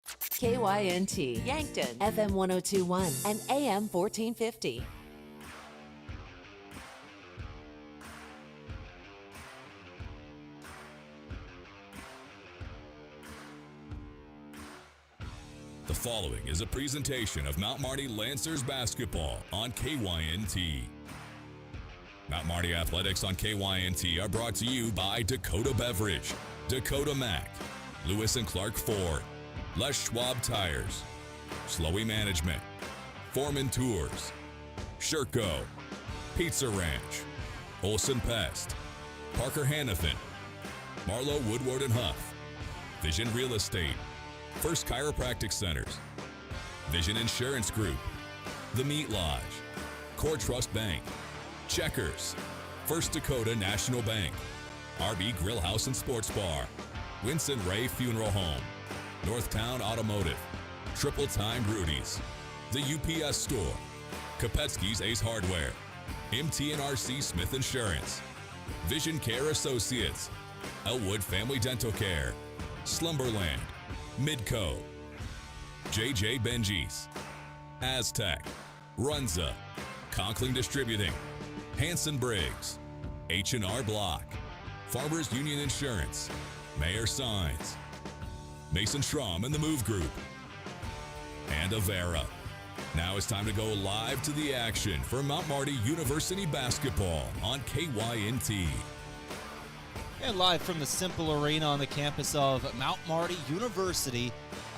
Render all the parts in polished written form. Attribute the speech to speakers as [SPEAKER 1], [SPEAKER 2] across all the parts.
[SPEAKER 1] KYNT, Yankton, FM 1021 and AM 1450.
[SPEAKER 2] The following is a presentation of Mount Marty Lancers basketball on KYNT. Mount Marty Athletics on KYNT are brought to you by Dakota Beverage, Dakota Mac, Lewis and Clark Ford, Les Schwab Tires, Slowey Management, Foreman Tours, Sherco, Pizza Ranch, Olson Pest, Parker Hannafin, Marlowe Woodward and Huff, Vision Real Estate, First Chiropractic Centers, Vision Insurance Group, The Meat Lodge, Core Trust Bank, Checkers, First Dakota National Bank, RB Grill House and Sports Bar, Winston Ray Funeral Home, Northtown Automotive, Triple Time Rudy's, The UPS Store, Kopetsky's Ace Hardware, MT&RC Smith Insurance, Vision Care Associates, Elwood Family Dental Care, Slumberland, Midco, JJ Benji's, Aztec, Runza, Conkling Distributing, Hanson Briggs, H&R Block, Farmers Union Insurance, Mayor Signs, Mason Schramm and the Move Group, and Avera. Now it's time to go live to the action for Mount Marty University basketball on KYNT.
[SPEAKER 3] And live from the Cimpl Arena on the campus of Mount Marty University,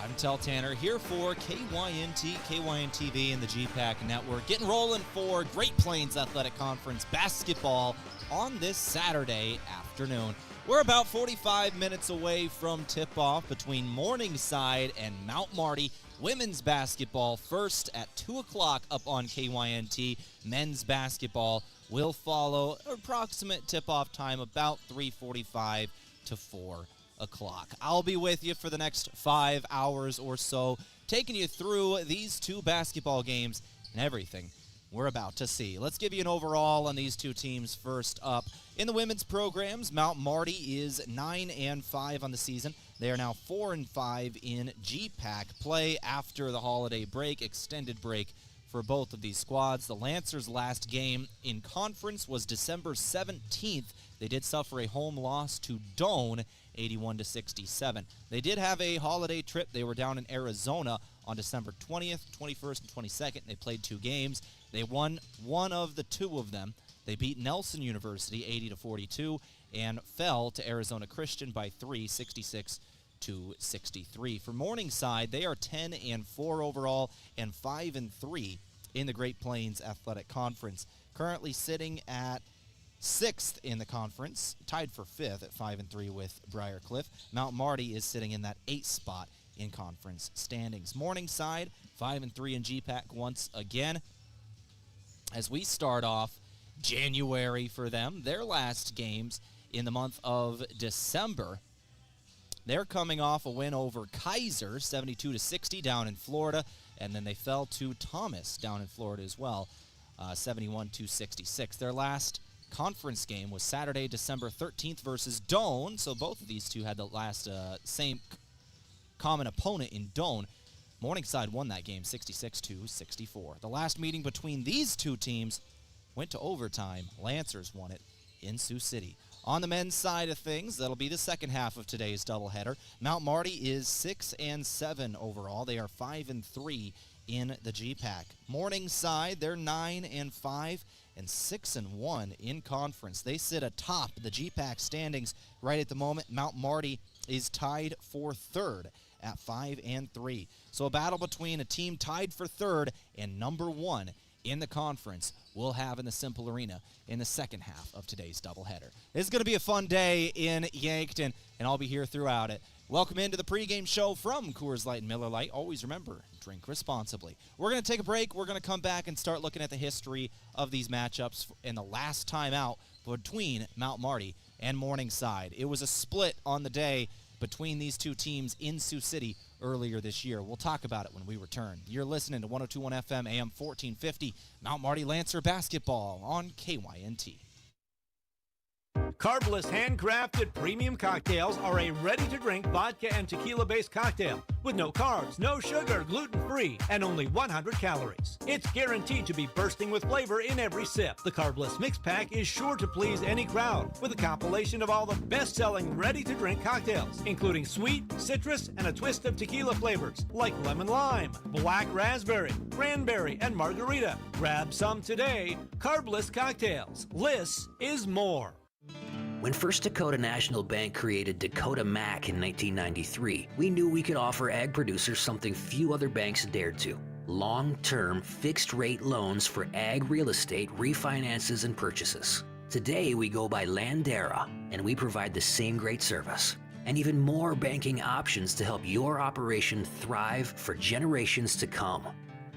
[SPEAKER 3] I'm Tehl Tanner here for KYNT, KYNTV, and the GPAC Network. Getting rolling for Great Plains Athletic Conference basketball on this Saturday afternoon. We're about 45 minutes away from tip-off between Morningside and Mount Marty. Women's basketball first at 2 o'clock up on KYNT. Men's basketball will follow approximate tip-off time about 3:45 to 4 o'clock. I'll be with you for the next 5 hours or so, taking you through these two basketball games and everything we're about to see. Let's give you an overall on these two teams first up. In the women's programs, Mount Marty is 9-5 on the season. They are now 4-5 in GPAC play after the holiday break, extended break for both of these squads. The Lancers' last game in conference was December 17th. They did suffer a home loss to Doane, 81-67. They did have a holiday trip. They were down in Arizona on December 20th, 21st, and 22nd. They played 2 games. They won one of the 2 of them. They beat Nelson University 80-42 and fell to Arizona Christian by 3, 66-63. For Morningside, they are 10-4 overall and 5-3 in the Great Plains Athletic Conference. Currently sitting at 6th in the conference, tied for 5th at 5-3 with Briar Cliff. Mount Marty is sitting in that 8th spot in conference standings. Morningside 5-3 in GPAC once again. As we start off January for them, their last games in the month of December. They're coming off a win over Kaiser, 72-60 down in Florida, and then they fell to Thomas down in Florida as well, 71-66. Their last conference game was Saturday, December 13th versus Doane, so both of these two had the last same common opponent in Doane. Morningside won that game 66-64. The last meeting between these two teams went to overtime. Lancers won it in Sioux City. On the men's side of things, that'll be the second half of today's doubleheader. Mount Marty is 6-7 overall. They are 5-3 in the GPAC. Morningside, they're 9-5 and 6-1 in conference. They sit atop the GPAC standings right at the moment. Mount Marty is tied for 3rd at 5-3. So a battle between a team tied for 3rd and number 1 in the conference we'll have in the Cimpl Arena in the second half of today's doubleheader. It's going to be a fun day in Yankton, and I'll be here throughout it. Welcome into the pregame show from Coors Light and Miller Lite. Always remember, drink responsibly. We're going to take a break. We're going to come back and start looking at the history of these matchups and the last time out between Mount Marty and Morningside. It was a split on the day between these two teams in Sioux City earlier this year. We'll talk about it when we return. You're listening to 102.1 FM, AM 1450, Mount Marty Lancer basketball on KYNT.
[SPEAKER 4] Carbless handcrafted premium cocktails are a ready-to-drink vodka and tequila-based cocktail with no carbs, no sugar, gluten-free, and only 100 calories. It's guaranteed to be bursting with flavor in every sip. The Carbless Mix Pack is sure to please any crowd with a compilation of all the best-selling ready-to-drink cocktails, including sweet, citrus, and a twist of tequila flavors like lemon lime, black raspberry, cranberry, and margarita. Grab some today. Carbless cocktails. Less is more.
[SPEAKER 5] When First Dakota National Bank created Dakota Mac in 1993, we knew we could offer ag producers something few other banks dared to. Long-term, fixed-rate loans for ag real estate refinances and purchases. Today, we go by Landera, and we provide the same great service. And even more banking options to help your operation thrive for generations to come.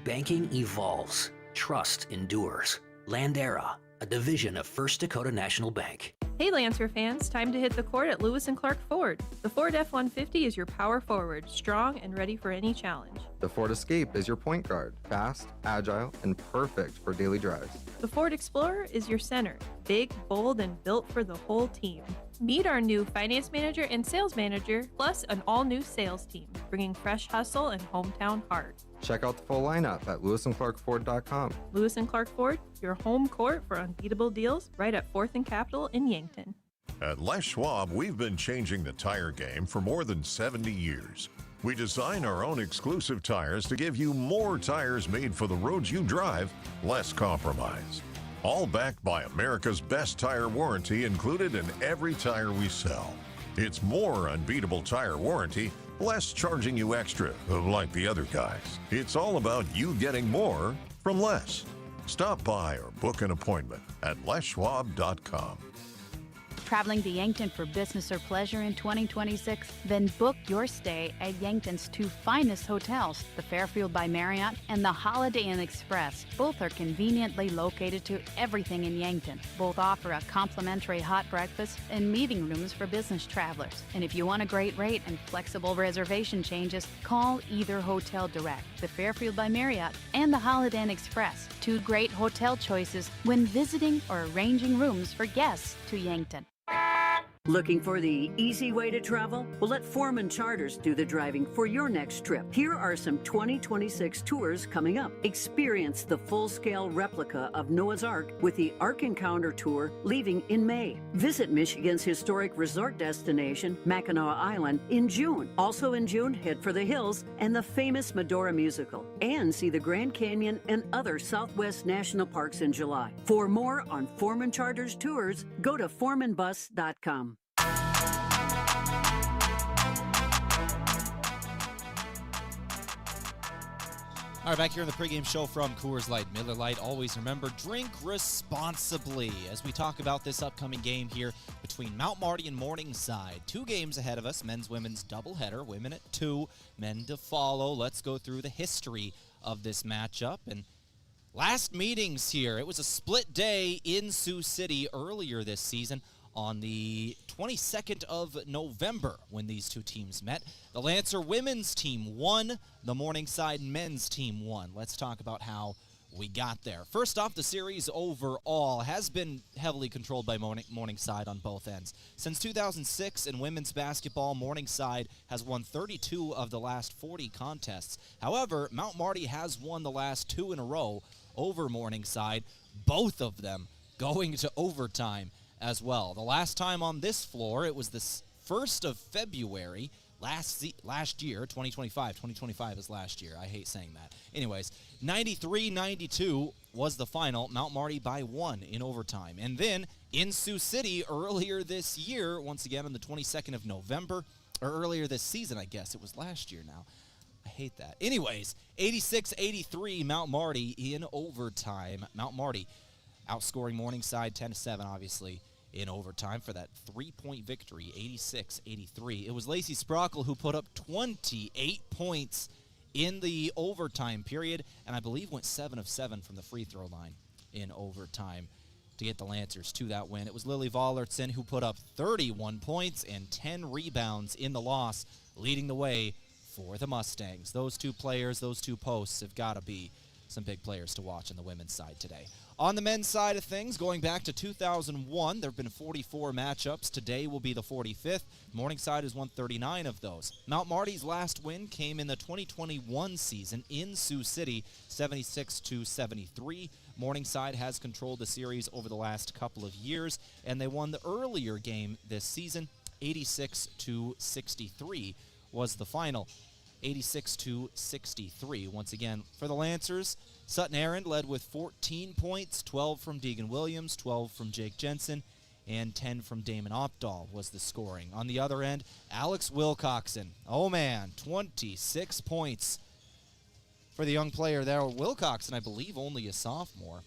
[SPEAKER 5] Banking evolves. Trust endures. Landera, a division of First Dakota National Bank.
[SPEAKER 6] Hey Lancer fans, time to hit the court at Lewis & Clark Ford. The Ford F-150 is your power forward, strong and ready for any challenge.
[SPEAKER 7] The Ford Escape is your point guard, fast, agile, and perfect for daily drives.
[SPEAKER 6] The Ford Explorer is your center, big, bold, and built for the whole team. Meet our new finance manager and sales manager, plus an all-new sales team, bringing fresh hustle and hometown heart.
[SPEAKER 7] Check out the full lineup at lewisandclarkford.com.
[SPEAKER 6] Lewis & Clark Ford, your home court for unbeatable deals right at 4th and Capitol in Yankton.
[SPEAKER 8] At Les Schwab, we've been changing the tire game for more than 70 years. We design our own exclusive tires to give you more tires made for the roads you drive, less compromise. All backed by America's best tire warranty included in every tire we sell. It's more unbeatable tire warranty, less charging you extra, like the other guys. It's all about you getting more from less. Stop by or book an appointment at leschwab.com.
[SPEAKER 9] Traveling to Yankton for business or pleasure in 2026? Then book your stay at Yankton's two finest hotels, the Fairfield by Marriott and the Holiday Inn Express. Both are conveniently located to everything in Yankton. Both offer a complimentary hot breakfast and meeting rooms for business travelers. And if you want a great rate and flexible reservation changes, call either hotel direct, the Fairfield by Marriott and the Holiday Inn Express. Two great hotel choices when visiting or arranging rooms for guests to Yankton.
[SPEAKER 10] Looking for the easy way to travel? Well, let Foreman Charters do the driving for your next trip. Here are some 2026 tours coming up. Experience the full-scale replica of Noah's Ark with the Ark Encounter Tour leaving in May. Visit Michigan's historic resort destination, Mackinac Island, in June. Also in June, head for the hills and the famous Medora musical. And see the Grand Canyon and other Southwest National Parks in July. For more on Foreman Charters tours, go to foremanbus.com.
[SPEAKER 3] All right, back here in the pregame show from Coors Light, Miller Lite. Always remember, drink responsibly as we talk about this upcoming game here between Mount Marty and Morningside. 2 games ahead of us, men's, women's doubleheader, women at 2, men to follow. Let's go through the history of this matchup. And last meetings here, it was a split day in Sioux City earlier this season on the 22nd of November when these two teams met. The Lancer women's team won, the Morningside men's team won. Let's talk about how we got there. First off, the series overall has been heavily controlled by Morningside on both ends. Since 2006 in women's basketball, Morningside has won 32 of the last 40 contests. However, Mount Marty has won the last 2 in a row over Morningside, both of them going to overtime as well. The last time on this floor, it was the 1st of February last year, 2025. 2025 is last year. I hate saying that. Anyways, 93-92 was the final. Mount Marty by 1 in overtime. And then in Sioux City earlier this year, once again on the 22nd of November, or earlier this season, I guess. It was last year now. I hate that. Anyways, 86-83 Mount Marty in overtime. Mount Marty outscoring Morningside 10-7, obviously, in overtime for that 3-point victory, 86-83. It was Lacey Sprockle who put up 28 points in the overtime period, and I believe went 7 of 7 from the free throw line in overtime to get the Lancers to that win. It was Lily Vollertson who put up 31 points and 10 rebounds in the loss, leading the way for the Mustangs. Those two players, those two posts have got to be some big players to watch on the women's side today. On the men's side of things, going back to 2001, there have been 44 matchups. Today will be the 45th. Morningside has won 39 of those. Mount Marty's last win came in the 2021 season in Sioux City, 76-73. Morningside has controlled the series over the last couple of years, and they won the earlier game this season, 86-63 was the final. 86-63. Once again, for the Lancers, Sutton Aaron led with 14 points, 12 from Deegan Williams, 12 from Jake Jensen, and 10 from Damon Opdahl was the scoring. On the other end, Alex Wilcoxon. Oh, man, 26 points for the young player there. Wilcoxon, I believe, only a sophomore.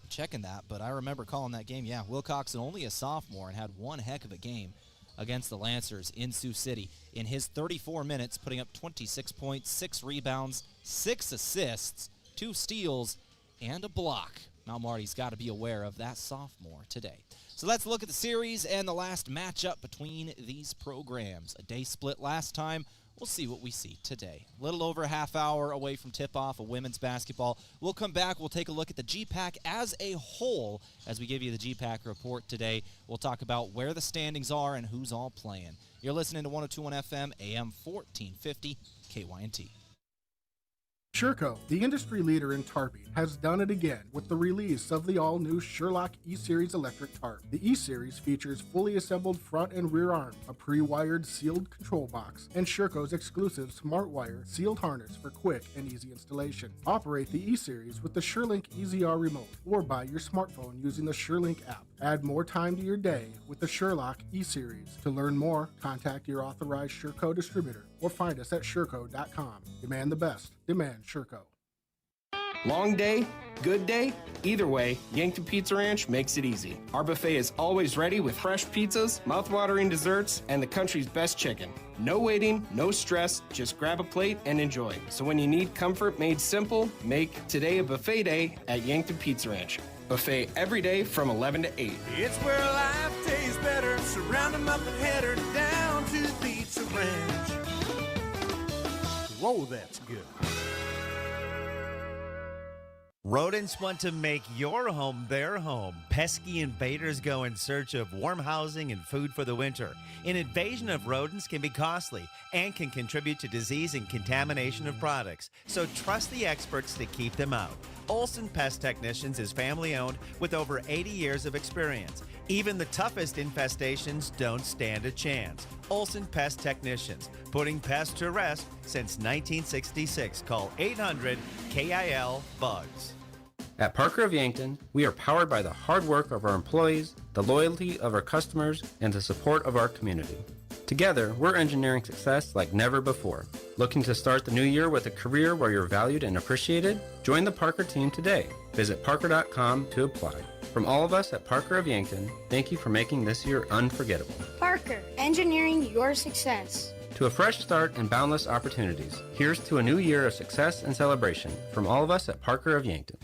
[SPEAKER 3] Checking that, but I remember calling that game. Yeah, Wilcoxon only a sophomore and had one heck of a game against the Lancers in Sioux City in his 34 minutes, putting up 26 points, 6 rebounds, 6 assists, 2 steals, and a block. Mount Marty's got to be aware of that sophomore today. So let's look at the series and the last matchup between these programs. A day split last time. We'll see what we see today. A little over a half hour away from tip-off of women's basketball. We'll come back. We'll take a look at the GPAC as a whole as we give you the GPAC report today. We'll talk about where the standings are and who's all playing. You're listening to 102.1 FM, AM 1450, KYNT.
[SPEAKER 11] Sherco, the industry leader in tarping, has done it again with the release of the all-new Sherlock E-Series electric tarp. The E-Series features fully assembled front and rear arms, a pre-wired sealed control box, and Sherco's exclusive SmartWire sealed harness for quick and easy installation. Operate the E-Series with the SureLink EZR remote or by your smartphone using the SureLink app. Add more time to your day with the Sherlock E-Series. To learn more, contact your authorized Sherco distributor or find us at Sherco.com. Demand the best. Demand Sherco.
[SPEAKER 12] Long day, good day, either way, Yankton Pizza Ranch makes it easy. Our buffet is always ready with fresh pizzas, mouth-watering desserts, and the country's best chicken. No waiting, no stress, just grab a plate and enjoy. So when you need comfort made simple, make today a buffet day at Yankton Pizza Ranch. Buffet every day from 11 to 8.
[SPEAKER 13] It's where life tastes better. Surround them up and head her down to the Pizza Ranch. Whoa, that's good.
[SPEAKER 14] Rodents want to make your home their home. Pesky invaders go in search of warm housing and food for the winter. An invasion of rodents can be costly and can contribute to disease and contamination of products. So trust the experts to keep them out. Olson Pest Technicians is family-owned with over 80 years of experience. Even the toughest infestations don't stand a chance. Olson Pest Technicians, putting pests to rest since 1966. Call 800-KIL-BUGS.
[SPEAKER 15] At Parker of Yankton, we are powered by the hard work of our employees, the loyalty of our customers, and the support of our community. Together, we're engineering success like never before. Looking to start the new year with a career where you're valued and appreciated? Join the Parker team today. Visit parker.com to apply. From all of us at Parker of Yankton, thank you for making this year unforgettable.
[SPEAKER 16] Parker, engineering your success.
[SPEAKER 15] To a fresh start and boundless opportunities, here's to a new year of success and celebration from all of us at Parker of Yankton.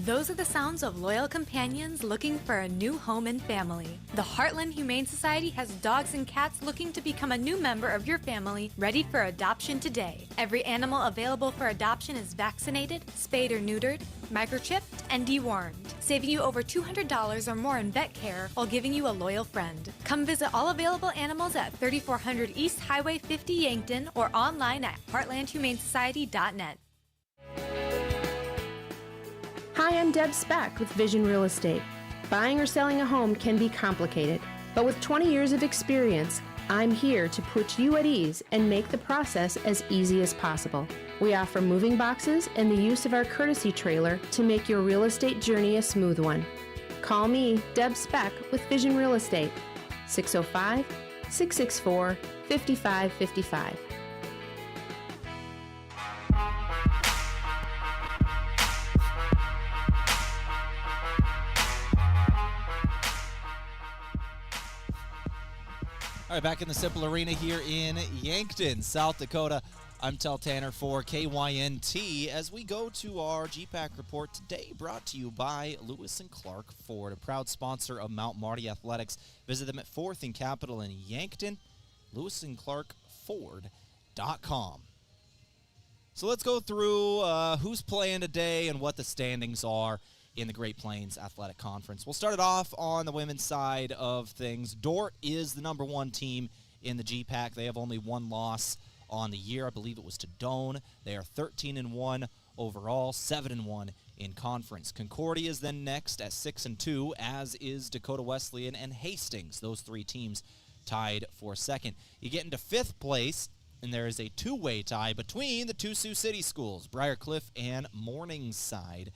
[SPEAKER 17] Those are the sounds of loyal companions looking for a new home and family. The Heartland Humane Society has dogs and cats looking to become a new member of your family, ready for adoption today. Every animal available for adoption is vaccinated, spayed or neutered, microchipped, and dewormed, saving you over $200 or more in vet care while giving you a loyal friend. Come visit all available animals at 3400 East Highway 50 Yankton or online at heartlandhumanesociety.net.
[SPEAKER 18] Hi, I'm Deb Speck with Vision Real Estate. Buying or selling a home can be complicated, but with 20 years of experience, I'm here to put you at ease and make the process as easy as possible. We offer moving boxes and the use of our courtesy trailer to make your real estate journey a smooth one. Call me, Deb Speck, with Vision Real Estate, 605-664-5555.
[SPEAKER 3] All right, back in the Cimpl Arena here in Yankton, South Dakota. I'm Tehl Tanner for KYNT as we go to our GPAC report today, brought to you by Lewis & Clark Ford, a proud sponsor of Mount Marty Athletics. Visit them at 4th and Capitol in Yankton, lewisandclarkford.com. So let's go through who's playing today and what the standings are in the Great Plains Athletic Conference. We'll start it off on the women's side of things. Dort is the number one team in the GPAC. They have only one loss on the year. I believe it was to Doane. They are 13-1 overall, 7-1 in conference. Concordia is then next at 6-2, as is Dakota Wesleyan and Hastings. Those three teams tied for second. You get into fifth place, and there is a two-way tie between the two Sioux City schools, Briarcliff and Morningside,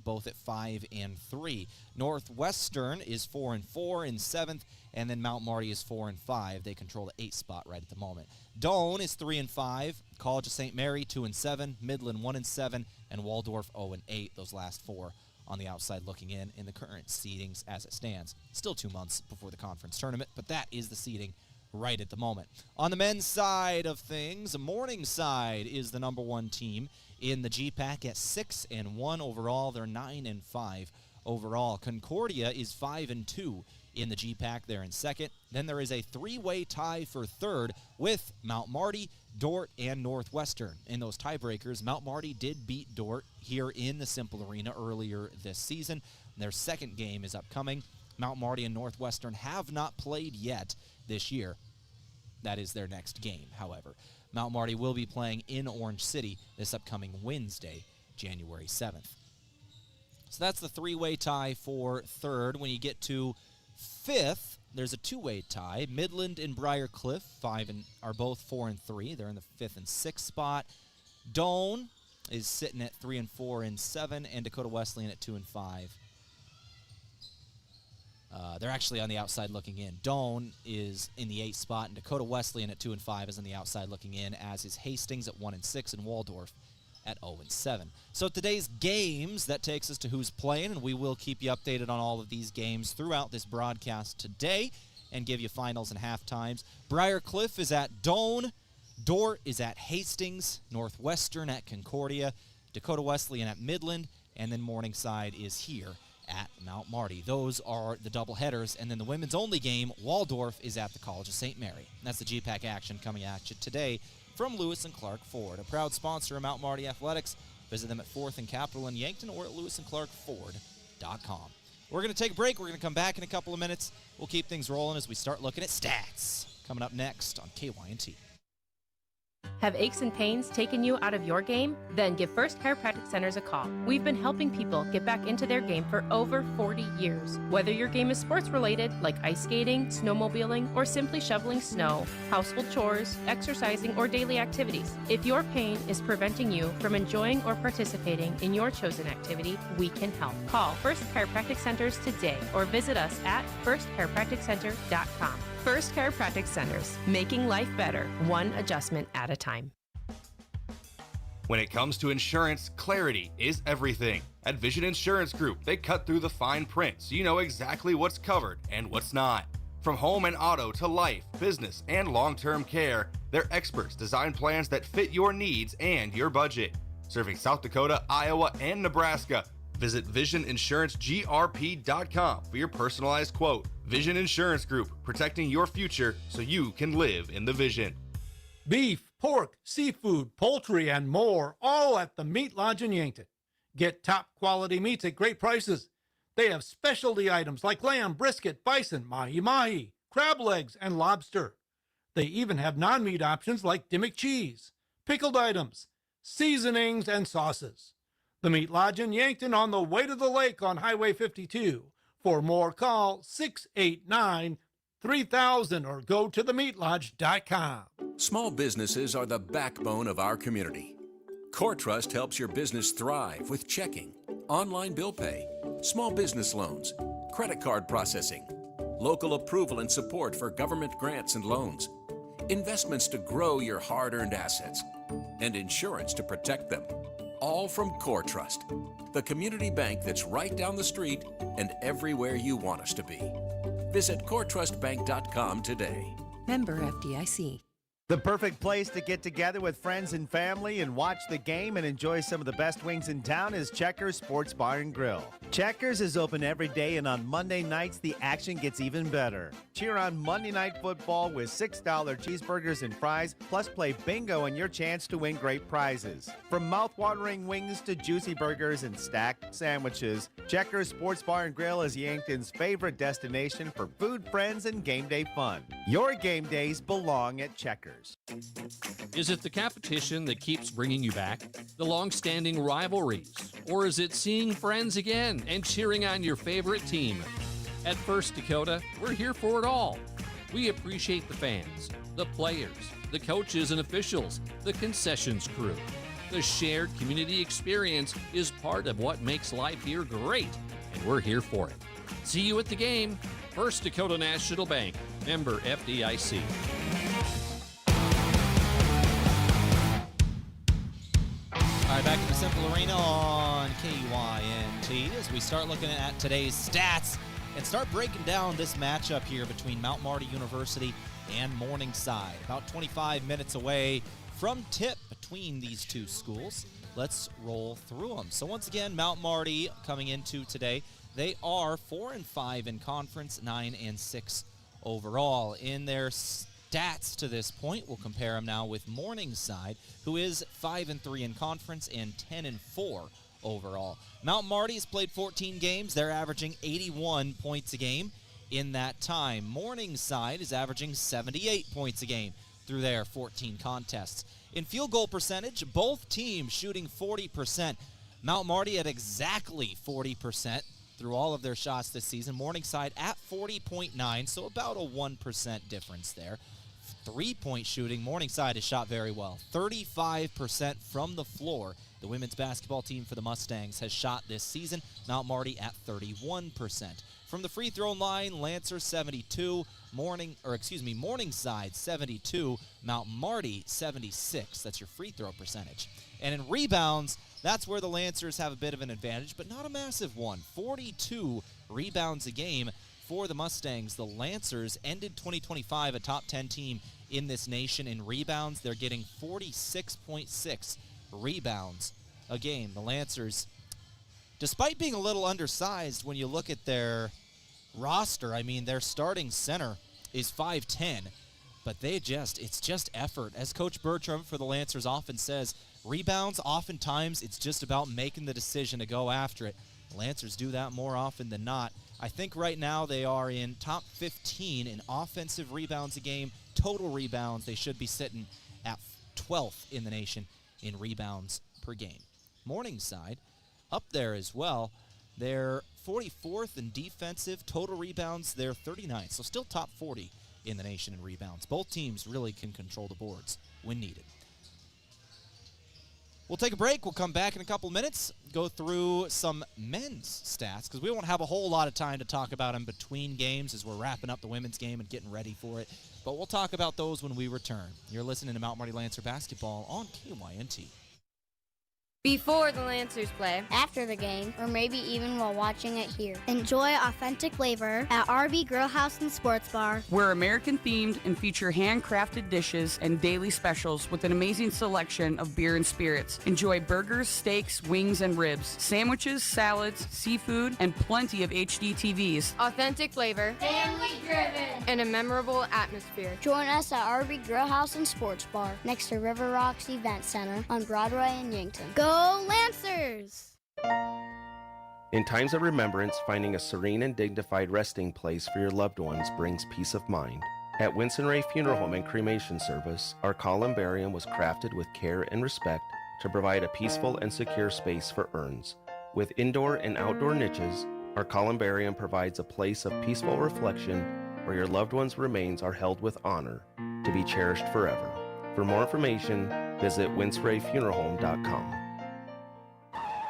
[SPEAKER 3] both at 5-3. Northwestern is 4-4 in seventh, and then Mount Marty is 4-5. They control the 8th spot right at the moment. Doane is 3-5. College of St. Mary 2-7. Midland 1-7, and Waldorf 0-8. Those last four on the outside looking in the current seedings as it stands. Still 2 months before the conference tournament, but that is the seeding right at the moment. On the men's side of things, Morningside is the number one team in the GPAC at 6-1 overall. They're 9-5 overall. Concordia is 5-2 in the GPAC. They're in second. Then there is a three-way tie for third with Mount Marty, Dort, and Northwestern. In those tiebreakers, Mount Marty did beat Dort here in the Cimpl Arena earlier this season. Their second game is upcoming. Mount Marty and Northwestern have not played yet this year. That is their next game, however. Mount Marty will be playing in Orange City this upcoming Wednesday, January 7th. So that's the three-way tie for third. When you get to fifth, there's a two-way tie. Midland and Briarcliff are both 4-3. They're in the 5th and 6th spot. Doane is sitting at 3-4 in 7, and Dakota Wesleyan at 2-5. They're actually on the outside looking in. Doane is in the 8th spot, and Dakota Wesleyan at 2-5 is on the outside looking in, as is Hastings at 1-6 and Waldorf at 0-7. So today's games, that takes us to who's playing, and we will keep you updated on all of these games throughout this broadcast today and give you finals and halftimes. Briarcliff is at Doane. Dort is at Hastings. Northwestern at Concordia. Dakota Wesleyan at Midland. And then Morningside is here at Mount Marty. Those are the doubleheaders. And then the women's only game, Waldorf is at the College of St. Mary. That's the GPAC action coming at you today from Lewis and Clark Ford, a proud sponsor of Mount Marty Athletics. Visit them at 4th and Capitol in Yankton or at lewisandclarkford.com. We're going to take a break. We're going to come back in a couple of minutes. We'll keep things rolling as we start looking at stats. Coming up next on KYNT.
[SPEAKER 18] Have aches and pains taken you out of your game? Then give First Chiropractic Centers a call. We've been helping people get back into their game for over 40 years. Whether your game is sports related, like ice skating, snowmobiling, or simply shoveling snow, household chores, exercising, or daily activities, if your pain is preventing you from enjoying or participating in your chosen activity, we can help. Call First Chiropractic Centers today or visit us at firstchiropracticcenter.com. First Chiropractic Centers, making life better, one adjustment at a time.
[SPEAKER 19] When it comes to insurance, clarity is everything. At Vision Insurance Group, they cut through the fine print so you know exactly what's covered and what's not. From home and auto to life, business, and long-term care, their experts design plans that fit your needs and your budget. Serving South Dakota, Iowa, and Nebraska, visit VisionInsuranceGRP.com for your personalized quote. Vision Insurance Group, protecting your future so you can live in the vision.
[SPEAKER 4] Beef, pork, seafood, poultry, and more, all at the Meat Lodge in Yankton. Get top quality meats at great prices. They have specialty items like lamb, brisket, bison, mahi-mahi, crab legs, and lobster. They even have non-meat options like Dimmick cheese, pickled items, seasonings, and sauces. The Meat Lodge in Yankton on the way to the lake on Highway 52. For more, call 689-3000 or go to themeatlodge.com.
[SPEAKER 20] Small businesses are the backbone of our community. CoreTrust helps your business thrive with checking, online bill pay, small business loans, credit card processing, local approval and support for government grants and loans, investments to grow your hard-earned assets, and insurance to protect them. All from CoreTrust, the community bank that's right down the street and everywhere you want us to be. Visit CoreTrustBank.com today.
[SPEAKER 21] Member FDIC.
[SPEAKER 14] The perfect place to get together with friends and family and watch the game and enjoy some of the best wings in town is Checkers Sports Bar and Grill. Checkers is open every day, and on Monday nights, the action gets even better. Cheer on Monday Night Football with $6 cheeseburgers and fries, plus play bingo and your chance to win great prizes. From mouth-watering wings to juicy burgers and stacked sandwiches, Checkers Sports Bar and Grill is Yankton's favorite destination for food, friends, and game day fun. Your game days belong at Checkers.
[SPEAKER 21] Is it the competition that keeps bringing you back? The long-standing rivalries? Or is it seeing friends again and cheering on your favorite team? At First Dakota, we're here for it all. We appreciate the fans, the players, the coaches and officials, the concessions crew. The shared community experience is part of what makes life here great, and we're here for it. See you at the game. First Dakota National Bank, member FDIC.
[SPEAKER 3] All right, back in the Cimpl Arena on KYNT as we start looking at today's stats and start breaking down this matchup here between Mount Marty University and Morningside. About 25 minutes away from tip between these two schools. Let's roll through them. So once again, Mount Marty coming into today, they are 4-5 in conference, 9-6 overall. In their stats to this point, we'll compare them now with Morningside, who is 5-3 in conference and 10-4 overall. Mount Marty's played 14 games. They're averaging 81 points a game in that time. Morningside is averaging 78 points a game through their 14 contests. In field goal percentage, both teams shooting 40%. Mount Marty at exactly 40% through all of their shots this season. Morningside at 40.9, so about a 1% difference there. 3-point shooting, Morningside has shot very well. 35% from the floor. The women's basketball team for the Mustangs has shot this season. Mount Marty at 31%. From the free throw line, Lancer 72, Morningside 72, Mount Marty 76. That's your free throw percentage. And in rebounds, that's where the Lancers have a bit of an advantage, but not a massive one. 42 rebounds a game for the Mustangs. The Lancers ended 2025 a top 10 team in this nation in rebounds. They're getting 46.6 rebounds a game. The Lancers, despite being a little undersized when you look at their roster, I mean, their starting center is 5'10", but it's just effort. As Coach Bertram for the Lancers often says, rebounds, oftentimes it's just about making the decision to go after it. The Lancers do that more often than not. I think right now they are in top 15 in offensive rebounds a game. Total rebounds, they should be sitting at 12th in the nation in rebounds per game. Morningside up there as well. They're 44th in defensive. Total rebounds, they're 39th. So still top 40 in the nation in rebounds. Both teams really can control the boards when needed. We'll take a break. We'll come back in a couple minutes, go through some men's stats, because we won't have a whole lot of time to talk about them between games as we're wrapping up the women's game and getting ready for it. But we'll talk about those when we return. You're listening to Mount Marty Lancer Basketball on KYNT.
[SPEAKER 16] Before the Lancers play, after the game, or maybe even while watching it here. Enjoy authentic flavor at RV Grill House and Sports Bar.
[SPEAKER 22] We're American themed and feature handcrafted dishes and daily specials with an amazing selection of beer and spirits. Enjoy burgers, steaks, wings, and ribs, sandwiches, salads, seafood, and plenty of HD TVs.
[SPEAKER 16] Authentic flavor, family driven, and a memorable atmosphere. Join us at RV Grill House and Sports Bar next to River Rocks Event Center on Broadway in Yankton. Go Lancers!
[SPEAKER 23] In times of remembrance, finding a serene and dignified resting place for your loved ones brings peace of mind. At Winston Ray Funeral Home and Cremation Service, our columbarium was crafted with care and respect to provide a peaceful and secure space for urns. With indoor and outdoor niches, our columbarium provides a place of peaceful reflection where your loved one's remains are held with honor to be cherished forever. For more information, visit winsrayfuneralhome.com.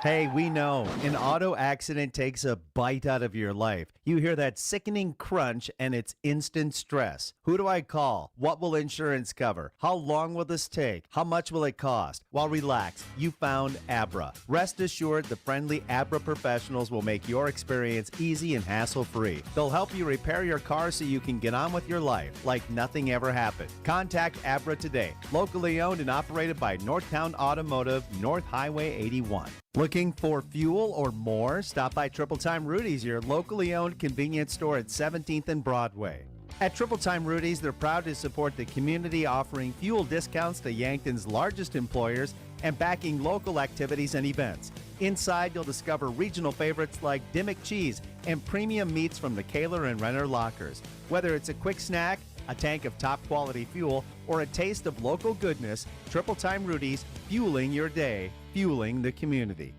[SPEAKER 14] Hey, we know an auto accident takes a bite out of your life. You hear that sickening crunch and it's instant stress. Who do I call? What will insurance cover? How long will this take? How much will it cost? Well, relax. You found Abra. Rest assured, the friendly Abra professionals will make your experience easy and hassle-free. They'll help you repair your car so you can get on with your life like nothing ever happened. Contact Abra today. Locally owned and operated by Northtown Automotive, North Highway 81. Looking for fuel or more? Stop by Triple Time Rudy's, your locally owned convenience store at 17th and Broadway. At Triple Time Rudy's, they're proud to support the community, offering fuel discounts to Yankton's largest employers and backing local activities and events. Inside, you'll discover regional favorites like Dimmick Cheese and premium meats from the Kaler and Renner lockers. Whether it's a quick snack, a tank of top-quality fuel, or a taste of local goodness, Triple Time Rudy's, fueling your day, fueling the community.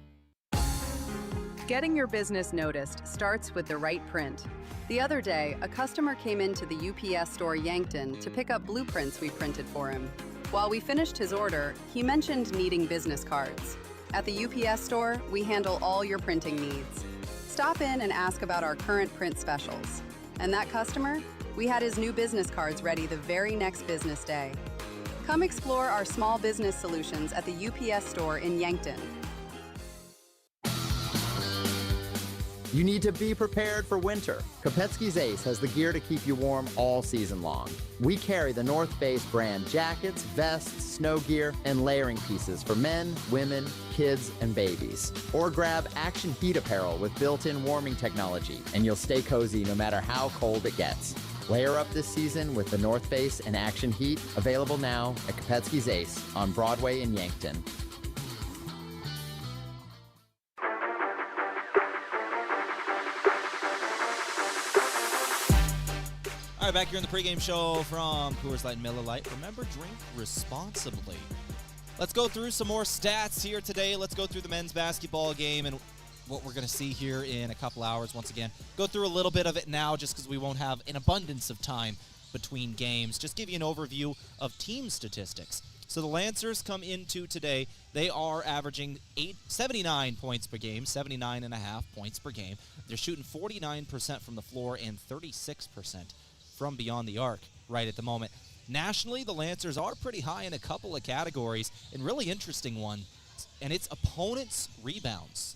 [SPEAKER 1] Getting your business noticed starts with the right print. The other day, a customer came into the UPS store Yankton to pick up blueprints we printed for him. While we finished his order, he mentioned needing business cards. At the UPS store, we handle all your printing needs. Stop in and ask about our current print specials. And that customer? We had his new business cards ready the very next business day. Come explore our small business solutions at the UPS store in Yankton.
[SPEAKER 2] You need to be prepared for winter. Kopetsky's Ace has the gear to keep you warm all season long. We carry the North Face brand jackets, vests, snow gear, and layering pieces for men, women, kids, and babies. Or grab Action Heat apparel with built-in warming technology, and you'll stay cozy no matter how cold it gets. Layer up this season with the North Face and Action Heat, available now at Kopetsky's Ace on Broadway in Yankton.
[SPEAKER 3] All right, back here in the pregame show from Coors Light and Miller Lite. Remember, drink responsibly. Let's go through some more stats here today. Let's go through the men's basketball game and what we're going to see here in a couple hours. Once again, go through a little bit of it now just because we won't have an abundance of time between games. Just give you an overview of team statistics. So the Lancers come into today. They are averaging 79 points per game, 79.5 points per game. They're shooting 49% from the floor and 36% from beyond the arc right at the moment. Nationally, the Lancers are pretty high in a couple of categories, and really interesting one, and it's opponents' rebounds.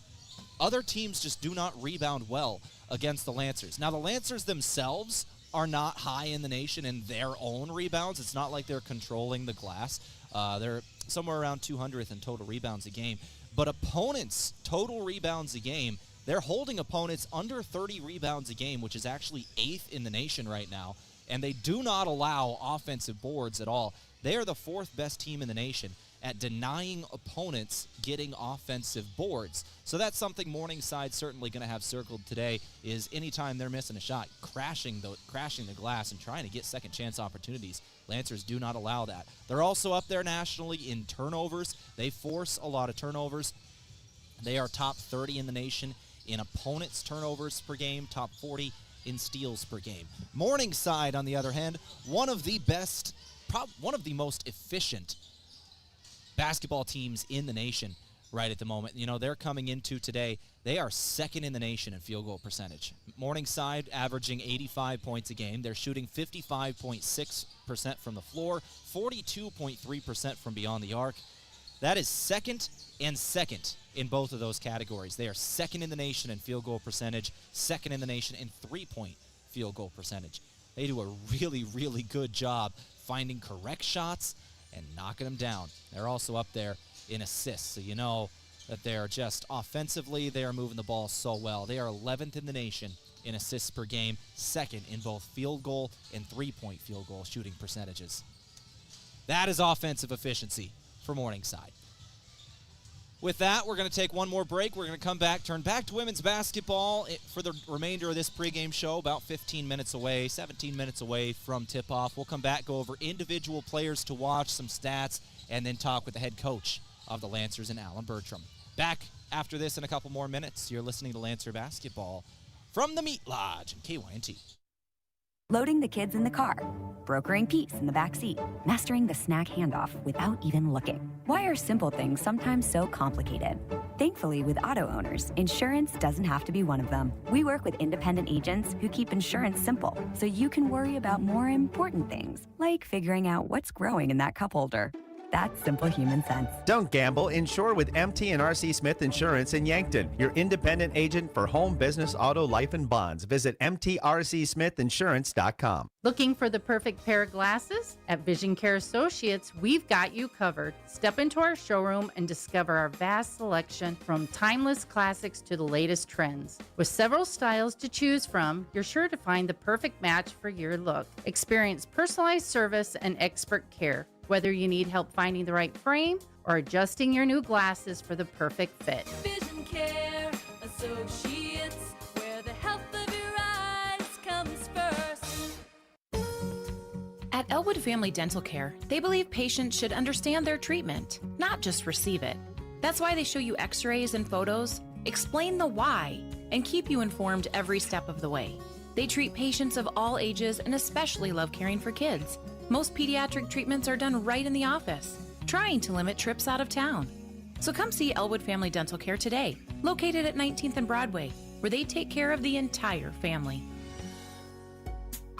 [SPEAKER 3] Other teams just do not rebound well against the Lancers. Now, the Lancers themselves are not high in the nation in their own rebounds. It's not like they're controlling the glass. They're somewhere around 200th in total rebounds a game. But opponents' total rebounds a game, they're holding opponents under 30 rebounds a game, which is actually 8th in the nation right now. And they do not allow offensive boards at all. They are the 4th best team in the nation at denying opponents getting offensive boards. So that's something Morningside certainly going to have circled today, is anytime they're missing a shot, crashing the glass and trying to get second chance opportunities. Lancers do not allow that. They're also up there nationally in turnovers. They force a lot of turnovers. They are top 30 in the nation in opponents' turnovers per game, top 40 in steals per game. Morningside, on the other hand, one of the most efficient basketball teams in the nation right at the moment. You know, they're coming into today, they are 2nd in the nation in field goal percentage. Morningside averaging 85 points a game. They're shooting 55.6% from the floor, 42.3% from beyond the arc. That is second in both of those categories. They are 2nd in the nation in field goal percentage, 2nd in the nation in three-point field goal percentage. They do a really, really good job finding correct shots and knocking them down. They're also up there in assists, so you know that they're just offensively, they are moving the ball so well. They are 11th in the nation in assists per game, 2nd in both field goal and three-point field goal shooting percentages. That is offensive efficiency for Morningside. With that, we're going to take one more break. We're going to come back, turn back to women's basketball for the remainder of this pregame show, about 17 minutes away from tip-off. We'll come back, go over individual players to watch, some stats, and then talk with the head coach of the Lancers and Alan Bertram. Back after this in a couple more minutes. You're listening to Lancer Basketball from the Meat Lodge in KYNT.
[SPEAKER 5] loading the kids in the car, brokering peace in the back seat, mastering the snack handoff without even looking. Why are simple things sometimes so complicated? Thankfully, with auto owners, insurance doesn't have to be one of them. We work with independent agents who keep insurance simple, so you can worry about more important things, like figuring out what's growing in that cup holder. That's simple human sense.
[SPEAKER 14] Don't gamble. Insure with MT and RC Smith Insurance in Yankton, your independent agent for home, business, auto, life, and bonds. Visit mtrcsmithinsurance.com.
[SPEAKER 6] Looking for the perfect pair of glasses? At Vision Care Associates, we've got you covered. Step into our showroom and discover our vast selection from timeless classics to the latest trends. With several styles to choose from, you're sure to find the perfect match for your look. Experience personalized service and expert care. Whether you need help finding the right frame or adjusting your new glasses for the perfect fit.
[SPEAKER 7] Vision Care Associates, where the health of your eyes comes first.
[SPEAKER 24] At Elwood Family Dental Care, they believe patients should understand their treatment, not just receive it. That's why they show you x-rays and photos, explain the why, and keep you informed every step of the way. They treat patients of all ages and especially love caring for kids. Most pediatric treatments are done right in the office, trying to limit trips out of town. So come see Elwood Family Dental Care today, located at 19th and Broadway, where they take care of the entire family.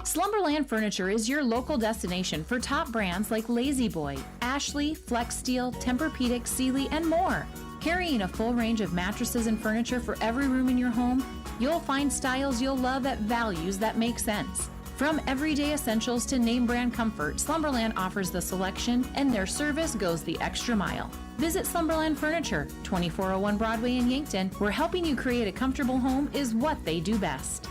[SPEAKER 17] Slumberland Furniture is your local destination for top brands like Lazy Boy, Ashley, Flex Steel, Tempur-Pedic, Sealy, and more. Carrying a full range of mattresses and furniture for every room in your home, you'll find styles you'll love at values that make sense. From everyday essentials to name brand comfort, Slumberland offers the selection, and their service goes the extra mile. Visit Slumberland Furniture, 2401 Broadway in Yankton, where helping you create a comfortable home is what they do best.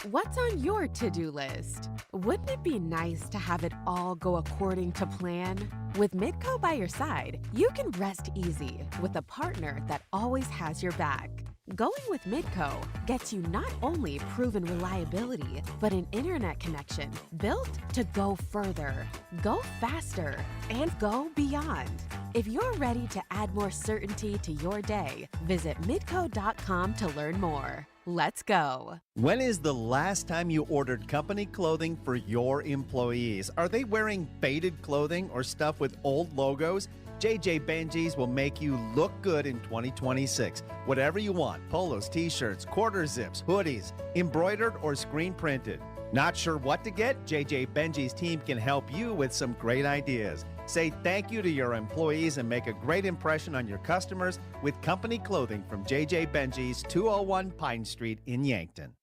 [SPEAKER 25] What's on your to-do list? Wouldn't it be nice to have it all go according to plan? With Midco by your side, you can rest easy with a partner that always has your back. Going with Midco gets you not only proven reliability, but an internet connection built to go further, go faster, and go beyond. If you're ready to add more certainty to your day, visit midco.com to learn more. Let's go.
[SPEAKER 14] When is the last time you ordered company clothing for your employees? Are they wearing faded clothing or stuff with old logos? JJ Benji's will make you look good in 2026. Whatever you want, polos, t-shirts, quarter zips, hoodies, embroidered or screen printed. Not sure what to get? JJ Benji's team can help you with some great ideas. Say thank you to your employees and make a great impression on your customers with company clothing from JJ Benji's, 201 Pine Street in Yankton.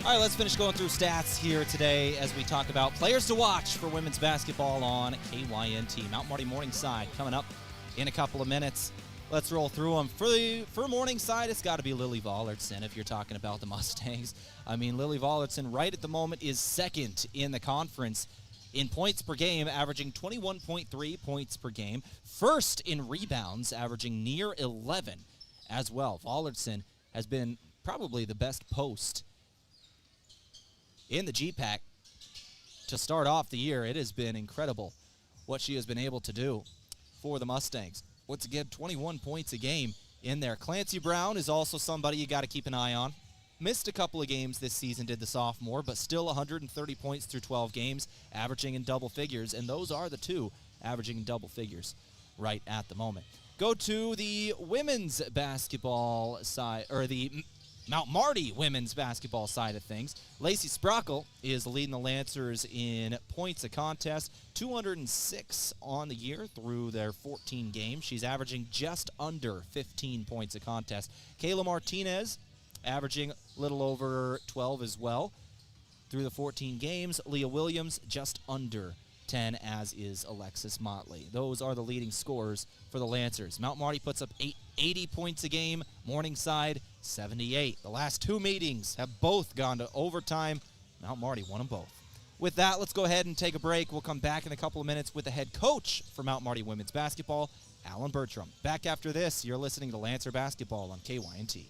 [SPEAKER 3] All right, let's finish going through stats here today as we talk about players to watch for women's basketball on KYNT. Mount Marty Morningside coming up in a couple of minutes. Let's roll through them. For Morningside, it's got to be Lily Vollertson if you're talking about the Mustangs. I mean, Lily Vollertson right at the moment is second in the conference in points per game, averaging 21.3 points per game. First in rebounds, averaging near 11 as well. Vollertson has been probably the best post in the GPAC to start off the year. It has been incredible what she has been able to do for the Mustangs. Once again, 21 points a game in there. Clancy Brown is also somebody you got to keep an eye on. Missed a couple of games this season, did the sophomore, but still 130 points through 12 games, averaging in double figures, and those are the two averaging in double figures right at the moment. Go to the women's basketball side, or the Mount Marty women's basketball side of things. Lacey Sprockle is leading the Lancers in points a contest, 206 on the year through their 14 games. She's averaging just under 15 points a contest. Kayla Martinez averaging a little over 12 as well through the 14 games. Leah Williams just under 10, as is Alexis Motley. Those are the leading scorers for the Lancers. Mount Marty puts up 80 points a game. Morningside, 78. The last two meetings have both gone to overtime. Mount Marty won them both. With that, let's go ahead and take a break. We'll come back in a couple of minutes with the head coach for Mount Marty women's basketball, Alan Bertram. Back after this, you're listening to Lancer Basketball on KYNT.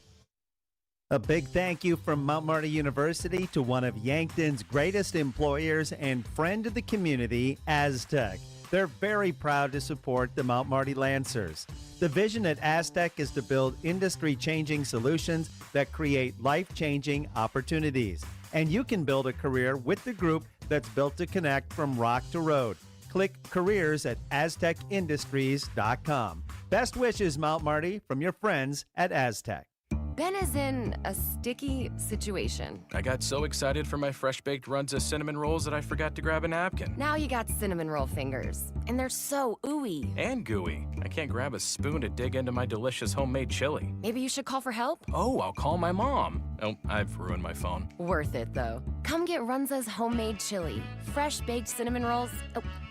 [SPEAKER 14] A big thank you from Mount Marty University to one of Yankton's greatest employers and friend of the community, Aztec.
[SPEAKER 8] They're very proud to support the Mount Marty Lancers. The vision at Aztec is to build industry-changing solutions that create life-changing opportunities. And you can build a career with the group that's built to connect from rock to road. Click careers at aztecindustries.com. Best wishes, Mount Marty, from your friends at Aztec.
[SPEAKER 9] Ben is in a sticky situation.
[SPEAKER 10] I got so excited for my fresh-baked Runza cinnamon rolls that I forgot to grab a napkin.
[SPEAKER 9] Now you got cinnamon roll fingers, and they're so ooey.
[SPEAKER 10] And gooey. I can't grab a spoon to dig into my delicious homemade chili.
[SPEAKER 9] Maybe you should call for help?
[SPEAKER 10] Oh, I'll call my mom. Oh, I've ruined my phone.
[SPEAKER 9] Worth it, though. Come get Runza's homemade chili, fresh-baked cinnamon rolls,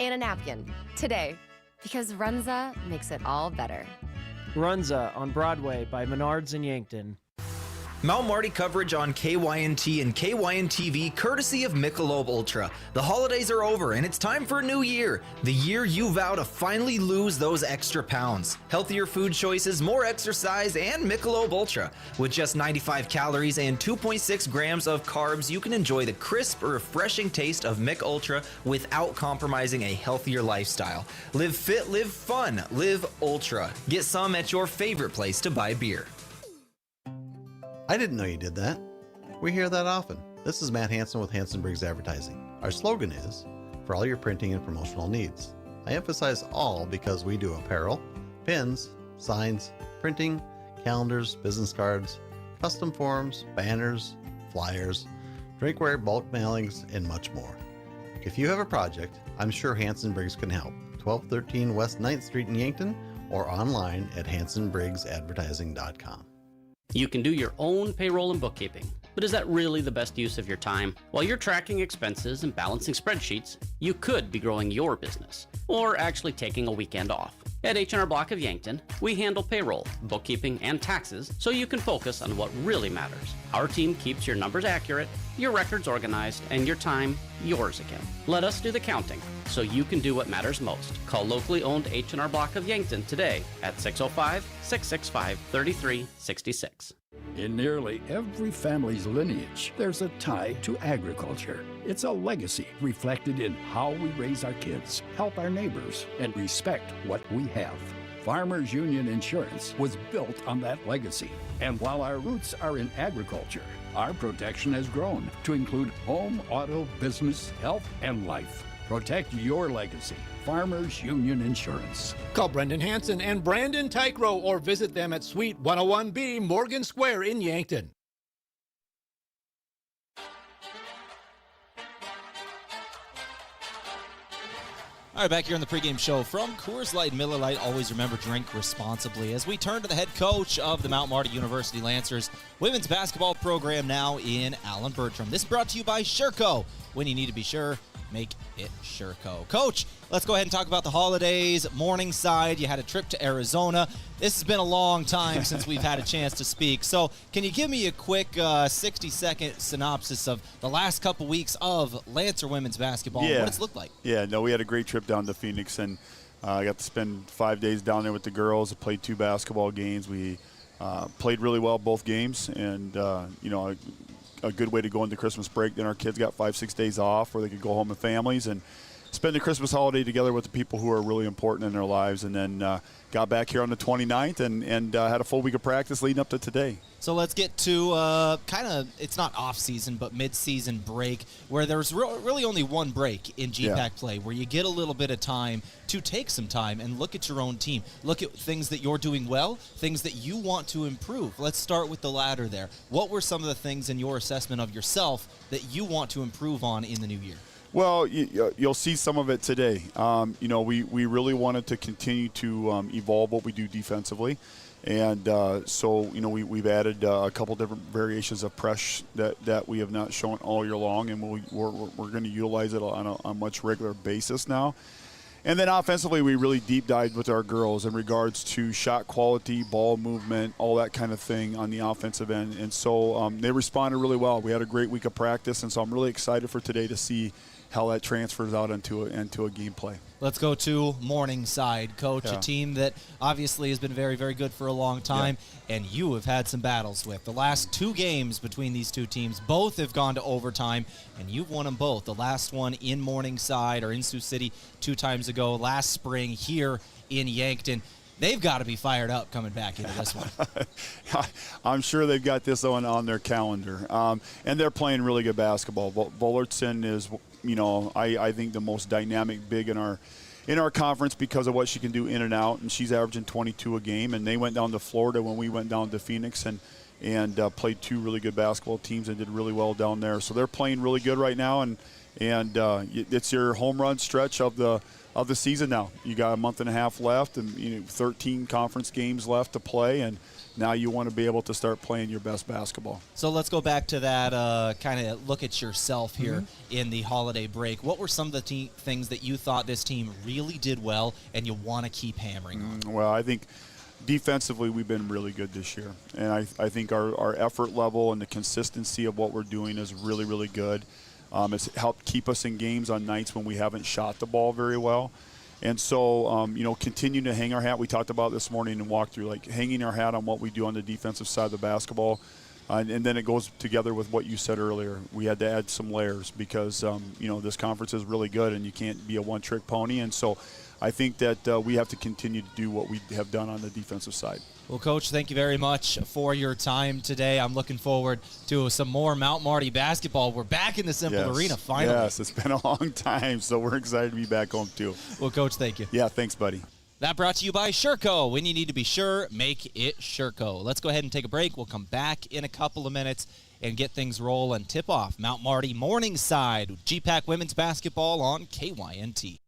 [SPEAKER 9] and a napkin today. Because Runza makes it all better.
[SPEAKER 11] Runza on Broadway by Menards in Yankton.
[SPEAKER 12] Mount Marty coverage on KYNT and KYN-TV courtesy of Michelob Ultra. The holidays are over and it's time for a new year. The year you vow to finally lose those extra pounds. Healthier food choices, more exercise, and Michelob Ultra. With just 95 calories and 2.6 grams of carbs, you can enjoy the crisp, refreshing taste of Mich Ultra without compromising a healthier lifestyle. Live fit, live fun, live Ultra. Get some at your favorite place to buy beer.
[SPEAKER 26] I didn't know you did that. We hear that often. This is Matt Hansen with Hansen Briggs Advertising. Our slogan is, for all your printing and promotional needs. I emphasize all because we do apparel, pins, signs, printing, calendars, business cards, custom forms, banners, flyers, drinkware, bulk mailings, and much more. If you have a project, I'm sure Hansen Briggs can help. 1213 West 9th Street in Yankton or online at hansenbriggsadvertising.com.
[SPEAKER 27] You can do your own payroll and bookkeeping, but is that really the best use of your time? While you're tracking expenses and balancing spreadsheets, you could be growing your business, or actually taking a weekend off. At H&R Block of Yankton, we handle payroll, bookkeeping, and taxes so you can focus on what really matters. Our team keeps your numbers accurate, your records organized, and your time yours again. Let us do the counting so you can do what matters most. Call locally owned H&R Block of Yankton today at 605-665-3366.
[SPEAKER 28] In nearly every family's lineage, there's a tie to agriculture. It's a legacy reflected in how we raise our kids, help our neighbors, and respect what we have. Farmers Union Insurance was built on that legacy. And while our roots are in agriculture, our protection has grown to include home, auto, business, health, and life. Protect your legacy. Farmers Union Insurance.
[SPEAKER 4] Call Brendan Hansen and Brandon Tykrow or visit them at Suite 101B Morgan Square in Yankton.
[SPEAKER 3] All right, back here on the pregame show from Coors Light and Miller Lite. Always remember, drink responsibly. As we turn to the head coach of the Mount Marty University Lancers women's basketball program now in Alan Bertram. This is brought to you by Sherco. When you need to be sure, make it Sherco. Coach, let's go ahead and talk about the holidays. Morningside, you had a trip to Arizona. This has been a long time since we've had a chance to speak. So can you give me a quick 60-second synopsis of the last couple weeks of Lancer women's basketball and what it's looked like?
[SPEAKER 29] Yeah, no, we had a great trip down to Phoenix, and I got to spend 5 days down there with the girls. I played 2 basketball games. We played really well both games, and, a good way to go into Christmas break. Then our kids got 5-6 days off where they could go home with families and spend the Christmas holiday together with the people who are really important in their lives. And then got back here on the 29th and had a full week of practice leading up to today.
[SPEAKER 3] So let's get to kind of, it's not off-season, but mid-season break, where there's really only one break in GPAC play, where you get a little bit of time to take some time and look at your own team. Look at things that you're doing well, things that you want to improve. Let's start with the latter there. What were some of the things in your assessment of yourself that you want to improve on in the new year?
[SPEAKER 29] Well, you'll see some of it today. We really wanted to continue to evolve what we do defensively. And we've added a couple different variations of press that we have not shown all year long, and we're going to utilize it on a much regular basis now. And then offensively, we really deep dived with our girls in regards to shot quality, ball movement, all that kind of thing on the offensive end. And so they responded really well. We had a great week of practice, and so I'm really excited for today to see how that transfers out into a gameplay.
[SPEAKER 3] Let's go to Morningside, Coach, a team that obviously has been very, very good for a long time, and you have had some battles with. The last 2 games between these 2 teams, both have gone to overtime, and you've won them both. The last one in Morningside or in Sioux City 2 times ago, last spring here in Yankton. They've got to be fired up coming back into this one.
[SPEAKER 29] I'm sure they've got this on their calendar. And they're playing really good basketball. Bullertson is, I think the most dynamic big in our conference because of what she can do in and out, and she's averaging 22 a game. And they went down to Florida when we went down to Phoenix and played 2 really good basketball teams and did really well down there. So they're playing really good right now, and it's your home run stretch of the season now. You got a month and a half left, and 13 conference games left to play, and now you want to be able to start playing your best basketball.
[SPEAKER 3] So let's go back to that kind of look at yourself here in the holiday break. What were some of the things that you thought this team really did well and you want to keep hammering on?
[SPEAKER 29] Well, I think defensively we've been really good this year, and I think our effort level and the consistency of what we're doing is really, really good. It's helped keep us in games on nights when we haven't shot the ball very well. And so, continuing to hang our hat. We talked about this morning and walked through, like hanging our hat on what we do on the defensive side of the basketball. And then it goes together with what you said earlier. We had to add some layers because, this conference is really good and you can't be a one-trick pony. And so I think that we have to continue to do what we have done on the defensive side.
[SPEAKER 3] Well, Coach, thank you very much for your time today. I'm looking forward to some more Mount Marty basketball. We're back in the Cimpl Arena finally.
[SPEAKER 29] Yes, it's been a long time, so we're excited to be back home too.
[SPEAKER 3] Well, Coach, thank you.
[SPEAKER 29] Yeah, thanks, buddy.
[SPEAKER 3] That brought to you by Sherco. When you need to be sure, make it Sherco. Let's go ahead and take a break. We'll come back in a couple of minutes and get things rolling. Tip off Mount Marty Morningside, GPAC women's basketball on KYNT.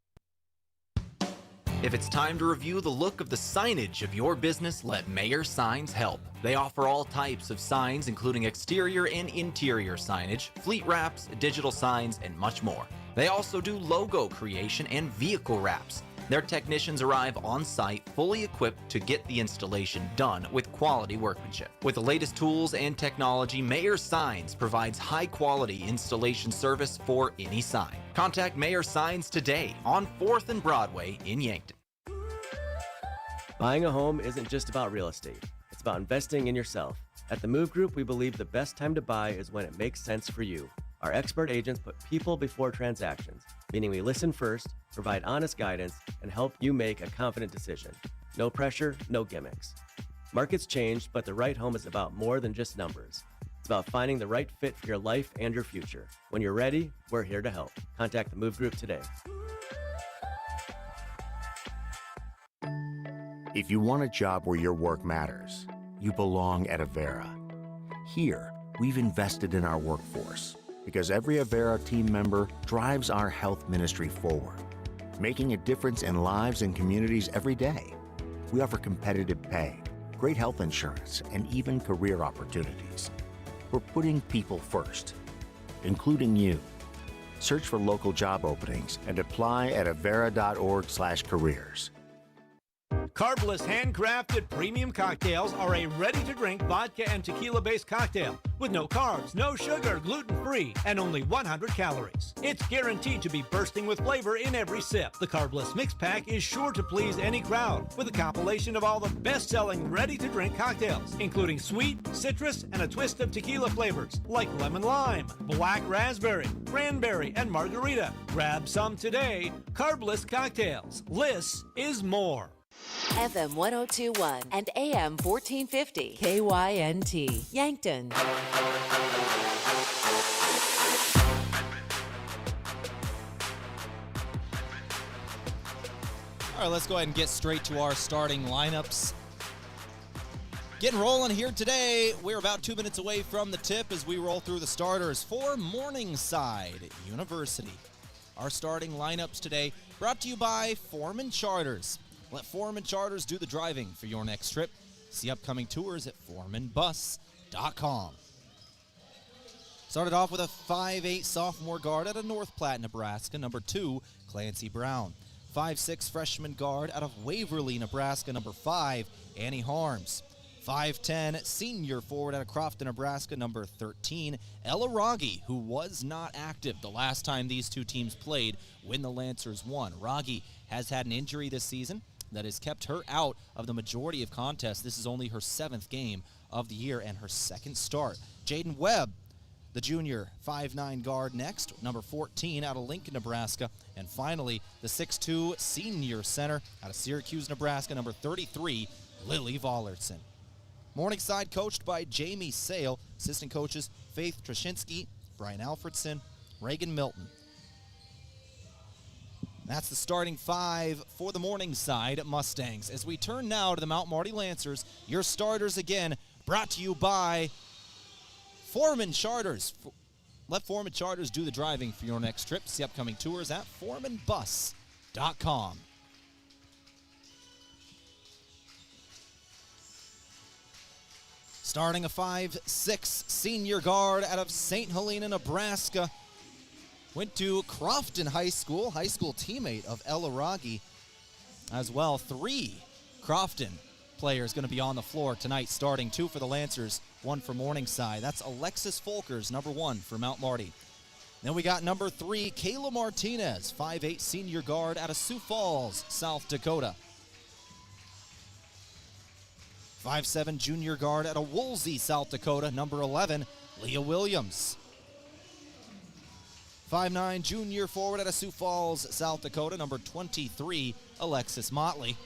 [SPEAKER 12] If it's time to review the look of the signage of your business, let Mayer Signs help. They offer all types of signs, including exterior and interior signage, fleet wraps, digital signs, and much more. They also do logo creation and vehicle wraps. Their technicians arrive on site fully equipped to get the installation done with quality workmanship. With the latest tools and technology, Mayer Signs provides high-quality installation service for any sign. Contact Mayer Signs today on 4th and Broadway in Yankton.
[SPEAKER 13] Buying a home isn't just about real estate. It's about investing in yourself. At the Move Group, we believe the best time to buy is when it makes sense for you. Our expert agents put people before transactions, meaning we listen first, provide honest guidance, and help you make a confident decision. No pressure, no gimmicks. Markets change, but the right home is about more than just numbers. It's about finding the right fit for your life and your future. When you're ready, we're here to help. Contact the Move Group today.
[SPEAKER 15] If you want a job where your work matters, you belong at Avera. Here, we've invested in our workforce because every Avera team member drives our health ministry forward, making a difference in lives and communities every day. We offer competitive pay, great health insurance, and even career opportunities. We're putting people first, including you. Search for local job openings and apply at avera.org/careers.
[SPEAKER 4] Carbless handcrafted premium cocktails are a ready-to-drink vodka and tequila-based cocktail with no carbs, no sugar, gluten-free, and only 100 calories. It's guaranteed to be bursting with flavor in every sip. The Carbless Mix Pack is sure to please any crowd with a compilation of all the best-selling ready-to-drink cocktails, including sweet, citrus, and a twist of tequila flavors like lemon lime, black raspberry, cranberry, and margarita. Grab some today. Carbless cocktails. Less is more.
[SPEAKER 16] FM 1021 and AM 1450 KYNT Yankton.
[SPEAKER 3] All right, let's go ahead and get straight to our starting lineups. Getting rolling here today. We're about 2 minutes away from the tip as we roll through the starters for Morningside University. Our starting lineups today brought to you by Foreman Charters. Let Foreman Charters do the driving for your next trip. See upcoming tours at foremanbus.com. Started off with a 5'8" sophomore guard out of North Platte, Nebraska, number 2, Clancy Brown. 5'6" freshman guard out of Waverly, Nebraska, number 5, Annie Harms. 5'10", senior forward out of Crofton, Nebraska, number 13, Ella Rogge, who was not active the last time these two teams played when the Lancers won. Rogge has had an injury this season that has kept her out of the majority of contests. This is only her 7th game of the year and her 2nd start. Jaden Webb, the junior 5'9" guard next, number 14 out of Lincoln, Nebraska. And finally, the 6'2" senior center out of Syracuse, Nebraska, number 33, Lily Vollertson. Morningside coached by Jamie Sale. Assistant coaches Faith Trashinsky, Brian Alfredson, Reagan Milton. That's the starting 5 for the Morningside Mustangs. As we turn now to the Mount Marty Lancers, your starters again, brought to you by Foreman Charters. Let Foreman Charters do the driving for your next trip. See upcoming tours at foremanbus.com. Starting a 5'6" senior guard out of St. Helena, Nebraska. Went to Crofton High School teammate of Ella Rogge as well. 3 Crofton players going to be on the floor tonight, starting 2 for the Lancers, 1 for Morningside. That's Alexis Folkers, number 1 for Mount Marty. Then we got number 3, Kayla Martinez, 5'8" senior guard out of Sioux Falls, South Dakota. 5'7" junior guard out of Woolsey, South Dakota, number 11, Leah Williams. 5'9" junior forward out of Sioux Falls, South Dakota, number 23, Alexis Motley.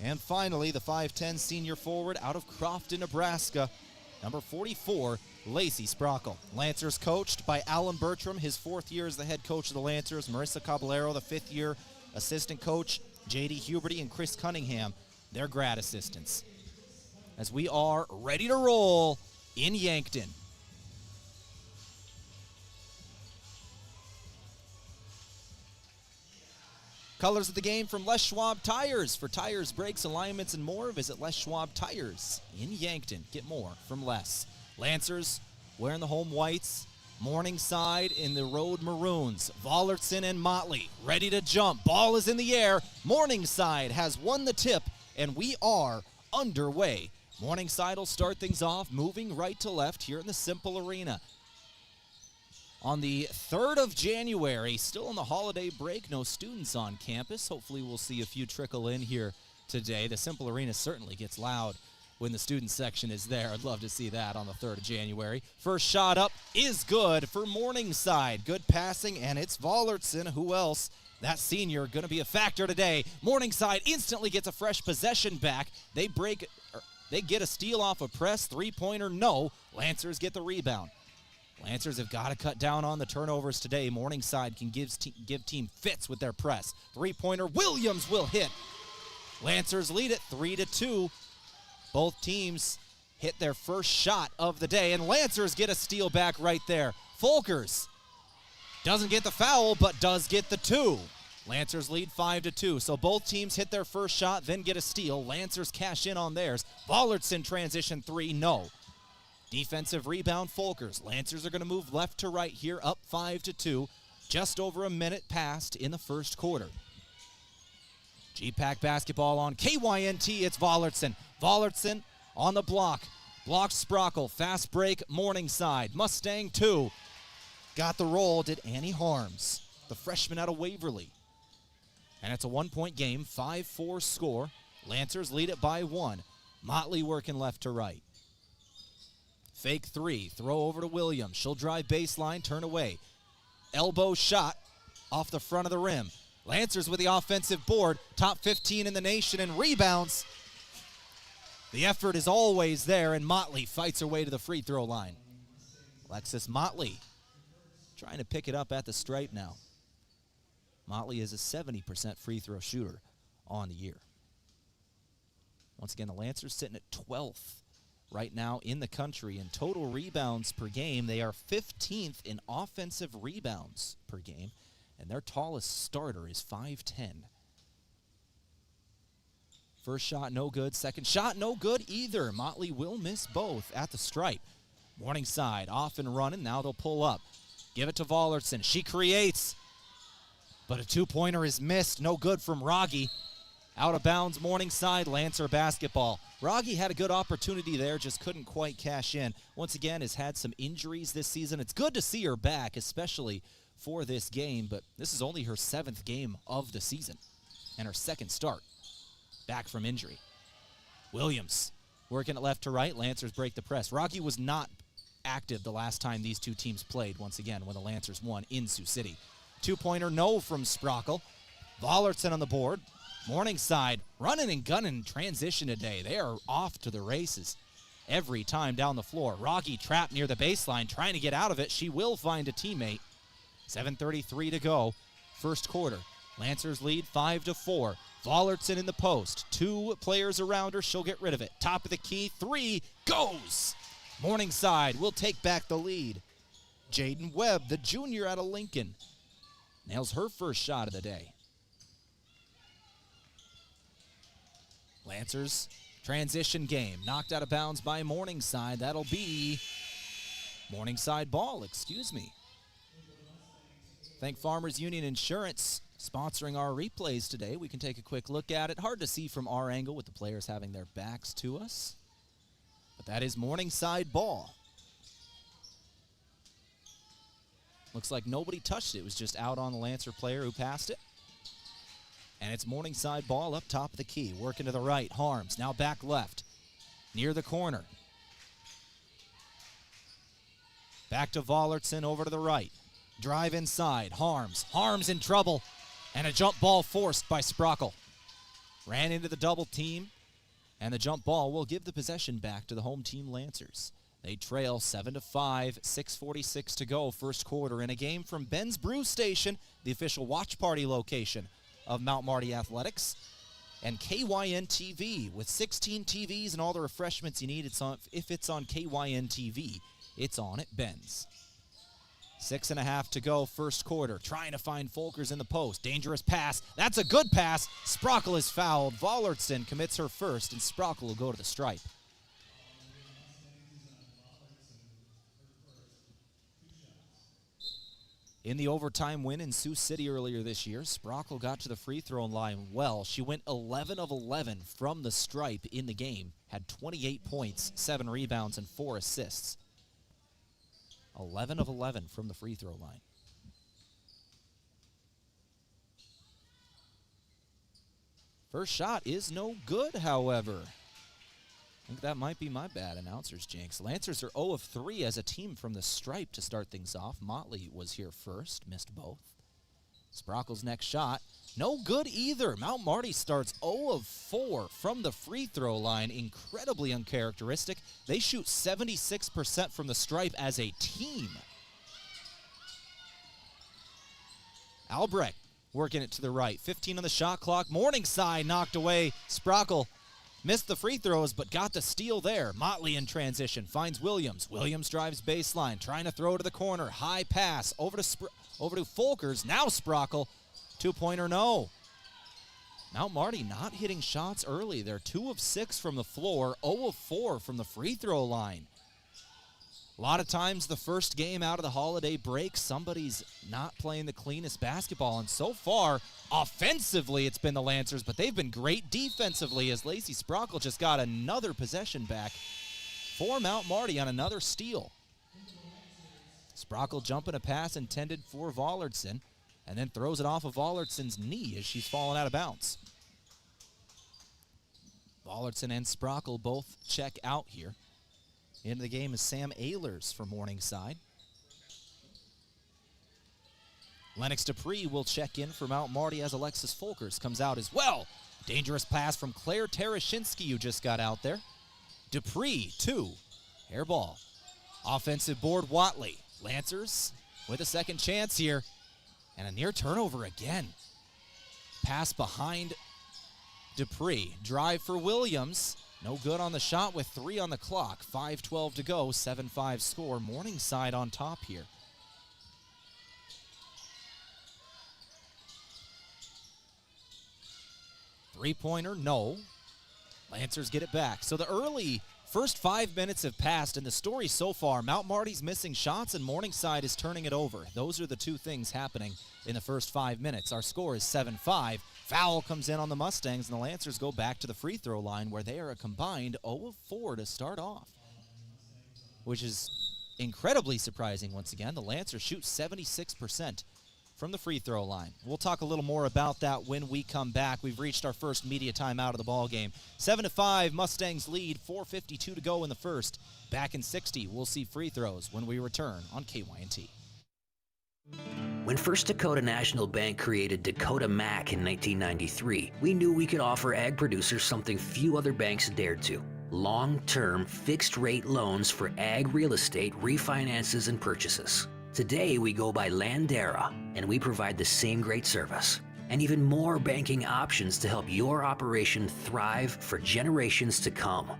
[SPEAKER 3] And finally, the 5'10" senior forward out of Crofton, Nebraska, number 44, Lacey Sprockle. Lancers coached by Alan Bertram, his 4th year as the head coach of the Lancers. Marissa Caballero, the 5th year assistant coach. J.D. Huberty and Chris Cunningham, their grad assistants. As we are ready to roll in Yankton. Colors of the game from Les Schwab Tires. For tires, brakes, alignments, and more, visit Les Schwab Tires in Yankton. Get more from Les. Lancers wearing the home whites. Morningside in the road maroons. Vollertson and Motley ready to jump. Ball is in the air. Morningside has won the tip, and we are underway. Morningside will start things off, moving right to left here in the Cimpl Arena. On the 3rd of January, still on the holiday break, no students on campus. Hopefully we'll see a few trickle in here today. The Cimpl Arena certainly gets loud when the student section is there. I'd love to see that on the 3rd of January. First shot up is good for Morningside. Good passing, and it's Vollertson. Who else? That senior going to be a factor today. Morningside instantly gets a fresh possession back. They get a steal off a press. 3-pointer, no. Lancers get the rebound. Lancers have got to cut down on the turnovers today. Morningside can give team fits with their press. 3-pointer, Williams will hit. Lancers lead it 3-2. Both teams hit their first shot of the day, and Lancers get a steal back right there. Folkers doesn't get the foul, but does get the 2. Lancers lead 5-2, so both teams hit their first shot, then get a steal. Lancers cash in on theirs. Vollertson transition 3, no. Defensive rebound, Folkers. Lancers are going to move left to right here, up 5-2. Just over a minute passed in the first quarter. GPAC basketball on KYNT. It's Vollertson. Vollertson on the block. Blocks Sprockle. Fast break, Morningside. Mustang 2. Got the roll, did Annie Harms, the freshman out of Waverly. And it's a 1-point game, 5-4 score. Lancers lead it by 1. Motley working left to right. Fake 3, throw over to Williams. She'll drive baseline, turn away. Elbow shot off the front of the rim. Lancers with the offensive board, top 15 in the nation in rebounds. The effort is always there, and Motley fights her way to the free throw line. Alexis Motley trying to pick it up at the stripe now. Motley is a 70% free throw shooter on the year. Once again, the Lancers sitting at 12th right now in the country in total rebounds per game. They are 15th in offensive rebounds per game, and their tallest starter is 5'10". First shot, no good. Second shot, no good either. Motley will miss both at the stripe. Morningside off and running. Now they'll pull up. Give it to Vollertson. She creates, but a 2-pointer is missed. No good from Rogge. Out of bounds, Morningside, Lancer basketball. Rogge had a good opportunity there, just couldn't quite cash in. Once again, has had some injuries this season. It's good to see her back, especially for this game, but this is only her 7th game of the season and her 2nd start back from injury. Williams working it left to right. Lancers break the press. Rogge was not active the last time these two teams played, once again, when the Lancers won in Sioux City. 2-pointer, no from Sprockle. Vollertson on the board. Morningside running and gunning transition today. They are off to the races every time down the floor. Rogge trapped near the baseline, trying to get out of it. She will find a teammate. 7:33 to go, first quarter. Lancers lead 5-4. Vollertson in the post. 2 players around her. She'll get rid of it. Top of the key. 3 goes. Morningside will take back the lead. Jaden Webb, the junior out of Lincoln, nails her first shot of the day. Lancers transition game. Knocked out of bounds by Morningside. That'll be Morningside ball, excuse me. Thank Farmers Union Insurance sponsoring our replays today. We can take a quick look at it. Hard to see from our angle with the players having their backs to us. But that is Morningside ball. Looks like nobody touched it. It was just out on the Lancer player who passed it. And it's Morningside ball up top of the key. Working to the right. Harms now back left. Near the corner. Back to Vollertson over to the right. Drive inside. Harms. Harms in trouble. And a jump ball forced by Sprockle. Ran into the double team. And the jump ball will give the possession back to the home team Lancers. They trail 7-5, 6:46 to go, first quarter, in a game from Ben's Brew Station, the official watch party location of Mount Marty Athletics, and KYN TV with 16 TVs and all the refreshments you need. It's on, if it's on KYN TV, it's on at Ben's. 6.5 to go, first quarter. Trying to find Folkers in the post. Dangerous pass. That's a good pass. Sprockle is fouled. Vollertson commits her first, and Sprockle will go to the stripe. In the overtime win in Sioux City earlier this year, Sprockle got to the free throw line well. She went 11 of 11 from the stripe in the game, had 28 points, 7 rebounds, and 4 assists. 11 of 11 from the free throw line. First shot is no good, however. I think that might be my bad, announcer's jinx. Lancers are 0 of 3 as a team from the stripe to start things off. Motley was here first, missed both. Sprockle's next shot, no good either. Mount Marty starts 0 of 4 from the free throw line. Incredibly uncharacteristic. They shoot 76% from the stripe as a team. Albrecht working it to the right. 15 on the shot clock. Morningside knocked away. Sprockle missed the free throws, but got the steal there. Motley in transition, finds Williams. Williams drives baseline, trying to throw to the corner. High pass, over to Folkers. Now Sprockle, 2-pointer, no. Mount Marty not hitting shots early. They're 2 of 6 from the floor, 0 of 4 from the free throw line. A lot of times the first game out of the holiday break, somebody's not playing the cleanest basketball. And so far, offensively, it's been the Lancers, but they've been great defensively as Lacey Sprockle just got another possession back for Mount Marty on another steal. Sprockle jumping a pass intended for Vollertson, and then throws it off of Vollertson's knee as she's fallen out of bounds. Vollertson and Sprockle both check out here. Into the game is Sam Ehlers for Morningside. Lennox Dupree will check in for Mount Marty as Alexis Folkers comes out as well. Dangerous pass from Claire Tereshinsky, who just got out there. Dupree, 2. Air ball. Offensive board, Watley. Lancers with a second chance here. And a near turnover again. Pass behind Dupree. Drive for Williams. No good on the shot with 3 on the clock. 5:12 to go, 7-5 score. Morningside on top here. Three-pointer, no. Lancers get it back. So the early First 5 minutes have passed, and the story so far, Mount Marty's missing shots and Morningside is turning it over. Those are the two things happening in the first 5 minutes. Our score is 7-5. Foul comes in on the Mustangs, and the Lancers go back to the free throw line where they are a combined 0 of 4 to start off, which is incredibly surprising once again. The Lancers shoot 76% from the free throw line. We'll talk a little more about that when we come back. We've reached our first media timeout of the ball game. 7-5, Mustangs lead, 4:52 to go in the first. Back in 60, we'll see free throws when we return on KYNT.
[SPEAKER 1] When First Dakota National Bank created Dakota Mac in 1993, we knew we could offer ag producers something few other banks dared to. Long-term, fixed-rate loans for ag real estate refinances and purchases. Today, we go by Landera, and we provide the same great service and even more banking options to help your operation thrive for generations to come.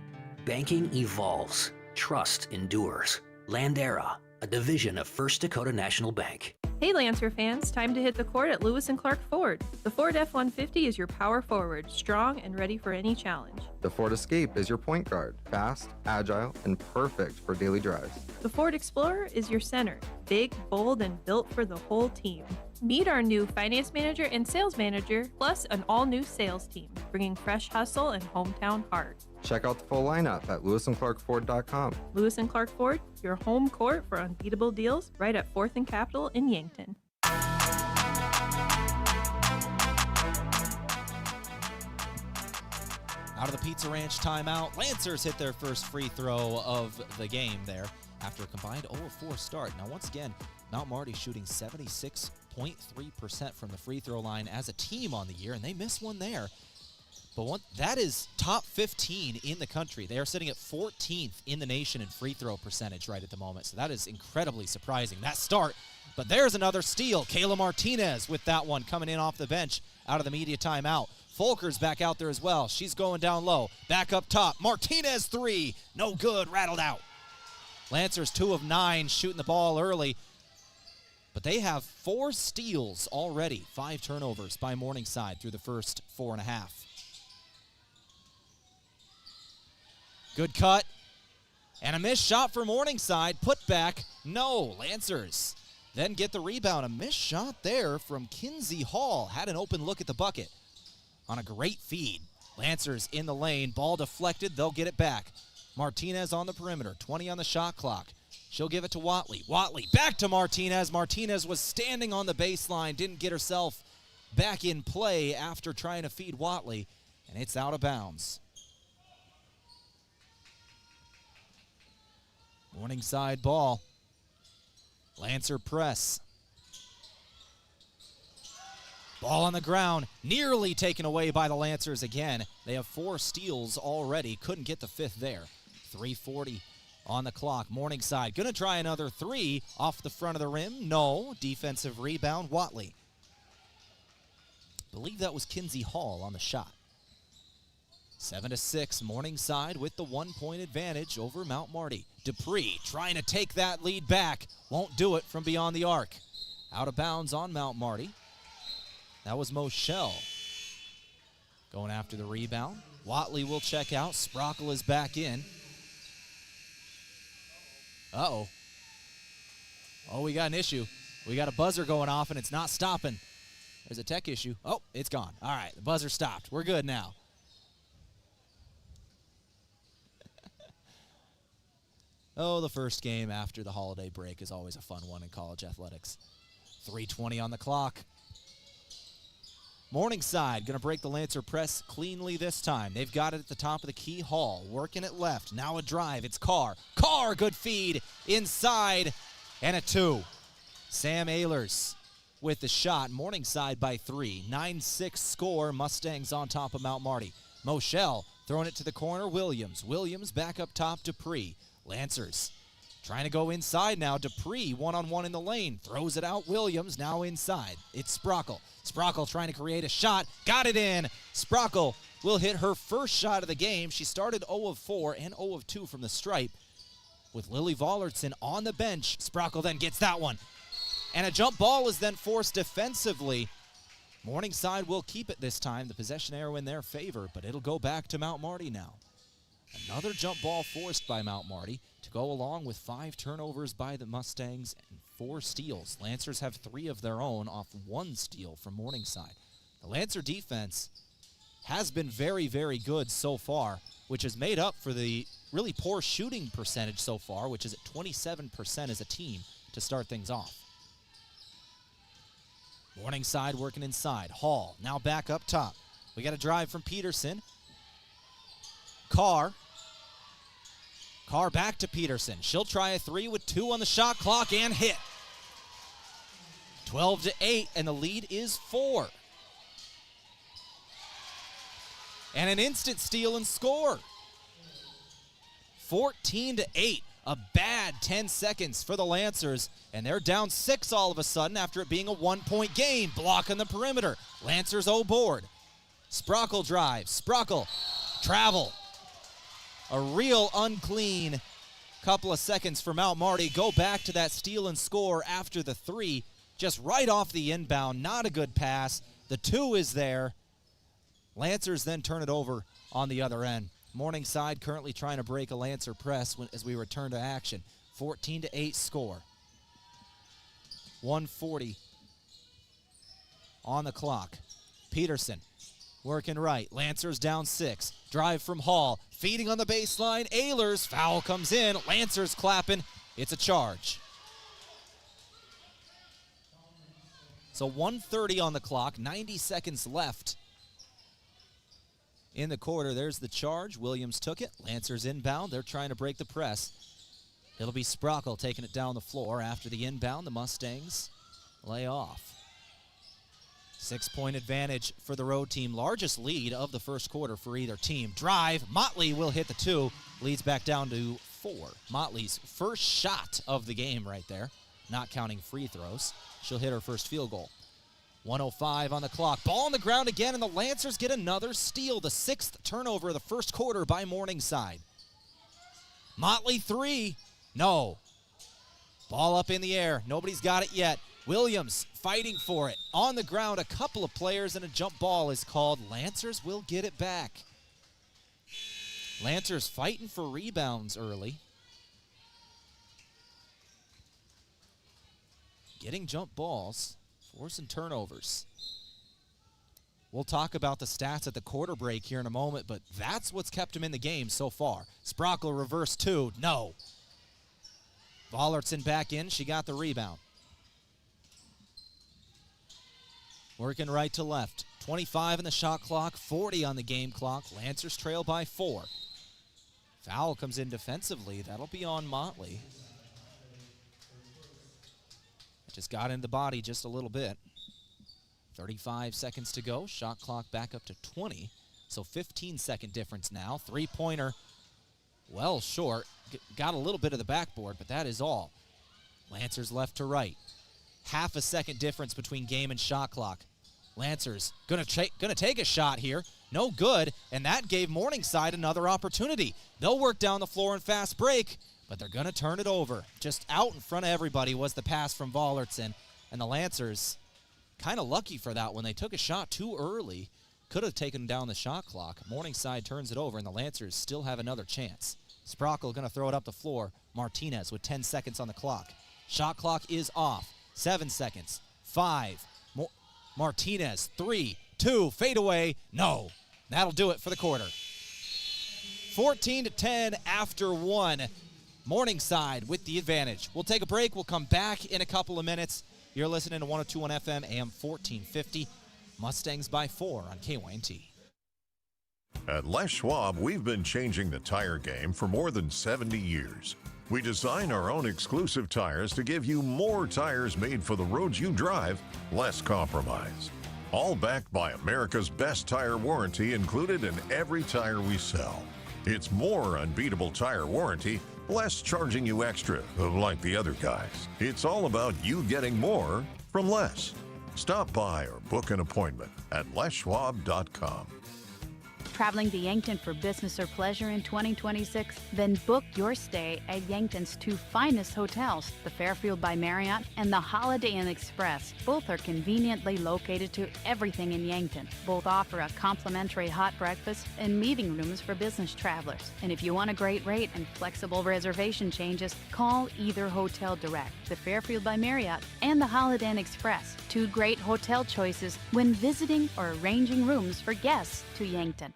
[SPEAKER 1] Banking evolves. Trust endures. Landera, a division of First Dakota National Bank.
[SPEAKER 2] Hey Lancer fans, time to hit the court at Lewis & Clark Ford. The Ford F-150 is your power forward, strong and ready for any challenge.
[SPEAKER 5] The Ford Escape is your point guard, fast, agile, and perfect for daily drives.
[SPEAKER 2] The Ford Explorer is your center, big, bold, and built for the whole team. Meet our new finance manager and sales manager, plus an all-new sales team, bringing fresh hustle and hometown heart.
[SPEAKER 5] Check out the full lineup at lewisandclarkford.com.
[SPEAKER 2] Lewis & Clark Ford, your home court for unbeatable deals, right at 4th and Capitol in Yankton.
[SPEAKER 3] Out of the Pizza Ranch timeout, Lancers hit their first free throw of the game there after a combined 0 of 4 start. Now, once again, Mount Marty shooting 76.3% from the free throw line as a team on the year, and they missed one there. But that is top 15 in the country. They are sitting at 14th in the nation in free throw percentage right at the moment. So that is incredibly surprising, that start. But there's another steal. Kayla Martinez with that one coming in off the bench out of the media timeout. Folker's back out there as well. She's going down low. Back up top. Martinez three. No good. Rattled out. Lancers 2 of 9 shooting the ball early. But they have 4 steals already. 5 turnovers by Morningside through the first 4.5. Good cut. And a missed shot for Morningside. Put back. No. Lancers then get the rebound. A missed shot there from Kinsey Hall. Had an open look at the bucket on a great feed. Lancers in the lane. Ball deflected. They'll get it back. Martinez on the perimeter. 20 on the shot clock. She'll give it to Watley. Watley back to Martinez. Martinez was standing on the baseline. Didn't get herself back in play after trying to feed Watley. And it's out of bounds. Morningside ball. Lancer press. Ball on the ground, nearly taken away by the Lancers again. They have 4 steals already. Couldn't get the 5th there. 3:40 on the clock. Morningside gonna try another 3 off the front of the rim. No. Defensive rebound, Watley. Believe that was Kinsey Hall on the shot. 7-6, Morningside with the 1-point advantage over Mount Marty. Dupree trying to take that lead back. Won't do it from beyond the arc. Out of bounds on Mount Marty. That was Moshell going after the rebound. Watley will check out. Sprockle is back in. Uh-oh. Oh, we got an issue. We got a buzzer going off, and it's not stopping. There's a tech issue. Oh, it's gone. All right, the buzzer stopped. We're good now. Oh, the first game after the holiday break is always a fun one in college athletics. 3:20 on the clock. Morningside going to break the Lancer press cleanly this time. They've got it at the top of the key. Hall working it left. Now a drive. It's Carr. Carr, good feed. Inside. And a 2. Sam Ehlers with the shot. Morningside by 3. 9-6 score. Mustangs on top of Mount Marty. Moshell throwing it to the corner. Williams. Williams back up top. Dupree. Lancers trying to go inside now. Dupree one-on-one in the lane. Throws it out. Williams now inside. It's Sprockle. Sprockle trying to create a shot. Got it in. Sprockle will hit her first shot of the game. She started 0 of 4 and 0 of 2 from the stripe. With Lily Vollertson on the bench, Sprockle then gets that one. And a jump ball is then forced defensively. Morningside will keep it this time. The possession arrow in their favor, but it'll go back to Mount Marty now. Another jump ball forced by Mount Marty to go along with 5 turnovers by the Mustangs and 4 steals. Lancers have 3 of their own off 1 steal from Morningside. The Lancer defense has been very, very good so far, which has made up for the really poor shooting percentage so far, which is at 27% as a team to start things off. Morningside working inside. Hall now back up top. We got a drive from Peterson. Carr back to Peterson. She'll try a 3 with 2 on the shot clock and hit. 12-8, and the lead is 4. And an instant steal and score. 14-8. A bad 10 seconds for the Lancers, and they're down 6 all of a sudden after it being a 1-point game. Block on the perimeter. Lancers board. Sprockle drives. Sprockle. Travel. A real unclean couple of seconds for Mount Marty. Go back to that steal and score after the 3. Just right off the inbound. Not a good pass. The 2 is there. Lancers then turn it over on the other end. Morningside currently trying to break a Lancer press as we return to action. 14-8 score. 1:40 on the clock. Peterson working right. Lancers down 6. Drive from Hall. Feeding on the baseline. Ehlers. Foul comes in. Lancers clapping. It's a charge. So 1:30 on the clock. 90 seconds left in the quarter. There's the charge. Williams took it. Lancers inbound. They're trying to break the press. It'll be Sprockle taking it down the floor. After the inbound, the Mustangs lay off. 6-point advantage for the road team. Largest lead of the first quarter for either team. Drive. Motley will hit the 2. Leads back down to 4. Motley's first shot of the game right there, not counting free throws. She'll hit her first field goal. 1:05 on the clock. Ball on the ground again, and the Lancers get another steal. The 6th turnover of the first quarter by Morningside. Motley 3. No. Ball up in the air. Nobody's got it yet. Williams fighting for it. On the ground, a couple of players, and a jump ball is called. Lancers will get it back. Lancers fighting for rebounds early. Getting jump balls. Forcing turnovers. We'll talk about the stats at the quarter break here in a moment, but that's what's kept him in the game so far. Sprockle reverse 2. No. Vollertson back in. She got the rebound. Working right to left. 25 on the shot clock, 40 on the game clock. Lancers trail by 4. Foul comes in defensively. That'll be on Motley. Just got in the body just a little bit. 35 seconds to go. Shot clock back up to 20. So 15-second difference now. 3-pointer, well short. Got a little bit of the backboard, but that is all. Lancers left to right. Half a second difference between game and shot clock. Lancers gonna take a shot here. No good, and that gave Morningside another opportunity. They'll work down the floor in fast break, but they're going to turn it over. Just out in front of everybody was the pass from Vollertson, and the Lancers kind of lucky for that when they took a shot too early. Could have taken down the shot clock. Morningside turns it over, and the Lancers still have another chance. Sprockle going to throw it up the floor. Martinez with 10 seconds on the clock. Shot clock is off. 7 seconds. 5. Martinez, 3, 2, fade away. No. That'll do it for the quarter. 14-10 after 1. Morningside with the advantage. We'll take a break. We'll come back in a couple of minutes. You're listening to 102.1 FM, AM 1450. Mustangs by 4 on KYNT.
[SPEAKER 6] At Les Schwab, we've been changing the tire game for more than 70 years. We design our own exclusive tires to give you more tires made for the roads you drive, less compromise. All backed by America's best tire warranty included in every tire we sell. It's more unbeatable tire warranty, less charging you extra, like the other guys. It's all about you getting more from less. Stop by or book an appointment at leschwab.com.
[SPEAKER 7] Traveling to Yankton for business or pleasure in 2026? Then book your stay at Yankton's two finest hotels, the Fairfield by Marriott and the Holiday Inn Express. Both are conveniently located to everything in Yankton. Both offer a complimentary hot breakfast and meeting rooms for business travelers. And if you want a great rate and flexible reservation changes, call either hotel direct, the Fairfield by Marriott and the Holiday Inn Express. Two great hotel choices when visiting or arranging rooms for guests to Yankton.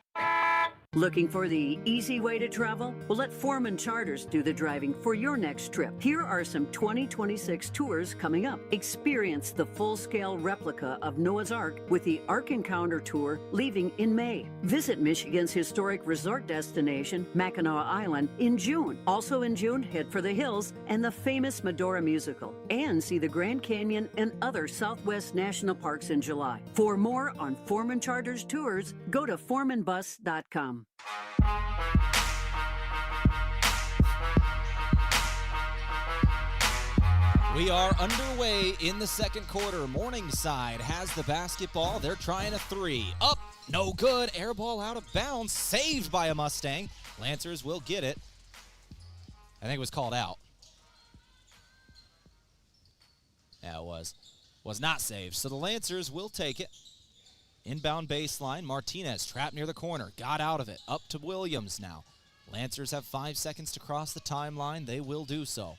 [SPEAKER 17] Looking for the easy way to travel? Well, let Foreman Charters do the driving for your next trip. Here are some 2026 tours coming up. Experience the full-scale replica of Noah's Ark with the Ark Encounter Tour leaving in May. Visit Michigan's historic resort destination, Mackinac Island, in June. Also in June, head for the hills and the famous Medora musical. And see the Grand Canyon and other Southwest National Parks in July. For more on Foreman Charters tours, go to foremanbus.com.
[SPEAKER 3] We are underway in the second quarter. Morningside has the basketball. They're trying a three. Up, no good. Air ball out of bounds. Saved by a Mustang. Lancers will get it. I think it was called out. Yeah, it was. Was not saved. So the Lancers will take it. Inbound baseline. Martinez trapped near the corner. Got out of it. Up to Williams now. Lancers have 5 seconds to cross the timeline. They will do so.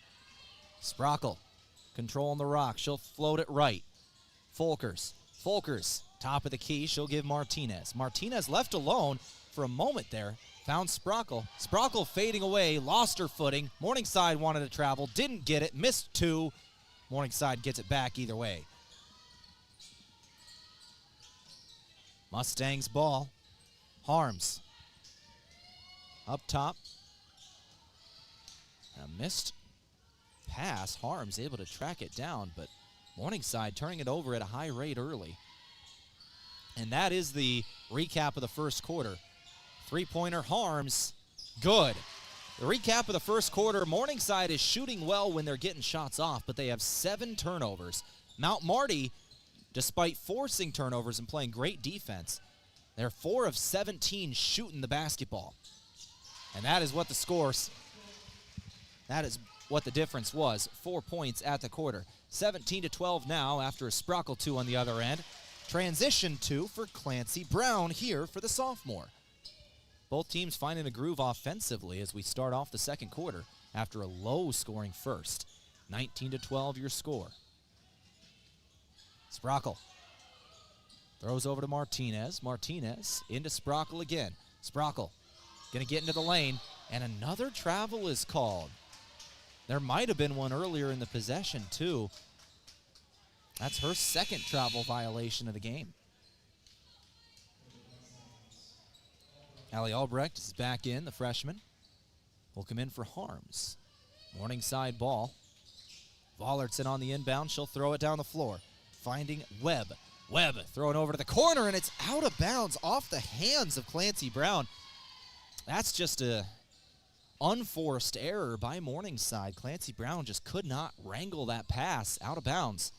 [SPEAKER 3] Sprockle. Controlling the rock. She'll float it right. Folkers. Top of the key. She'll give Martinez. Martinez left alone for a moment there. Found Sprockle. Sprockle fading away. Lost her footing. Morningside wanted to travel. Didn't get it. Missed two. Morningside gets it back either way. Mustangs ball. Harms. Up top. A missed pass. Harms able to track it down, but Morningside turning it over at a high rate early. And that is the recap of the first quarter. Three-pointer Harms. Good. The recap of the first quarter, Morningside is shooting well when they're getting shots off, but they have 7 turnovers. Mount Marty, despite forcing turnovers and playing great defense, they're 4 of 17 shooting the basketball. And that is what the scores, that is what the difference was. 4 points at the quarter. 17-12 now after a Sprockle 2 on the other end. Transition 2 for Clancy Brown here for the sophomore. Both teams finding a groove offensively as we start off the second quarter after a low-scoring first. 19-12 your score. Sprockle throws over to Martinez. Martinez into Sprockle again. Sprockle going to get into the lane, and another travel is called. There might have been one earlier in the possession, too. That's her second travel violation of the game. Allie Albrecht is back in, the freshman. Will come in for Harms. Morningside ball. Vollertson on the inbound. She'll throw it down the floor. Finding Webb. Webb throwing over to the corner, and it's out of bounds off the hands of Clancy Brown. That's just a unforced error by Morningside. Clancy Brown just could not wrangle that pass out of bounds.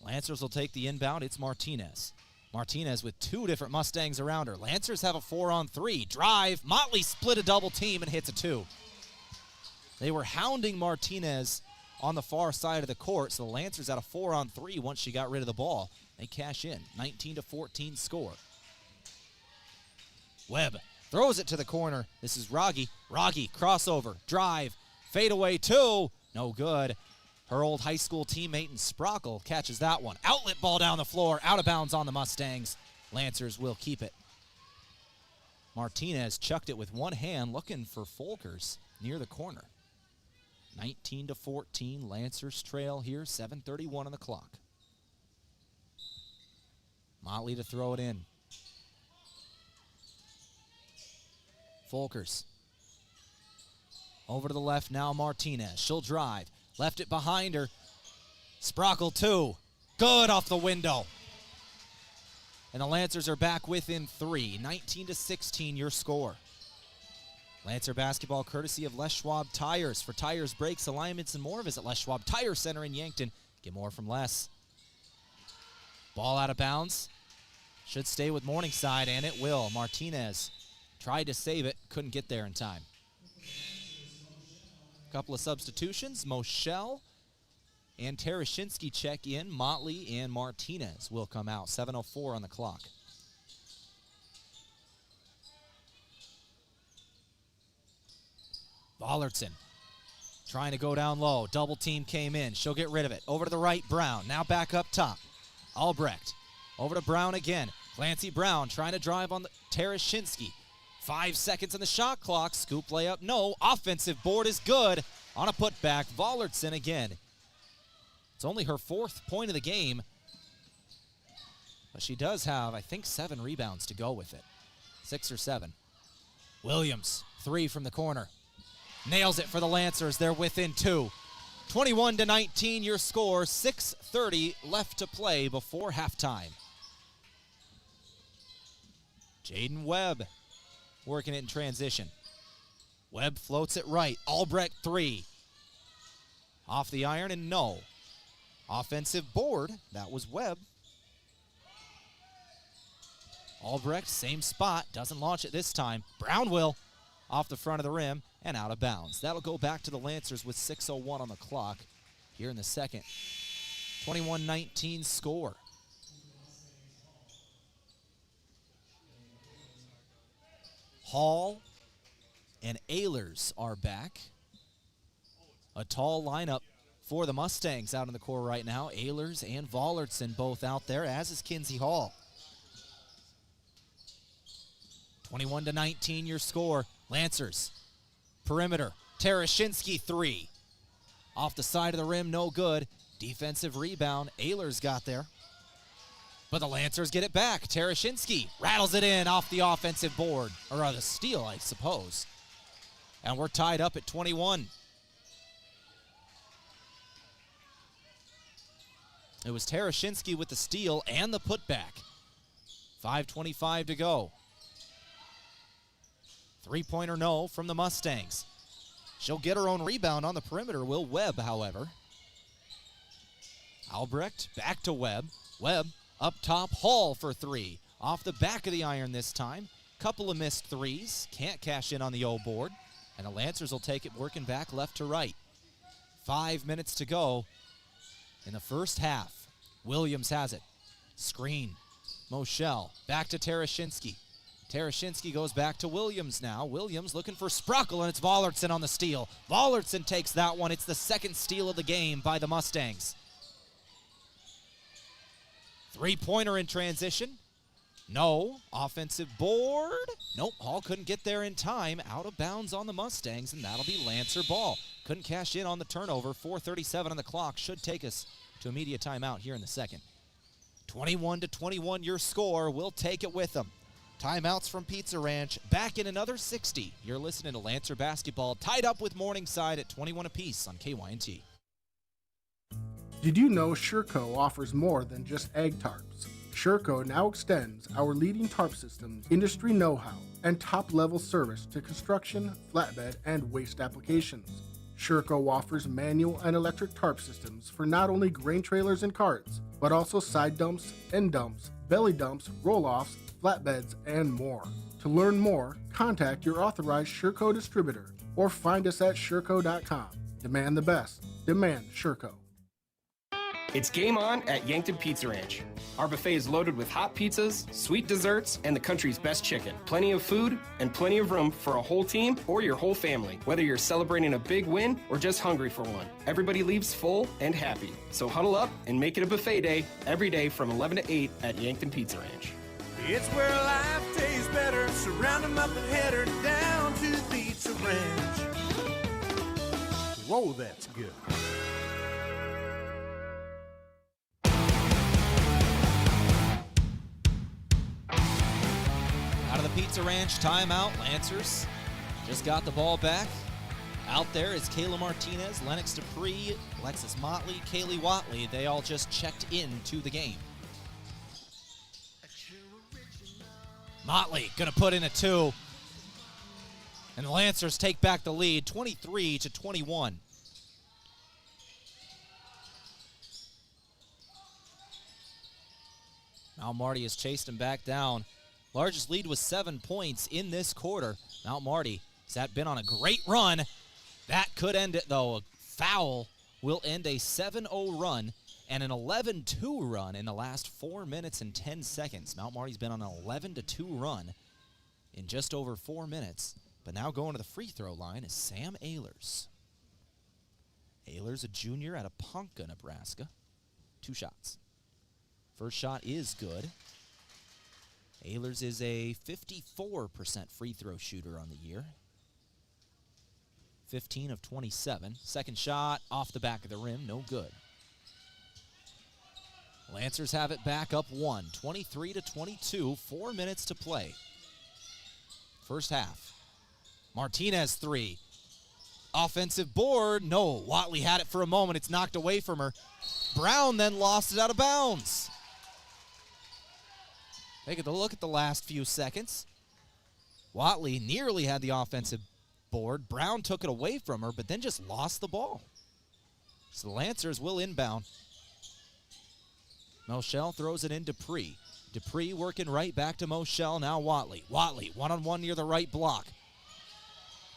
[SPEAKER 3] Lancers will take the inbound. It's Martinez. Martinez with 2 different Mustangs around her. Lancers have a 4-on-3. Drive. Motley split a double team and hits a 2. They were hounding Martinez on the far side of the court, so the Lancers had a 4-on-3 once she got rid of the ball. They cash in. 19-14 score. Webb throws it to the corner. This is Raggi. Raggi, crossover, drive, fade away 2. No good. Her old high school teammate in Sprockle catches that one. Outlet ball down the floor, out of bounds on the Mustangs. Lancers will keep it. Martinez chucked it with one hand, looking for Folkers near the corner. 19-14, Lancers trail here, 7:31 on the clock. Motley to throw it in. Folkers. Over to the left now, Martinez. She'll drive. Left it behind her. Sprockle 2. Good off the window. And the Lancers are back within 3. 19-16 your score. Lancer basketball courtesy of Les Schwab Tires. For tires, brakes, alignments, and more, visit Les Schwab Tire Center in Yankton. Get more from Les. Ball out of bounds. Should stay with Morningside, and it will. Martinez tried to save it, couldn't get there in time. Couple of substitutions. Moschel and Tereshinski check in. Motley and Martinez will come out. 7:04 on the clock. Vollertson trying to go down low. Double team came in. She'll get rid of it. Over to the right, Brown. Now back up top. Albrecht. Over to Brown again. Clancy Brown trying to drive on the Tereshinski. 5 seconds on the shot clock. Scoop layup, no. Offensive board is good. On a putback, Vollertson again. It's only her 4th point of the game. But she does have, I think, 7 rebounds to go with it. 6 or 7. Williams, 3 from the corner. Nails it for the Lancers. They're within 2. 21-19 your score. 6:30 left to play before halftime. Jaden Webb working it in transition. Webb floats it right. Albrecht 3. Off the iron and no. Offensive board. That was Webb. Albrecht, same spot. Doesn't launch it this time. Brown will. Off the front of the rim and out of bounds. That'll go back to the Lancers with 6:01 on the clock here in the second. 21-19 score. Hall and Ehlers are back. A tall lineup for the Mustangs out in the core right now. Ehlers and Vollertson both out there, as is Kinsey Hall. 21-19 your score. Lancers, perimeter. Tereshinski 3. Off the side of the rim, no good. Defensive rebound. Ehlers got there. But the Lancers get it back. Tereshinski rattles it in off the offensive board. Or the steal, I suppose. And we're tied up at 21. It was Tereshinski with the steal and the putback. 5:25 to go. 3-pointer no from the Mustangs. She'll get her own rebound on the perimeter, will Webb, however. Albrecht back to Webb. Webb up top, Hall for 3. Off the back of the iron this time. Couple of missed threes. Can't cash in on the O board. And the Lancers will take it working back left to right. 5 minutes to go in the first half. Williams has it. Screen. Moschel back to Tereshinski. Tereshinski goes back to Williams now. Williams looking for Sprockle, and it's Vollertson on the steal. Vollertson takes that one. It's the second steal of the game by the Mustangs. 3-pointer in transition. No. Offensive board. Nope. Hall couldn't get there in time. Out of bounds on the Mustangs, and that'll be Lancer ball. Couldn't cash in on the turnover. 4:37 on the clock. Should take us to immediate timeout here in the second. 21-21 your score. We'll take it with them. Timeouts from Pizza Ranch. Back in another 60. You're listening to Lancer basketball, tied up with Morningside at 21 apiece on KYNT.
[SPEAKER 14] Did you know Sureco offers more than just egg tarps? Sureco now extends our leading tarp system, industry know-how, and top-level service to construction, flatbed, and waste applications. Sureco offers manual and electric tarp systems for not only grain trailers and carts, but also side dumps, end dumps, belly dumps, roll-offs, flatbeds, and more. To learn more, contact your authorized Sureco distributor or find us at sureco.com. Demand the best. Demand Sureco.
[SPEAKER 18] It's game on at Yankton Pizza Ranch. Our buffet is loaded with hot pizzas, sweet desserts, and the country's best chicken. Plenty of food and plenty of room for a whole team or your whole family, whether you're celebrating a big win or just hungry for one. Everybody leaves full and happy. So huddle up and make it a buffet day every day from 11 to 8 at Yankton Pizza Ranch.
[SPEAKER 19] It's where life tastes better. Surround them up and head her down to the Pizza Ranch. Whoa, that's good.
[SPEAKER 3] Out of the Pizza Ranch timeout, Lancers just got the ball back. Out there is Kayla Martinez, Lennox Dupree, Alexis Motley, Kaylee Watley. They all just checked into the game. Motley gonna put in a 2. And the Lancers take back the lead, 23-21. Mount Marty has chased him back down. Largest lead was 7 points in this quarter. Mount Marty has been on a great run. That could end it, though. A foul will end a 7-0 run and an 11-2 run in the last 4 minutes and 10 seconds. Mount Marty's been on an 11-2 run in just over 4 minutes. But now going to the free throw line is Sam Ehlers. Ehlers, a junior out of Ponca, Nebraska. 2 shots. First shot is good. Ehlers is a 54% free throw shooter on the year. 15 of 27. Second shot off the back of the rim, no good. Lancers have it back up 1, 23-22, 4 minutes to play. First half. Martinez 3. Offensive board, no. Watley had it for a moment, it's knocked away from her. Brown then lost it out of bounds. Take a look at the last few seconds. Watley nearly had the offensive board. Brown took it away from her, but then just lost the ball. So the Lancers will inbound. Moschel throws it in Dupree. Dupree working right back to Moschel. Now Watley. Watley, one-on-one near the right block.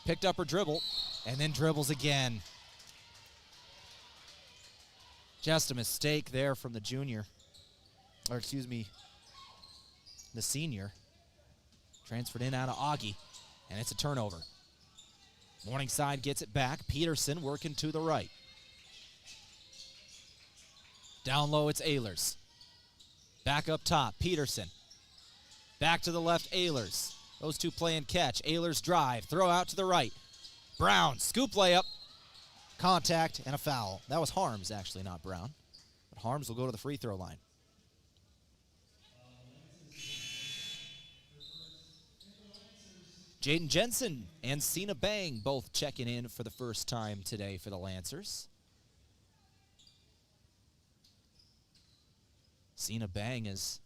[SPEAKER 3] Picked up her dribble, and then dribbles again. Just a mistake there from the junior. Or excuse me, the senior. Transferred in out of Augie, and it's a turnover. Morningside gets it back. Peterson working to the right. Down low, it's Ehlers. Back up top, Peterson. Back to the left, Ehlers. Those two playing catch. Ehlers drive, throw out to the right. Brown, scoop layup. Contact and a foul. That was Harms, actually, not Brown. But Harms will go to the free throw line. Jaden Jensen and Cena Bang both checking in for the first time today for the Lancers. Cena Bang has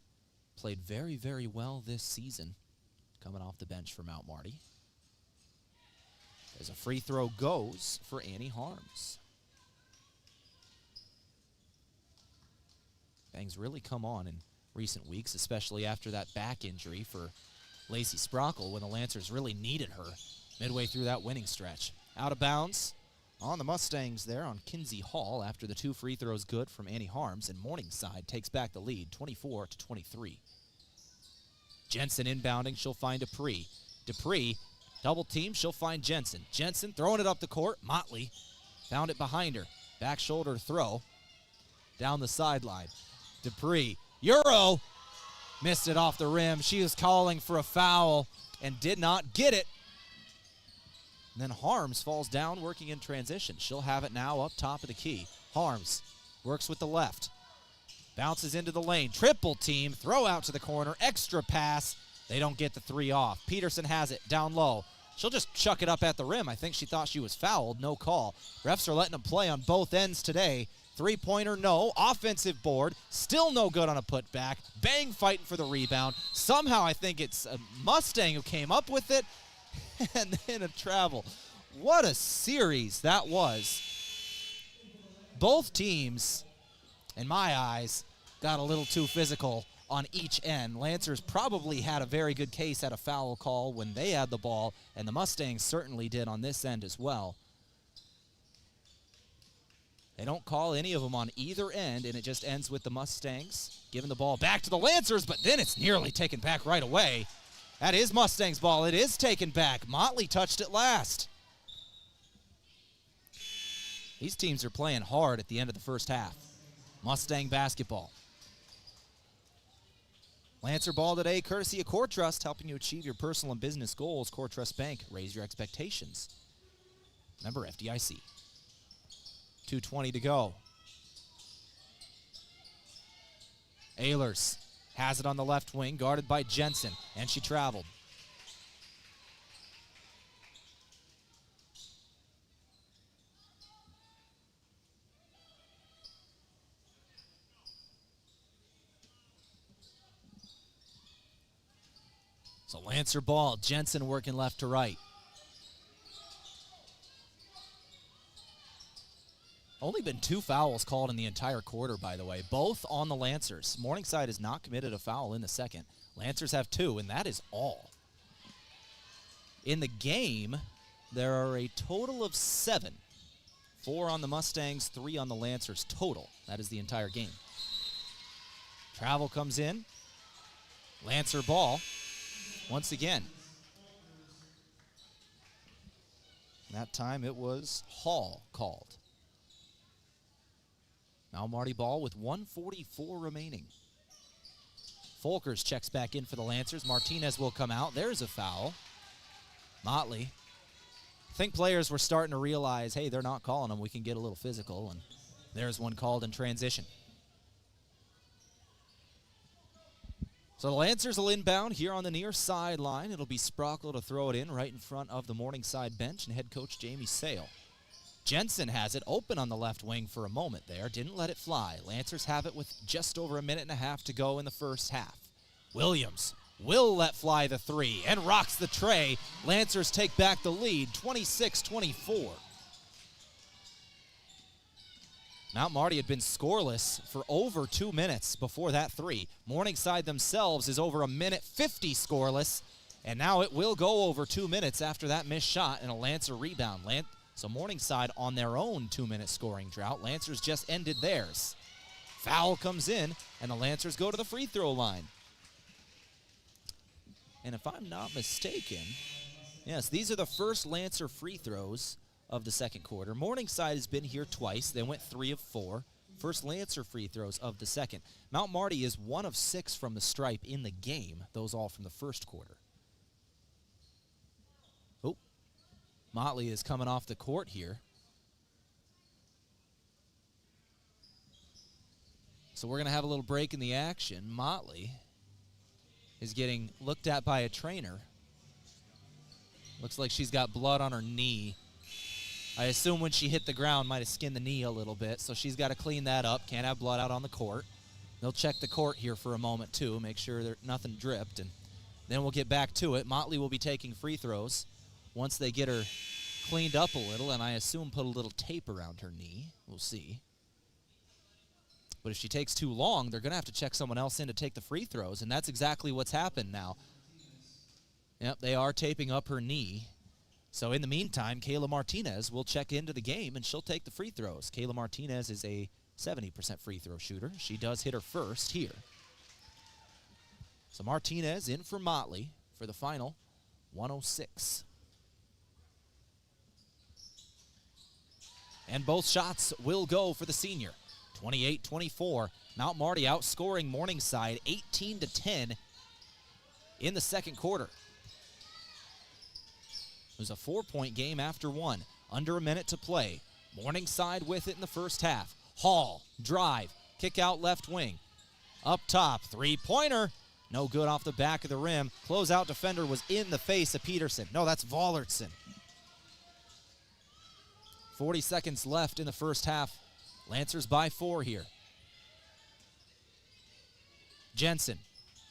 [SPEAKER 3] played very, very well this season, coming off the bench for Mount Marty. As a free throw goes for Annie Harms. Bang's really come on in recent weeks, especially after that back injury for Lacey Sprockle when the Lancers really needed her midway through that winning stretch. Out of bounds on the Mustangs there on Kinsey Hall after the 2 free throws good from Annie Harms, and Morningside takes back the lead 24-23. Jensen inbounding, she'll find Dupree. Dupree, double team, she'll find Jensen. Jensen throwing it up the court. Motley found it behind her. Back shoulder throw down the sideline. Dupree, Euro, missed it off the rim. She was calling for a foul and did not get it. And then Harms falls down working in transition. She'll have it now up top of the key. Harms works with the left. Bounces into the lane. Triple team. Throw out to the corner. Extra pass. They don't get the 3 off. Peterson has it down low. She'll just chuck it up at the rim. I think she thought she was fouled. No call. Refs are letting them play on both ends today. 3-pointer, no. Offensive board. Still no good on a putback. Bang fighting for the rebound. Somehow I think it's a Mustang who came up with it. And then a travel. What a series that was. Both teams, in my eyes, got a little too physical on each end. Lancers probably had a very good case at a foul call when they had the ball, and the Mustangs certainly did on this end as well. They don't call any of them on either end, and it just ends with the Mustangs giving the ball back to the Lancers, but then it's nearly taken back right away. That is Mustangs' ball. It is taken back. Motley touched it last. These teams are playing hard at the end of the first half. Mustang basketball. Lancer ball today, courtesy of Core Trust, helping you achieve your personal and business goals. Core Trust Bank, raise your expectations. Member FDIC. 2:20 to go. Ehlers has it on the left wing, guarded by Jensen, and she traveled. So Lancer ball, Jensen working left to right. Only been 2 fouls called in the entire quarter, by the way, both on the Lancers. Morningside has not committed a foul in the second. Lancers have 2, and that is all. In the game, there are a total of 7. 4 on the Mustangs, 3 on the Lancers total. That is the entire game. Travel comes in. Lancer ball once again. That time it was Hall called. Now Marty ball with 1:44 remaining. Folkers checks back in for the Lancers. Martinez will come out. There's a foul. Motley. I think players were starting to realize, hey, they're not calling them. We can get a little physical, and there's one called in transition. So the Lancers will inbound here on the near sideline. It'll be Sprockle to throw it in right in front of the Morningside bench and head coach Jamie Sale. Jensen has it open on the left wing for a moment there. Didn't let it fly. Lancers have it with just over a minute and a half to go in the first half. Williams will let fly the 3 and rocks the tray. Lancers take back the lead, 26-24. Mount Marty had been scoreless for over 2 minutes before that 3. Morningside themselves is over a minute 50 scoreless, and now it will go over 2 minutes after that missed shot and a Lancer rebound. So Morningside on their own 2-minute scoring drought. Lancers just ended theirs. Foul comes in, and the Lancers go to the free throw line. And if I'm not mistaken, yes, these are the first Lancer free throws of the second quarter. Morningside has been here twice. They went 3 of 4. First Lancer free throws of the second. Mount Marty is 1 of 6 from the stripe in the game. Those all from the first quarter. Oh, Motley is coming off the court here. So we're going to have a little break in the action. Motley is getting looked at by a trainer. Looks like she's got blood on her knee. I assume when she hit the ground, might have skinned the knee a little bit, so she's got to clean that up. Can't have blood out on the court. They'll check the court here for a moment, too, make sure that nothing dripped, and then we'll get back to it. Motley will be taking free throws once they get her cleaned up a little, and I assume put a little tape around her knee. We'll see. But if she takes too long, they're going to have to check someone else in to take the free throws, and that's exactly what's happened now. Yep, they are taping up her knee. So in the meantime, Kayla Martinez will check into the game, and she'll take the free throws. Kayla Martinez is a 70% free throw shooter. She does hit her first here. So Martinez in for Motley for the final 106. And both shots will go for the senior. 28-24. Mount Marty outscoring Morningside 18-10 in the second quarter. It was a 4-point game after 1. Under a minute to play. Morningside with it in the first half. Hall, drive, kick out left wing. Up top, three-pointer. No good off the back of the rim. Closeout defender was in the face of Peterson. No, that's Vollertson. 40 seconds left in the first half. Lancers by 4 here. Jensen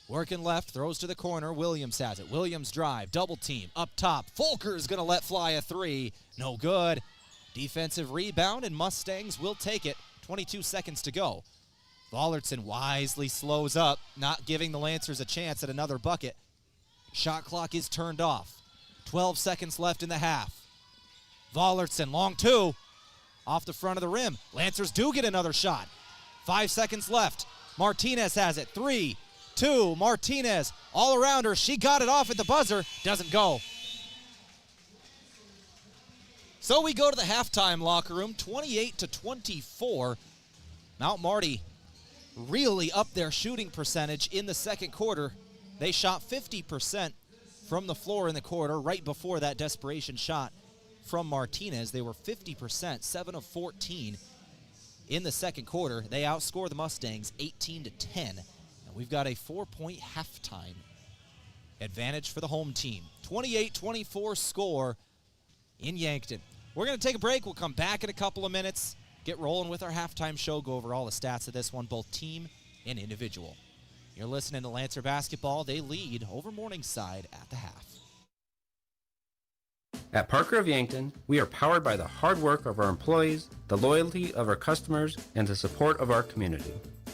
[SPEAKER 3] working left, throws to the corner. Williams has it. Williams drive, double team, up top. Folkers going to let fly a 3. No good. Defensive rebound, and Mustangs will take it. 22 seconds to go. Vollertson wisely slows up, not giving the Lancers a chance at another bucket. Shot clock is turned off. 12 seconds left in the half. Vollertson, long 2. Off the front of the rim. Lancers do get another shot. 5 seconds left. Martinez has it. 3, 2, Martinez all around her. She got it off at the buzzer. Doesn't go. So we go to the halftime locker room, 28-24. Mount Marty really up their shooting percentage in the second quarter. They shot 50% from the floor in the quarter right before that desperation shot from Martinez. They were 50%, 7 of 14 in the second quarter. They outscore the Mustangs 18-10. And we've got a 4-point halftime advantage for the home team. 28-24 score in Yankton. We're going to take a break. We'll come back in a couple of minutes, get rolling with our halftime show, go over all the stats of this one, both team and individual. You're listening to Lancer basketball. They lead over Morningside at the half.
[SPEAKER 18] At Parker of Yankton, we are powered by the hard work of our employees, the loyalty of our customers, and the support of our community.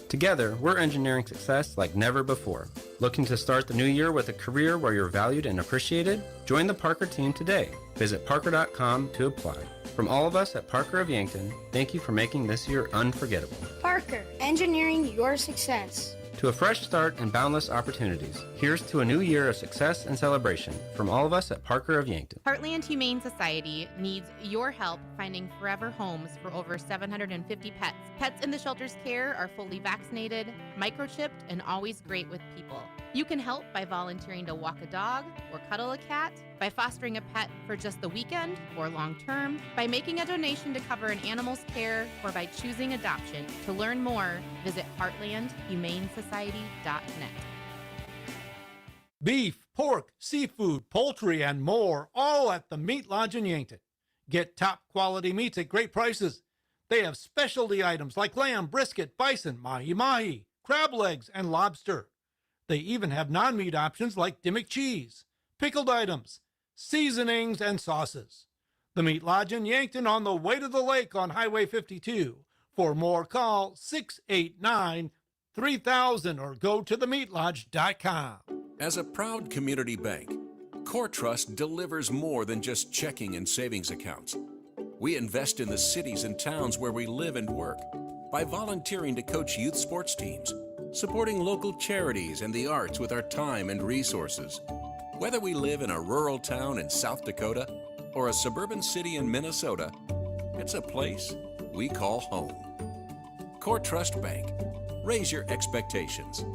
[SPEAKER 18] Together, we're engineering success like never before. Looking to start the new year with a career where you're valued and appreciated? Join the Parker team today. Visit parker.com to apply. From all of us at Parker of Yankton, thank you for making this year unforgettable.
[SPEAKER 8] Parker, engineering your success.
[SPEAKER 18] To a fresh start and boundless opportunities, here's to a new year of success and celebration from all of us at Parker of Yankton.
[SPEAKER 9] Heartland Humane Society needs your help finding forever homes for over 750 pets. Pets in the shelter's care are fully vaccinated, microchipped, and always great with people. You can help by volunteering to walk a dog or cuddle a cat, by fostering a pet for just the weekend or long term, by making a donation to cover an animal's care, or by choosing adoption. To learn more, visit heartlandhumanesociety.net.
[SPEAKER 4] Beef, pork, seafood, poultry, and more, all at the Meat Lodge in Yankton. Get top quality meats at great prices. They have specialty items like lamb, brisket, bison, mahi-mahi, crab legs, and lobster. They even have non-meat options like Dimmick cheese, pickled items, seasonings, and sauces. The Meat Lodge in Yankton on the way to the lake on Highway 52. For more, call 689-3000 or go to themeatlodge.com.
[SPEAKER 10] As a proud community bank, Core Trust delivers more than just checking and savings accounts. We invest in the cities and towns where we live and work by volunteering to coach youth sports teams, supporting local charities and the arts with our time and resources. Whether we live in a rural town in South Dakota or a suburban city in Minnesota, it's a place we call home. Core Trust Bank. Raise your expectations.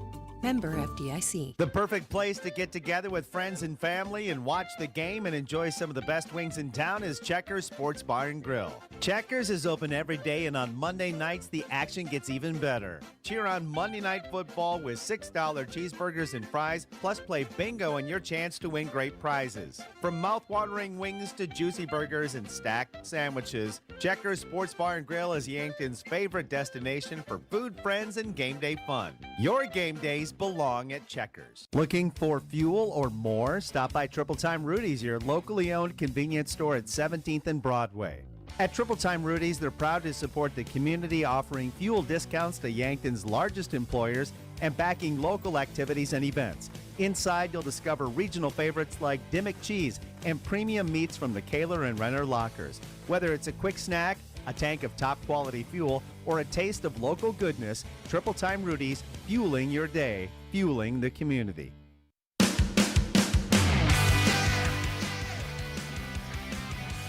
[SPEAKER 20] Member FDIC.
[SPEAKER 21] The perfect place to get together with friends and family and watch the game and enjoy some of the best wings in town is Checkers Sports Bar and Grill. Checkers is open every day, and on Monday nights, the action gets even better. Cheer on Monday Night Football with $6 cheeseburgers and fries, plus play bingo and your chance to win great prizes. From mouth-watering wings to juicy burgers and stacked sandwiches, Checkers Sports Bar and Grill is Yankton's favorite destination for food, friends, and game day fun. Your game days belong at Checkers. Looking for fuel or more? Stop by Triple Time Rudy's, your locally owned convenience store at 17th and Broadway. At Triple Time Rudy's, they're proud to support the community, offering fuel discounts to Yankton's largest employers and backing local activities and events. Inside, you'll discover regional favorites like Dimmick cheese and premium meats from the Kaler and Renner lockers. Whether it's a quick snack, a tank of top quality fuel, or a taste of local goodness, Triple Time Rudy's, fueling your day, fueling the community.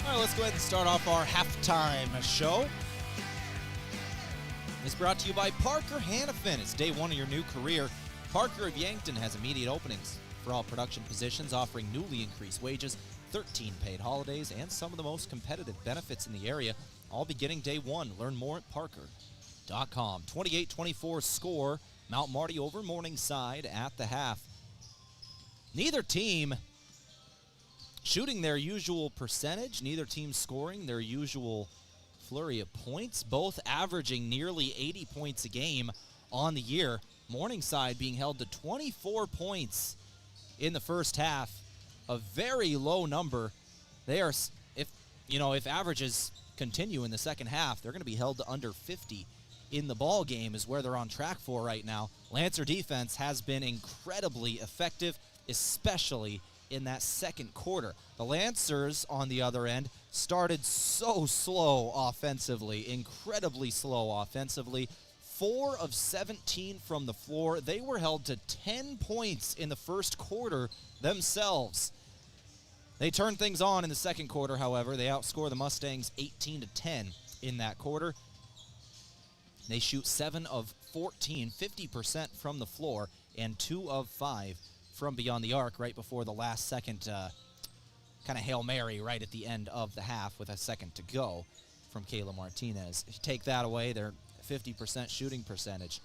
[SPEAKER 3] All right, let's go ahead and start off our halftime show. It's brought to you by Parker Hannafin. It's day one of your new career. Parker of Yankton has immediate openings for all production positions, offering newly increased wages, 13 paid holidays, and some of the most competitive benefits in the area, all beginning day one. Learn more at parker.com. 28-24 score. Mount Marty over Morningside at the half. Neither team shooting their usual percentage. Neither team scoring their usual flurry of points. Both averaging nearly 80 points a game on the year. Morningside being held to 24 points in the first half. A very low number. They are, if averages continue in the second half, they're going to be held to under 50 in the ball game, is where they're on track for right now. Lancer defense has been incredibly effective, especially in that second quarter. The Lancers, on the other end, started so slow offensively, incredibly slow offensively. 4 of 17 from the floor. They were held to 10 points in the first quarter themselves. They turned things on in the second quarter, however. They outscore the Mustangs 18-10 in that quarter. They shoot 7 of 14, 50% from the floor, and 2 of 5 from beyond the arc right before the last second kind of Hail Mary right at the end of the half with a second to go from Kayla Martinez. If you take that away, they're 50% shooting percentage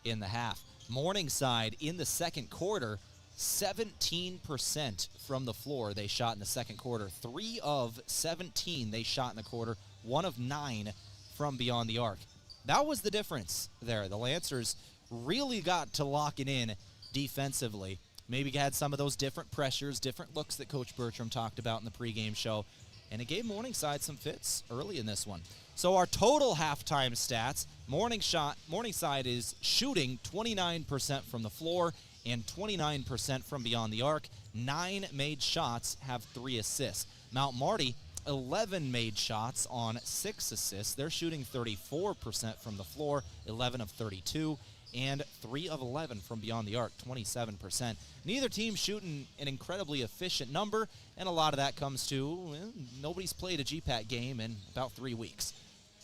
[SPEAKER 3] in the half. Morningside in the second quarter, 17% from the floor they shot in the second quarter. 3 of 17 they shot in the quarter, 1 of 9 from beyond the arc. That was the difference there. The Lancers really got to lock it in defensively. maybe had some of those different pressures, different looks that Coach Bertram talked about in the pregame show, and it gave Morningside some fits early in this one. So our total halftime stats, Morningside is shooting 29% from the floor and 29% from beyond the arc. 9 made shots, have 3 assists. Mount Marty, 11 made shots on 6 assists. They're shooting 34% from the floor, 11 of 32, and 3 of 11 from beyond the arc, 27%. Neither team shooting an incredibly efficient number, and a lot of that comes to nobody's played a GPAC game in about 3 weeks.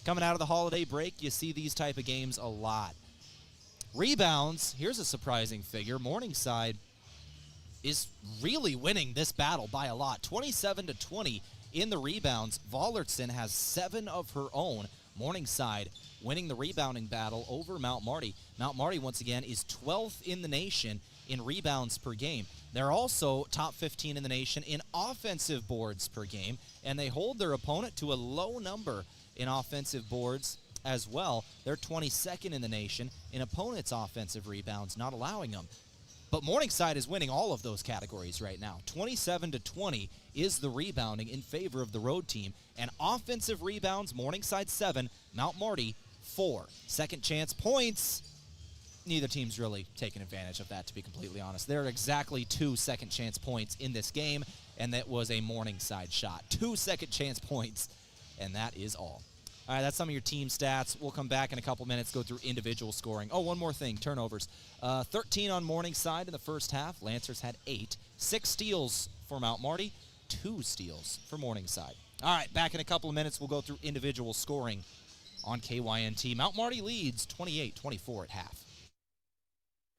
[SPEAKER 3] Coming out of the holiday break, you see these type of games a lot. Rebounds, here's a surprising figure. Morningside is really winning this battle by a lot. 27-20 in the rebounds. Vollertson has 7 of her own. Morningside winning the rebounding battle over Mount Marty. Mount Marty, once again, is 12th in the nation in rebounds per game. They're also top 15 in the nation in offensive boards per game, and they hold their opponent to a low number in offensive boards as well. They're 22nd in the nation in opponents' offensive rebounds, not allowing them. But Morningside is winning all of those categories right now. 27-20 is the rebounding in favor of the road team. And offensive rebounds, Morningside 7, Mount Marty 4. Second chance points, neither team's really taken advantage of that, to be completely honest. There are exactly 2 second chance points in this game, and that was a Morningside shot. 2 second chance points, and that is all. All right, that's some of your team stats. We'll come back in a couple minutes, go through individual scoring. Oh, one more thing, turnovers. 13 on Morningside in the first half. Lancers had 8. 6 steals for Mount Marty, 2 steals for Morningside. All right, back in a couple of minutes, we'll go through individual scoring on KYNT. Mount Marty leads 28-24 at half.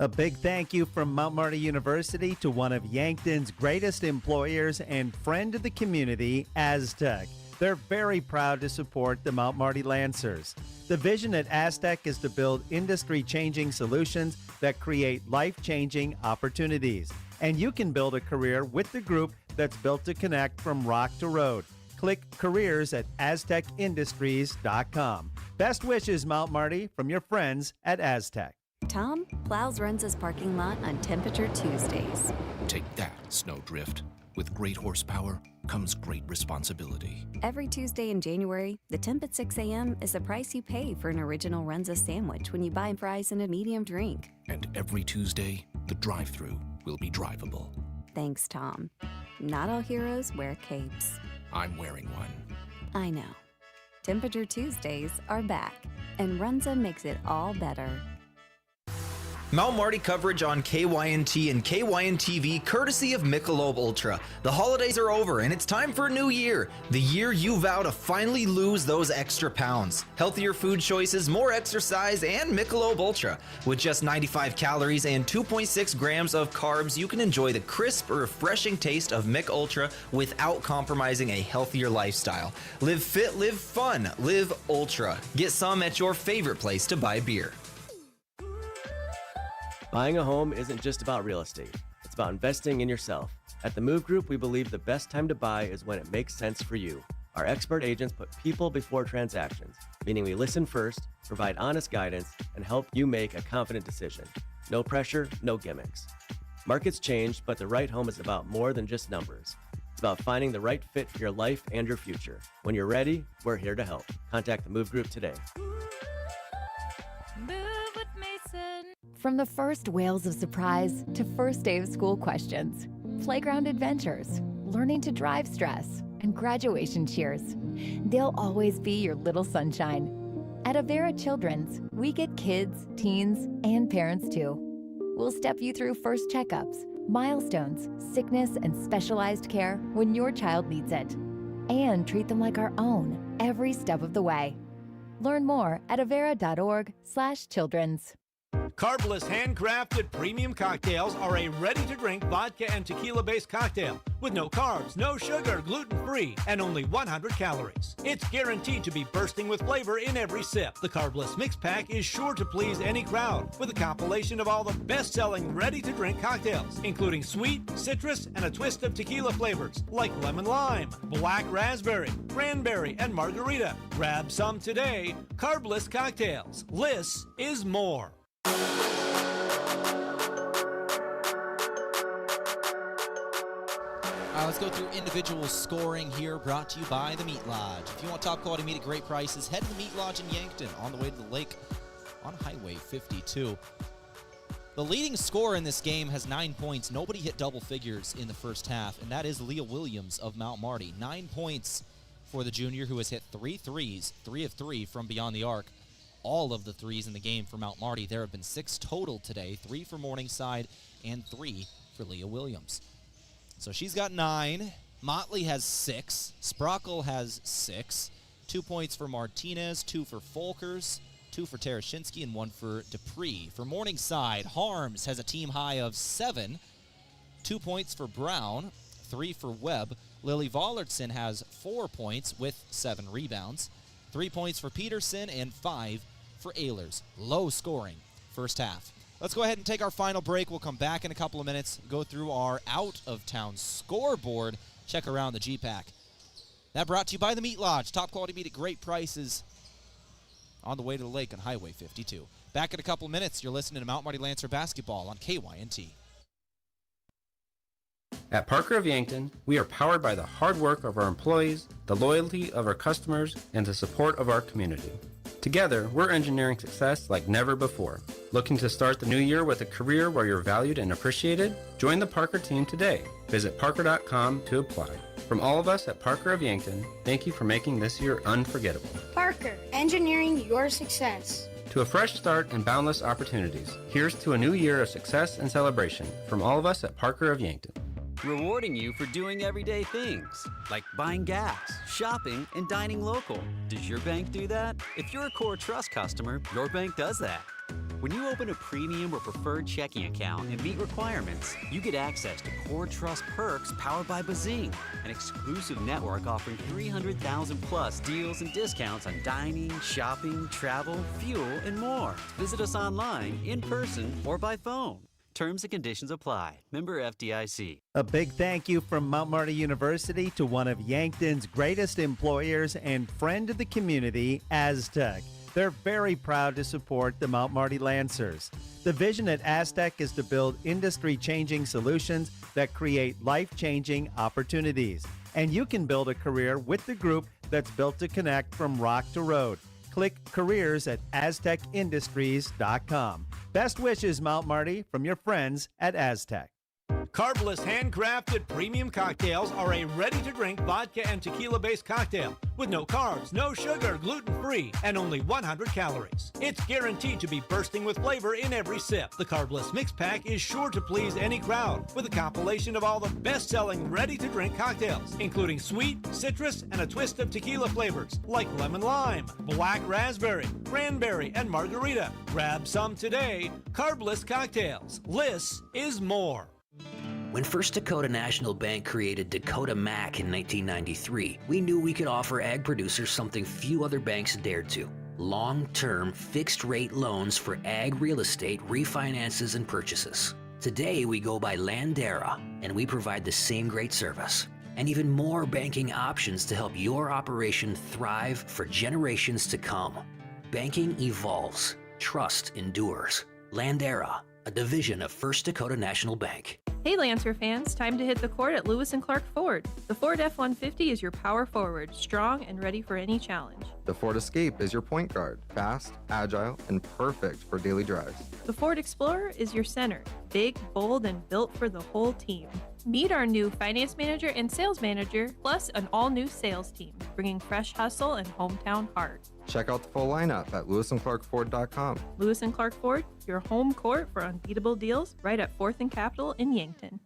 [SPEAKER 21] A big thank you from Mount Marty University to one of Yankton's greatest employers and friend of the community, Aztec. They're very proud to support the Mount Marty Lancers. The vision at Aztec is to build industry-changing solutions that create life-changing opportunities. And you can build a career with the group that's built to connect from rock to road. Click careers at aztecindustries.com. Best wishes, Mount Marty, from your friends at Aztec.
[SPEAKER 11] Tom plows Runza's parking lot on Temperature Tuesdays.
[SPEAKER 22] Take that, Snowdrift. With great horsepower comes great responsibility.
[SPEAKER 11] Every Tuesday in January, the temp at 6 a.m. is the price you pay for an original Runza sandwich when you buy fries and a medium drink.
[SPEAKER 22] And every Tuesday, the drive-thru will be drivable.
[SPEAKER 11] Thanks, Tom. Not all heroes wear capes.
[SPEAKER 22] I'm wearing one.
[SPEAKER 11] I know. Temperature Tuesdays are back, and Runza makes it all better.
[SPEAKER 12] Mount Marty coverage on KYNT and KYN-TV courtesy of Michelob Ultra. The holidays are over and it's time for a new year. The year you vow to finally lose those extra pounds. Healthier food choices, more exercise, and Michelob Ultra. With just 95 calories and 2.6 grams of carbs, you can enjoy the crisp, refreshing taste of Mich Ultra without compromising a healthier lifestyle. Live fit, live fun, live Ultra. Get some at your favorite place to buy beer.
[SPEAKER 13] Buying a home isn't just about real estate. It's about investing in yourself. At the Move Group, we believe the best time to buy is when it makes sense for you. Our expert agents put people before transactions, meaning we listen first, provide honest guidance, and help you make a confident decision. No pressure, no gimmicks. Markets change, but the right home is about more than just numbers. It's about finding the right fit for your life and your future. When you're ready, we're here to help. Contact the Move Group today.
[SPEAKER 23] From the first wails of surprise to first day of school questions, playground adventures, learning to drive stress, and graduation cheers, they'll always be your little sunshine. At Avera Children's, we get kids, teens, and parents too. We'll step you through first checkups, milestones, sickness, and specialized care when your child needs it, and treat them like our own every step of the way. Learn more at avera.org/children's.
[SPEAKER 4] Carbless handcrafted premium cocktails are a ready-to-drink vodka and tequila-based cocktail with no carbs, no sugar, gluten-free, and only 100 calories. It's guaranteed to be bursting with flavor in every sip. The Carbless Mix Pack is sure to please any crowd with a compilation of all the best-selling ready-to-drink cocktails, including sweet, citrus, and a twist of tequila flavors like lemon lime, black raspberry, cranberry, and margarita. Grab some today. Carbless cocktails. Less is more.
[SPEAKER 3] Let's go through individual scoring here, brought to you by the Meat Lodge. If you want top quality meat at great prices, head to the Meat Lodge in Yankton on the way to the lake on Highway 52. The leading scorer in this game has 9 points. Nobody hit double figures in the first half, and that is Leah Williams of Mount Marty. 9 points for the junior, who has hit 3 threes, 3 of 3 from beyond the arc. All of the threes in the game for Mount Marty. There have been 6 total today, 3 for Morningside and 3 for Leah Williams. So she's got 9. Motley has 6. Sprockle has 6. 2 points for Martinez, 2 for Folkers, 2 for Tarashinsky, and 1 for Dupree. For Morningside, Harms has a team high of 7. 2 points for Brown, 3 for Webb. Lily Vollertson has 4 points with 7 rebounds. 3 points for Peterson and 5 for Ehlers. Low scoring first half. Let's go ahead and take our final break. We'll come back in a couple of minutes, go through our out-of-town scoreboard, check around the GPAC. That brought to you by the Meat Lodge. Top quality meat at great prices on the way to the lake on Highway 52. Back in a couple of minutes. You're listening to Mount Marty Lancer basketball on KYNT.
[SPEAKER 1] At Parker of Yankton, we are powered by the hard work of our employees, the loyalty of our customers, and the support of our community. Together, we're engineering success like never before. Looking to start the new year with a career where you're valued and appreciated? Join the Parker team today. Visit parker.com to apply. From all of us at Parker of Yankton, thank you for making this year unforgettable.
[SPEAKER 8] Parker, engineering your success.
[SPEAKER 1] To a fresh start and boundless opportunities, here's to a new year of success and celebration from all of us at Parker of Yankton.
[SPEAKER 15] Rewarding you for doing everyday things, like buying gas, shopping, and dining local. Does your bank do that? If you're a Core Trust customer, your bank does that. When you open a premium or preferred checking account and meet requirements, you get access to Core Trust perks powered by Bazing, an exclusive network offering 300,000 plus deals and discounts on dining, shopping, travel, fuel, and more. Visit us online, in person, or by phone. Terms and conditions apply. Member FDIC.
[SPEAKER 21] A big thank you from Mount Marty University to one of Yankton's greatest employers and friend of the community, Aztec. They're very proud to support the Mount Marty Lancers. The vision at Aztec is to build industry-changing solutions that create life-changing opportunities. And you can build a career with the group that's built to connect from rock to road. Click careers at aztecindustries.com. Best wishes, Mount Marty, from your friends at Aztec.
[SPEAKER 4] Carbless handcrafted premium cocktails are a ready-to-drink vodka and tequila-based cocktail with no carbs, no sugar, gluten-free, and only 100 calories. It's guaranteed to be bursting with flavor in every sip. The Carbless Mix Pack is sure to please any crowd with a compilation of all the best-selling ready-to-drink cocktails, including sweet, citrus, and a twist of tequila flavors like lemon lime, black raspberry, cranberry, and margarita. Grab some today. Carbless Cocktails. Less is more.
[SPEAKER 16] When First Dakota National Bank created Dakota Mac in 1993, we knew we could offer ag producers something few other banks dared to. Long-term, fixed-rate loans for ag real estate refinances and purchases. Today, we go by Landera, and we provide the same great service. And even more banking options to help your operation thrive for generations to come. Banking evolves. Trust endures. Landera, a division of First Dakota National Bank.
[SPEAKER 2] Hey Lancer fans, time to hit the court at Lewis & Clark Ford. The Ford F-150 is your power forward, strong and ready for any challenge.
[SPEAKER 5] The Ford Escape is your point guard, fast, agile, and perfect for daily drives.
[SPEAKER 2] The Ford Explorer is your center, big, bold, and built for the whole team. Meet our new finance manager and sales manager, plus an all-new sales team, bringing fresh hustle and hometown heart.
[SPEAKER 5] Check out the full lineup at lewisandclarkford.com.
[SPEAKER 2] Lewis & Clark Ford, your home court for unbeatable deals, right at 4th and Capitol in Yankton.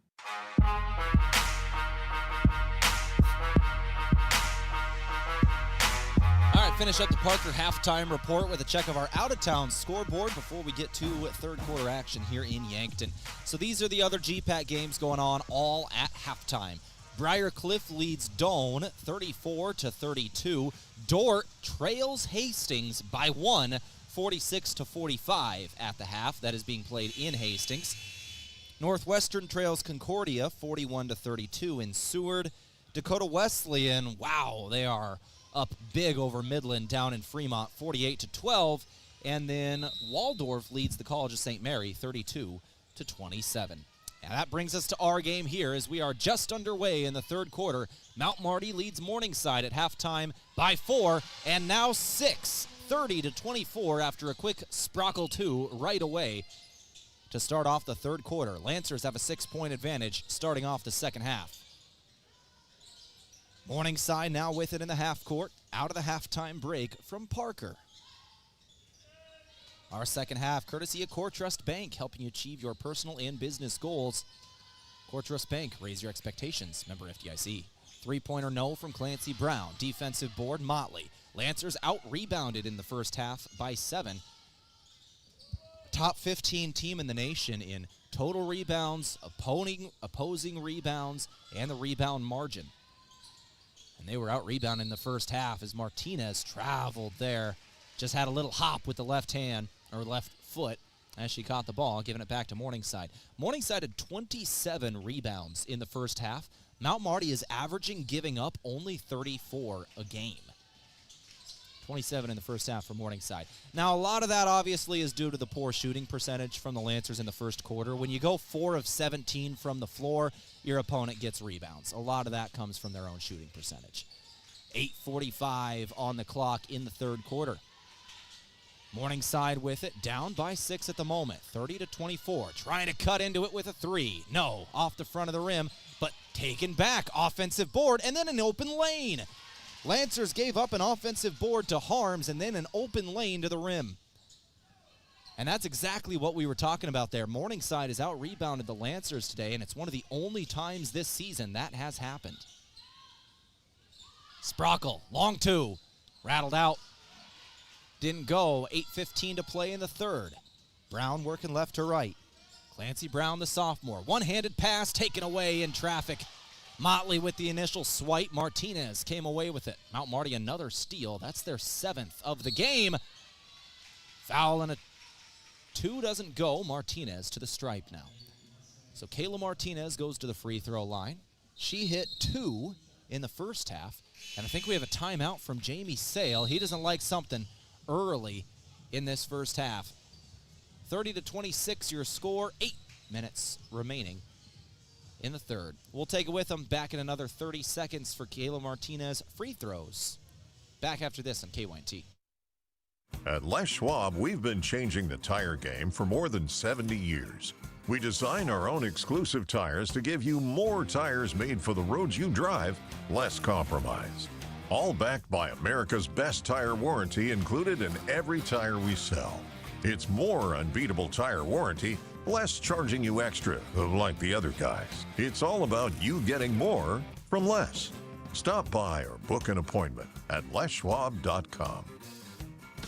[SPEAKER 3] All right, finish up the Parker halftime report with a check of our out-of-town scoreboard before we get to third quarter action here in Yankton. So these are the other GPAC games going on all at halftime. Briarcliff leads Doane 34-32. Dordt trails Hastings by 1, 46-45 at the half. That is being played in Hastings. Northwestern trails Concordia 41-32 in Seward. Dakota Wesleyan, wow, they are up big over Midland down in Fremont 48-12. And then Waldorf leads the College of St. Mary 32-27. And that brings us to our game here as we are just underway in the third quarter. Mount Marty leads Morningside at halftime by 4, and now 6, 30-24 after a quick Sprockle 2 right away to start off the third quarter. Lancers have a 6-point advantage starting off the second half. Morningside now with it in the half court, out of the halftime break from Parker. Our second half, courtesy of Core Trust Bank, helping you achieve your personal and business goals. Core Trust Bank, raise your expectations. Member FDIC. Three-pointer no from Clancy Brown. Defensive board, Motley. Lancers out-rebounded in the first half by 7. Top 15 team in the nation in total rebounds, opposing rebounds, and the rebound margin. And they were out-rebounded in the first half as Martinez traveled there. Just had a little hop with the left hand, or left foot, as she caught the ball, giving it back to Morningside. Morningside had 27 rebounds in the first half. Mount Marty is averaging giving up only 34 a game. 27 in the first half for Morningside. Now, a lot of that obviously is due to the poor shooting percentage from the Lancers in the first quarter. When you go 4 of 17 from the floor, your opponent gets rebounds. A lot of that comes from their own shooting percentage. 8:45 on the clock in the third quarter. Morningside with it, down by 6 at the moment, 30-24, trying to cut into it with a 3. No, off the front of the rim, but taken back, offensive board, and then an open lane. Lancers gave up an offensive board to Harms and then an open lane to the rim. And that's exactly what we were talking about there. Morningside has out-rebounded the Lancers today, and it's one of the only times this season that has happened. Sprockle, long 2, rattled out. Didn't go. 8:15 to play in the third. Brown working left to right. Clancy Brown, the sophomore. One-handed pass taken away in traffic. Motley with the initial swipe. Martinez came away with it. Mount Marty another steal. That's their 7th of the game. Foul and a 2 doesn't go. Martinez to the stripe now. So Kayla Martinez goes to the free throw line. She hit 2 in the first half. And I think we have a timeout from Jamie Sale. He doesn't like something early in this first half. 30-26 your score, 8 minutes remaining in the third. We'll take it with them. Back in another 30 seconds for Kayla Martinez free throws. Back after this on KYNT.
[SPEAKER 6] At Les Schwab, we've been changing the tire game for more than 70 years. We design our own exclusive tires to give you more tires made for the roads you drive, less compromise. All backed by America's best tire warranty included in every tire we sell. It's more unbeatable tire warranty, less charging you extra, like the other guys. It's all about you getting more from less. Stop by or book an appointment at leschwab.com.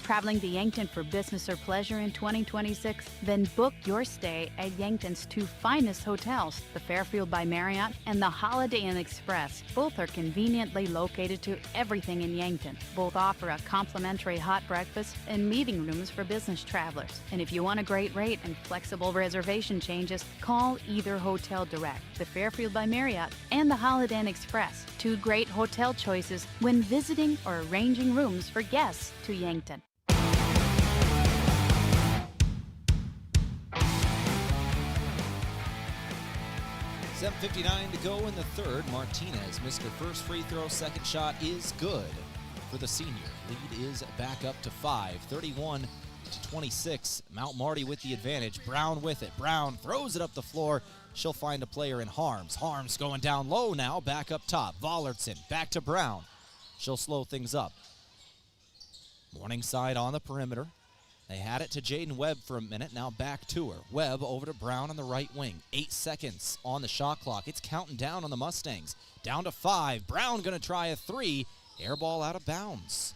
[SPEAKER 7] Traveling to Yankton for business or pleasure in 2026? Then book your stay at Yankton's 2 finest hotels, the Fairfield by Marriott and the Holiday Inn Express. Both are conveniently located to everything in Yankton. Both offer a complimentary hot breakfast and meeting rooms for business travelers. And if you want a great rate and flexible reservation changes, call either hotel direct, the Fairfield by Marriott and the Holiday Inn Express. 2 great hotel choices when visiting or arranging rooms for guests to Yankton.
[SPEAKER 3] 7:59 to go in the third. Martinez missed her first free throw. Second shot is good for the senior. Lead is back up to 5. 31-26. Mount Marty with the advantage. Brown with it. Brown throws it up the floor. She'll find a player in Harms. Harms going down low now. Back up top. Vollertson back to Brown. She'll slow things up. Morningside on the perimeter. They had it to Jaden Webb for a minute, now back to her. Webb over to Brown on the right wing. 8 seconds on the shot clock. It's counting down on the Mustangs. Down to 5. Brown going to try a 3. Air ball out of bounds.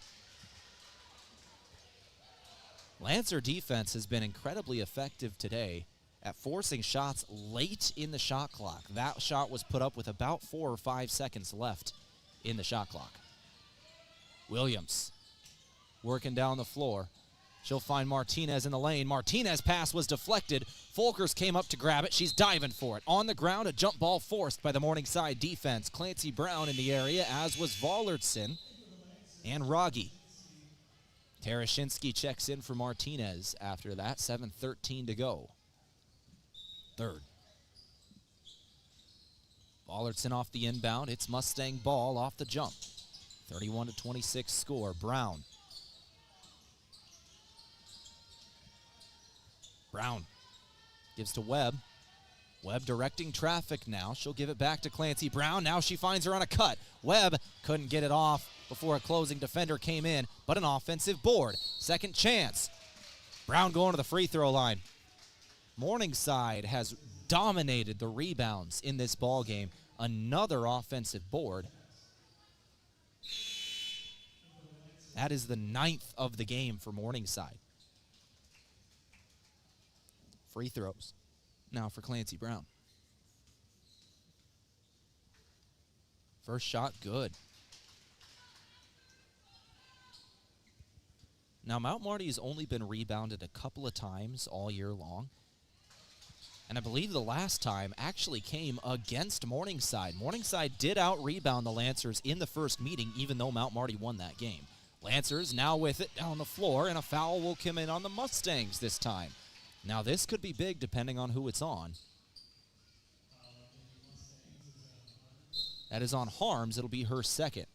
[SPEAKER 3] Lancer defense has been incredibly effective today at forcing shots late in the shot clock. That shot was put up with about 4 or 5 seconds left in the shot clock. Williams working down the floor. She'll find Martinez in the lane. Martinez pass was deflected. Folkers came up to grab it. She's diving for it. On the ground, a jump ball forced by the Morningside defense. Clancy Brown in the area, as was Vollertson and Rogge. Tarashinsky checks in for Martinez after that. 7:13 to go. Third. Ballertson off the inbound. It's Mustang ball off the jump. 31-26 score. Brown. Brown gives to Webb. Webb directing traffic now. She'll give it back to Clancy Brown. Now she finds her on a cut. Webb couldn't get it off before a closing defender came in, but an offensive board. Second chance. Brown going to the free throw line. Morningside has dominated the rebounds in this ball game. Another offensive board. That is the 9th of the game for Morningside. Free throws now for Clancy Brown. First shot, good. Now, Mount Marty has only been rebounded a couple of times all year long. And I believe the last time actually came against Morningside. Morningside did out-rebound the Lancers in the first meeting, even though Mount Marty won that game. Lancers now with it down the floor, and a foul will come in on the Mustangs this time. Now, this could be big depending on who it's on. That is on Harms. It'll be her second.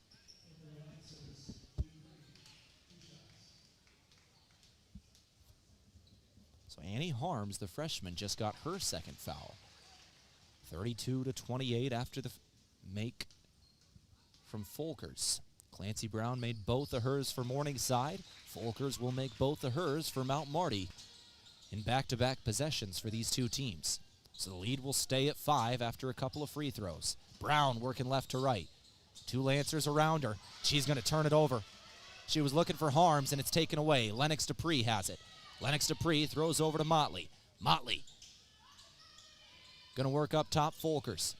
[SPEAKER 3] So Annie Harms, the freshman, just got her second foul. 32-28 after the make from Folkers. Clancy Brown made both of hers for Morningside. Folkers will make both of hers for Mount Marty in back-to-back possessions for these two teams. So the lead will stay at 5 after a couple of free throws. Brown working left to right. Two Lancers around her. She's going to turn it over. She was looking for Harms, and it's taken away. Lennox Dupree has it. Lennox Dupree throws over to Motley. Motley going to work up top, Folkers.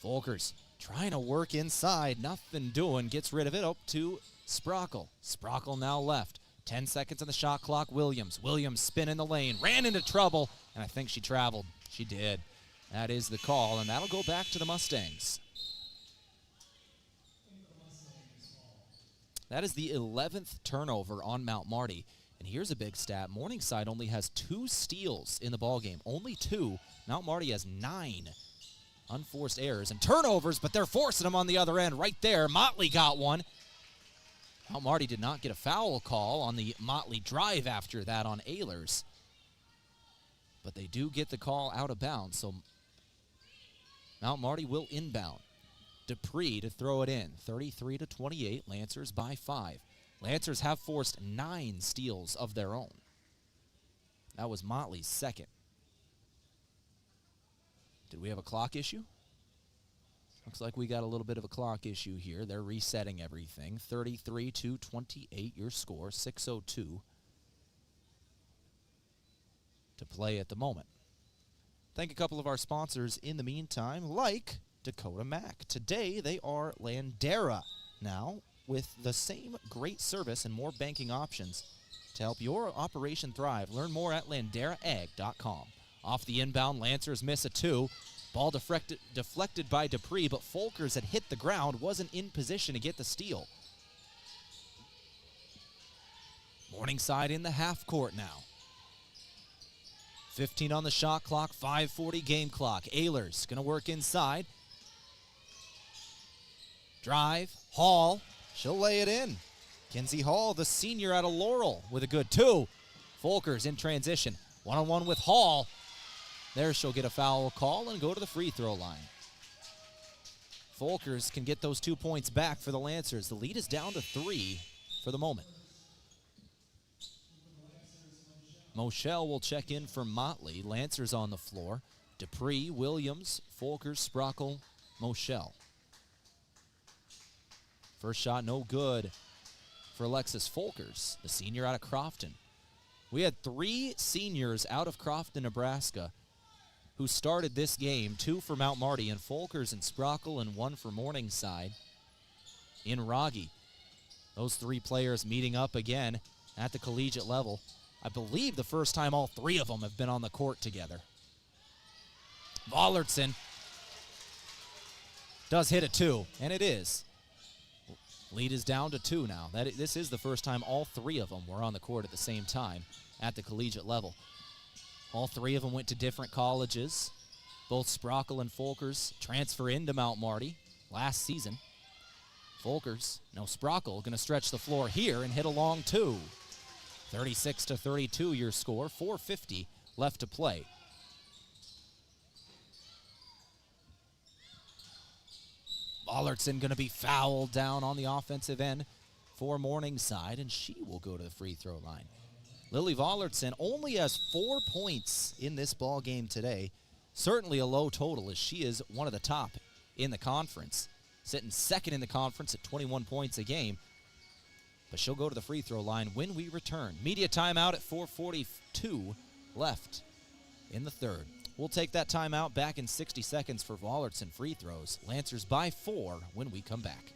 [SPEAKER 3] Folkers trying to work inside. Nothing doing. Gets rid of it up to Sprockle. Sprockle now left. 10 seconds on the shot clock. Williams. Williams spin in the lane. Ran into trouble, and I think she traveled. She did. That is the call, and that'll go back to the Mustangs. That is the 11th turnover on Mount Marty. And here's a big stat. Morningside only has 2 steals in the ballgame. Only 2. Mount Marty has 9 unforced errors and turnovers, but they're forcing them on the other end right there. Motley got one. Mount Marty did not get a foul call on the Motley drive after that on Ehlers. But they do get the call out of bounds, so Mount Marty will inbound. Dupree to throw it in. 33-28, Lancers by 5. Lancers have forced 9 steals of their own. That was Motley's second. Did we have a clock issue? Looks like we got a little bit of a clock issue here. They're resetting everything. 33-28, your score. 6:02 to play at the moment. Thank a couple of our sponsors in the meantime, like Dakota Mac. Today, they are Landera now with the same great service and more banking options to help your operation thrive. Learn more at landeraag.com. Off the inbound, Lancers miss a 2. Ball deflected by Dupree, but Folkers had hit the ground, wasn't in position to get the steal. Morningside in the half court now. 15 on the shot clock, 5:40 game clock. Ehlers going to work inside. Drive, Hall, she'll lay it in. Kinsey Hall, the senior out of Laurel, with a good 2. Folkers in transition. One-on-one with Hall. There she'll get a foul call and go to the free throw line. Folkers can get those 2 points back for the Lancers. The lead is down to 3 for the moment. Moshel will check in for Motley. Lancers on the floor. Dupree, Williams, Folkers, Sprockle, Moshel. First shot no good for Alexis Folkers, the senior out of Crofton. We had 3 seniors out of Crofton, Nebraska, who started this game, 2 for Mount Marty, and Folkers and Sprockle, and 1 for Morningside in Rogge. Those 3 players meeting up again at the collegiate level. I believe the first time all 3 of them have been on the court together. Ballertson does hit a 2, and it is. Lead is down to 2 now. This is the first time all 3 of them were on the court at the same time at the collegiate level. All 3 of them went to different colleges. Both Sprockle and Folkers transfer into Mount Marty last season. Sprockle going to stretch the floor here and hit a long two. 36-32 your score, 4:50 left to play. Vollertson going to be fouled down on the offensive end for Morningside, and she will go to the free throw line. Lily Vollertson only has 4 points in this ball game today. Certainly a low total, as she is one of the top in the conference, sitting second in the conference at 21 points a game. But she'll go to the free throw line when we return. Media timeout at 4:42 left in the third. We'll take that timeout back in 60 seconds for Vollertson free throws. Lancers by 4 when we come back.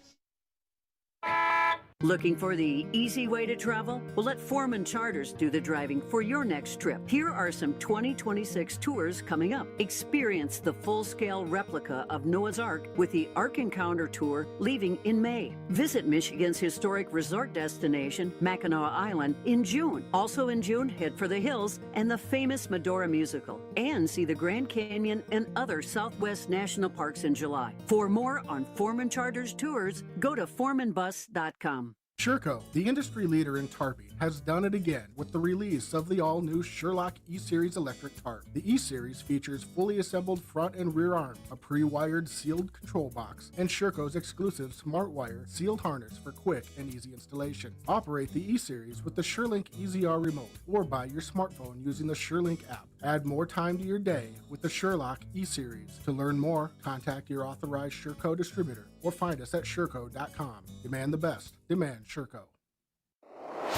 [SPEAKER 14] Looking for the easy way to travel? Well, let Foreman Charters do the driving for your next trip. Here are some 2026 tours coming up. Experience the full-scale replica of Noah's Ark with the Ark Encounter Tour leaving in May. Visit Michigan's historic resort destination, Mackinac Island, in June. Also in June, head for the hills and the famous Medora musical. And see the Grand Canyon and other Southwest National Parks in July. For more on Foreman Charters tours, go to foremanbus.com.
[SPEAKER 17] Sherco, the industry leader in tarping, has done it again with the release of the all-new Sherlock E-Series electric tarp. The E-Series features fully assembled front and rear arms, a pre-wired sealed control box, and Sherco's exclusive SmartWire sealed harness for quick and easy installation. Operate the E-Series with the SureLink EZR remote or by your smartphone using the SureLink app. Add more time to your day with the Sherlock E-Series. To learn more, contact your authorized Sherco distributor or find us at Sherco.com. Demand the best. Demand Sherco.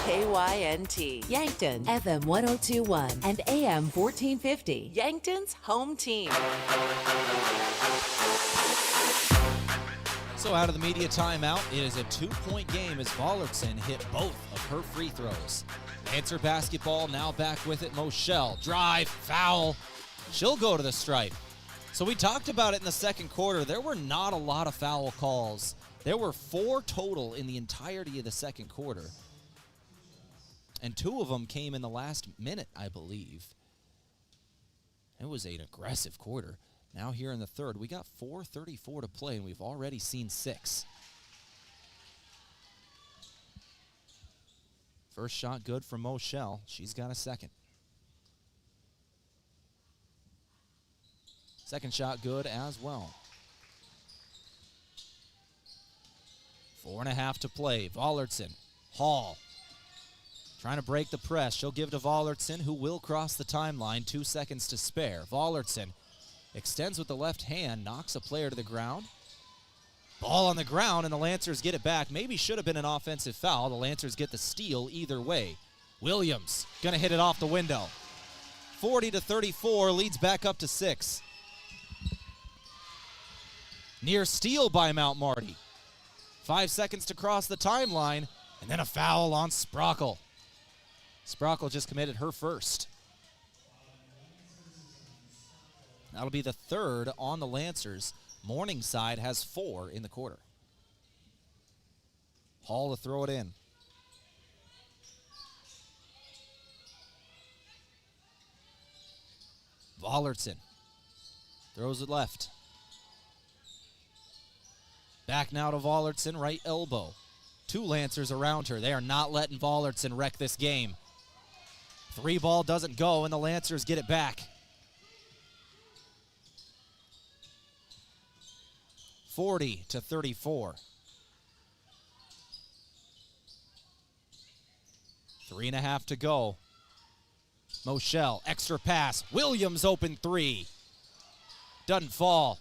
[SPEAKER 20] KYNT, Yankton, FM 1021 and AM 1450. Yankton's home team.
[SPEAKER 3] So out of the media timeout, it is a 2-point game as Vollertson hit both of her free throws. Lancer basketball now back with it. Moschel, drive, foul. She'll go to the stripe. So we talked about it in the second quarter. There were not a lot of foul calls. There were 4 total in the entirety of the second quarter. And 2 of them came in the last minute, I believe. It was an aggressive quarter. Now here in the third, we got 4:34 to play, and we've already seen 6. First shot good from Moschel. She's got a second. Second shot good as well. 4.5 to play. Vollertson, Hall, trying to break the press. She'll give to Vollertson, who will cross the timeline. 2 seconds to spare. Vollertson extends with the left hand, knocks a player to the ground. Ball on the ground, and the Lancers get it back. Maybe should have been an offensive foul. The Lancers get the steal either way. Williams going to hit it off the window. 40-34, leads back up to 6. Near steal by Mount Marty. 5 seconds to cross the timeline, and then a foul on Sprockle. Sprockle just committed her first. That'll be the third on the Lancers. Morningside has 4 in the quarter. Hall to throw it in. Vollertson throws it left. Back now to Vollertson, right elbow. 2 Lancers around her. They are not letting Vollertson wreck this game. 3 ball doesn't go, and the Lancers get it back. 40-34. 3.5 to go. Moschel, extra pass. Williams open 3. Doesn't fall.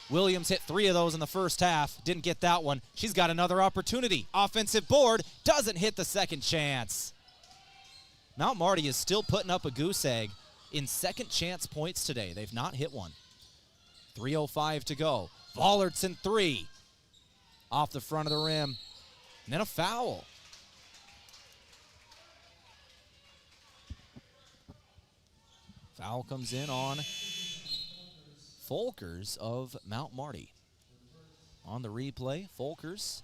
[SPEAKER 3] Williams hit 3 of those in the first half. Didn't get that one. She's got another opportunity. Offensive board. Doesn't hit the second chance. Mount Marty is still putting up a goose egg in second chance points today. They've not hit one. 3:05 to go. Vollertson 3. Off the front of the rim. And then a foul. Foul comes in on Folkers of Mount Marty. On the replay, Folkers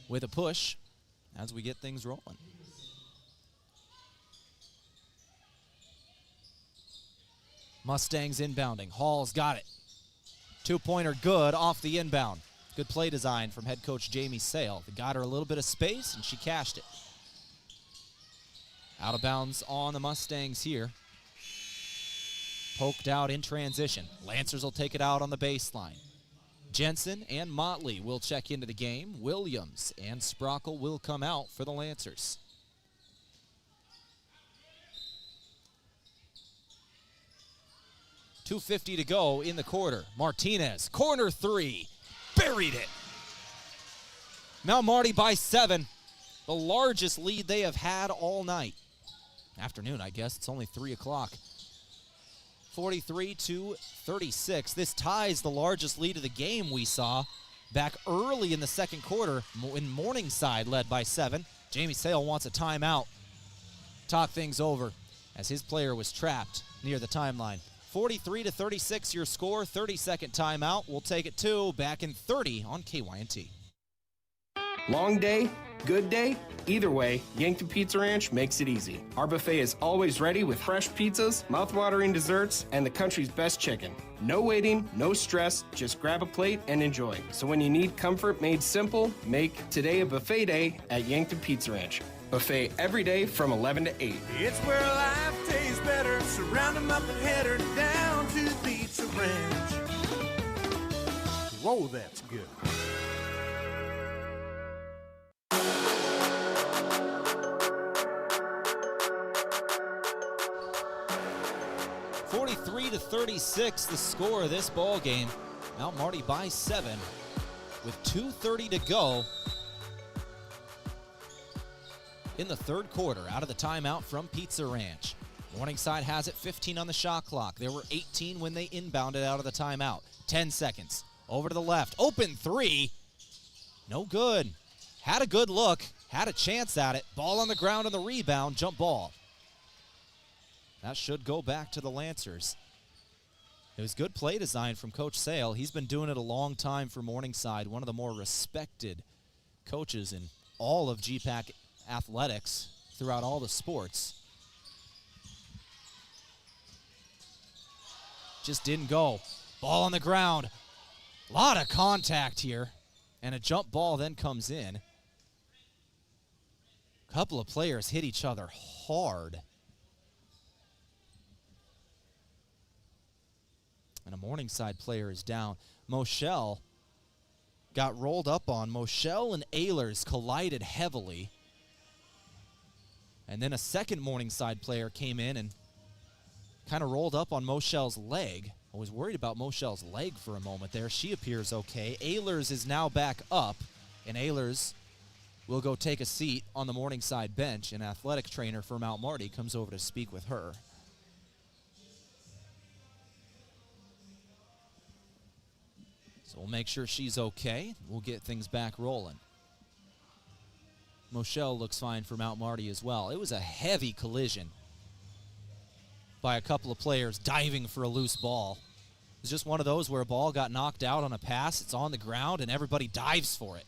[SPEAKER 3] with a push as we get things rolling. Mustangs inbounding. Hall's got it. Two-pointer good off the inbound. Good play design from head coach Jamie Sale. They got her a little bit of space, and she cashed it. Out of bounds on the Mustangs here. Poked out in transition. Lancers will take it out on the baseline. Jensen and Motley will check into the game. Williams and Sprockle will come out for the Lancers. .250 to go in the quarter. Martinez, corner three, buried it. Now Marty by 7, the largest lead they have had all night. Afternoon, I guess. It's only 3 o'clock. 43-36. This ties the largest lead of the game we saw back early in the second quarter when Morningside led by 7. Jamie Sale wants a timeout. Talk things over as his player was trapped near the timeline. 43-36 your score, 30-second timeout. We'll take it to back in 30 on KYNT.
[SPEAKER 9] Long day, good day, either way, Yankton Pizza Ranch makes it easy. Our buffet is always ready with fresh pizzas, mouth-watering desserts, and the country's best chicken. No waiting, no stress, just grab a plate and enjoy. So when you need comfort made simple, make today a buffet day at Yankton Pizza Ranch. Buffet every day from 11 to 8.
[SPEAKER 18] It's where life tastes better. Surround them up and head her down to the Pizza Ranch. Whoa, that's good.
[SPEAKER 3] .36 the score of this ball game. Mount Marty by 7 with 2:30 to go in the third quarter. Out of the timeout from Pizza Ranch. Morningside has it, 15 on the shot clock. There were 18 when they inbounded out of the timeout. 10 seconds. Over to the left. Open three. No good. Had a good look. Had a chance at it. Ball on the ground on the rebound. Jump ball. That should go back to the Lancers. It was good play design from Coach Sale. He's been doing it a long time for Morningside, one of the more respected coaches in all of GPAC athletics throughout all the sports. Just didn't go. Ball on the ground. A lot of contact here. And a jump ball then comes in. A couple of players hit each other hard. And a Morningside player is down. Moschel got rolled up on. Moschel and Ehlers collided heavily. And then a second Morningside player came in and kind of rolled up on Mochel's leg. I was worried about Mochel's leg for a moment there. She appears okay. Ehlers is now back up, and Ehlers will go take a seat on the Morningside bench. An athletic trainer for Mount Marty comes over to speak with her. So we'll make sure she's okay. We'll get things back rolling. Moschel looks fine for Mount Marty as well. It was a heavy collision by a couple of players diving for a loose ball. It was just one of those where a ball got knocked out on a pass. It's on the ground, and everybody dives for it.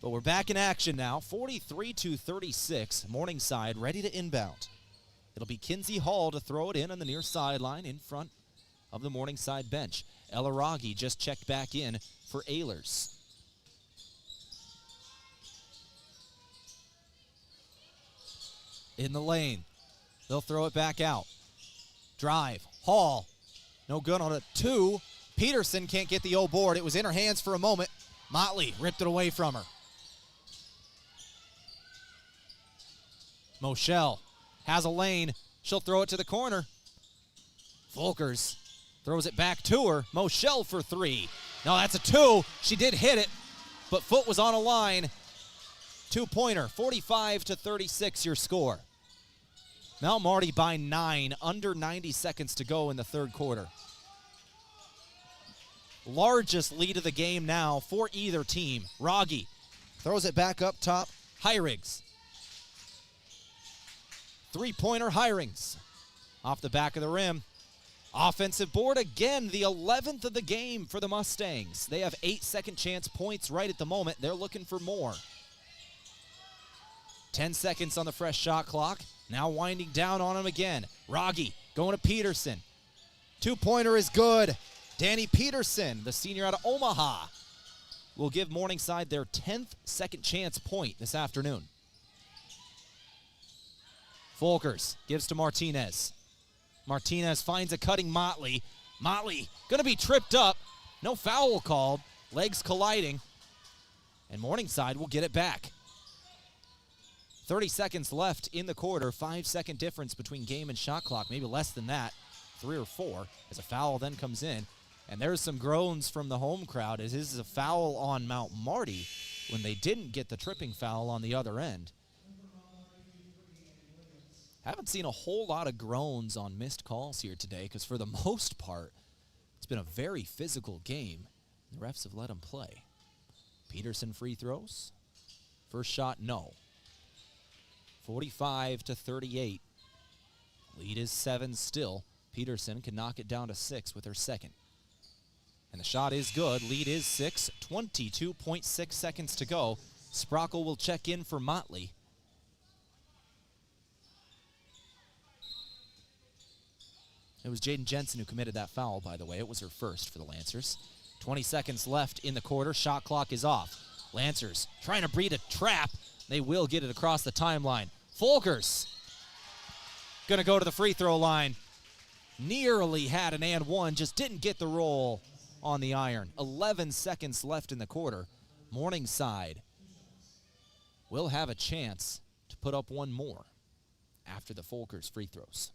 [SPEAKER 3] But we're back in action now. 43-36. Morningside ready to inbound. It'll be Kinsey Hall to throw it in on the near sideline in front of the Morningside bench. Elaragi just checked back in for Ehlers. In the lane. They'll throw it back out. Drive. Hall. No good on a 2. Peterson can't get the O board. It was in her hands for a moment. Motley ripped it away from her. Moschel has a lane. She'll throw it to the corner. Volkers throws it back to her. Moschel for 3. No, that's a 2. She did hit it, but foot was on a line. Two-pointer, 45-36 your score. Mount Marty by 9, under 90 seconds to go in the third quarter. Largest lead of the game now for either team. Rogge throws it back up top. Hirings. Three-pointer Hirings. Off the back of the rim. Offensive board again, the 11th of the game for the Mustangs. They have 8 second chance points right at the moment. They're looking for more. 10 seconds on the fresh shot clock. Now winding down on him again. Rogge going to Peterson. Two-pointer is good. Danny Peterson, the senior out of Omaha, will give Morningside their 10th second chance point this afternoon. Folkers gives to Martinez. Martinez finds a cutting Motley. Motley going to be tripped up. No foul called. Legs colliding. And Morningside will get it back. 30 seconds left in the quarter. 5-second difference between game and shot clock. Maybe less than that. 3 or 4 as a foul then comes in. And there's some groans from the home crowd as this is a foul on Mount Marty when they didn't get the tripping foul on the other end. Haven't seen a whole lot of groans on missed calls here today because for the most part, it's been a very physical game. The refs have let them play. Peterson free throws. First shot, no. 45-38. Lead is 7 still. Peterson can knock it down to 6 with her second. And the shot is good. Lead is 6. 22.6 seconds to go. Sprockle will check in for Motley. It was Jaden Jensen who committed that foul, by the way. It was her first for the Lancers. 20 seconds left in the quarter. Shot clock is off. Lancers trying to breed a trap. They will get it across the timeline. Folkers going to go to the free throw line. Nearly had an and one, just didn't get the roll on the iron. 11 seconds left in the quarter. Morningside will have a chance to put up one more after the Folkers free throws.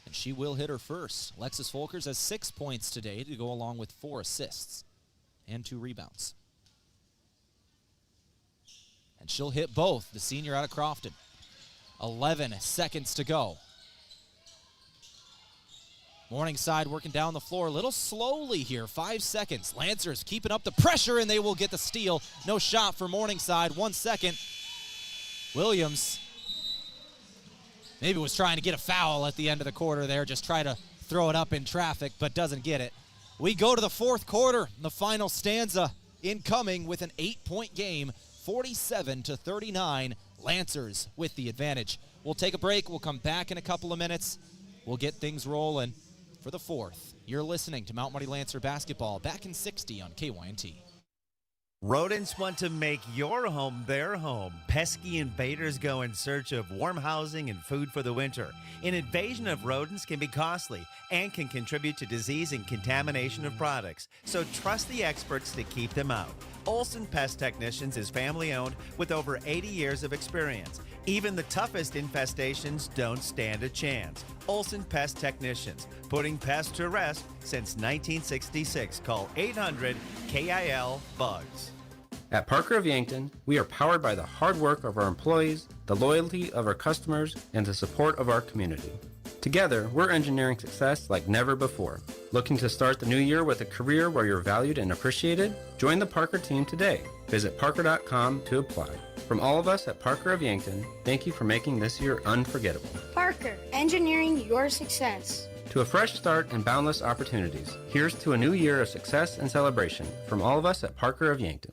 [SPEAKER 3] And she will hit her first. Alexis Folkers has 6 points today to go along with 4 assists and 2 rebounds. And she'll hit both, the senior out of Crofton. 11 seconds to go. Morningside working down the floor a little slowly here. 5 seconds. Lancers keeping up the pressure, and they will get the steal. No shot for Morningside. 1 second. Williams maybe was trying to get a foul at the end of the quarter there. Just try to throw it up in traffic, but doesn't get it. We go to the fourth quarter. The final stanza incoming with an 8-point game. 47-39. Lancers with the advantage. We'll take a break. We'll come back in a couple of minutes. We'll get things rolling for the fourth. You're listening to Mount Marty Lancer basketball back in 60 on KYNT.
[SPEAKER 21] Rodents want to make your home their home. Pesky invaders go in search of warm housing and food for the winter. An invasion of rodents can be costly and can contribute to disease and contamination of products. So trust the experts to keep them out. Olson Pest Technicians is family-owned with over 80 years of experience. Even the toughest infestations don't stand a chance. Olson Pest Technicians, putting pests to rest since 1966. Call 800-KIL-BUGS.
[SPEAKER 1] At Parker of Yankton, we are powered by the hard work of our employees, the loyalty of our customers, and the support of our community. Together, we're engineering success like never before. Looking to start the new year with a career where you're valued and appreciated? Join the Parker team today. Visit parker.com to apply. From all of us at Parker of Yankton, thank you for making this year unforgettable.
[SPEAKER 8] Parker, engineering your success.
[SPEAKER 1] To a fresh start and boundless opportunities, here's to a new year of success and celebration from all of us at Parker of Yankton.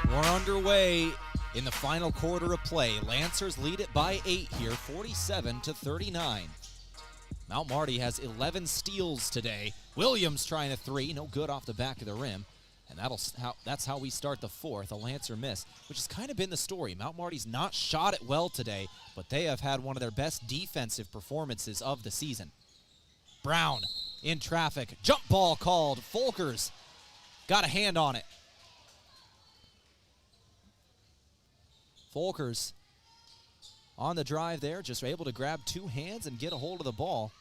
[SPEAKER 3] We're underway in the final quarter of play. Lancers lead it by 8 here, 47-39. Mount Marty has 11 steals today. Williams trying a 3, no good off the back of the rim. And that's how we start the fourth, a Lancer miss, which has kind of been the story. Mount Marty's not shot it well today, but they have had one of their best defensive performances of the season. Brown in traffic, jump ball called. Folkers got a hand on it. Folkers on the drive there, just able to grab 2 hands and get a hold of the ball.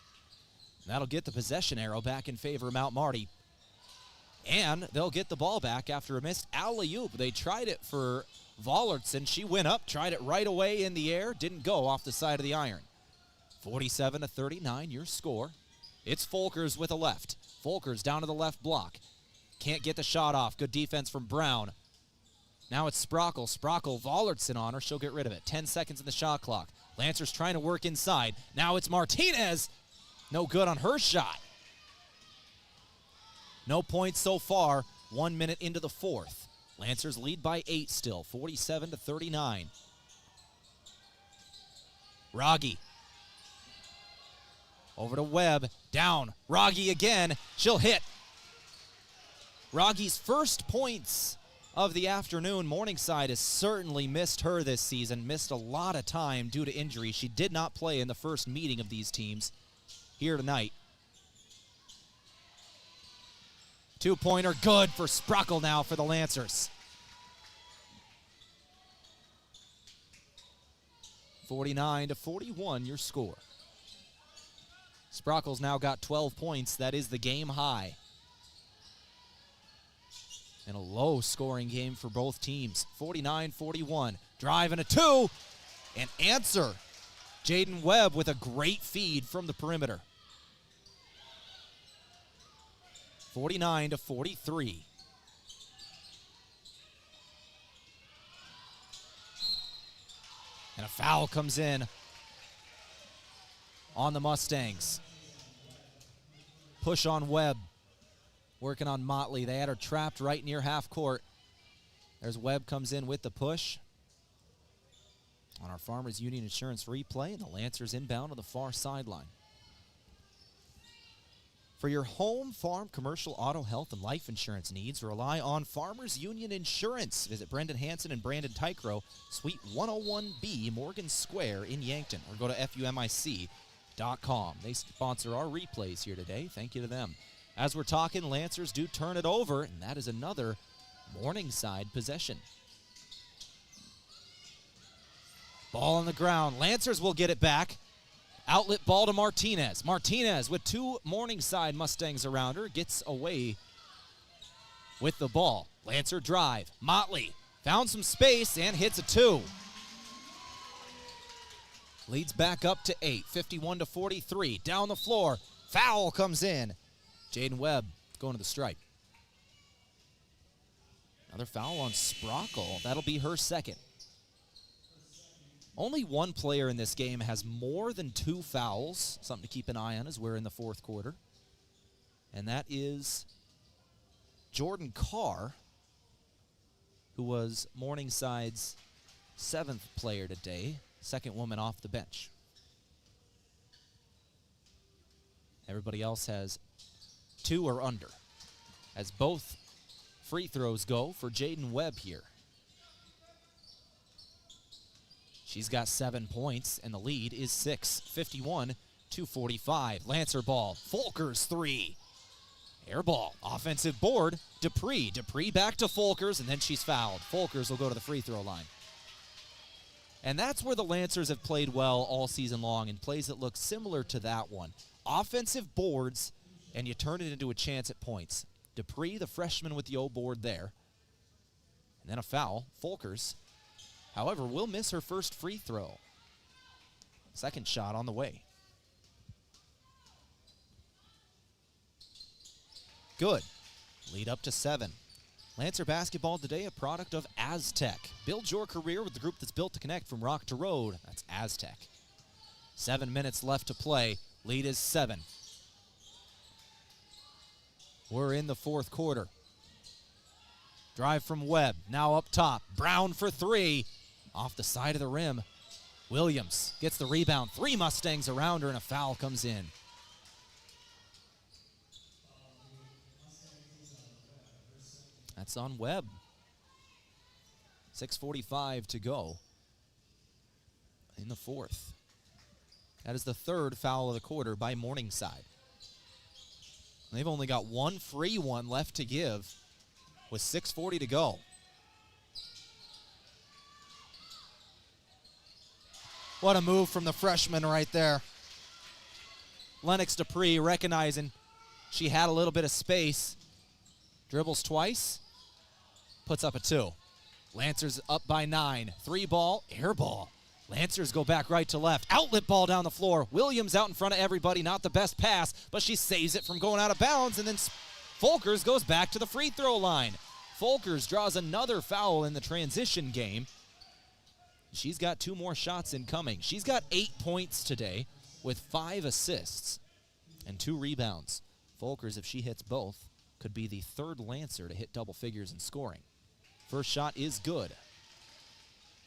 [SPEAKER 3] And that'll get the possession arrow back in favor of Mount Marty. And they'll get the ball back after a missed alley-oop. They tried it for Vollertson. She went up, tried it right away in the air, didn't go off the side of the iron. 47-39, your score. It's Folkers with a left. Folkers down to the left block. Can't get the shot off. Good defense from Brown. Now it's Sprockle. Sprockle, Vollertson on her. She'll get rid of it. 10 seconds in the shot clock. Lancers trying to work inside. Now it's Martinez. No good on her shot. No points so far. 1 minute into the fourth. Lancers lead by 8 still, 47-39. Rogge. Over to Webb. Down. Rogge again. She'll hit. Rogge's first points of the afternoon. Morningside has certainly missed her this season, missed a lot of time due to injury. She did not play in the first meeting of these teams here tonight. 2-pointer good for Sprockle now for the Lancers. 49-41 your score. Sprockle's now got 12 points. That is the game high. And a low-scoring game for both teams. 49-41. Drive and a 2. And answer. Jaden Webb with a great feed from the perimeter. 49-43. And a foul comes in on the Mustangs. Push on Webb. Working on Motley. They had her trapped right near half court. There's Webb comes in with the push. On our Farmers Union Insurance replay, and the Lancers inbound on the far sideline. For your home, farm, commercial, auto, health, and life insurance needs, rely on Farmers Union Insurance. Visit Brendan Hansen and Brandon Tycro, Suite 101B, Morgan Square in Yankton, or go to FUMIC.com. They sponsor our replays here today. Thank you to them. As we're talking, Lancers do turn it over, and that is another Morningside possession. Ball on the ground. Lancers will get it back. Outlet ball to Martinez. Martinez with 2 Morningside Mustangs around her gets away with the ball. Lancer drive. Motley found some space and hits a 2. Leads back up to 8. 51-43. Down the floor. Foul comes in. Jaden Webb going to the stripe. Another foul on Sprockle. That'll be her second. Only one player in this game has more than 2 fouls. Something to keep an eye on as we're in the fourth quarter. And that is Jordan Carr, who was Morningside's 7th player today, second woman off the bench. Everybody else has 2 or under, as both free throws go for Jaden Webb here. She's got 7 points, and the lead is 6, 51-45. Lancer ball, Folkers 3. Air ball, offensive board, Dupree. Dupree back to Folkers, and then she's fouled. Folkers will go to the free throw line. And that's where the Lancers have played well all season long, in plays that look similar to that one. Offensive boards, and you turn it into a chance at points. Dupree, the freshman with the O board there. And then a foul, Folkers. However, will miss her first free throw. Second shot on the way. Good. Lead up to 7. Lancer basketball today, a product of Aztec. Build your career with the group that's built to connect from rock to road. That's Aztec. 7 minutes left to play. Lead is 7. We're in the fourth quarter. Drive from Webb. Now up top. Brown for 3. Off the side of the rim. Williams gets the rebound. 3 Mustangs around her, and a foul comes in. That's on Webb. 6:45 to go in the fourth. That is the 3rd foul of the quarter by Morningside. They've only got 1 free one left to give with 6:40 to go. What a move from the freshman right there. Lennox Dupree recognizing she had a little bit of space. Dribbles twice. Puts up a 2. Lancers up by 9. 3 ball, air ball. Lancers go back right to left. Outlet ball down the floor. Williams out in front of everybody. Not the best pass, but she saves it from going out of bounds. And then Folkers goes back to the free throw line. Folkers draws another foul in the transition game. She's got 2 more shots incoming. She's got 8 points today with 5 assists and 2 rebounds. Folkers, if she hits both, could be the third Lancer to hit double figures in scoring. First shot is good.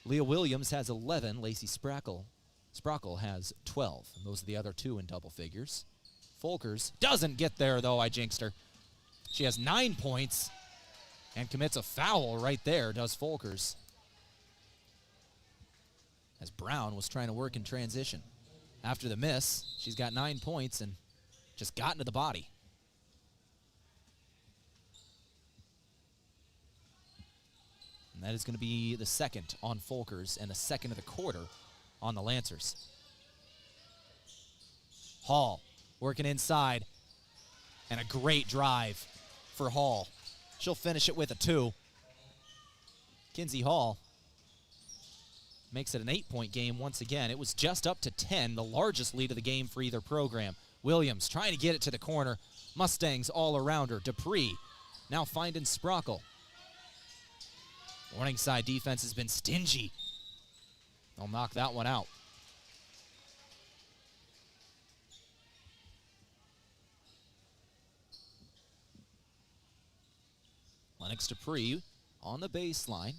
[SPEAKER 3] Leah Williams has 11. Lacey Sprockle has 12. And those are the other two in double figures. Folkers doesn't get there, though. I jinxed her. She has 9 points and commits a foul right there, does Folkers. As Brown was trying to work in transition. After the miss, she's got 9 points and just got into the body. And that is going to be the second on Folkers and the second of the quarter on the Lancers. Hall working inside. And a great drive for Hall. She'll finish it with a 2. Kinsey Hall makes it an 8-point game once again. It was just up to 10, the largest lead of the game for either program. Williams trying to get it to the corner. Mustangs all around her. Dupree now finding Sprockle. Morningside defense has been stingy. They'll knock that one out. Lennox Dupree on the baseline.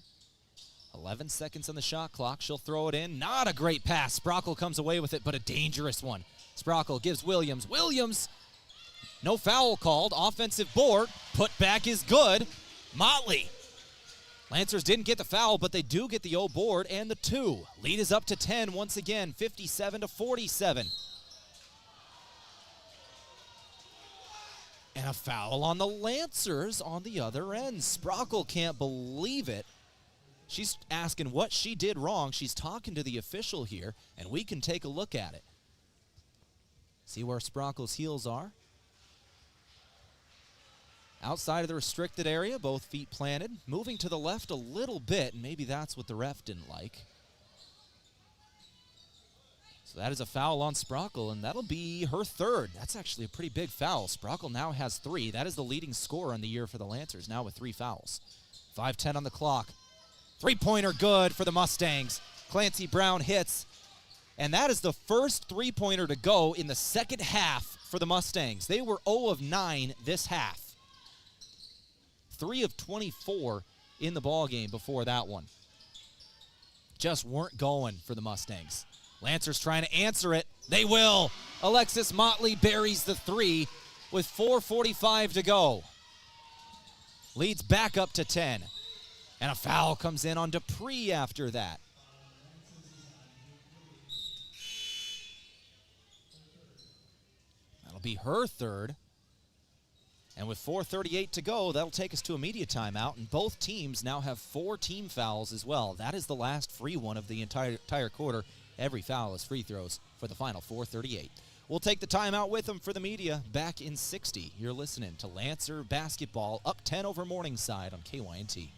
[SPEAKER 3] 11 seconds on the shot clock. She'll throw it in. Not a great pass. Sprockle comes away with it, but a dangerous one. Sprockle gives Williams. Williams, no foul called. Offensive board. Put back is good. Motley. Lancers didn't get the foul, but they do get the O board and the 2. Lead is up to 10 once again, 57-47. And a foul on the Lancers on the other end. Sprockle can't believe it. She's asking what she did wrong. She's talking to the official here, and we can take a look at it. See where Sprockle's heels are. Outside of the restricted area, both feet planted. Moving to the left a little bit, and maybe that's what the ref didn't like. So that is a foul on Sprockle, and that'll be her third. That's actually a pretty big foul. Sprockle now has 3. That is the leading scorer on the year for the Lancers, now with 3 fouls. 5:10 on the clock. Three-pointer good for the Mustangs. Clancy Brown hits, and that is the first three-pointer to go in the second half for the Mustangs. They were 0 of 9 this half. 3 of 24 in the ballgame before that one. Just weren't going for the Mustangs. Lancers trying to answer it. They will. Alexis Motley buries the 3 with 4:45 to go. Leads back up to 10. And a foul comes in on Dupree after that. That'll be her third. And with 4:38 to go, that'll take us to a media timeout, and both teams now have 4 team fouls as well. That is the last free one of the entire quarter. Every foul is free throws for the final 4:38. We'll take the timeout with them for the media. Back in 60, you're listening to Lancer Basketball, up 10 over Morningside on KYNT.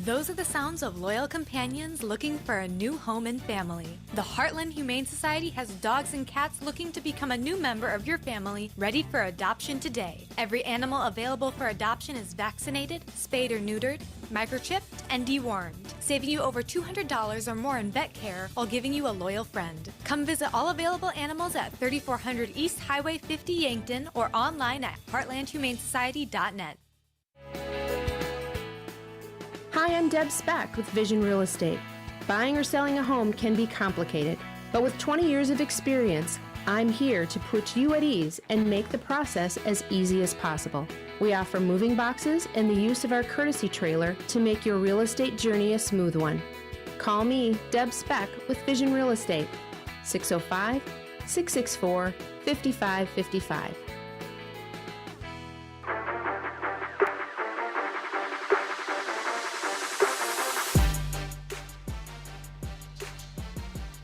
[SPEAKER 10] Those are the sounds of loyal companions looking for a new home and family. The Heartland Humane Society has dogs and cats looking to become a new member of your family, ready for adoption today. Every animal available for adoption is vaccinated, spayed or neutered, microchipped, and dewormed, saving you over $200 or more in vet care while giving you a loyal friend. Come visit all available animals at 3400 East Highway 50 Yankton or online at heartlandhumanesociety.net.
[SPEAKER 19] Hi, I'm Deb Speck with Vision Real Estate. Buying or selling a home can be complicated, but with 20 years of experience, I'm here to put you at ease and make the process as easy as possible. We offer moving boxes and the use of our courtesy trailer to make your real estate journey a smooth one. Call me, Deb Speck, with Vision Real Estate, 605-664-5555.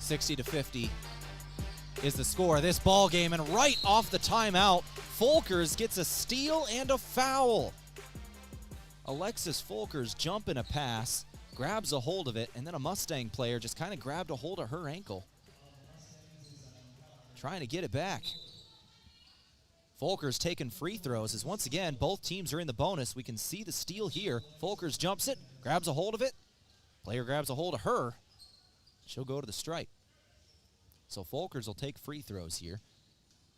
[SPEAKER 3] $60-50 is the score of this ball game, and right off the timeout, Folkers gets a steal and a foul. Alexis Folkers jumping a pass, grabs a hold of it, and then a Mustang player just kind of grabbed a hold of her ankle, trying to get it back. Folkers taking free throws as once again both teams are in the bonus. We can see the steal here. Folkers jumps it, grabs a hold of it, player grabs a hold of her. She'll go to the stripe. So Folkers will take free throws here.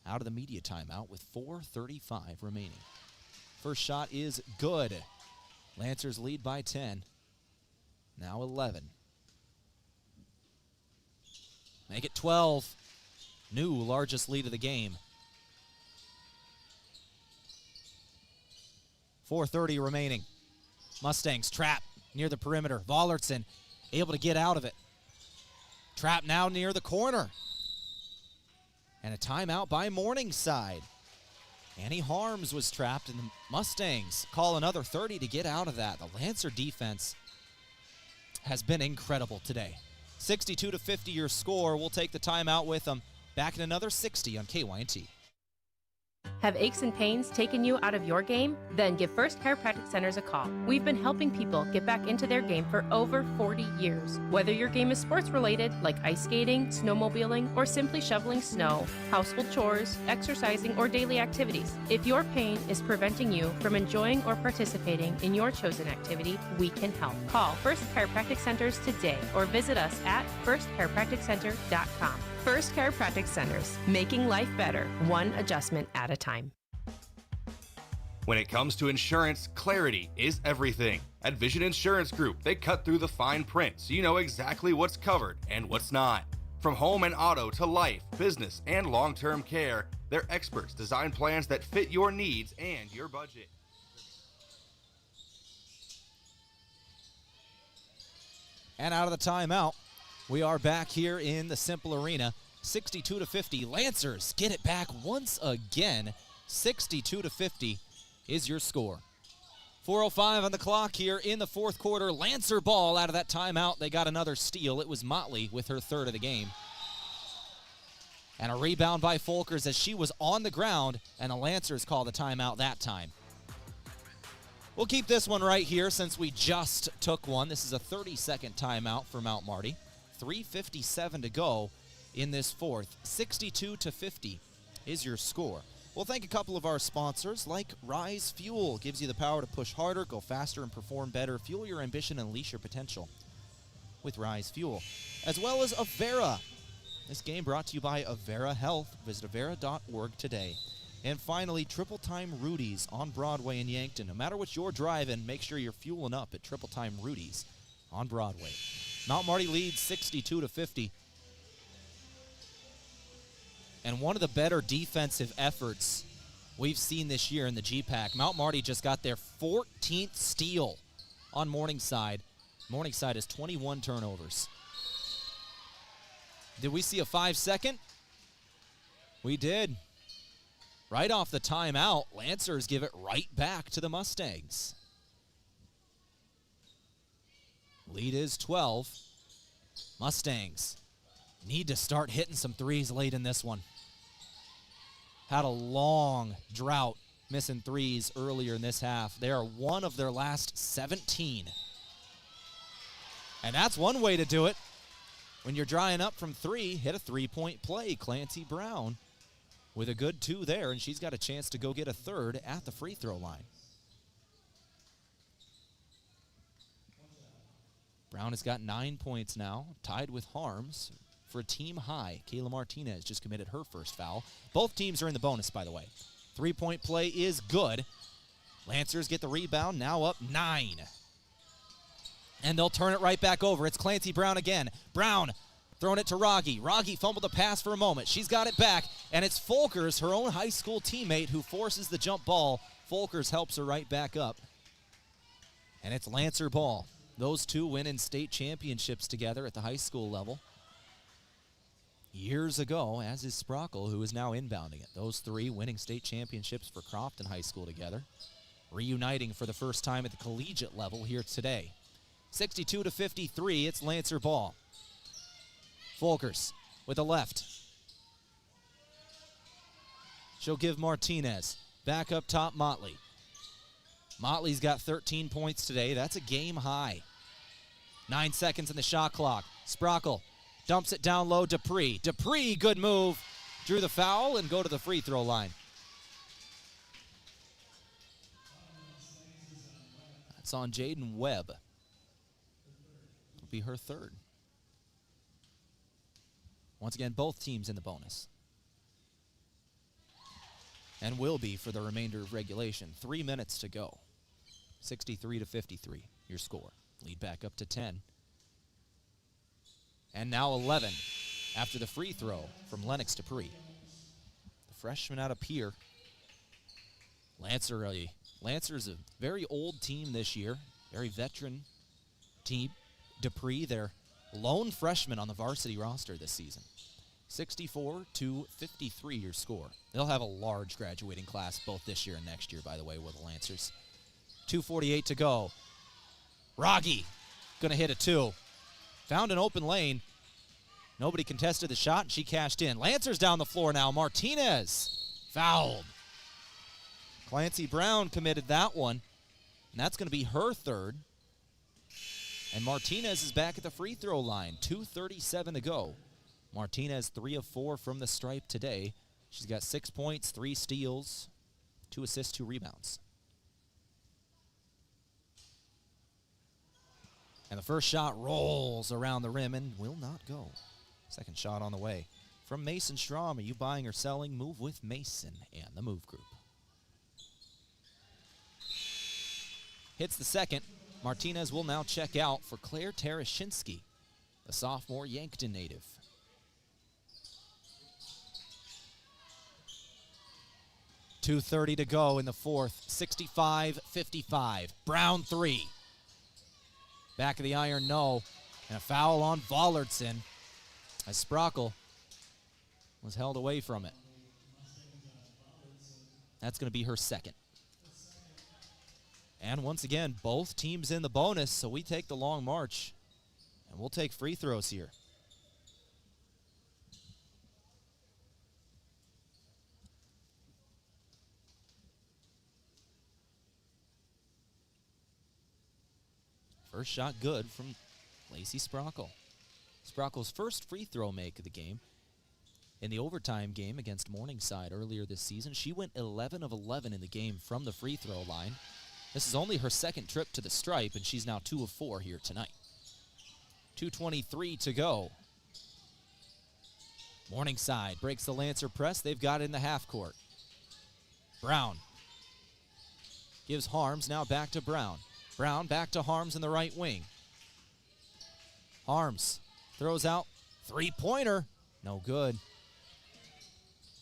[SPEAKER 3] out of the media timeout with 4:35 remaining. First shot is good. Lancers lead by 10. Now 11. Make it 12. New largest lead of the game. 4:30 remaining. Mustangs trap near the perimeter. Vollertson able to get out of it. Trap now near the corner. And a timeout by Morningside. Annie Harms was trapped, and the Mustangs call another 30 to get out of that. The Lancer defense has been incredible today. 62-50 your score. We'll take the timeout with them. Back in another 60 on KYNT.
[SPEAKER 19] Have aches and pains taken you out of your game? Then give First Chiropractic Centers a call. We've been helping people get back into their game for over 40 years. Whether your game is sports related, like ice skating, snowmobiling, or simply shoveling snow, household chores, exercising, or daily activities, if your pain is preventing you from enjoying or participating in your chosen activity, we can help. Call First Chiropractic Centers today or visit us at firstchiropracticcenter.com. First Chiropractic Centers, making life better, one adjustment at a time.
[SPEAKER 11] When it comes to insurance, clarity is everything. At Vision Insurance Group, they cut through the fine print so you know exactly what's covered and what's not. From home and auto to life, business, and long-term care, their experts design plans that fit your needs and your budget.
[SPEAKER 3] And out of the timeout, we are back here in the Cimpl Arena. 62-50. Lancers get it back once again. 62-50 is your score. 4:05 on the clock here in the fourth quarter. Lancer ball out of that timeout. They got another steal. It was Motley with her third of the game. And a rebound by Folkers as she was on the ground, and the Lancers call the timeout that time. We'll keep this one right here since we just took one. This is a 30-second timeout for Mount Marty. 3:57 to go in this fourth. 62-50 is your score. We'll thank a couple of our sponsors, like Rise Fuel. Gives you the power to push harder, go faster, and perform better. Fuel your ambition and unleash your potential with Rise Fuel. As well as Avera. This game brought to you by Avera Health. Visit Avera.org today. And finally, Triple Time Rudy's on Broadway in Yankton. No matter what you're driving, make sure you're fueling up at Triple Time Rudy's on Broadway. Mount Marty leads 62-50. And one of the better defensive efforts we've seen this year in the GPAC. Mount Marty just got their 14th steal on Morningside. Morningside has 21 turnovers. Did we see a 5-second? We did. Right off the timeout, Lancers give it right back to the Mustangs. Lead is 12. Mustangs need to start hitting some threes late in this one. Had a long drought missing threes earlier in this half. They are one of their last 17. And that's one way to do it. When you're drying up from three, hit a three-point play. Clancy Brown with a good two there, and she's got a chance to go get a third at the free throw line. Brown has got 9 points now, tied with Harms for a team high. Kayla Martinez just committed her first foul. Both teams are in the bonus, by the way. Three-point play is good. Lancers get the rebound, now up 9. And they'll turn it right back over. It's Clancy Brown again. Brown throwing it to Rogge. Rogge fumbled the pass for a moment. She's got it back, and it's Folkers, her own high school teammate, who forces the jump ball. Folkers helps her right back up. And it's Lancer ball. Those two win in state championships together at the high school level years ago, as is Sprockle, who is now inbounding it. Those three winning state championships for Crofton High School together, reuniting for the first time at the collegiate level here today. 62-53, it's Lancer ball. Folkers with the left. She'll give Martinez. Back up top, Motley. Motley's got 13 points today. That's a game high. 9 seconds in the shot clock. Sprockle dumps it down low, Dupree. Dupree, good move. Drew the foul and go to the free throw line. That's on Jaden Webb. It'll be her third. Once again, both teams in the bonus. and will be for the remainder of regulation. 3 minutes to go. 63-53, your score. Lead back up to 10. And now 11 after the free throw from Lennox Dupree. The freshman out of Pier. Lancer's a very old team this year, very veteran team. Dupree, their lone freshman on the varsity roster this season. 64-53 your score. They'll have a large graduating class both this year and next year, by the way, with the Lancers. 2:48 to go. Rogge gonna hit a two. Found an open lane. Nobody contested the shot, and she cashed in. Lancers down the floor now. Martinez fouled. Clancy Brown committed that one, and that's going to be her third. And Martinez is back at the free throw line. 2:37 to go. Martinez 3 of 4 from the stripe today. She's got 6 points, 3 steals, 2 assists, 2 rebounds. And the first shot rolls around the rim and will not go. Second shot on the way. From Mason Strom, are you buying or selling? Move with Mason and the Move Group. Hits the second. Martinez will now check out for Claire Tereshinski, the sophomore Yankton native. .230 to go in the fourth. 65-55. Brown 3. Back of the iron, no. And a foul on Vollardson as Sprockle was held away from it. That's going to be her second. And once again, both teams in the bonus, so we take the long march. And we'll take free throws here. First shot good from Lacey Sprockle. Sprockle's first free throw make of the game. In the overtime game against Morningside earlier this season, she went 11 of 11 in the game from the free throw line. This is only her second trip to the stripe, and she's now 2 of 4 here tonight. 2:23 to go. Morningside breaks the Lancer press. They've got it in the half court. Brown gives Harms, now back to Brown. Brown back to Harms in the right wing. Harms throws out, three-pointer, no good.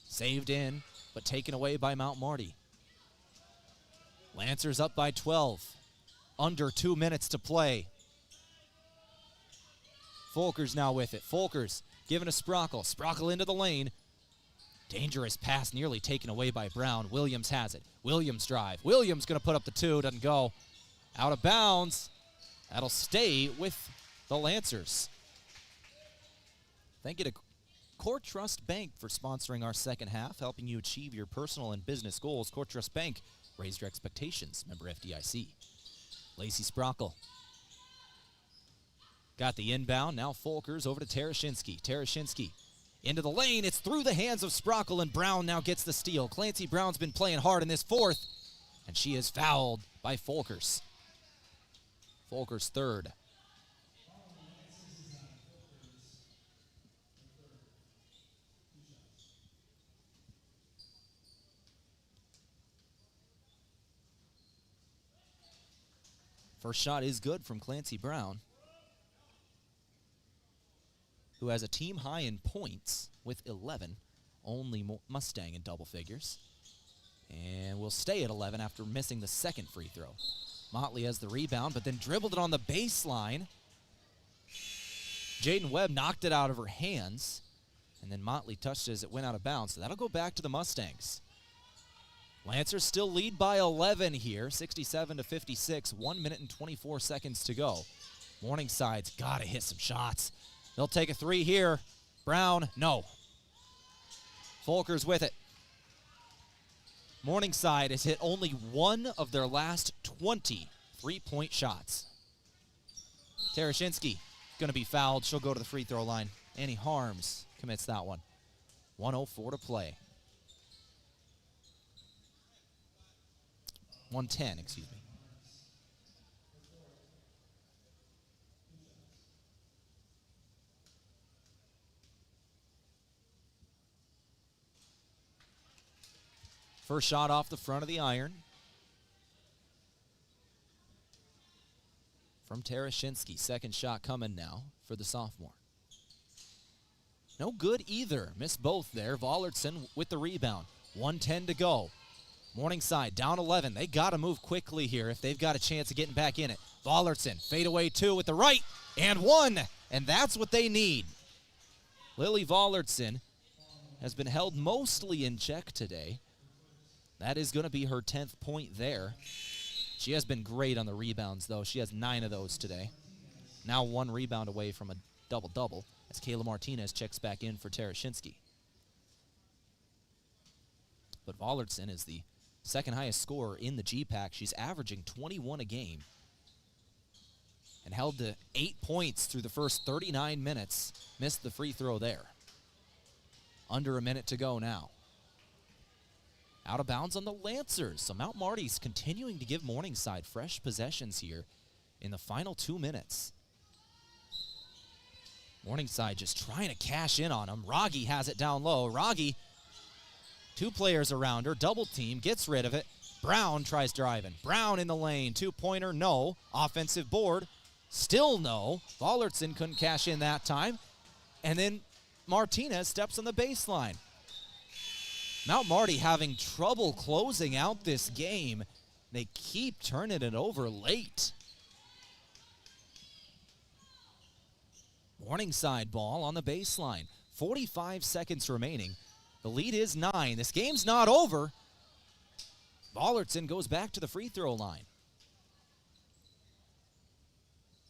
[SPEAKER 3] Saved in, but taken away by Mount Marty. Lancers up by 12. Under 2 minutes to play. Folkers now with it. Folkers giving to Sprockle. Sprockle into the lane. Dangerous pass nearly taken away by Brown. Williams has it. Williams drive. Williams going to put up the two. Doesn't go. Out of bounds. That'll stay with the Lancers. Thank you to Core Trust Bank for sponsoring our second half, helping you achieve your personal and business goals. Core Trust Bank, raise your expectations. Member FDIC. Lacey Sprockle got the inbound. Now Folkers over to Tereshinski. Tereshinski into the lane. It's through the hands of Sprockle, and Brown now gets the steal. Clancy Brown's been playing hard in this fourth, and she is fouled by Folkers. Folkers third. First shot is good from Clancy Brown, who has a team high in points with 11, only Mustang in double figures. And will stay at 11 after missing the second free throw. Motley has the rebound, but then dribbled it on the baseline. Jaden Webb knocked it out of her hands, and then Motley touched it as it went out of bounds. So that'll go back to the Mustangs. Lancers still lead by 11 here, 67-56, 1 minute and 24 seconds to go. Morningside's got to hit some shots. They'll take a three here. Brown, no. Folkers with it. Morningside has hit only one of their last 20 three-point shots. Tereshinski going to be fouled. She'll go to the free throw line. Annie Harms commits that one. 1:04 to play. 1:10, excuse me. First shot off the front of the iron from Tereshinski. Second shot coming now for the sophomore. No good either. Missed both there. Vollertson with the rebound. 1:10 to go. Morningside down 11. They got to move quickly here if they've got a chance of getting back in it. Vollertson, fadeaway 2 with the right, and 1. And that's what they need. Lily Vollertson has been held mostly in check today. That is going to be her 10th point there. She has been great on the rebounds, though. She has 9 of those today. Now 1 rebound away from a double-double as Kayla Martinez checks back in for Tereshinski. But Vollertson is the second highest scorer in the GPAC. She's averaging 21 a game and held to 8 points through the first 39 minutes. Missed the free throw there. Under a minute to go now. Out of bounds on the Lancers. So Mount Marty's continuing to give Morningside fresh possessions here in the final 2 minutes. Morningside just trying to cash in on them. Raggi has it down low. Raggi, 2 players around her, double team, gets rid of it. Brown tries driving. Brown in the lane, 2-pointer, no. Offensive board, still no. Vollertson couldn't cash in that time. And then Martinez steps on the baseline. Mount Marty having trouble closing out this game. They keep turning it over late. Morningside ball on the baseline. 45 seconds remaining. The lead is 9. This game's not over. Vollertson goes back to the free throw line.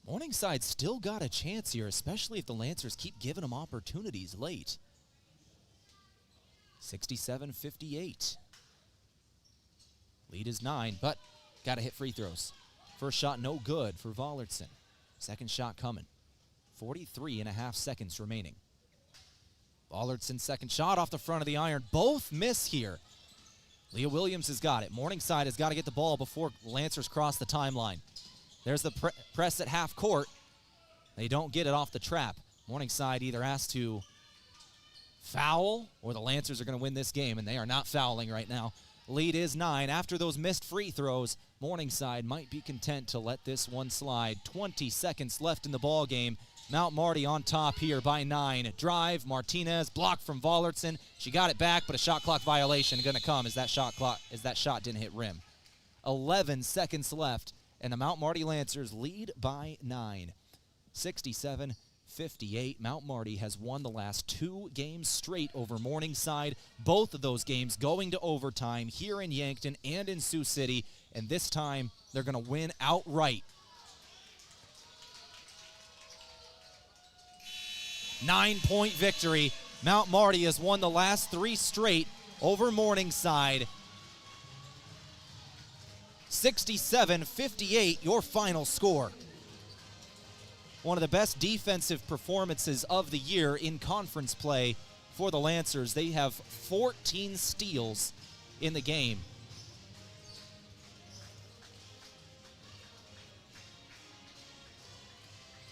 [SPEAKER 3] Morningside still got a chance here, especially if the Lancers keep giving them opportunities late. 67-58. Lead is 9, but got to hit free throws. First shot no good for Vollertson. Second shot coming. 43.5 seconds remaining. Vollertson's second shot off the front of the iron. Both miss here. Leah Williams has got it. Morningside has got to get the ball before Lancers cross the timeline. There's the press at half court. They don't get it off the trap. Morningside either has to foul or the Lancers are going to win this game, and they are not fouling right now. Lead is 9. After those missed free throws, Morningside might be content to let this one slide. 20 seconds left in the ball game. Mount Marty on top here by 9. Drive, Martinez, blocked from Vollertson. She got it back, but a shot clock violation going to come as that shot didn't hit rim. 11 seconds left, and the Mount Marty Lancers lead by 9. 67-58. Mount Marty has won the last 2 games straight over Morningside. Both of those games going to overtime here in Yankton and in Sioux City, and this time they're going to win outright. 9-point victory. Mount Marty has won the last 3 straight over Morningside. 67-58, your final score. One of the best defensive performances of the year in conference play for the Lancers. They have 14 steals in the game.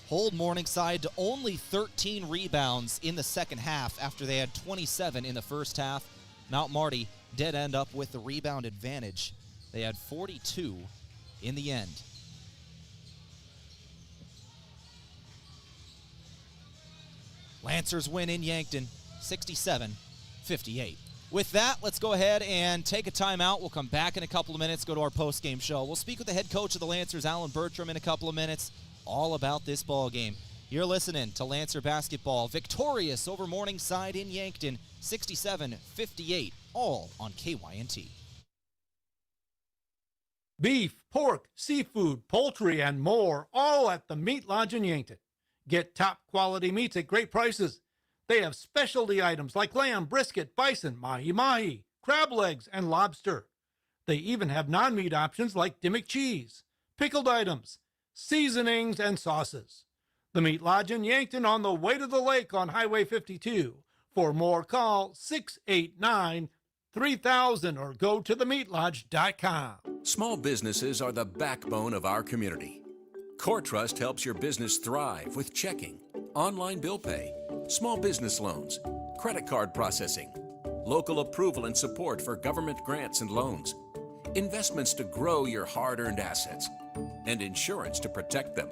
[SPEAKER 3] Hold Morningside to only 13 rebounds in the second half after they had 27 in the first half. Mount Marty did end up with the rebound advantage. They had 42 in the end. Lancers win in Yankton, 67-58. With that, let's go ahead and take a timeout. We'll come back in a couple of minutes, go to our post-game show. We'll speak with the head coach of the Lancers, Alan Bertram, in a couple of minutes, all about this ball game. You're listening to Lancer basketball, victorious over Morningside in Yankton, 67-58, all on KYNT.
[SPEAKER 4] Beef, pork, seafood, poultry, and more, all at the Meat Lodge in Yankton. Get top quality meats at great prices. They have specialty items like lamb, brisket, bison, mahi-mahi, crab legs, and lobster. They even have non-meat options like Dimmick cheese, pickled items, seasonings, and sauces. The Meat Lodge in Yankton on the way to the lake on Highway 52. For more, call 689-3000 or go to themeatlodge.com.
[SPEAKER 12] Small businesses are the backbone of our community. Core Trust helps your business thrive with checking, online bill pay, small business loans, credit card processing, local approval and support for government grants and loans, investments to grow your hard-earned assets, and insurance to protect them.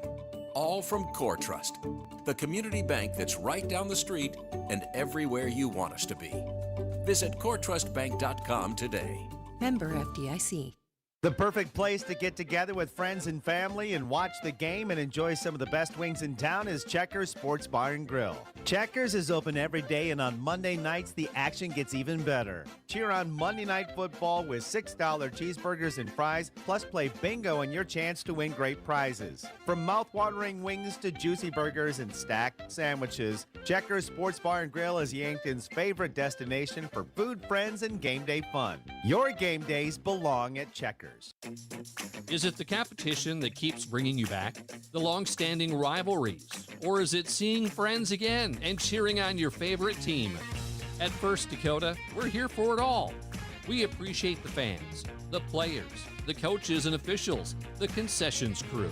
[SPEAKER 12] All from CoreTrust, the community bank that's right down the street and everywhere you want us to be. Visit CoreTrustBank.com today.
[SPEAKER 20] Member FDIC.
[SPEAKER 21] The perfect place to get together with friends and family and watch the game and enjoy some of the best wings in town is Checkers Sports Bar and Grill. Checkers is open every day, and on Monday nights, the action gets even better. Cheer on Monday Night Football with $6 cheeseburgers and fries, plus play bingo and your chance to win great prizes. From mouth-watering wings to juicy burgers and stacked sandwiches, Checkers Sports Bar and Grill is Yankton's favorite destination for food, friends, and game day fun. Your game days belong at Checkers.
[SPEAKER 13] Is it the competition that keeps bringing you back? The long-standing rivalries? Or is it seeing friends again and cheering on your favorite team? At First Dakota, we're here for it all. We appreciate the fans, the players, the coaches and officials, the concessions crew.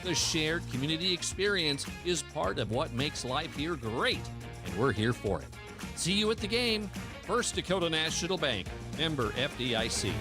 [SPEAKER 13] The shared community experience is part of what makes life here great, and we're here for it. See you at the game. First Dakota National Bank, member FDIC.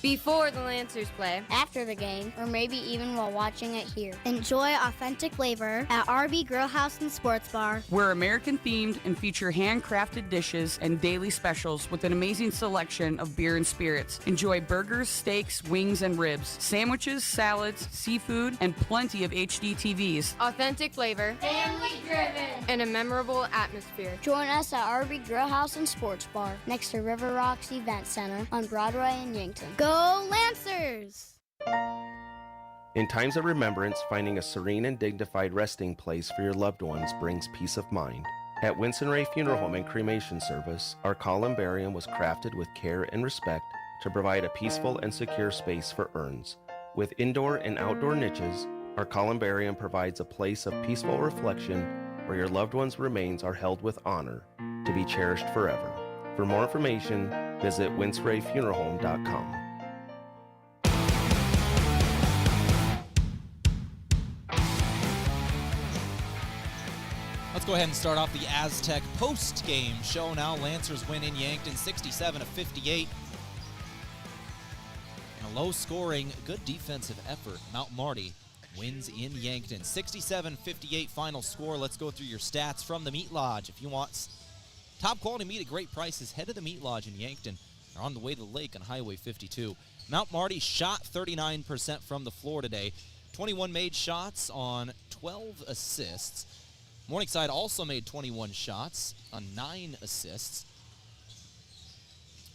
[SPEAKER 8] Before the Lancers play, after the game, or maybe even while watching it here. Enjoy authentic flavor at RB Grill House and Sports Bar.
[SPEAKER 22] We're American themed and feature handcrafted dishes and daily specials with an amazing selection of beer and spirits. Enjoy burgers, steaks, wings, and ribs, sandwiches, salads, seafood, and plenty of HD TVs.
[SPEAKER 8] Authentic flavor, family driven, and a memorable atmosphere. Join us at RB Grill House and Sports Bar next to River Rocks Event Center on Broadway in Yankton. Go Lancers!
[SPEAKER 23] In times of remembrance, finding a serene and dignified resting place for your loved ones brings peace of mind. At Winston Ray Funeral Home and Cremation Service, our columbarium was crafted with care and respect to provide a peaceful and secure space for urns. With indoor and outdoor niches, our columbarium provides a place of peaceful reflection where your loved one's remains are held with honor to be cherished forever. For more information, visit winsrayfuneralhome.com.
[SPEAKER 3] Let's go ahead and start off the Aztec post-game show now. Lancers win in Yankton 67-58. And a low-scoring, good defensive effort. Mount Marty wins in Yankton. 67-58 final score. Let's go through your stats from the Meat Lodge. If you want top quality meat at great prices, head to the Meat Lodge in Yankton. They're on the way to the lake on Highway 52. Mount Marty shot 39% from the floor today. 21 made shots on 12 assists. Morningside also made 21 shots on 9 assists.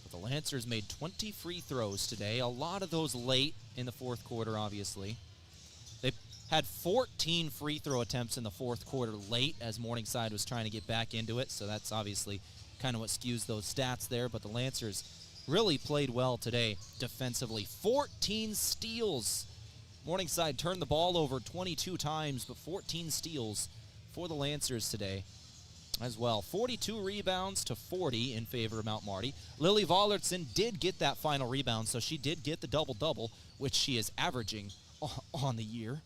[SPEAKER 3] But the Lancers made 20 free throws today, a lot of those late in the fourth quarter, obviously. They had 14 free throw attempts in the fourth quarter late as Morningside was trying to get back into it, so that's obviously kind of what skews those stats there. But the Lancers really played well today defensively. 14 steals. Morningside turned the ball over 22 times, but 14 steals for the Lancers today as well. 42 rebounds to 40 in favor of Mount Marty. Lily Vollertson did get that final rebound, so she did get the double-double, which she is averaging on the year.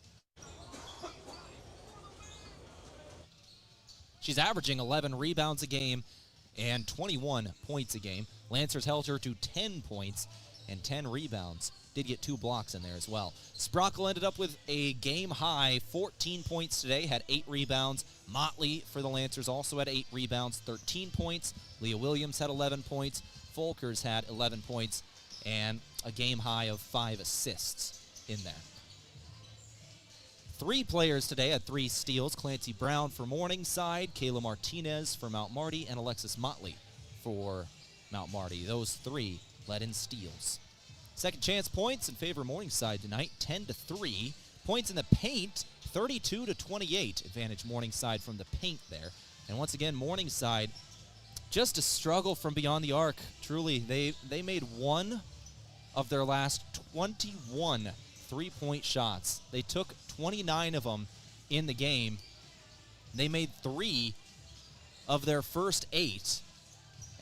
[SPEAKER 3] She's averaging 11 rebounds a game and 21 points a game. Lancers held her to 10 points and 10 rebounds. Did get 2 blocks in there as well. Sprockle ended up with a game-high 14 points today, had 8 rebounds. Motley for the Lancers also had 8 rebounds, 13 points. Leah Williams had 11 points. Folkers had 11 points, and a game-high of 5 assists in there. 3 players today had 3 steals. Clancy Brown for Morningside, Kayla Martinez for Mount Marty, and Alexis Motley for Mount Marty. Those 3 led in steals. Second chance points in favor of Morningside tonight, 10-3. Points in the paint, 32-28. Advantage Morningside from the paint there. And once again, Morningside just a struggle from beyond the arc. Truly, they made 1 of their last 21 three-point shots. They took 29 of them in the game. They made 3 of their first 8.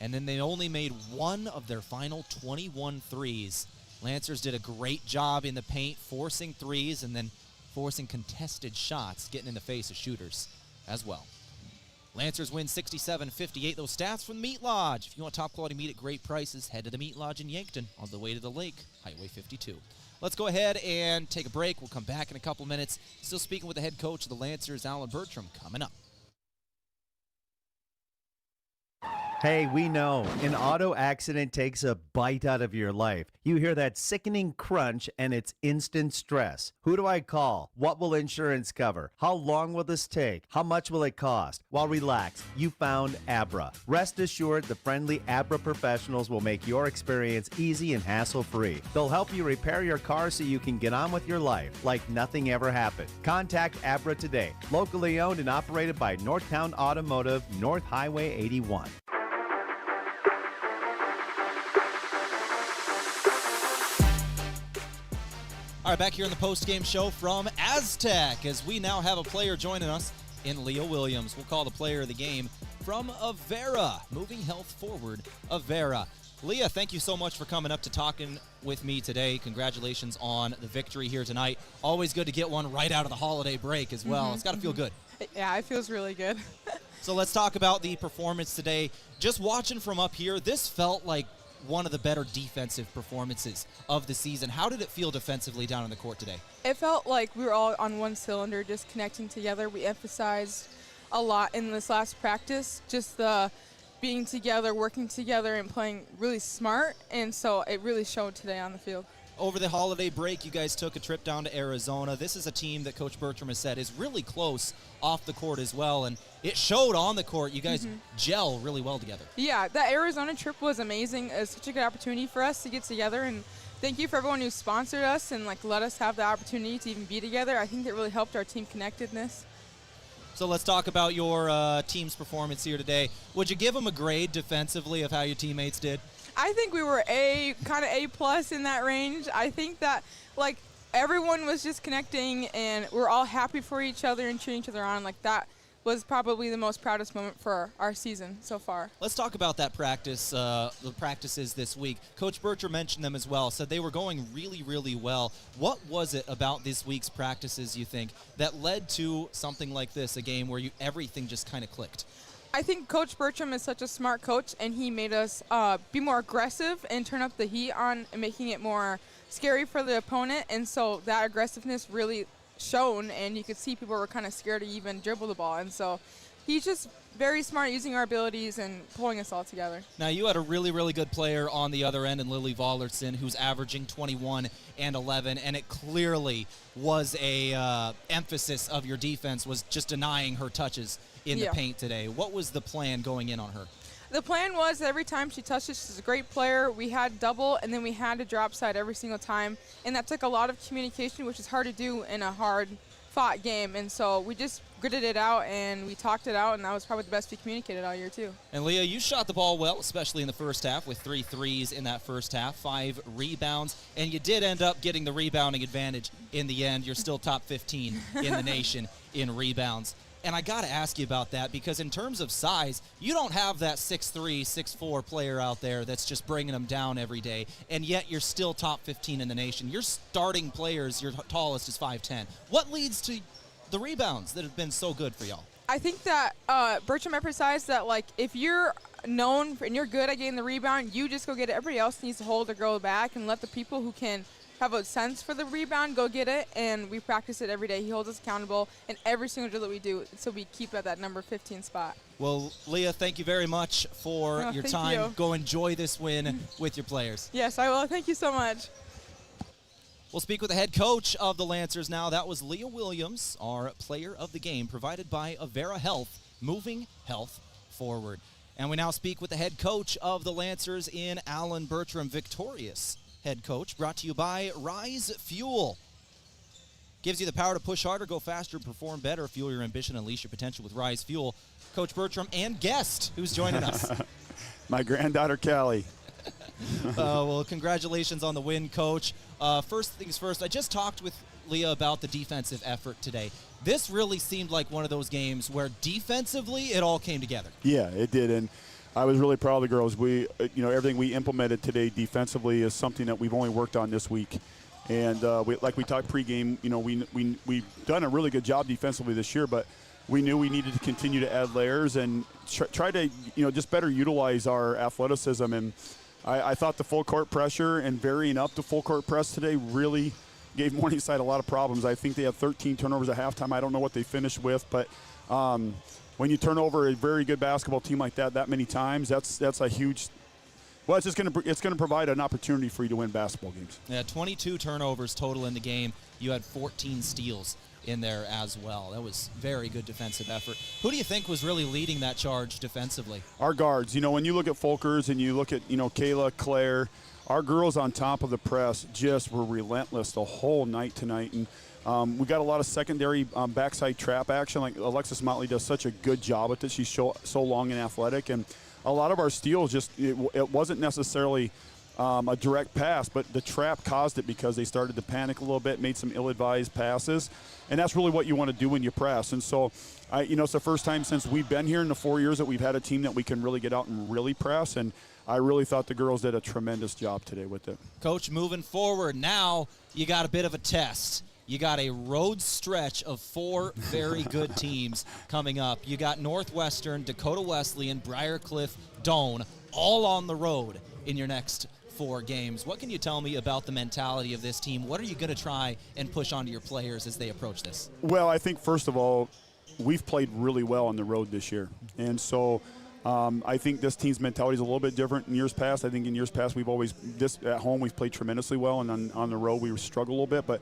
[SPEAKER 3] And then they only made 1 of their final 21 threes. Lancers did a great job in the paint, forcing threes and then forcing contested shots, getting in the face of shooters as well. Lancers win 67-58. Those stats from the Meat Lodge. If you want top-quality meat at great prices, head to the Meat Lodge in Yankton on the way to the lake, Highway 52. Let's go ahead and take a break. We'll come back in a couple minutes. Still speaking with the head coach of the Lancers, Alan Bertram, coming up.
[SPEAKER 21] Hey, we know an auto accident takes a bite out of your life. You hear that sickening crunch and it's instant stress. Who do I call? What will insurance cover? How long will this take? How much will it cost? Well, relax. You found Abra. Rest assured, the friendly Abra professionals will make your experience easy and hassle-free. They'll help you repair your car so you can get on with your life like nothing ever happened. Contact Abra today. Locally owned and operated by Northtown Automotive, North Highway 81.
[SPEAKER 3] All right, back here in the post-game show from Aztec, as we now have a player joining us in Leah Williams. We'll call the player of the game from Avera, moving health forward, Avera. Leah, thank you so much for coming up to talking with me today. Congratulations on the victory here tonight. Always good to get one right out of the holiday break as well. It's got to feel good.
[SPEAKER 5] Yeah, it feels really good.
[SPEAKER 3] So let's talk about the performance today. Just watching from up here, this felt like one of the better defensive performances of the season. How did it feel defensively down on the court today?
[SPEAKER 5] It felt like we were all on one cylinder, just connecting together. We emphasized a lot in this last practice, just the being together, working together, and playing really smart, and so it really showed today on the field.
[SPEAKER 3] Over the holiday break, you guys took a trip down to Arizona. This is a team that Coach Bertram has said is really close off the court as well, and it showed on the court. You guys gel really well together.
[SPEAKER 5] Yeah, that Arizona trip was amazing. It was such a good opportunity for us to get together, and thank you for everyone who sponsored us and let us have the opportunity to even be together. I think it really helped our team connectedness.
[SPEAKER 3] So let's talk about your team's performance here today. Would you give them a grade defensively of how your teammates did?
[SPEAKER 5] I think we were kind of A+ in that range. I think that everyone was just connecting and we're all happy for each other and cheering each other on. That was probably the most proudest moment for our season so far.
[SPEAKER 3] Let's talk about that practice, the practices this week. Coach Bertram mentioned them as well, said they were going really, really well. What was it about this week's practices, you think, that led to something like this, a game where everything just kind of clicked?
[SPEAKER 5] I think Coach Bertram is such a smart coach, and he made us be more aggressive and turn up the heat on and making it more scary for the opponent. And so that aggressiveness really shone, and you could see people were kind of scared to even dribble the ball. And so he's just very smart using our abilities and pulling us all together.
[SPEAKER 3] Now, you had a really, really good player on the other end in Lily Vollertson, who's averaging 21 and 11, and it clearly was a emphasis of your defense was just denying her touches in the paint today. What was the plan going in on her?
[SPEAKER 5] The plan was every time she touched it, she's a great player. We had double, and then we had to drop side every single time, and that took a lot of communication, which is hard to do in a hard-fought game. And so we just gritted it out, and we talked it out, and that was probably the best we communicated all year, too.
[SPEAKER 3] And, Leah, you shot the ball well, especially in the first half, with 3 threes in that first half, 5 rebounds, and you did end up getting the rebounding advantage in the end. You're still top 15 in the nation in rebounds. And I got to ask you about that because in terms of size, you don't have that 6'3", 6'4" player out there that's just bringing them down every day, and yet you're still top 15 in the nation. Your starting players, your tallest is 5'10". What leads to the rebounds that have been so good for y'all?
[SPEAKER 5] I think that Bertram emphasized that, if you're known and you're good at getting the rebound, you just go get it. Everybody else needs to hold or go back and let the people who can have a sense for the rebound, go get it, and we practice it every day. He holds us accountable in every single drill that we do, so we keep at that number 15 spot.
[SPEAKER 3] Well, Leah, thank you very much for your time.
[SPEAKER 5] You.
[SPEAKER 3] Go enjoy this win with your players.
[SPEAKER 5] Yes, I will. Thank you so much.
[SPEAKER 3] We'll speak with the head coach of the Lancers now. That was Leah Williams, our player of the game, provided by Avera Health, moving health forward. And we now speak with the head coach of the Lancers in Alan Bertram, victorious head coach, brought to you by Rise Fuel. Gives you the power to push harder, go faster, perform better, fuel your ambition, unleash your potential with Rise Fuel. Coach Bertram and guest who's joining us.
[SPEAKER 15] My granddaughter, Callie.
[SPEAKER 3] Well, congratulations on the win, Coach. First things first, I just talked with Leah about the defensive effort today. This really seemed like one of those games where defensively it all came together.
[SPEAKER 15] Yeah, it did, and I was really proud of the girls. We, everything we implemented today defensively is something that we've only worked on this week. And like we talked pregame, we've done a really good job defensively this year, but we knew we needed to continue to add layers and try to, just better utilize our athleticism. And I thought the full court pressure and varying up to full court press today really gave Morningside a lot of problems. I think they had 13 turnovers at halftime. I don't know what they finished with, but when you turn over a very good basketball team like that many times, that's a huge. Well, it's going to provide an opportunity for you to win basketball games.
[SPEAKER 3] Yeah, 22 turnovers total in the game. You had 14 steals in there as well. That was very good defensive effort. Who do you think was really leading that charge defensively?
[SPEAKER 15] Our guards. When you look at Folkers and you look at Kayla, Claire, our girls on top of the press just were relentless the whole night tonight. And we got a lot of secondary backside trap action. Like Alexis Motley does such a good job with it. She's so long and athletic. And a lot of our steals it wasn't necessarily a direct pass, but the trap caused it because they started to panic a little bit, made some ill-advised passes. And that's really what you want to do when you press. And so, it's the first time since we've been here in the 4 years that we've had a team that we can really get out and really press. And I really thought the girls did a tremendous job today with it.
[SPEAKER 3] Coach, moving forward, now you got a bit of a test. You got a road stretch of 4 very good teams coming up. You got Northwestern, Dakota Wesleyan, Briarcliff, Doane, all on the road in your next 4 games. What can you tell me about the mentality of this team? What are you going to try and push onto your players as they approach this?
[SPEAKER 15] Well, I think, first of all, we've played really well on the road this year. And so I think this team's mentality is a little bit different in years past. I think in years past at home we've played tremendously well, and on the road we struggle a little bit. But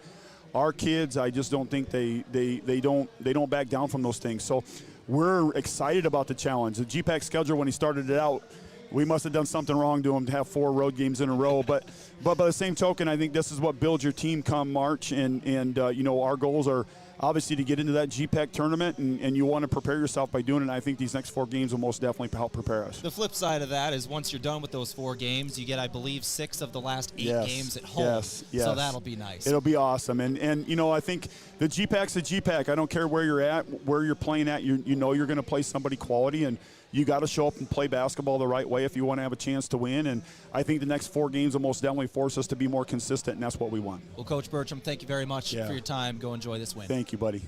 [SPEAKER 15] our kids, I just don't think they don't back down from those things. So we're excited about the challenge. The GPAC schedule, when he started it out, we must have done something wrong to him to have 4 road games in a row. But by the same token, I think this is what builds your team come March. And our goals are obviously to get into that GPAC tournament, and you want to prepare yourself by doing it. And I think these next 4 games will most definitely help prepare us.
[SPEAKER 3] The flip side of that is once you're done with those 4 games, you get, I believe, 6 of the last 8 games at home.
[SPEAKER 15] Yes.
[SPEAKER 3] So that'll be nice.
[SPEAKER 15] It'll be awesome. And I think the GPAC's a GPAC. I don't care where you're at, where you're playing at. You know you're going to play somebody quality, and you got to show up and play basketball the right way if you want to have a chance to win. And I think the next 4 games will most definitely force us to be more consistent, and that's what we want.
[SPEAKER 3] Well, Coach Bertram, thank you very much for your time. Go enjoy this win.
[SPEAKER 15] Thank you, buddy.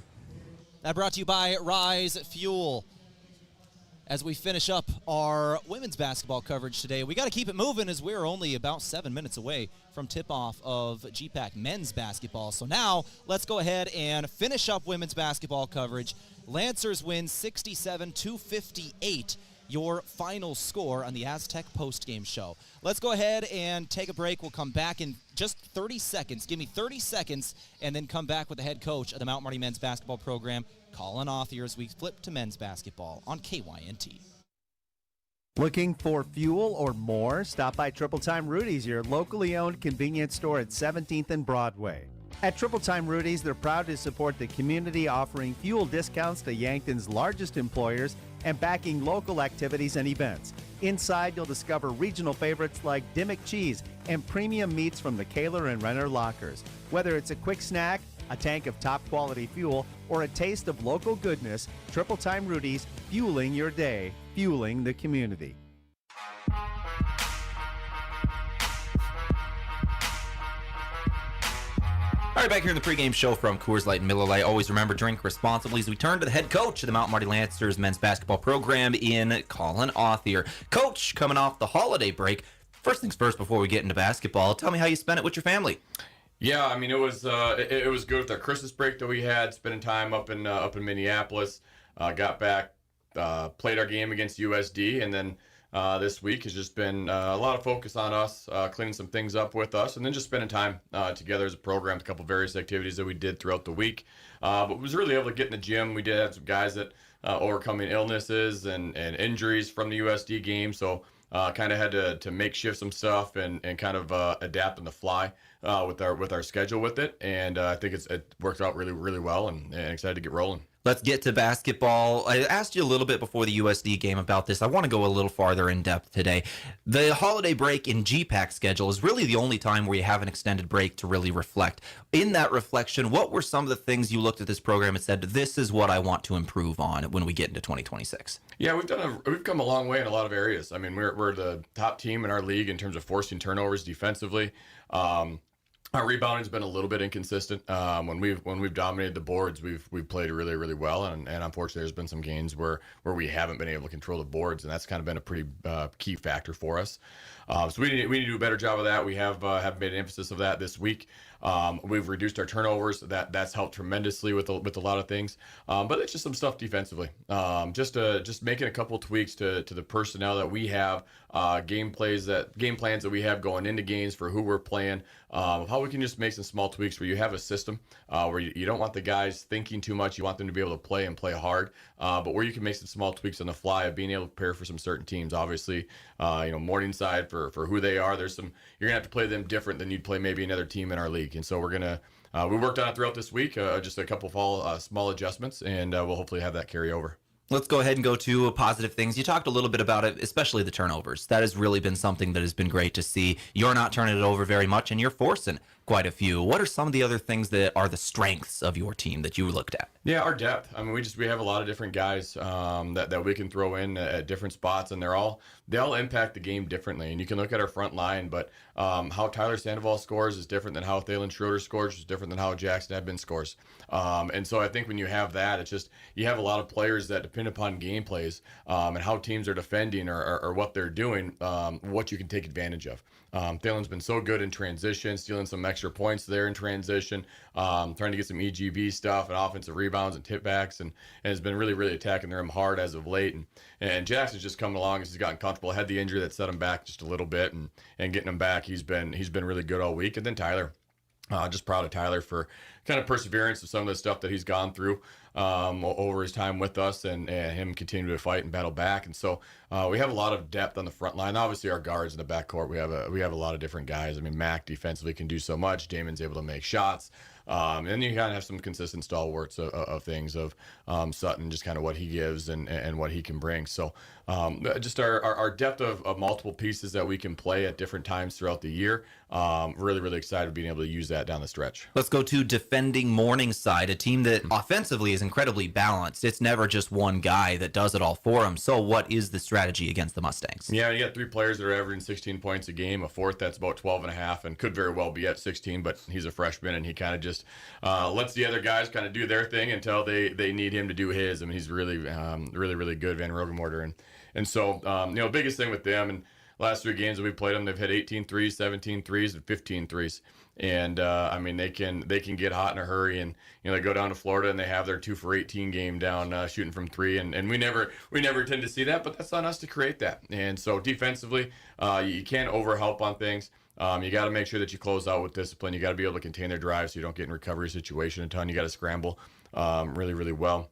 [SPEAKER 3] That brought to you by Rise Fuel. As we finish up our women's basketball coverage today, we got to keep it moving as we're only about 7 minutes away from tip-off of GPAC men's basketball. So now let's go ahead and finish up women's basketball coverage. Lancers win 67-58, your final score on the Aztec postgame show. Let's go ahead and take a break. We'll come back in just 30 seconds. Give me 30 seconds, and then come back with the head coach of the Mount Marty men's basketball program, Colin Othier, as we flip to men's basketball on KYNT.
[SPEAKER 21] Looking for fuel or more? Stop by Triple Time Rudy's, your locally owned convenience store at 17th and Broadway. At Triple Time Rudy's, they're proud to support the community, offering fuel discounts to Yankton's largest employers and backing local activities and events. Inside, you'll discover regional favorites like Dimmock cheese and premium meats from the Kaler and Renner lockers. Whether it's a quick snack, a tank of top-quality fuel, or a taste of local goodness, Triple Time Rudy's, fueling your day, fueling the community.
[SPEAKER 2] All right, back here in the pregame show from Coors Light and Miller Lite. Always remember, drink responsibly as we turn to the head coach of the Mount Marty Lancers men's basketball program in Colin Othier. Coach, coming off the holiday break, first things first before we get into basketball, tell me how you spent it with your family.
[SPEAKER 6] Yeah, I mean, it was good with our Christmas break that we had, spending time up in Minneapolis. Got back, played our game against USD, and then this week has just been a lot of focus on us, cleaning some things up with us, and then just spending time together as a program, a couple various activities that we did throughout the week. But was really able to get in the gym. We did have some guys that overcoming illnesses and injuries from the USD game, so kind of had to makeshift some stuff and kind of adapt on the fly with our schedule with it. And I think it worked out really, really well, and excited to get rolling.
[SPEAKER 2] Let's get to basketball. I asked you a little bit before the USD game about this. I want to go a little farther in depth today. The holiday break in GPAC schedule is really the only time where you have an extended break to really reflect. In that reflection, what were some of the things you looked at this program and said, this is what I want to improve on when we get into 2026?
[SPEAKER 6] Yeah, we've come a long way in a lot of areas. I mean, we're the top team in our league in terms of forcing turnovers defensively. Our rebounding's been a little bit inconsistent. When we've dominated the boards, we've played really, really well, and unfortunately, there's been some games where we haven't been able to control the boards, and that's kind of been a pretty key factor for us. So we need to do a better job of that. We have made an emphasis of that this week. We've reduced our turnovers. That's helped tremendously with a lot of things. But it's just some stuff defensively. Just making a couple tweaks to the personnel that we have, game plans that we have going into games for who we're playing. How we can just make some small tweaks where you have a system where you don't want the guys thinking too much. You want them to be able to play and play hard, but where you can make some small tweaks on the fly of being able to prepare for some certain teams. Obviously, Morningside for who they are. You're gonna have to play them different than you'd play maybe another team in our league, and so we're gonna. We worked on it throughout this week, just a couple small adjustments, and we'll hopefully have that carry over.
[SPEAKER 2] Let's go ahead and go to positive things. You talked a little bit about it, especially the turnovers. That has really been something that has been great to see. You're not turning it over very much, and you're forcing quite a few. What are some of the other things that are the strengths of your team that you looked at?
[SPEAKER 6] Yeah, our depth. I mean, we have a lot of different guys that we can throw in at different spots, and they all impact the game differently. And you can look at our front line, but how Tyler Sandoval scores is different than how Thalen Schroeder scores, which is different than how Jackson Edmonds scores. And so I think when you have that, it's just you have a lot of players that depend upon game plays and how teams are defending or what they're doing, what you can take advantage of. Thalen's been so good in transition, stealing some extra points there in transition, trying to get some EGB stuff and offensive rebounds and tip-backs, and has been really, really attacking the rim hard as of late. And Jackson's just coming along as he's gotten comfortable. Had the injury that set him back just a little bit, and getting him back, he's been really good all week. And then Tyler, just proud of Tyler for kind of perseverance of some of the stuff that he's gone through over his time with us, and him continuing to fight and battle back. And so we have a lot of depth on the front line. Obviously, our guards in the backcourt, we have a lot of different guys. I mean, Mac defensively can do so much. Damon's able to make shots. And then you kind of have some consistent stalwarts of things of Sutton, just kind of what he gives and what he can bring. So just our depth of multiple pieces that we can play at different times throughout the year. Really, really excited being able to use that down the stretch.
[SPEAKER 2] Let's go to defending Morningside, a team that offensively is incredibly balanced. It's never just one guy that does it all for them. So what is the strategy against the Mustangs?
[SPEAKER 6] Yeah, you got 3 players that are averaging 16 points a game, a fourth that's about 12 and a half, and could very well be at 16, but he's a freshman, and he kind of just lets the other guys kind of do their thing until they need him to do his. I mean, he's really, really good, Van Rogemorter. And so, biggest thing with them, and last 3 games that we played them, they've hit 18 threes, 17 threes, and 15 threes. And I mean, they can get hot in a hurry, and they go down to Florida and they have their 2 for 18 game down shooting from 3, and we never tend to see that, but that's on us to create that. And so defensively, you can't overhelp on things. You got to make sure that you close out with discipline. You got to be able to contain their drive so you don't get in recovery situation a ton. You got to scramble really, really well.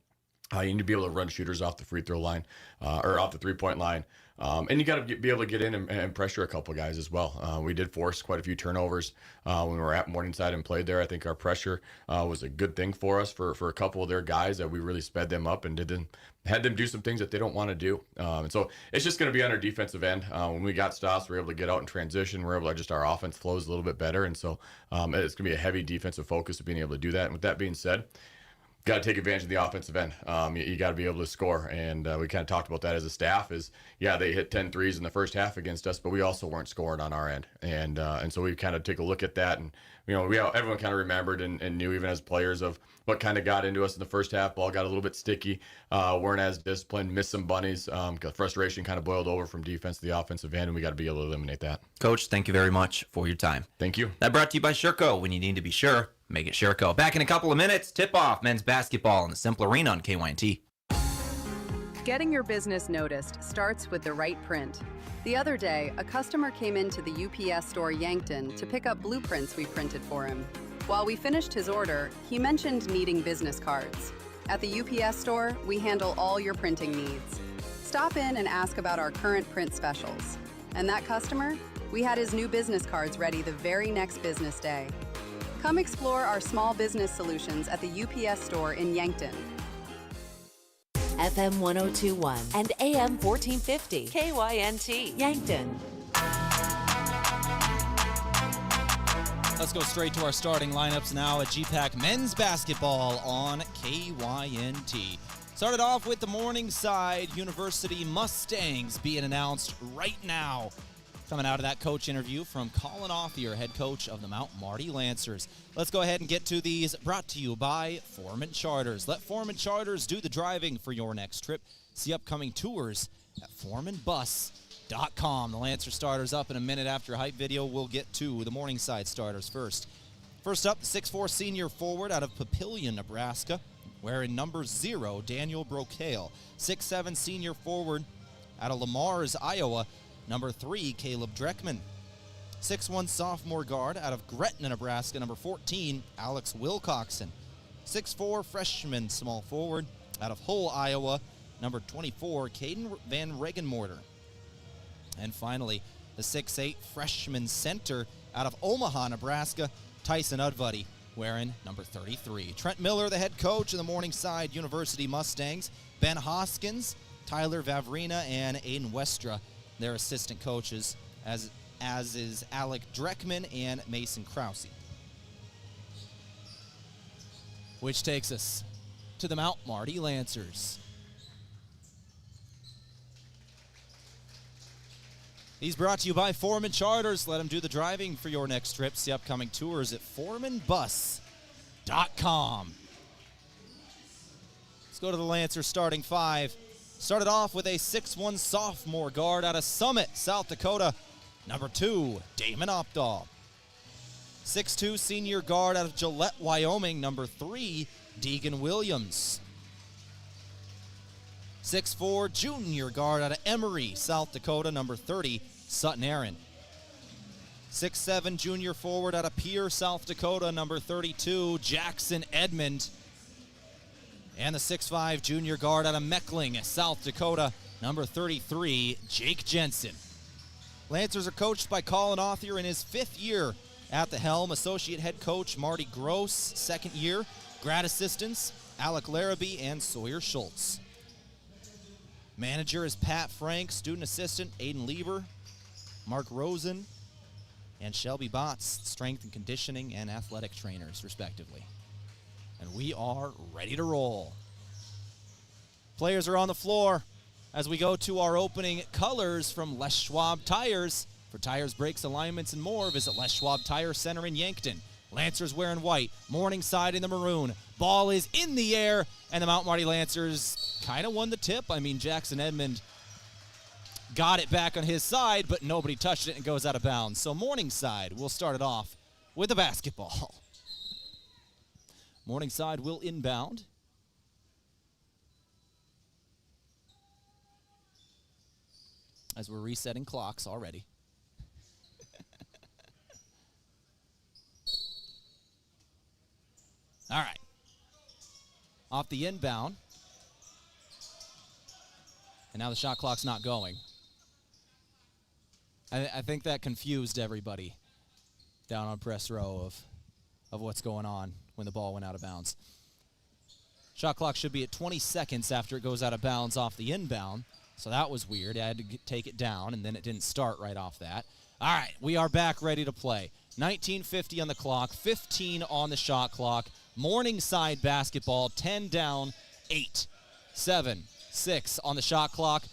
[SPEAKER 6] You need to be able to run shooters off the free throw line or off the 3-point line. And you got to be able to get in and pressure a couple guys as well. We did force quite a few turnovers when we were at Morningside and played there. I think our pressure was a good thing for us for a couple of their guys that we really sped them up and had them do some things that they don't want to do. And so it's just going to be on our defensive end. When we got stops, we're able to get out in transition. We're able to our offense flows a little bit better. And so it's going to be a heavy defensive focus of being able to do that. And with that being said, got to take advantage of the offensive end. You got to be able to score, and we kind of talked about that as a staff. They hit 10 threes in the first half against us, but we also weren't scoring on our end, and so we kind of take a look at that, and everyone kind of remembered and knew, even as players, of what kind of got into us in the first half. Ball got a little bit sticky, weren't as disciplined, missed some bunnies. Frustration kind of boiled over from defense to the offensive end, and we got to be able to eliminate that.
[SPEAKER 2] Coach, thank you very much for your time.
[SPEAKER 6] Thank you.
[SPEAKER 2] That brought to you by Sherco. When you need to be sure, make it Sherco. Back in a couple of minutes, tip-off men's basketball in the Cimpl Arena on KYNT.
[SPEAKER 7] Getting your business noticed starts with the right print. The other day, a customer came into the UPS store Yankton to pick up blueprints we printed for him. While we finished his order, he mentioned needing business cards. At the UPS store, we handle all your printing needs. Stop in and ask about our current print specials. And that customer? We had his new business cards ready the very next business day. Come explore our small business solutions at the UPS store in Yankton.
[SPEAKER 20] FM 1021 and AM 1450. KYNT, Yankton.
[SPEAKER 3] Let's go straight to our starting lineups now at GPAC men's basketball on KYNT. Started off with the Morningside University Mustangs being announced right now. Coming out of that coach interview from Colin Authier, head coach of the Mount Marty Lancers. Let's go ahead and get to these, brought to you by Foreman Charters. Let Foreman Charters do the driving for your next trip. See upcoming tours at foremanbus.com. The Lancer starters up in a minute after a hype video. We'll get to the Morningside starters first. First up, the 6'4 senior forward out of Papillion, Nebraska, wearing number 0, Daniel Brocale. 6'7 senior forward out of Lamar's, Iowa, number 3, Caleb Dreckman. 6'1 sophomore guard out of Gretna, Nebraska, number 14, Alex Wilcoxon. 6'4 freshman small forward out of Hull, Iowa, number 24, Caden Van Regenmorter. And finally, the 6'8 freshman center out of Omaha, Nebraska, Tyson Udvuddy, wearing number 33. Trent Miller, the head coach of the Morningside University Mustangs. Ben Hoskins, Tyler Vavrina, and Aiden Westra, their assistant coaches, as is Alec Dreckman and Mason Krause. Which takes us to the Mount Marty Lancers. These brought to you by Foreman Charters. Let them do the driving for your next trip. See upcoming tours at foremanbus.com. Let's go to the Lancers starting 5. Started off with a 6'1 sophomore guard out of Summit, South Dakota, number 2, Damon Opdahl. 6'2 senior guard out of Gillette, Wyoming, number 3, Deegan Williams. 6'4 junior guard out of Emory, South Dakota, number 30, Sutton Aaron. 6'7 junior forward out of Pierre, South Dakota, number 32, Jackson Edmond. And the 6'5 junior guard out of Meckling, South Dakota, number 33, Jake Jensen. Lancers are coached by Colin Authier in his 5th year at the helm. Associate head coach Marty Gross, 2nd year. Grad assistants Alec Larrabee and Sawyer Schultz. Manager is Pat Frank. Student assistant Aiden Lieber, Mark Rosen, and Shelby Botts, strength and conditioning and athletic trainers, respectively. And we are ready to roll. Players are on the floor as we go to our opening colors from Les Schwab Tires. For tires, brakes, alignments, and more, visit Les Schwab Tire Center in Yankton. Lancers wearing white, Morningside in the maroon. Ball is in the air, and the Mount Marty Lancers kind of won the tip. I mean, Jackson Edmond got it back on his side, but nobody touched it and goes out of bounds. So Morningside will start it off with the basketball. Morningside will inbound. As we're resetting clocks already. All right. Off the inbound. And now the shot clock's not going. I think that confused everybody down on press row of what's going on when the ball went out of bounds. Shot clock should be at 20 seconds after it goes out of bounds off the inbound. So that was weird. I had to take it down, and then it didn't start right off that. All right, we are back ready to play. 19:50 on the clock, 15 on the shot clock. Morningside basketball, 10 down, 8, 7, 6 on the shot clock.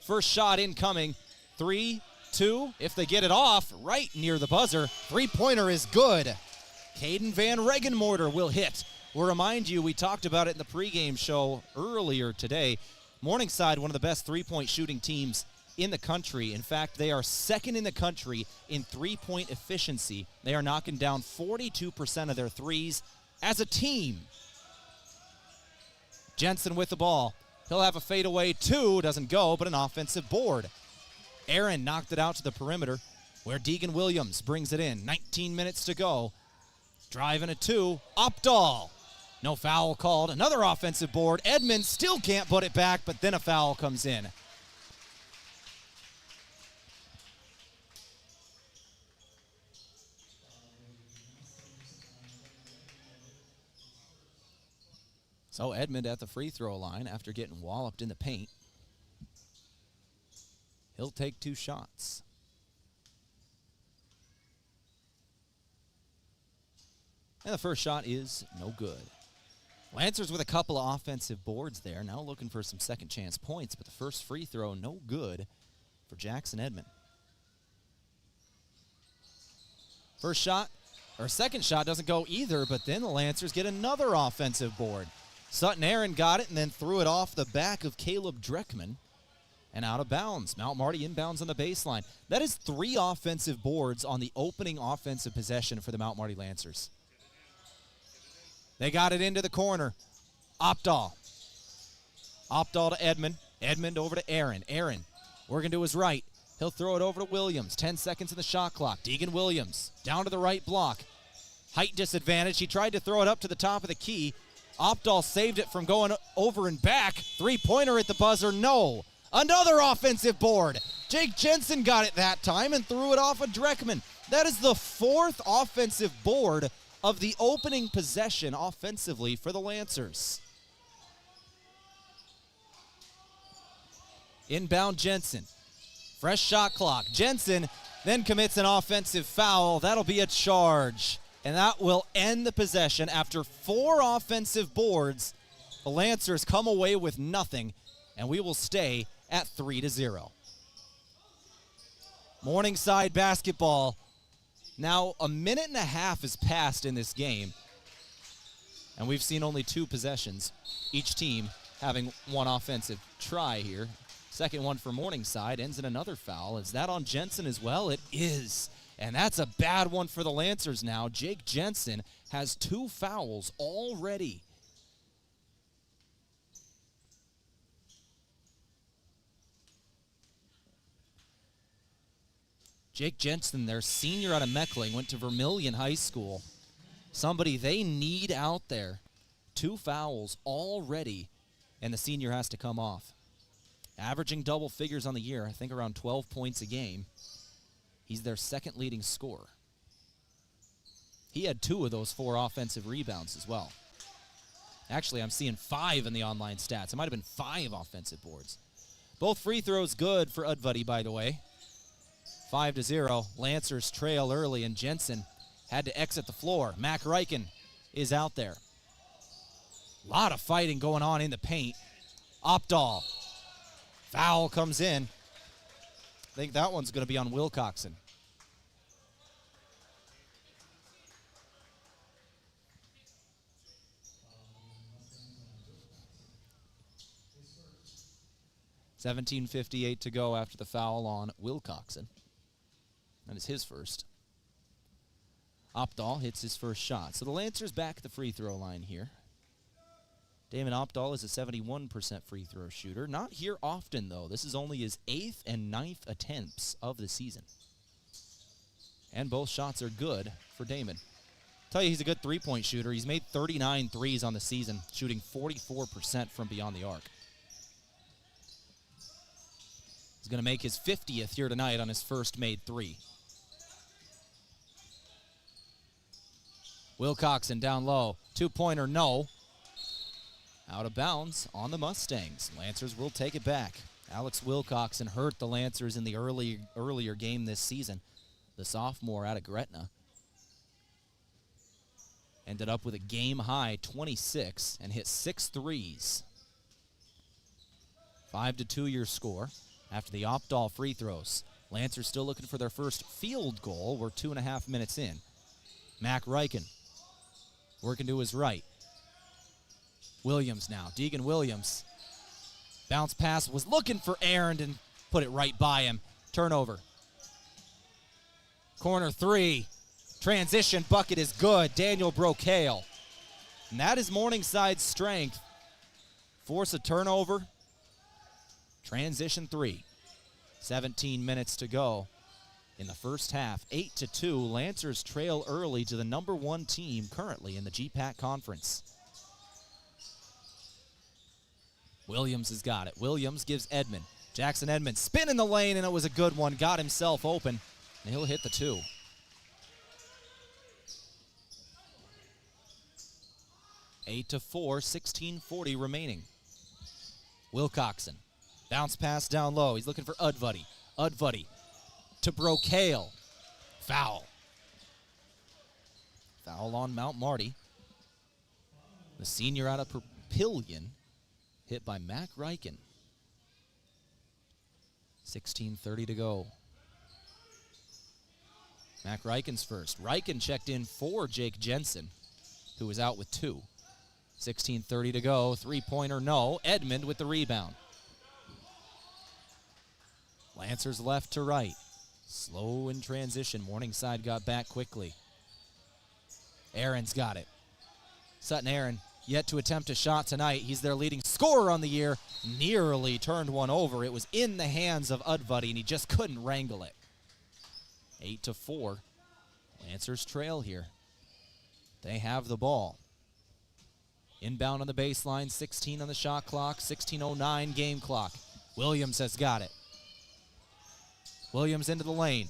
[SPEAKER 3] First shot incoming, 3, 2. If they get it off, right near the buzzer, three-pointer is good. Caden Van Regenmorter will hit. We'll remind you, we talked about it in the pregame show earlier today. Morningside, one of the best three-point shooting teams in the country. In fact, they are second in the country in three-point efficiency. They are knocking down 42% of their threes as a team. Jensen with the ball. He'll have a fadeaway 2, doesn't go, but an offensive board. Aaron knocked it out to the perimeter where Deegan Williams brings it in. 19 minutes to go. Driving a 2, Opdahl. No foul called. Another offensive board. Edmonds still can't put it back, but then a foul comes in. So Edmond at the free throw line after getting walloped in the paint. He'll take 2 shots. And the first shot is no good. Lancers with a couple of offensive boards there. Now looking for some second chance points, but the first free throw no good for Jackson Edmond. First shot, or second shot doesn't go either, but then the Lancers get another offensive board. Sutton Aaron got it and then threw it off the back of Caleb Dreckman and out of bounds. Mount Marty inbounds on the baseline. That is 3 offensive boards on the opening offensive possession for the Mount Marty Lancers. They got it into the corner. Opdahl. Opdahl to Edmond. Edmond over to Aaron. Aaron working to his right. He'll throw it over to Williams. 10 seconds in the shot clock. Deegan Williams down to the right block. Height disadvantage. He tried to throw it up to the top of the key. Opdahl saved it from going over and back. 3-pointer at the buzzer. No. Another offensive board. Jake Jensen got it that time and threw it off of Dreckman. That is the 4th offensive board of the opening possession offensively for the Lancers. Inbound Jensen. Fresh shot clock. Jensen then commits an offensive foul. That'll be a charge. And that will end the possession. After 4 offensive boards, the Lancers come away with nothing, and we will stay at 3-0. Morningside basketball. Now, a minute and a half has passed in this game, and we've seen only 2 possessions, each team having 1 offensive try here. Second one for Morningside ends in another foul. Is that on Jensen as well? It is. And that's a bad one for the Lancers now. Jake Jensen has 2 fouls already. Jake Jensen, their senior out of Meckling, went to Vermilion High School. Somebody they need out there. 2 fouls already, and the senior has to come off. Averaging double figures on the year, I think around 12 points a game. He's their second leading scorer. He had 2 of those 4 offensive rebounds as well. Actually, I'm seeing 5 in the online stats. It might have been 5 offensive boards. Both free throws good for Udvuddy, by the way. 5-0. Lancers trail early, and Jensen had to exit the floor. Mac Reichen is out there. A lot of fighting going on in the paint. Opdahl. Foul comes in. I think that one's going to be on Wilcoxon. $17:58 to go after the foul on Wilcoxon. That is his first. Opdahl hits his first shot. So the Lancers back at the free throw line here. Damon Opdahl is a 71% free throw shooter. Not here often, though. This is only his 8th and 9th attempts of the season. And both shots are good for Damon. Tell you he's a good three-point shooter. He's made 39 threes on the season, shooting 44% from beyond the arc. He's going to make his 50th here tonight on his first made 3. Wilcoxon down low. 2-pointer, no. Out of bounds on the Mustangs. Lancers will take it back. Alex Wilcoxon hurt the Lancers in the earlier game this season. The sophomore out of Gretna ended up with a game-high 26 and hit 6 threes. 5-2 your score after the Opdahl free throws. Lancers still looking for their first field goal. We're 2.5 minutes in. Mac Reichen working to his right. Williams now. Deegan Williams. Bounce pass was looking for Aaron and put it right by him. Turnover. Corner 3. Transition bucket is good. Daniel Brocale. And that is Morningside's strength. Force a turnover. Transition 3. 17 minutes to go in the first half. 8-2. Lancers trail early to the number 1 team currently in the GPAC conference. Williams has got it. Williams gives Edmond. Jackson Edmond spin in the lane, and it was a good one. Got himself open, and he'll hit the 2. Eight to 4, 16:40 remaining. Wilcoxon. Bounce pass down low. He's looking for Udvuddy. Udvuddy to Brocale. Foul. Foul on Mount Marty. The senior out of Papillion. Hit by Mac Reichen. 16:30 to go. Mac Reichen's first. Reichen checked in for Jake Jensen, who was out with 2. 16:30 to go. Three-pointer, no. Edmond with the rebound. Lancers left to right. Slow in transition. Morningside got back quickly. Aaron's got it. Sutton Aaron yet to attempt a shot tonight. He's their leading scorer on the year. Nearly turned one over. It was in the hands of Udvuddy, and he just couldn't wrangle it. 8-4. Lancers trail here. They have the ball. Inbound on the baseline, 16 on the shot clock, 16:09 game clock. Williams has got it. Williams into the lane.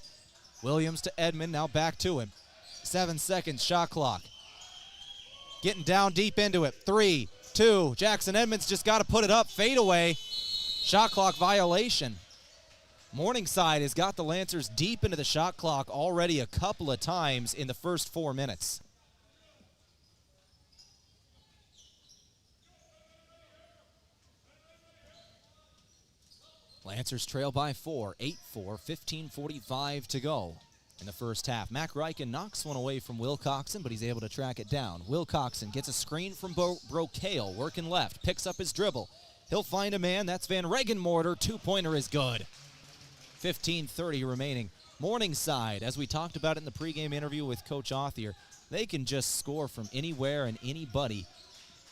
[SPEAKER 3] Williams to Edmond, now back to him. 7 seconds, shot clock. Getting down deep into it. 3, 2, Jackson Edmonds just got to put it up. Fade away. Shot clock violation. Morningside has got the Lancers deep into the shot clock already a couple of times in the first 4 minutes. Lancers trail by 4, 8-4, 15:45 to go in the first half. Mac Reichen knocks one away from Wilcoxon, but he's able to track it down. Wilcoxon gets a screen from Brocale, working left, picks up his dribble. He'll find a man. That's Van Regenmorter. Two-pointer is good. 15:30 remaining. Morningside, as we talked about in the pregame interview with Coach Authier, they can just score from anywhere and anybody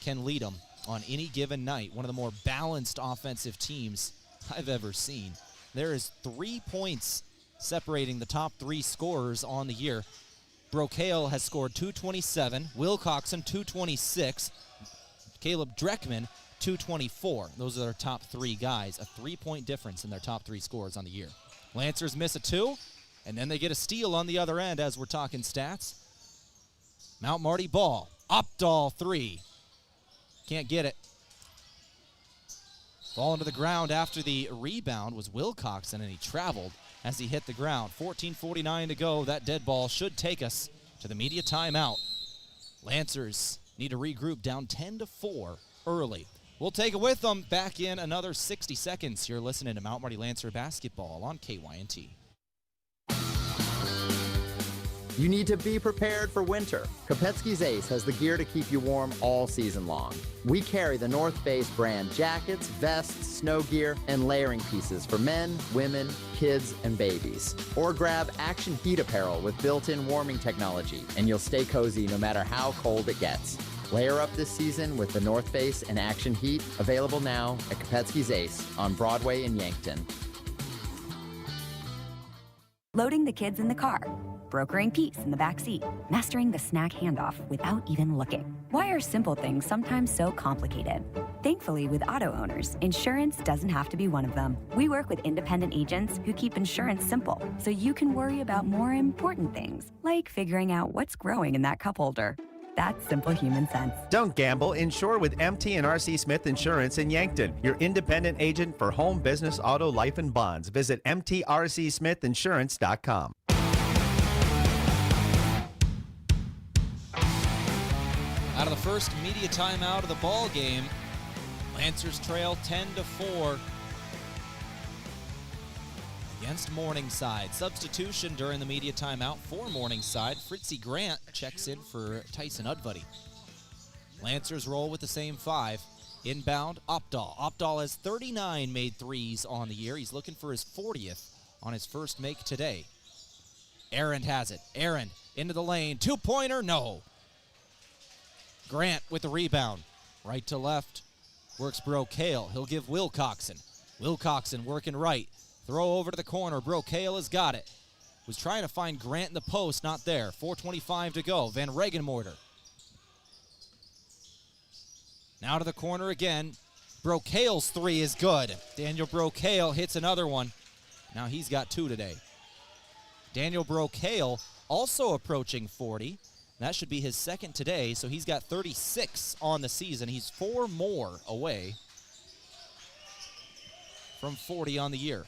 [SPEAKER 3] can lead them on any given night. One of the more balanced offensive teams I've ever seen. There is 3 points separating the top 3 scorers on the year. Brocale has scored 227, Wilcoxon 226, Caleb Dreckman 224. Those are their top 3 guys. A 3-point difference in their top 3 scores on the year. Lancers miss a 2, and then they get a steal on the other end as we're talking stats. Mount Marty ball. Opdahl 3. Can't get it. Falling to the ground after the rebound was Wilcoxon, and he traveled as he hit the ground. 14:49 to go. That dead ball should take us to the media timeout. Lancers need to regroup, down 10-4 early. We'll take it with them back in another 60 seconds. You're listening to Mount Marty Lancer basketball on KYNT.
[SPEAKER 14] You need to be prepared for winter. Kopetsky's Ace has the gear to keep you warm all season long. We carry the North Face brand jackets, vests, snow gear, and layering pieces for men, women, kids, and babies. Or grab Action Heat apparel with built-in warming technology, and you'll stay cozy no matter how cold it gets. Layer up this season with the North Face and Action Heat, available now at Kopetsky's Ace on Broadway in Yankton.
[SPEAKER 16] Loading the kids in the car, brokering peace in the back seat, mastering the snack handoff without even looking. Why are simple things sometimes so complicated? Thankfully, with auto owners, insurance doesn't have to be one of them. We work with independent agents who keep insurance simple, so you can worry about more important things, like figuring out what's growing in that cup holder. That's simple human sense.
[SPEAKER 21] Don't gamble. Insure with MT and RC Smith Insurance in Yankton, your independent agent for home, business, auto, life, and bonds. Visit mtrcsmithinsurance.com.
[SPEAKER 3] Out of the first media timeout of the ball game, Lancers trail 10-4 against Morningside. Substitution during the media timeout for Morningside. Fritzy Grant checks in for Tyson Udvuddy. Lancers roll with the same 5. Inbound, Opdahl. Opdahl has 39 made threes on the year. He's looking for his 40th on his first make today. Aaron has it. Aaron into the lane. Two-pointer, no. Grant with the rebound. Right to left. Works Brocale. He'll give Wilcoxon. Wilcoxon working right. Throw over to the corner. Brocale has got it. Was trying to find Grant in the post. Not there. 4:25 to go. Van Regenmorter. Now to the corner again. Brocale's 3 is good. Daniel Brocale hits another one. Now he's got 2 today. Daniel Brocale also approaching 40. That should be his second today, so he's got 36 on the season. He's 4 more away from 40 on the year.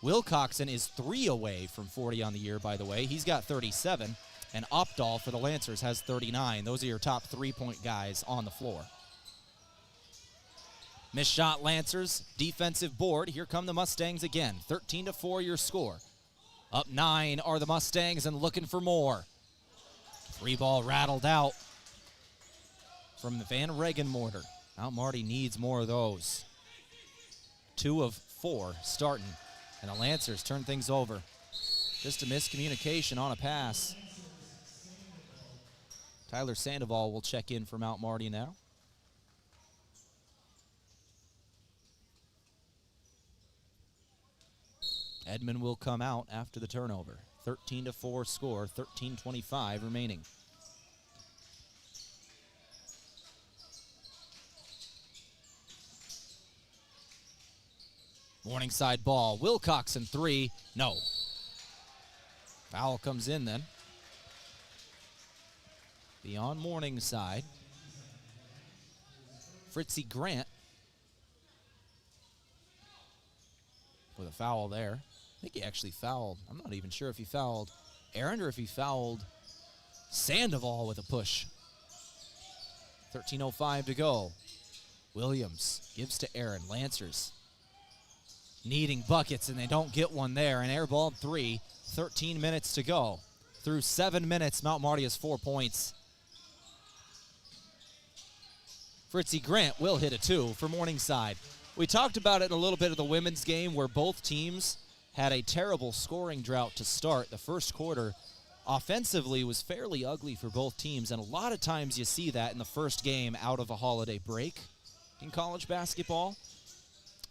[SPEAKER 3] Wilcoxon is 3 away from 40 on the year, by the way. He's got 37, and Opdahl for the Lancers has 39. Those are your top 3-point guys on the floor. Missed shot Lancers, defensive board. Here come the Mustangs again. 13-4 your score. Up 9 are the Mustangs and looking for more. 3 ball rattled out from the Van Regen mortar. Mount Marty needs more of those. 2 of 4 starting, and the Lancers turn things over. Just a miscommunication on a pass. Tyler Sandoval will check in for Mount Marty now. Edmond will come out after the turnover. 13-4 score, 13:25 remaining. Morningside ball. Wilcoxon 3. No. Foul comes in then. Beyond Morningside. Fritzy Grant with a foul there. I think he actually fouled. I'm not even sure if he fouled Aaron or if he fouled Sandoval with a push. 13:05 to go. Williams gives to Aaron. Lancers needing buckets, and they don't get one there. And airballed 3. 13 minutes to go. Through 7 minutes, Mount Marty has 4 points. Fritzy Grant will hit a 2 for Morningside. We talked about it in a little bit of the women's game where both teams had a terrible scoring drought to start. The first quarter offensively was fairly ugly for both teams, and a lot of times you see that in the first game out of a holiday break in college basketball.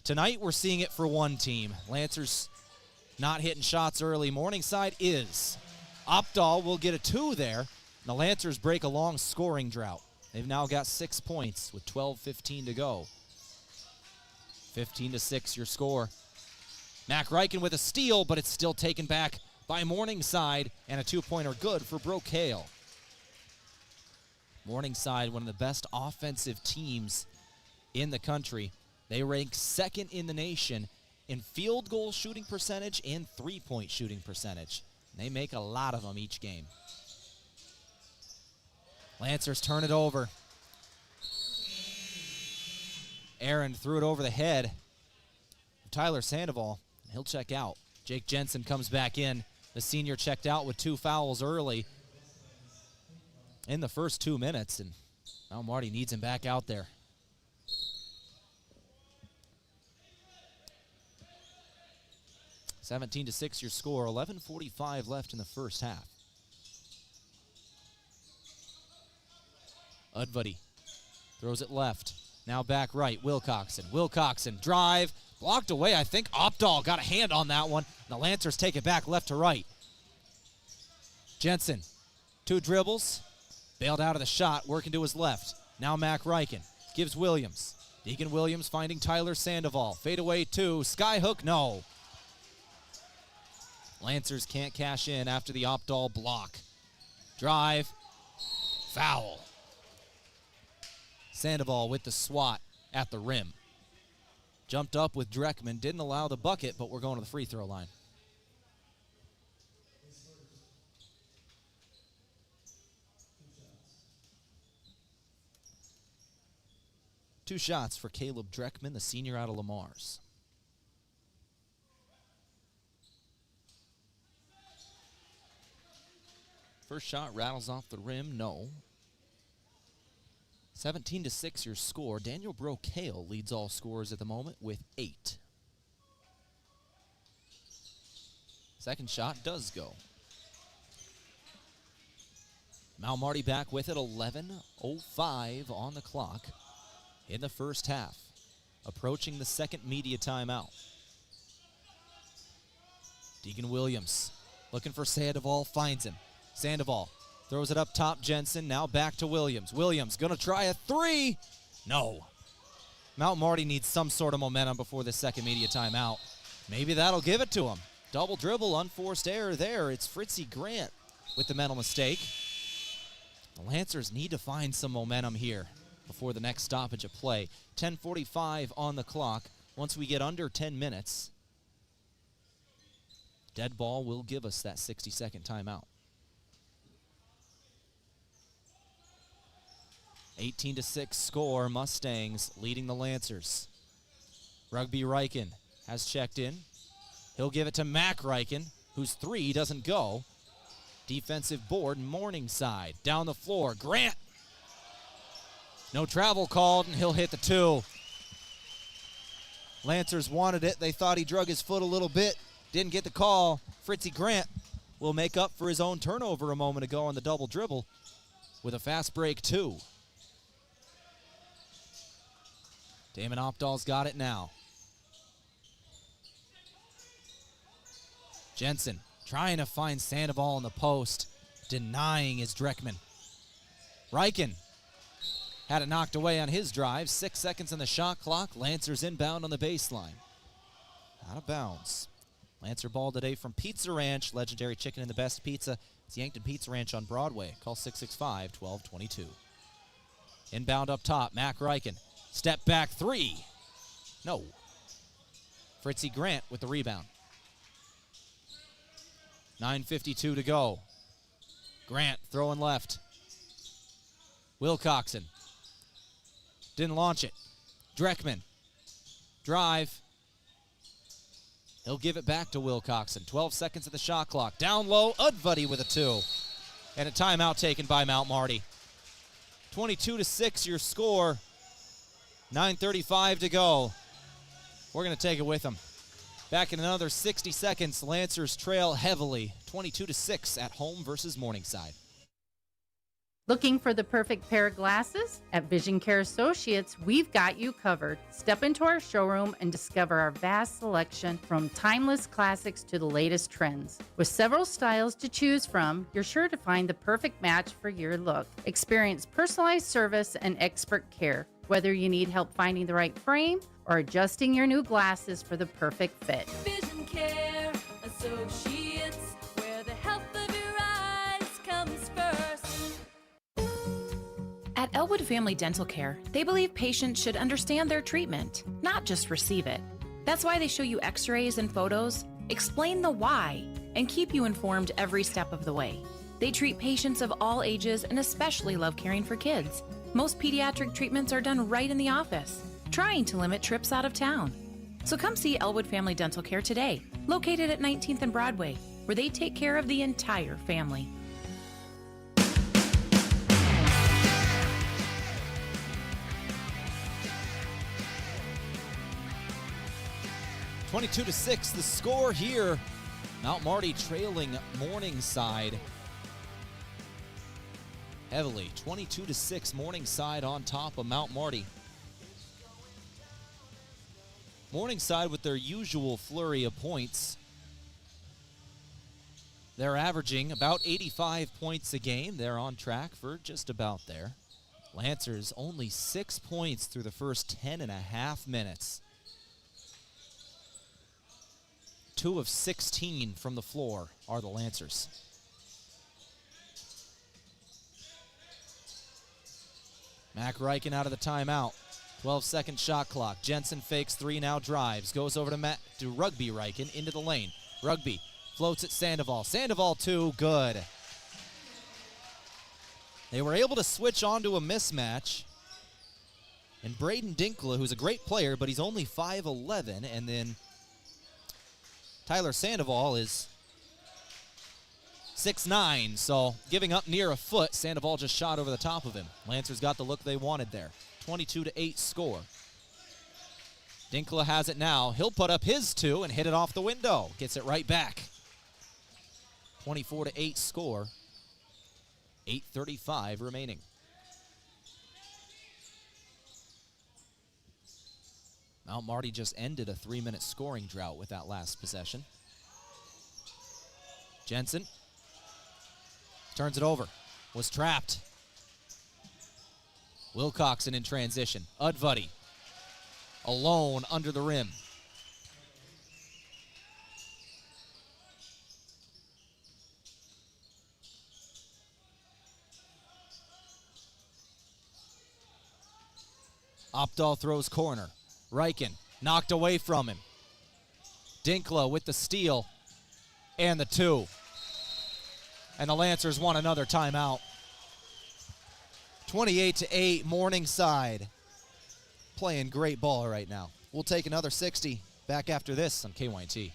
[SPEAKER 3] Tonight we're seeing it for one team. Lancers not hitting shots early. Morningside is. Opdahl will get a 2 there. And the Lancers break a long scoring drought. They've now got 6 points with 12:15 to go. 15-6 your score. Mac Reichen with a steal, but it's still taken back by Morningside, and a 2-pointer good for Brookale. Morningside, one of the best offensive teams in the country. They rank 2nd in the nation in field goal shooting percentage and 3-point shooting percentage. They make a lot of them each game. Lancers turn it over. Aaron threw it over the head of Tyler Sandoval. He'll check out. Jake Jensen comes back in. The senior checked out with 2 fouls early in the first 2 minutes, and now Marty needs him back out there. (17-6) your score. 11:45 left in the first half. Udvudi throws it left. Now back right. Wilcoxon drive. Blocked away. I think Opdahl got a hand on that one. The Lancers take it back left to right. Jensen, 2 dribbles. Bailed out of the shot, working to his left. Now Mac Reichen gives Williams. Deacon Williams finding Tyler Sandoval. Fadeaway 2. Skyhook, no. Lancers can't cash in after the Opdahl block. Drive. Foul. Sandoval with the swat at the rim. Jumped up with Dreckman, didn't allow the bucket, but we're going to the free throw line. Two shots for Caleb Dreckman, the senior out of Lamar's. First shot rattles off the rim, no. 17-6 your score. Daniel Brookale leads all scorers at the moment with 8. Second shot does go. Mount Marty back with it. 11:05 on the clock in the first half. Approaching the second media timeout. Deacon Williams looking for Sandoval, finds him. Sandoval throws it up top, Jensen, now back to Williams. Williams gonna try a 3. No. Mount Marty needs some sort of momentum before the second media timeout. Maybe that'll give it to him. Double dribble, unforced error there. It's Fritzy Grant with the mental mistake. The Lancers need to find some momentum here before the next stoppage of play. 10:45 on the clock. Once we get under 10 minutes, dead ball will give us that 60-second timeout. 18-6 score, Mustangs leading the Lancers. Rugby Reichen has checked in. He'll give it to Mac Reichen. whose three doesn't go. Defensive board, Morningside. Down the floor, Grant. No travel called, and he'll hit the two. Lancers wanted it. They thought he drug his foot a little bit. Didn't get the call. Fritzy Grant will make up for his own turnover a moment ago on the double dribble with a fast break two. Damon Opdahl's got it now. Jensen trying to find Sandoval in the post. Denying is Dreckman. Reichen had it knocked away on his drive. 6 seconds on the shot clock. Lancers inbound on the baseline. Out of bounds. Lancer ball today from Pizza Ranch. Legendary chicken and the best pizza. It's Yankton Pizza Ranch on Broadway. Call 665-1222. Inbound up top. Mac Reichen. Step back three. No. Fritzy Grant with the rebound. 9:52 to go. Grant throwing left. Wilcoxon. Didn't launch it. Dreckman. Drive. He'll give it back to Wilcoxon. 12 seconds of the shot clock. Down low, Udvuddy with a two. And a timeout taken by Mount Marty. 22-6 your score. 9:35 to go. We're going to take it with them. Back in another 60 seconds, Lancers trail heavily. 22-6 at home versus Morningside.
[SPEAKER 9] Looking for the perfect pair of glasses? At Vision Care Associates, we've got you covered. Step into our showroom and discover our vast selection from timeless classics to the latest trends. With several styles to choose from, you're sure to find the perfect match for your look. Experience personalized service and expert care, whether you need help finding the right frame or adjusting your new glasses for the perfect fit.
[SPEAKER 17] Vision Care Associates, where the health of your eyes comes first.
[SPEAKER 18] At Elwood Family Dental Care, they believe patients should understand their treatment, not just receive it. That's why they show you x-rays and photos, explain the why, and keep you informed every step of the way. They treat patients of all ages and especially love caring for kids. Most pediatric treatments are done right in the office, trying to limit trips out of town. So come see Elwood Family Dental Care today, located at 19th and Broadway, where they take care of the entire family.
[SPEAKER 3] 22-6 the score here. Mount Marty trailing Morningside heavily. 22-6 Morningside on top of Mount Marty. Morningside with their usual flurry of points. They're averaging about 85 points a game. They're on track for just about there. Lancers only 6 points through the first 10.5 minutes. 2 of 16 from the floor are the Lancers. Mac Reichen out of the timeout. 12-second shot clock. Jensen fakes three, now drives. Goes over to Rugby Reichen into the lane. Rugby floats at Sandoval. Sandoval two, good. They were able to switch onto a mismatch. And Braden Dinkla, who's a great player, but he's only 5'11", and then Tyler Sandoval is 6'9", so giving up near a foot. Sandoval just shot over the top of him. Lancers got the look they wanted there. 22-8 score. Dinkla has it now. He'll put up his two and hit it off the window. Gets it right back. 24-8 score. 8:35 remaining. Mount Marty just ended a 3-minute scoring drought with that last possession. Jensen turns it over. Was trapped. Wilcoxon in transition. Udvuddy alone under the rim. Opdahl throws corner. Reichen knocked away from him. Dinkla with the steal and the two. And the Lancers want another timeout. 28-8 Morningside. Playing great ball right now. We'll take another 60 back after this on KYT.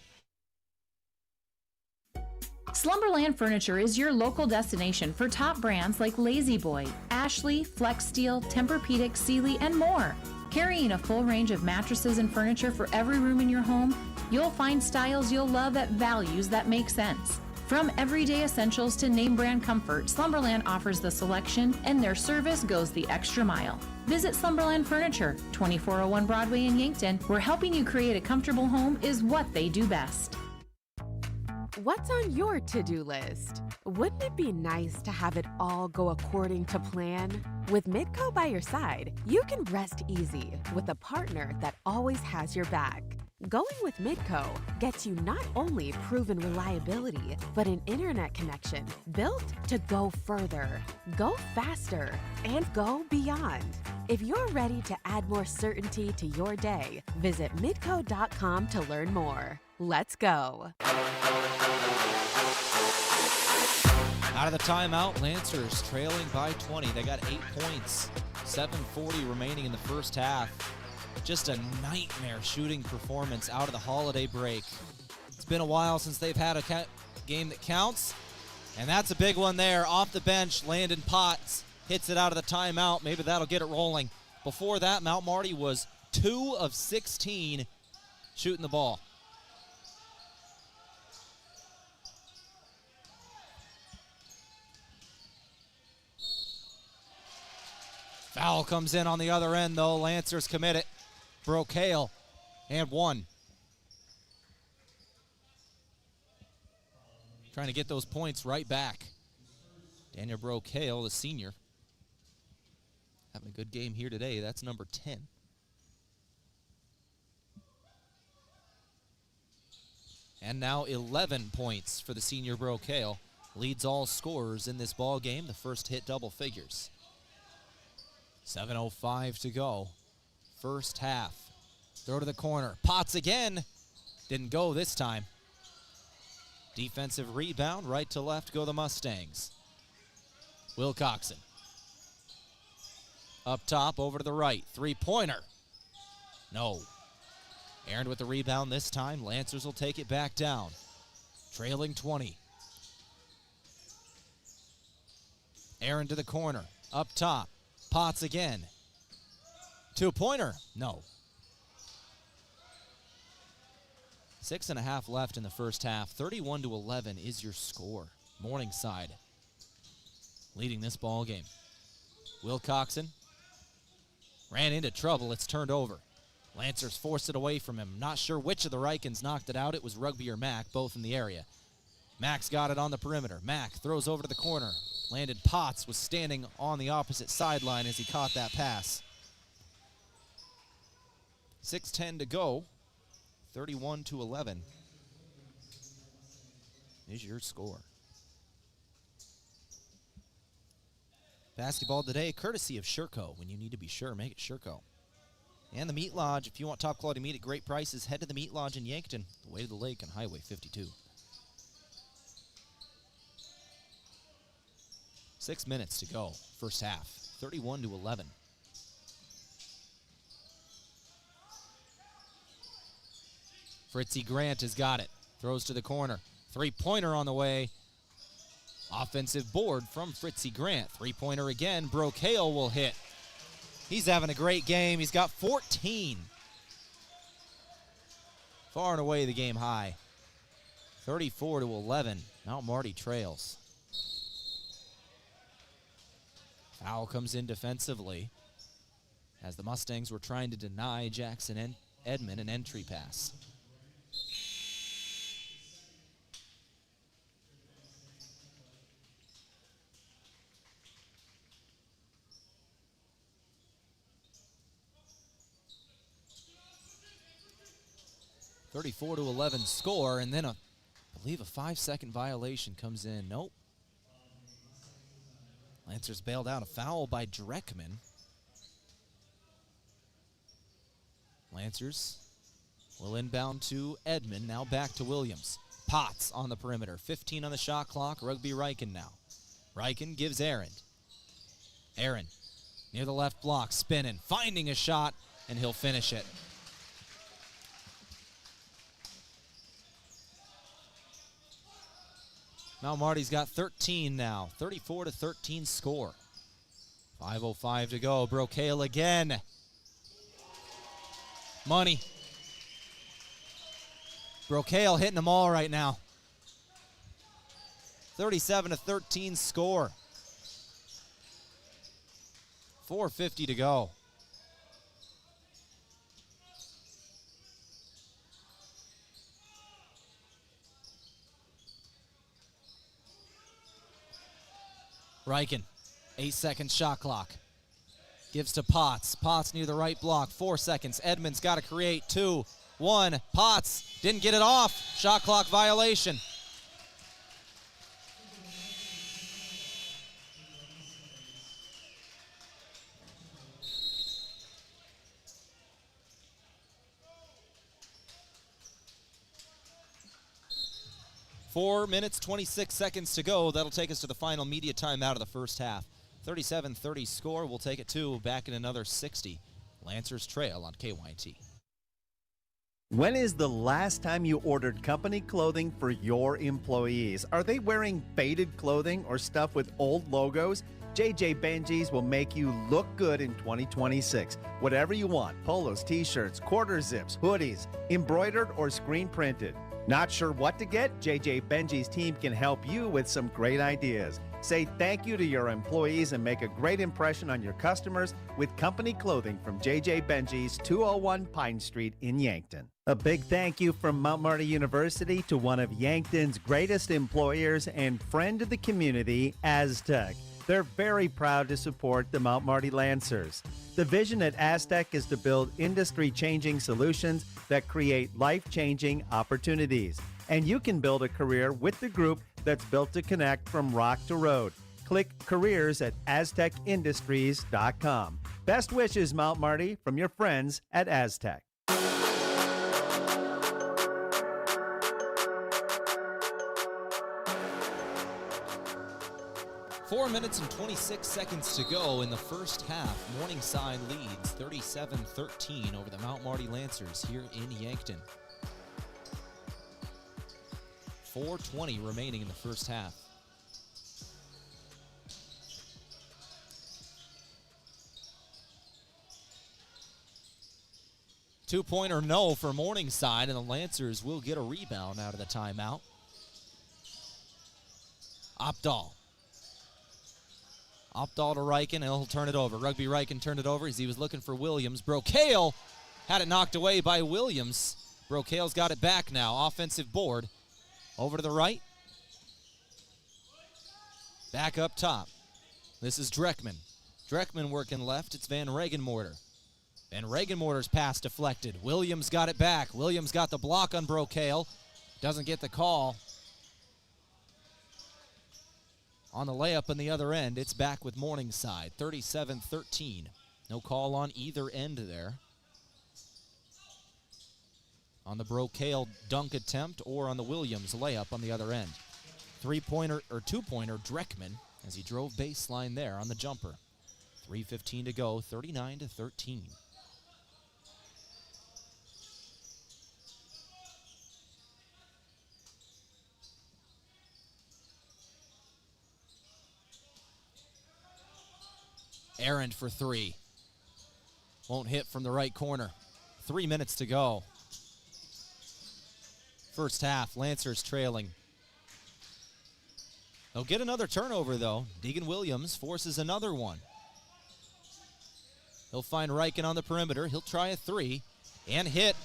[SPEAKER 9] Slumberland Furniture is your local destination for top brands like Lazy Boy, Ashley, Flex Steel, Tempur-Pedic, Sealy, and more. Carrying a full range of mattresses and furniture for every room in your home, you'll find styles you'll love at values that make sense. From everyday essentials to name brand comfort, Slumberland offers the selection, and their service goes the extra mile. Visit Slumberland Furniture, 2401 Broadway in Yankton, where helping you create a comfortable home is what they do best.
[SPEAKER 1] What's on your to-do list? Wouldn't it be nice to have it all go according to plan? With Midco by your side, you can rest easy with a partner that always has your back. Going with Midco gets you not only proven reliability, but an internet connection built to go further, go faster, and go beyond. If you're ready to add more certainty to your day, visit midco.com to learn more. Let's go.
[SPEAKER 3] Out of the timeout, Lancers trailing by 20. They got 8 points, 7:40 remaining in the first half. Just a nightmare shooting performance out of the holiday break. It's been a while since they've had a game that counts, and that's a big one there. Off the bench, Landon Potts hits it out of the timeout. Maybe that'll get it rolling. Before that, Mount Marty was 2 of 16 shooting the ball. Foul comes in on the other end, though. Lancers commit it. Brocail and 1. Trying to get those points right back. Daniel Brocail, the senior, having a good game here today. That's number 10. And now 11 points for the senior Brocail. Leads all scorers in this ball game. The first hit double figures. 7:05 to go. First half. Throw to the corner. Potts again. Didn't go this time. Defensive rebound. Right to left go the Mustangs. Wilcoxon. Up top, over to the right. Three-pointer. No. Aaron with the rebound this time. Lancers will take it back down. Trailing 20. Aaron to the corner. Up top. Potts again. Two-pointer. No. 6.5 left in the first half. 31-11 is your score. Morningside leading this ball game. Wilcoxon ran into trouble. It's turned over. Lancers forced it away from him. Not sure which of the Rikens knocked it out. It was Rugby or Mack, both in the area. Mack's got it on the perimeter. Mack throws over to the corner. Landon Potts was standing on the opposite sideline as he caught that pass. 6:10 to go. 31-11 is your score. Basketball today, courtesy of Sherco. When you need to be sure, make it Sherco. And the Meat Lodge. If you want top quality meat at great prices, head to the Meat Lodge in Yankton, the way to the lake on Highway 52. 6 minutes to go, first half, 31-11. Fritzy Grant has got it, throws to the corner. Three-pointer on the way. Offensive board from Fritzy Grant. Three-pointer again, Brocail will hit. He's having a great game. He's got 14. Far and away the game high. 34-11, Mount Marty trails. Foul comes in defensively as the Mustangs were trying to deny Jackson Edmond an entry pass. (34-11) score, and then I believe a 5-second violation comes in. Nope. Lancers bailed out. A foul by Dreckman. Lancers will inbound to Edmond. Now back to Williams. Potts on the perimeter. 15 on the shot clock. Rugby Riken now. Riken gives Aaron. Aaron near the left block. Spinning. Finding a shot. And he'll finish it. Mount Marty's got 13 now. 34-13 score. 5:05 to go. Brocail again. Money. Brocail hitting them all right now. 37-13 score. 4:50 to go. Riken, 8-second shot clock. Gives to Potts. Potts near the right block. 4 seconds. Edmonds got to create. 2, 1. Potts didn't get it off. Shot clock violation. Four minutes, 26 seconds to go. That'll take us to the final media timeout of the first half. 37-30 score. We'll take it to back in another 60. Lancers trail on KYT.
[SPEAKER 21] When is the last time you ordered company clothing for your employees? Are they wearing faded clothing or stuff with old logos? JJ Benji's will make you look good in 2026. Whatever you want, polos, t-shirts, quarter zips, hoodies, embroidered or screen printed. Not sure what to get? JJ Benji's team can help you with some great ideas. Say thank you to your employees and make a great impression on your customers with company clothing from JJ Benji's, 201 Pine Street in Yankton. A big thank you from Mount Marty University to one of Yankton's greatest employers and friend of the community, Aztec. They're very proud to support the Mount Marty Lancers. The vision at Aztec is to build industry-changing solutions that create life-changing opportunities. And you can build a career with the group that's built to connect from rock to road. Click careers at aztecindustries.com. Best wishes, Mount Marty, from your friends at Aztec.
[SPEAKER 3] 4 minutes and 26 seconds to go in the first half. Morningside leads 37-13 over the Mount Marty Lancers here in Yankton. 4:20 remaining in the first half. Two-pointer no for Morningside, and the Lancers will get a rebound out of the timeout. Opdahl to Riken, and he'll turn it over. Rugby Riken turned it over as he was looking for Williams. Brocail had it knocked away by Williams. Brocail's got it back now. Offensive board. Over to the right. Back up top. This is Dreckman. Dreckman working left. It's Van Regenmorter. Van Regenmorter's pass deflected. Williams got it back. Williams got the block on Brocail. Doesn't get the call. On the layup on the other end, it's back with Morningside, 37-13. No call on either end there. On the Brocail dunk attempt or on the Williams layup on the other end. Three-pointer or two-pointer, Dreckman, as he drove baseline there on the jumper. 3:15 to go, 39-13. Errand for three. Won't hit from the right corner. 3 minutes to go. First half, Lancers trailing. They'll get another turnover, though. Deegan Williams forces another one. He'll find Riken on the perimeter. He'll try a three and hit.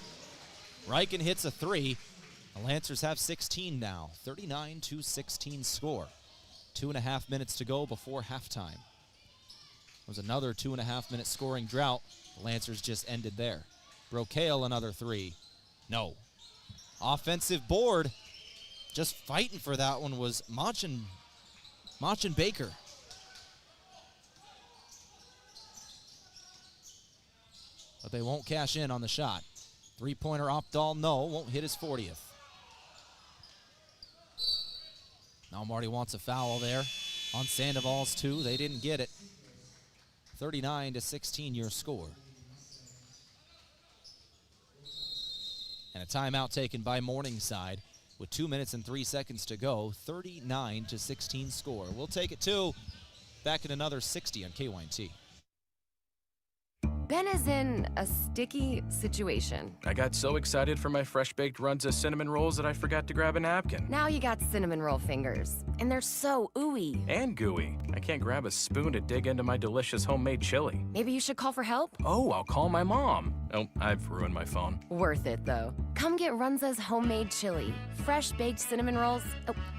[SPEAKER 3] Riken hits a three. The Lancers have 16 now. 39-16 score. 2.5 minutes to go before halftime. Was another 2.5-minute scoring drought. The Lancers just ended there. Brocail another three. No. Offensive board. Just fighting for that one was Machin Baker. But they won't cash in on the shot. Three-pointer Opdahl, no, won't hit his 40th. Now Marty wants a foul there on Sandoval's two. They didn't get it. 39-16 your score. And a timeout taken by Morningside. with 2 minutes and 3 seconds to go. 39-16 score. We'll take it to back in another 60 on KYNT.
[SPEAKER 10] Ben is in a sticky situation.
[SPEAKER 11] I got so excited for my fresh-baked Runza cinnamon rolls that I forgot to grab a napkin.
[SPEAKER 10] Now you got cinnamon roll fingers, and they're so ooey.
[SPEAKER 11] And gooey. I can't grab a spoon to dig into my delicious homemade chili.
[SPEAKER 10] Maybe you should call for help?
[SPEAKER 11] Oh, I'll call my mom. Oh, I've ruined my phone.
[SPEAKER 10] Worth it, though. Come get Runza's homemade chili, fresh-baked cinnamon rolls,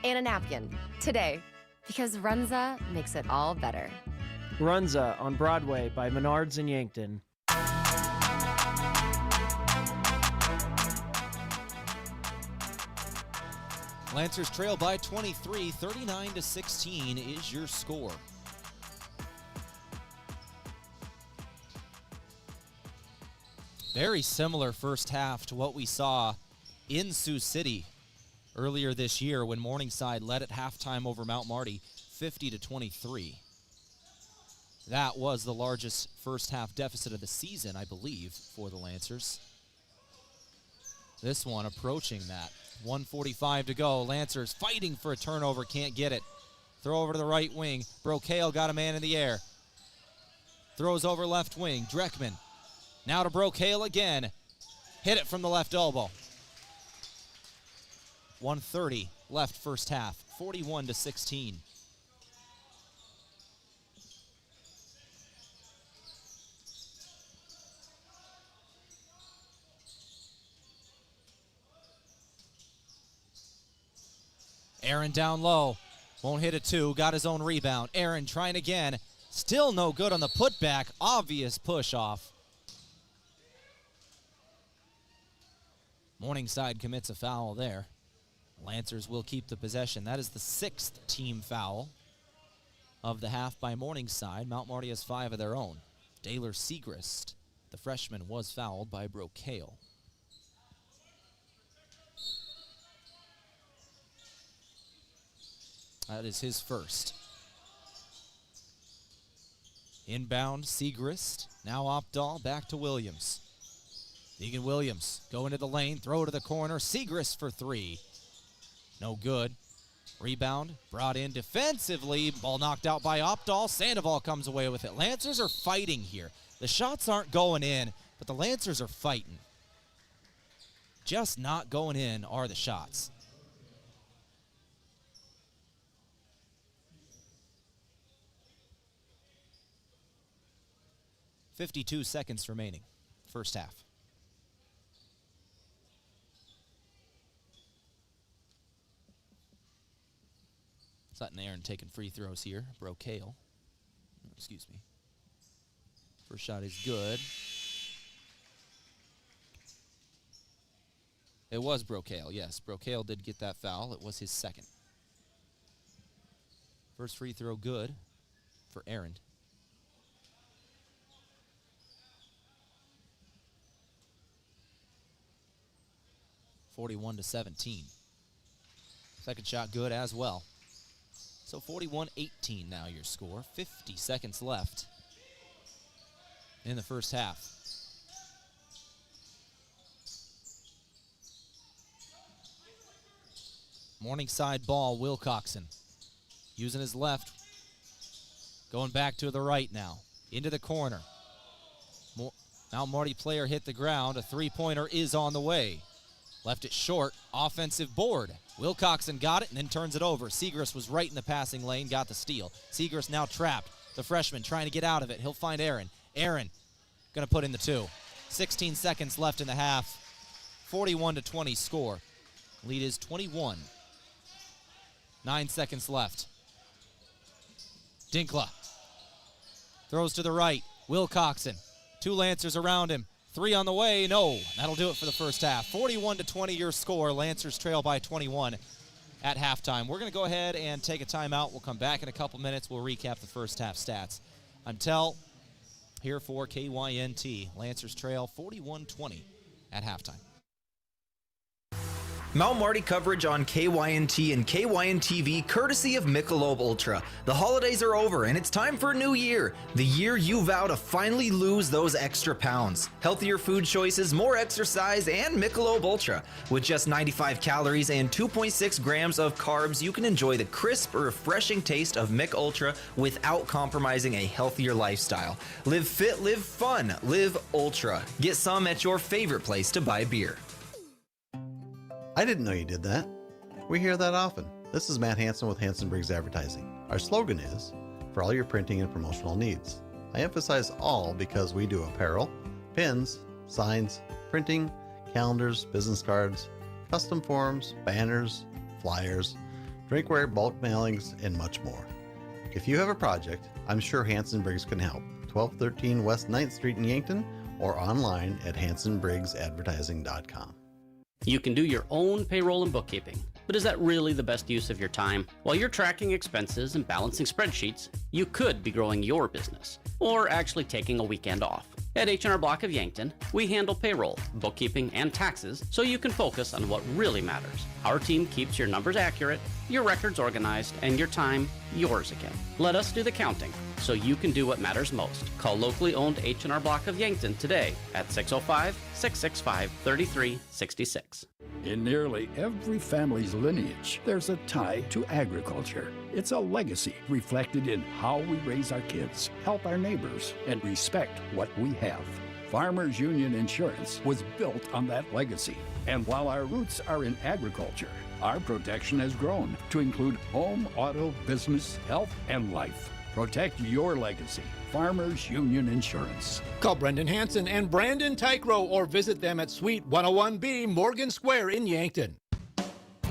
[SPEAKER 10] and a napkin today, because Runza makes it all better.
[SPEAKER 19] Runza on Broadway by Menards in Yankton.
[SPEAKER 3] Lancers trail by 23, 39-16 is your score. Very similar first half to what we saw in Sioux City earlier this year when Morningside led at halftime over Mount Marty 50-23. That was the largest first half deficit of the season, I believe, for the Lancers. This one approaching that. 1:45 to go. Lancers fighting for a turnover, can't get it. Throw over to the right wing. Brocail got a man in the air. Throws over left wing. Dreckman. Now to Brocail again. Hit it from the left elbow. 1:30 left first half. 41-16. Aaron down low. Won't hit it two. Got his own rebound. Aaron trying again. Still no good on the putback. Obvious push off. Morningside commits a foul there. Lancers will keep the possession. That is the 6th team foul of the half by Morningside. Mount Marty has 5 of their own. Daylor Segrist, the freshman, was fouled by Brocail. That is his first. Inbound, Segrist. Now Opdahl, back to Williams. Deegan Williams, go into the lane, throw to the corner. Segrist for 3. No good. Rebound, brought in defensively. Ball knocked out by Opdahl. Sandoval comes away with it. Lancers are fighting here. The shots aren't going in, but the Lancers are fighting. Just not going in are the shots. .52 seconds remaining, first half. Sutton Aaron taking free throws here. Brocail. Excuse me. First shot is good. It was Brocail, yes. Brocail did get that foul. It was his second. First free throw good for Aaron. .41-17. Second shot good as well. So 41-18 now your score. 50 seconds left in the first half. Morningside ball, Wilcoxon. Using his left. Going back to the right now. Into the corner. Mount Marty player hit the ground. A three-pointer is on the way. Left it short. Offensive board. Wilcoxon got it and then turns it over. Segrist was right in the passing lane, got the steal. Segrist now trapped. The freshman trying to get out of it. He'll find Aaron. Aaron going to put in the 2. 16 seconds left in the half. 41-20 score. Lead is 21. 9 seconds left. Dinkla throws to the right. Wilcoxon. 2 Lancers around him. 3 on the way. No. That'll do it for the first half. 41-20 your score. Lancers trail by 21 at halftime. We're going to go ahead and take a timeout. We'll come back in a couple minutes. We'll recap the first half stats. I'm Tehl here for KYNT. Lancers trail 41-20 at halftime.
[SPEAKER 4] Mount Marty coverage on KYNT and KYN-TV courtesy of Michelob Ultra. The holidays are over and it's time for a new year. The year you vow to finally lose those extra pounds. Healthier food choices, more exercise, and Michelob Ultra. With just 95 calories and 2.6 grams of carbs, you can enjoy the crisp, refreshing taste of Mick Ultra without compromising a healthier lifestyle. Live fit, live fun, live Ultra. Get some at your favorite place to buy beer.
[SPEAKER 12] I didn't know you did that. We hear that often. This is Matt Hansen with Hansen Briggs Advertising. Our slogan is, for all your printing and promotional needs. I emphasize all because we do apparel, pins, signs, printing, calendars, business cards, custom forms, banners, flyers, drinkware, bulk mailings, and much more. If you have a project, I'm sure Hansen Briggs can help. 1213 West 9th Street in Yankton or online at hansenbriggsadvertising.com.
[SPEAKER 13] You can do your own payroll and bookkeeping, but is that really the best use of your time? While you're tracking expenses and balancing spreadsheets, you could be growing your business or actually taking a weekend off. At H&R Block of Yankton, we handle payroll, bookkeeping, and taxes so you can focus on what really matters. Our team keeps your numbers accurate, your records organized, and your time yours again. Let us do the counting so you can do what matters most. Call locally owned H&R Block of Yankton today at 605-665-3366.
[SPEAKER 24] In nearly every family's lineage, there's a tie to agriculture. It's a legacy reflected in how we raise our kids, help our neighbors, and respect what we have. Farmers Union Insurance was built on that legacy. And while our roots are in agriculture, our protection has grown to include home, auto, business, health, and life. Protect your legacy. Farmers Union Insurance.
[SPEAKER 25] Call Brendan Hansen and Brandon Tykrow or visit them at Suite 101B Morgan Square in Yankton.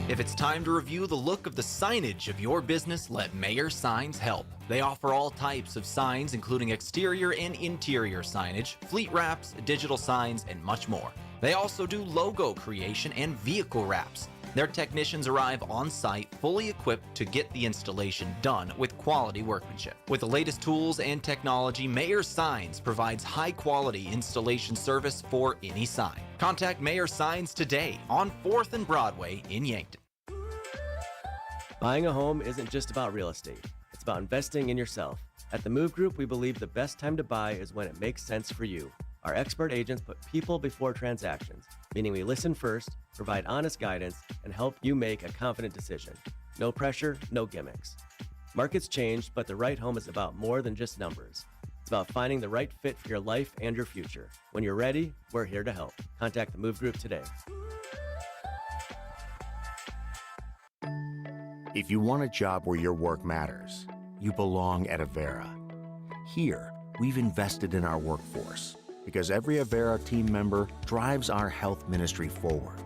[SPEAKER 2] If it's time to review the look of the signage of your business, let Mayer Signs help. They offer all types of signs, including exterior and interior signage, fleet wraps, digital signs, and much more. They also do logo creation and vehicle wraps. Their technicians arrive on site fully equipped to get the installation done with quality workmanship. With the latest tools and technology, Mayer Signs provides high-quality installation service for any sign. Contact Mayer Signs today on 4th and Broadway in Yankton.
[SPEAKER 26] Buying a home isn't just about real estate. It's about investing in yourself. At the Move Group, we believe the best time to buy is when it makes sense for you. Our expert agents put people before transactions, meaning we listen first, provide honest guidance, and help you make a confident decision. No pressure, no gimmicks. Markets change, but the right home is about more than just numbers. It's about finding the right fit for your life and your future. When you're ready, we're here to help. Contact the Move Group today.
[SPEAKER 27] If you want a job where your work matters, you belong at Avera. Here, we've invested in our workforce because every Avera team member drives our health ministry forward,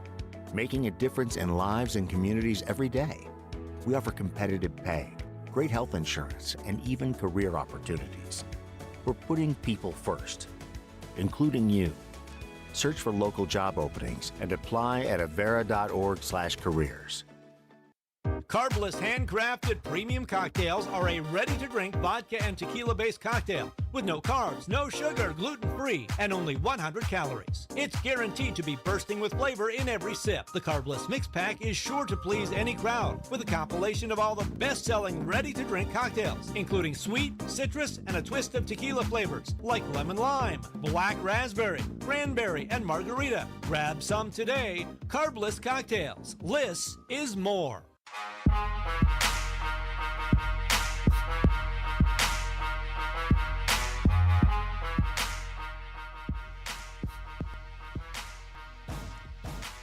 [SPEAKER 27] making a difference in lives and communities every day. We offer competitive pay, great health insurance, and even career opportunities. We're putting people first, including you. Search for local job openings and apply at avera.org/careers.
[SPEAKER 25] Carbless handcrafted premium cocktails are a ready-to-drink vodka and tequila-based cocktail with no carbs, no sugar, gluten-free, and only 100 calories. It's guaranteed to be bursting with flavor in every sip. The Carbless Mix Pack is sure to please any crowd with a compilation of all the best-selling ready-to-drink cocktails, including sweet, citrus, and a twist of tequila flavors like lemon lime, black raspberry, cranberry, and margarita. Grab some today. Carbless cocktails. Less is more.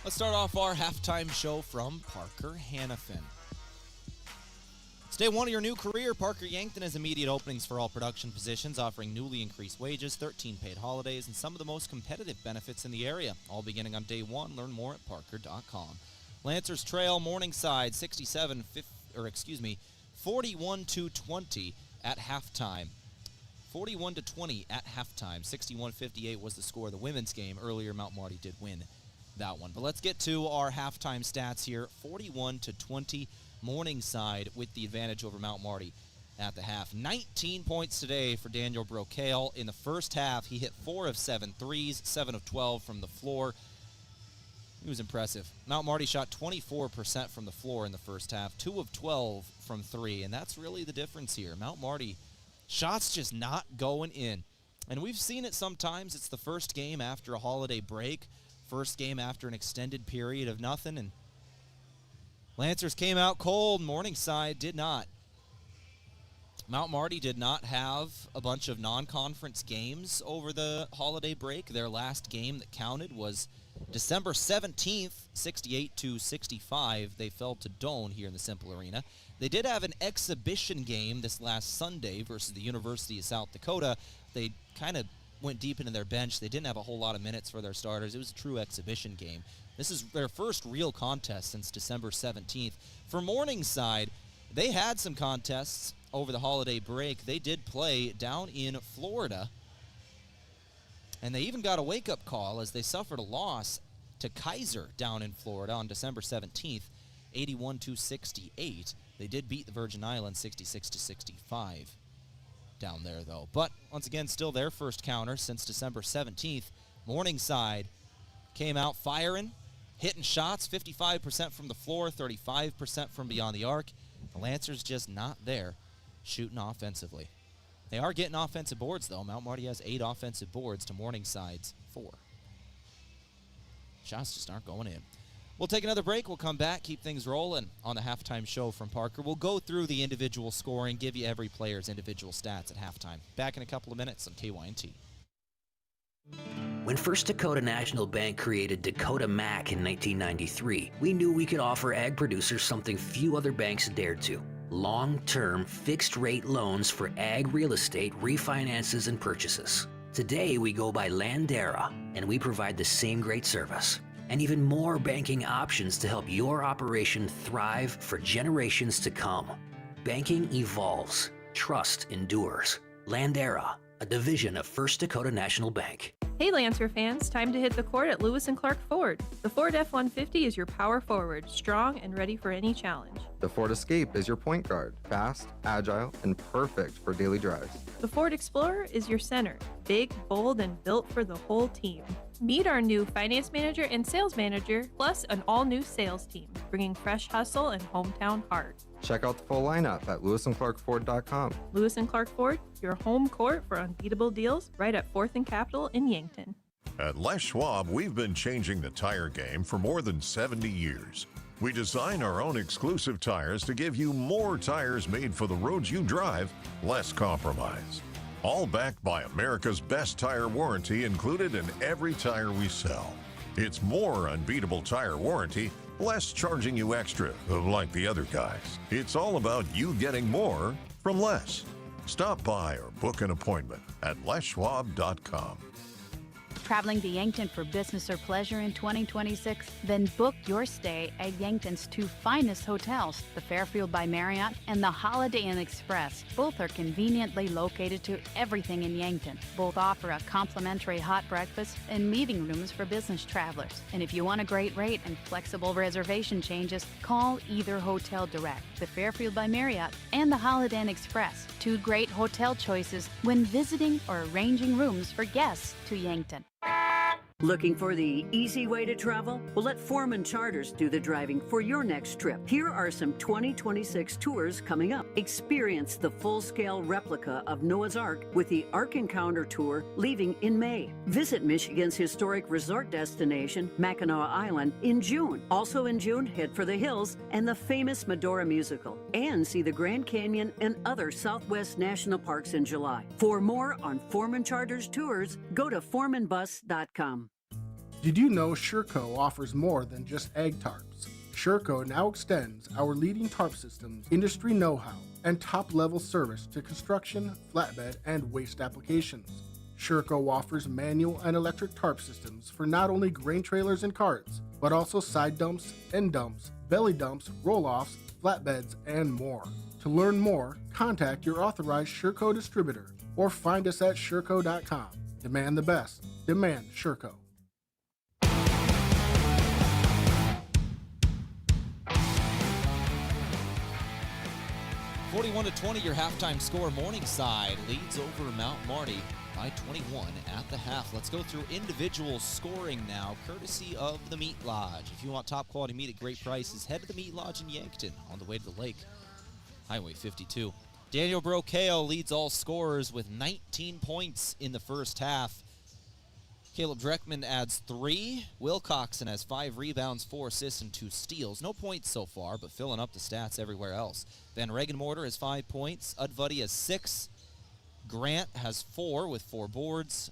[SPEAKER 3] Let's start off our halftime show from Parker Hannafin. It's day one of your new career. Parker Yankton has immediate openings for all production positions, offering newly increased wages, 13 paid holidays, and some of the most competitive benefits in the area. All beginning on day one. Learn more at parker.com. Lancers trail Morningside 41-20 at halftime. 41-20 at halftime. 61-58 was the score of the women's game. Earlier, Mount Marty did win that one. But let's get to our halftime stats here. 41-20 Morningside with the advantage over Mount Marty at the half. 19 points today for Daniel Brocale. In the first half, he hit 4 of 7 threes, 7 of 12 from the floor. He was impressive. Mount Marty shot 24% from the floor in the first half, 2 of 12 from 3, and that's really the difference here. Mount Marty, shots just not going in. And we've seen it sometimes. It's the first game after a holiday break, first game after an extended period of nothing, and Lancers came out cold. Morningside did not. Mount Marty did not have a bunch of non-conference games over the holiday break. Their last game that counted was December 17th, 68-65. They fell to Doane here in the Cimpl Arena. They did have an exhibition game this last Sunday versus the University of South Dakota. They kind of went deep into their bench. They didn't have a whole lot of minutes for their starters. It was a true exhibition game. This is their first real contest since December 17th. For Morningside, they had some contests over the holiday break. They did play down in Florida, and they even got a wake-up call as they suffered a loss to Kaiser down in Florida on December 17th, 81-68. They did beat the Virgin Islands 66-65 down there, though. But once again, still their first counter since December 17th. Morningside came out firing, hitting shots, 55% from the floor, 35% from beyond the arc. The Lancers just not there shooting offensively. They are getting offensive boards, though. Mount Marty has 8 offensive boards to Morningside's 4. Shots just aren't going in. We'll take another break. We'll come back, keep things rolling on the halftime show from Parker. We'll go through the individual scoring, give you every player's individual stats at halftime. Back in a couple of minutes on KYNT.
[SPEAKER 5] When First Dakota National Bank created Dakota Mac in 1993, we knew we could offer ag producers something few other banks dared to. Long-term, fixed-rate loans for ag real estate refinances and purchases. Today, we go by Landera, and we provide the same great service and even more banking options to help your operation thrive for generations to come. Banking evolves. Trust endures. Landera, a division of First Dakota National Bank.
[SPEAKER 6] Hey Lancer fans, time to hit the court at Lewis & Clark Ford. The Ford F-150 is your power forward, strong and ready for any challenge.
[SPEAKER 7] The Ford Escape is your point guard, fast, agile, and perfect for daily drives.
[SPEAKER 6] The Ford Explorer is your center, big, bold, and built for the whole team. Meet our new finance manager and sales manager, plus an all-new sales team, bringing fresh hustle and hometown heart.
[SPEAKER 7] Check out the full lineup at lewisandclarkford.com.
[SPEAKER 6] Lewis & Clark Ford, your home court for unbeatable deals, right at 4th and Capitol in Yankton.
[SPEAKER 8] At Les Schwab, we've been changing the tire game for more than 70 years. We design our own exclusive tires to give you more tires made for the roads you drive, less compromise. All backed by America's best tire warranty included in every tire we sell. It's more unbeatable tire warranty, less charging you extra, like the other guys. It's all about you getting more from less. Stop by or book an appointment at leschwab.com.
[SPEAKER 15] Traveling to Yankton for business or pleasure in 2026? Then book your stay at Yankton's 2 finest hotels, the Fairfield by Marriott and the Holiday Inn Express. Both are conveniently located to everything in Yankton. Both offer a complimentary hot breakfast and meeting rooms for business travelers. And if you want a great rate and flexible reservation changes, call either hotel direct, the Fairfield by Marriott and the Holiday Inn Express. 2 great hotel choices when visiting or arranging rooms for guests to Yankton.
[SPEAKER 22] Looking for the easy way to travel? Well, let Foreman Charters do the driving for your next trip. Here are some 2026 tours coming up. Experience the full-scale replica of Noah's Ark with the Ark Encounter Tour leaving in May. Visit Michigan's historic resort destination, Mackinac Island, in June. Also in June, head for the hills and the famous Medora musical. And see the Grand Canyon and other Southwest National Parks in July. For more on Foreman Charters tours, go to foremanbus.com.
[SPEAKER 23] Did you know Sherco offers more than just egg tarps? Sherco now extends our leading tarp systems, industry know-how, and top-level service to construction, flatbed, and waste applications. Sherco offers manual and electric tarp systems for not only grain trailers and carts, but also side dumps, end dumps, belly dumps, roll-offs, flatbeds, and more. To learn more, contact your authorized Sherco distributor or find us at Sherco.com. Demand the best. Demand Sherco.
[SPEAKER 3] 41-20, your halftime score. Morningside leads over Mount Marty by 21 at the half. Let's go through individual scoring now, courtesy of the Meat Lodge. If you want top quality meat at great prices, head to the Meat Lodge in Yankton on the way to the lake, Highway 52. Daniel Brocao leads all scorers with 19 points in the first half. Caleb Dreckman adds 3. Will Coxon has 5 rebounds, 4 assists, and 2 steals. No points so far, but filling up the stats everywhere else. Van Regenmorter has 5 points. Udvuddy has 6. Grant has 4 with 4 boards.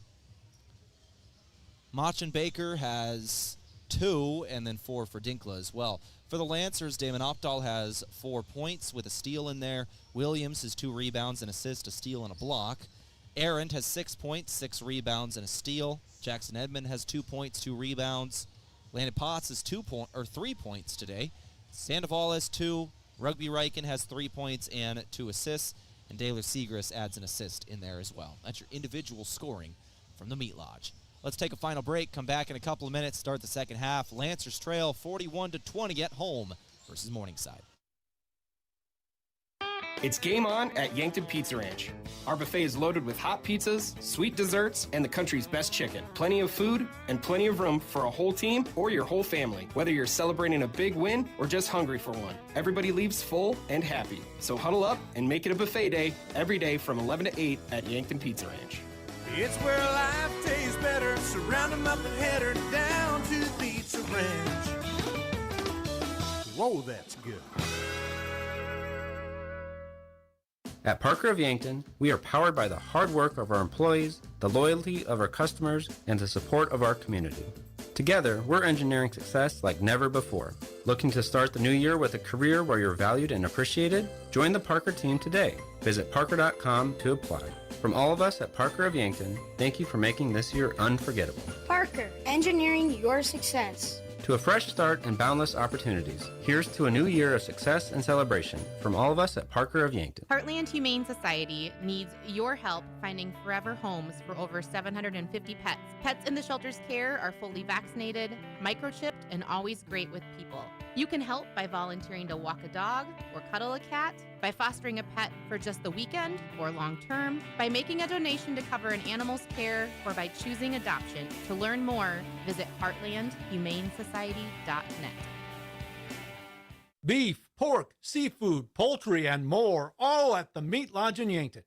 [SPEAKER 3] Machen Baker has 2, and then 4 for Dinkla as well. For the Lancers, Damon Opdahl has 4 points with a steal in there. Williams has 2 rebounds, an assist, a steal, and a block. Arendt has 6 points, 6 rebounds, and a steal. Jackson Edmond has 2 points, 2 rebounds. Landon Potts has 3 points today. Sandoval has 2. Rugby Riken has 3 points and 2 assists. And Daylor Segrist adds an assist in there as well. That's your individual scoring from the Meat Lodge. Let's take a final break, come back in a couple of minutes, start the second half. Lancers trail 41-20 at home versus Morningside.
[SPEAKER 1] It's game on at Yankton Pizza Ranch. Our buffet is loaded with hot pizzas, sweet desserts, and the country's best chicken. Plenty of food and plenty of room for a whole team or your whole family, whether you're celebrating a big win or just hungry for one. Everybody leaves full and happy. So huddle up and make it a buffet day every day from 11 to 8 at Yankton Pizza Ranch.
[SPEAKER 9] It's where life tastes better. Surround them up and head her down to the Pizza Ranch. Whoa, that's good.
[SPEAKER 14] At Parker of Yankton, we are powered by the hard work of our employees, the loyalty of our customers, and the support of our community. Together, we're engineering success like never before. Looking to start the new year with a career where you're valued and appreciated? Join the Parker team today. Visit parker.com to apply. From all of us at Parker of Yankton, thank you for making this year unforgettable.
[SPEAKER 16] Parker, engineering your success.
[SPEAKER 14] To a fresh start and boundless opportunities, here's to a new year of success and celebration from all of us at Parker of Yankton.
[SPEAKER 17] Heartland Humane Society needs your help finding forever homes for over 750 pets. Pets in the shelter's care are fully vaccinated, microchipped, and always great with people. You can help by volunteering to walk a dog or cuddle a cat, by fostering a pet for just the weekend or long term, by making a donation to cover an animal's care, or by choosing adoption. To learn more, visit heartlandhumanesociety.net.
[SPEAKER 25] Beef, pork, seafood, poultry, and more, all at the Meat Lodge in Yankton.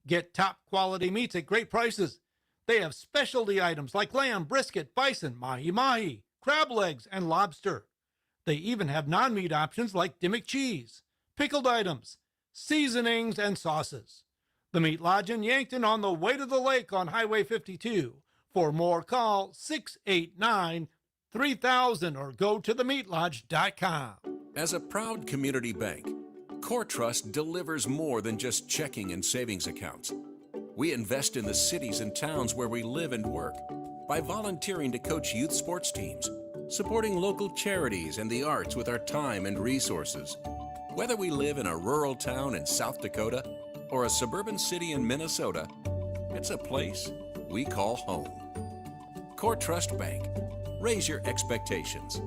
[SPEAKER 25] Get top quality meats at great prices. They have specialty items like lamb, brisket, bison, mahi-mahi, crab legs, and lobster. They even have non-meat options like Dimmick cheese, pickled items, seasonings, and sauces. The Meat Lodge in Yankton on the way to the lake on Highway 52. For more, call 689-3000 or go to themeatlodge.com.
[SPEAKER 18] As a proud community bank, Core Trust delivers more than just checking and savings accounts. We invest in the cities and towns where we live and work by volunteering to coach youth sports teams, supporting local charities and the arts with our time and resources. Whether we live in a rural town in South Dakota or a suburban city in Minnesota, it's a place we call home. Core Trust Bank. Raise your expectations.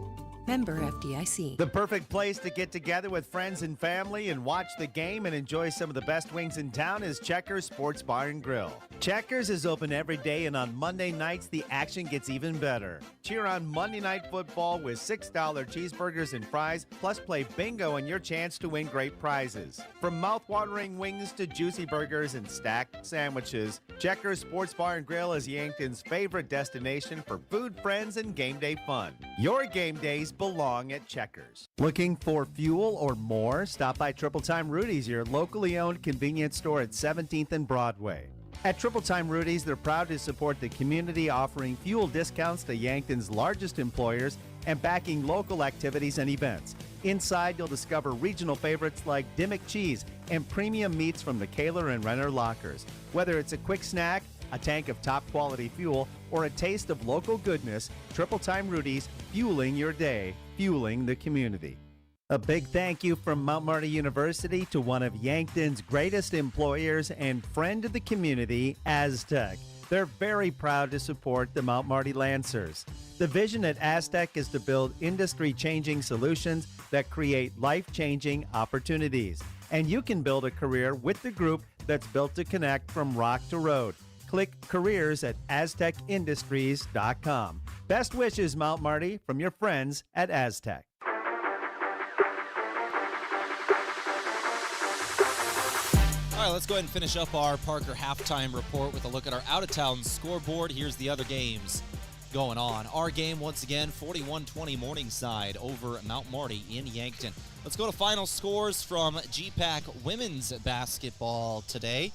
[SPEAKER 20] Member FDIC.
[SPEAKER 21] The perfect place to get together with friends and family and watch the game and enjoy some of the best wings in town is Checkers Sports Bar and Grill. Checkers is open every day, and on Monday nights, the action gets even better. Cheer on Monday Night Football with $6 cheeseburgers and fries, plus play bingo and your chance to win great prizes. From mouth-watering wings to juicy burgers and stacked sandwiches, Checkers Sports Bar and Grill is Yankton's favorite destination for food, friends, and game day fun. Your game days belong at Checkers. Looking for fuel or more? Stop by Triple Time Rudy's, your locally owned convenience store at 17th and Broadway. At Triple Time Rudy's, they're proud to support the community, offering fuel discounts to Yankton's largest employers and backing local activities and events. Inside, you'll discover regional favorites like Dimmick cheese and premium meats from the Kaler and Renner lockers. Whether it's a quick snack, a tank of top quality fuel, or a taste of local goodness, Triple Time Rudy's, fueling your day, fueling the community. A big thank you from Mount Marty University to one of Yankton's greatest employers and friend of the community, Aztec. They're very proud to support the Mount Marty Lancers. The vision at Aztec is to build industry-changing solutions that create life-changing opportunities. And you can build a career with the group that's built to connect from rock to road. Click careers at aztecindustries.com. Best wishes, Mount Marty, from your friends at Aztec.
[SPEAKER 3] All right, let's go ahead and finish up our Parker halftime report with a look at our out-of-town scoreboard. Here's the other games going on. Our game, once again, 41-20 Morningside over Mount Marty in Yankton. Let's go to final scores from GPAC women's basketball today.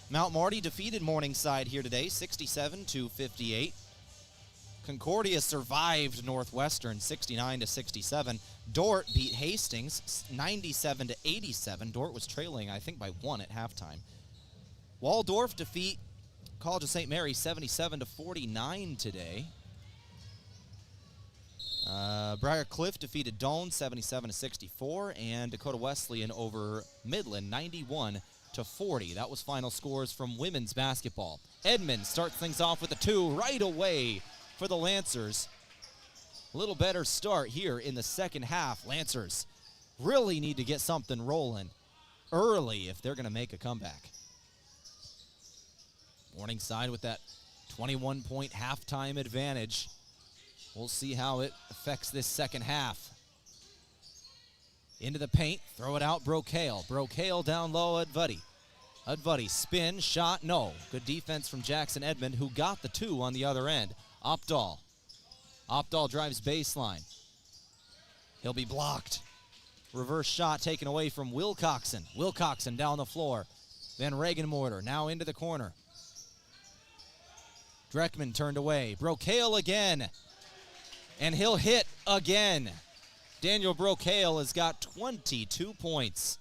[SPEAKER 3] Mount Marty defeated Morningside here today, 67-58. Concordia survived Northwestern, 69-67. Dort beat Hastings, 97-87. Dort was trailing, I think, by 1 at halftime. Waldorf defeat College of St. Mary, 77-49 today. Briar Cliff defeated Doane, 77-64, and Dakota Wesleyan over Midland, 91-40. That was final scores from women's basketball. Edmond starts things off with a 2 right away for the Lancers. A little better start here in the second half. Lancers really need to get something rolling early if they're going to make a comeback. Morningside with that 21-point halftime advantage. We'll see how it affects this second half. Into the paint, throw it out, Brocail. Brocail down low, Udvuddy. Udvuddy, spin, shot, no. Good defense from Jackson Edmond, who got the 2 on the other end. Opdahl. Opdahl drives baseline. He'll be blocked. Reverse shot taken away from Wilcoxon. Wilcoxon down the floor. Van Regenmorter now into the corner. Dreckman turned away. Brocail again. And he'll hit again. Daniel Brocail has got 22 points.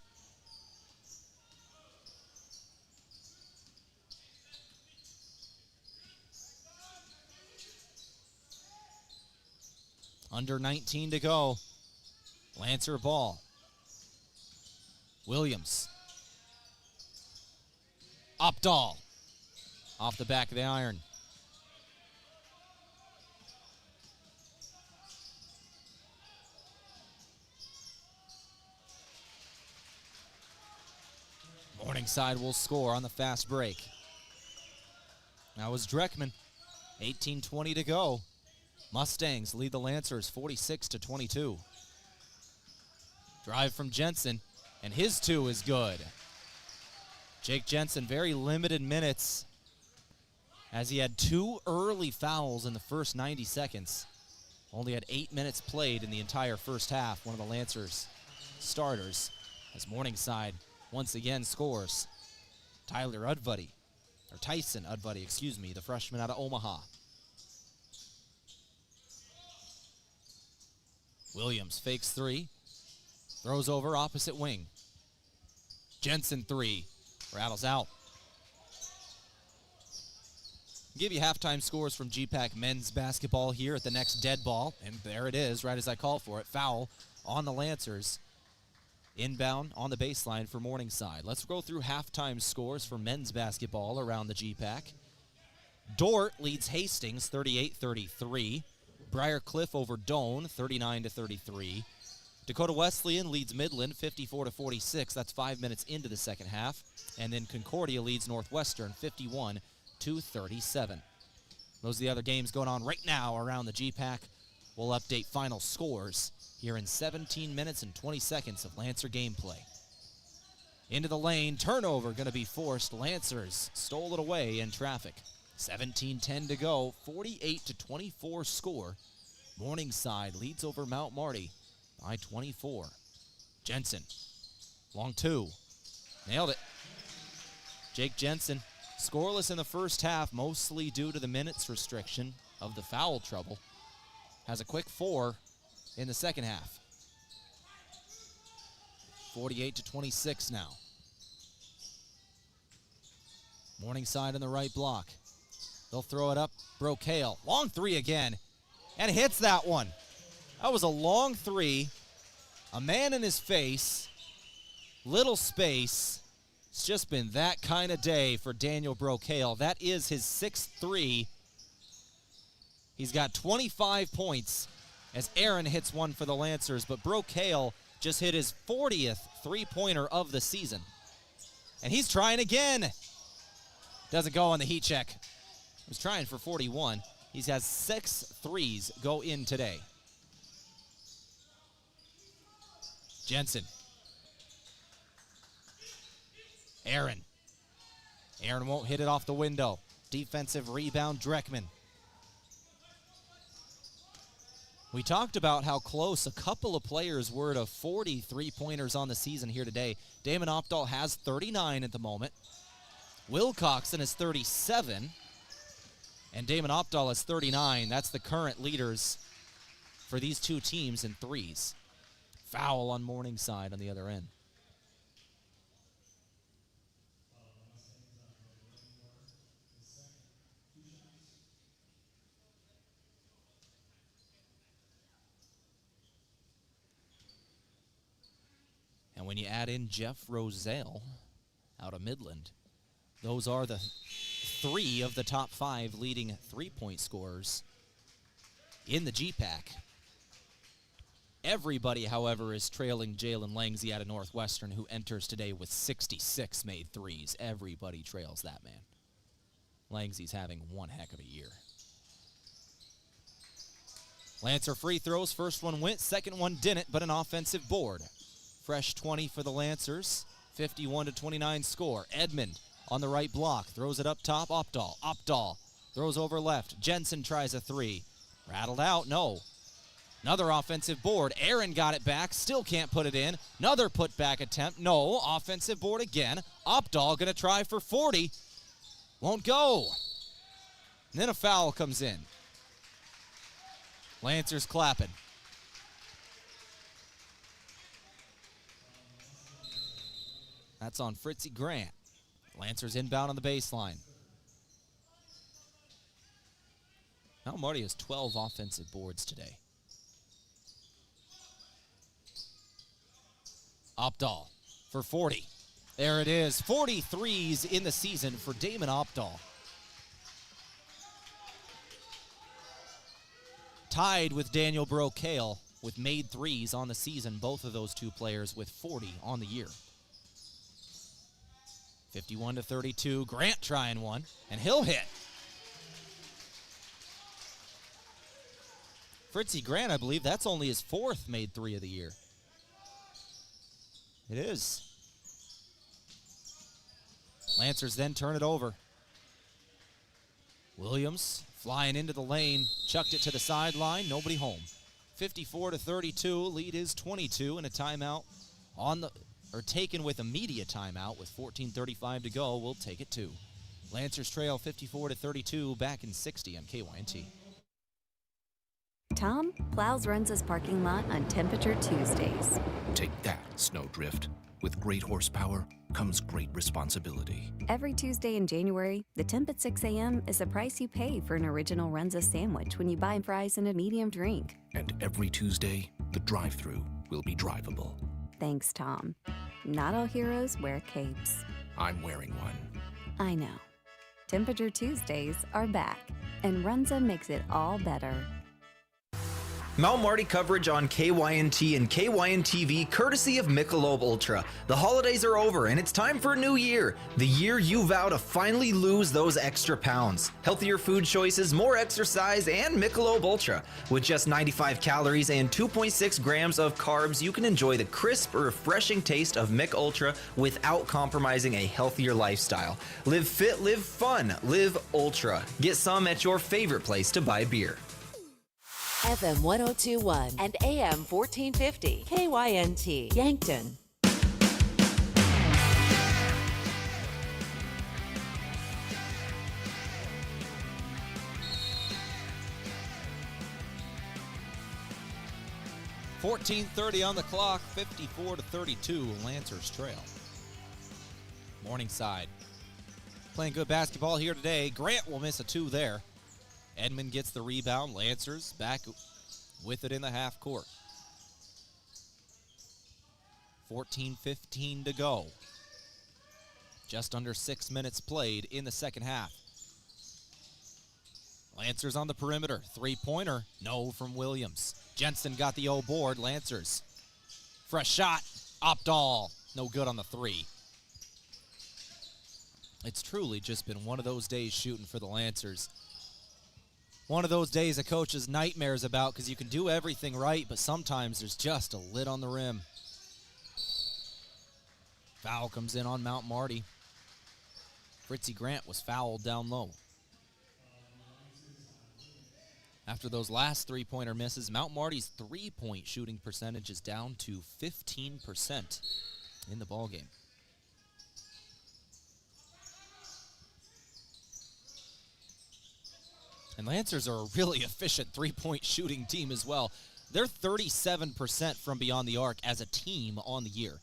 [SPEAKER 3] Under 19 to go. Lancer ball. Williams. Opdahl. Off the back of the iron. Morningside will score on the fast break. That was Dreckman. 18:20 to go. Mustangs lead the Lancers 46-22. Drive from Jensen, and his 2 is good. Jake Jensen, very limited minutes as he had 2 early fouls in the first 90 seconds. Only had 8 minutes played in the entire first half. One of the Lancers starters as Morningside once again scores. Tyson Udvuddy, excuse me, the freshman out of Omaha. Williams fakes 3, throws over opposite wing. Jensen 3, rattles out. Give you halftime scores from GPAC men's basketball here at the next dead ball, and there it is, right as I call for it. Foul on the Lancers. Inbound on the baseline for Morningside. Let's go through halftime scores for men's basketball around the GPAC. Dort leads Hastings 38-33. Briar Cliff over Doane 39-33. Dakota Wesleyan leads Midland 54-46. That's 5 minutes into the second half. And then Concordia leads Northwestern 51-37. Those are the other games going on right now around the GPAC. We'll update final scores here in 17 minutes and 20 seconds of Lancer gameplay. Into the lane, turnover going to be forced. Lancers stole it away in traffic. 17:10 to go, 48-24 score. Morningside leads over Mount Marty by 24. Jensen, long 2, nailed it. Jake Jensen, scoreless in the first half, mostly due to the minutes restriction of the foul trouble. Has a quick 4 in the second half. 48-26 now. Morningside in the right block. They'll throw it up. Brocail, long 3 again, and hits that one. That was a long 3. A man in his face. Little space. It's just been that kind of day for Daniel Brocail. That is his 6th 3. He's got 25 points as Aaron hits one for the Lancers, but Brocail just hit his 40th three-pointer of the season. And he's trying again. Doesn't go on the heat check. Was trying for 41. He has 6 threes go in today. Jensen. Aaron won't hit it off the window. Defensive rebound, Dreckman. We talked about how close a couple of players were to 40 three-pointers on the season here today. Damon Opdahl has 39 at the moment. Wilcoxon is 37. And Damon Opdahl is 39. That's the current leaders for these two teams in threes. Foul on Morningside on the other end. And when you add in Jeff Roselle out of Midland, those are the 3 of the top 5 leading three-point scorers in the GPAC. Everybody, however, is trailing Jalen Langsy out of Northwestern, who enters today with 66 made threes. Everybody trails that man. Langsy's having one heck of a year. Lancer free throws. First one went, second one didn't, but an offensive board. Fresh 20 for the Lancers. 51-29 score. Edmond on the right block. Throws it up top. Opdahl throws over left. Jensen tries a 3. Rattled out. No. Another offensive board. Aaron got it back. Still can't put it in. Another put-back attempt. No. Offensive board again. Opdahl going to try for 40. Won't go. And then a foul comes in. Lancers clapping. That's on Fritzy Grant. Lancers inbound on the baseline. Now Marty has 12 offensive boards today. Opdahl for 40. There it is. 43s in the season for Damon Opdahl. Tied with Daniel Brocale with made threes on the season. Both of those two players with 40 on the year. 51-32. Grant trying one, and he'll hit. Fritzy Grant, I believe that's only his 4th made 3 of the year. It is. Lancers then turn it over. Williams flying into the lane, chucked it to the sideline, nobody home. 54-32, lead is 22, and a timeout taken with a media timeout with 14:35 to go. We'll take it 2. Lancers trail 54-32, back in 60 on KYNT.
[SPEAKER 4] Tom plows Runza's parking lot on Temperature Tuesdays.
[SPEAKER 10] Take that, Snowdrift. With great horsepower comes great responsibility.
[SPEAKER 4] Every Tuesday in January, the temp at 6 a.m. is the price you pay for an original Runza sandwich when you buy fries and a medium drink.
[SPEAKER 10] And every Tuesday, the drive-thru will be drivable.
[SPEAKER 4] Thanks, Tom. Not all heroes wear capes.
[SPEAKER 10] I'm wearing one.
[SPEAKER 4] I know. Temperature Tuesdays are back, and Runza makes it all better.
[SPEAKER 2] Mount Marty coverage on KYNT and KYN-TV courtesy of Michelob Ultra. The holidays are over and it's time for a new year. The year you vow to finally lose those extra pounds. Healthier food choices, more exercise, and Michelob Ultra. With just 95 calories and 2.6 grams of carbs, you can enjoy the crisp, refreshing taste of Mich Ultra without compromising a healthier lifestyle. Live fit, live fun, live Ultra. Get some at your favorite place to buy beer.
[SPEAKER 20] FM 1021 and AM 1450. KYNT, Yankton.
[SPEAKER 3] .14:30 on the clock, 54-32, Lancers trail. Morningside playing good basketball here today. Grant will miss a 2 there. Edmond gets the rebound. Lancers back with it in the half court. 14:15 to go. Just under 6 minutes played in the second half. Lancers on the perimeter. 3-pointer. No from Williams. Jensen got the O board. Lancers. Fresh shot. Opdahl. No good on the 3. It's truly just been one of those days shooting for the Lancers. One of those days a coach's nightmares about, because you can do everything right, but sometimes there's just a lid on the rim. Foul comes in on Mount Marty. Fritzy Grant was fouled down low. After those last three-pointer misses, Mount Marty's three-point shooting percentage is down to 15% in the ballgame. And Lancers are a really efficient three-point shooting team as well. They're 37% from beyond the arc as a team on the year.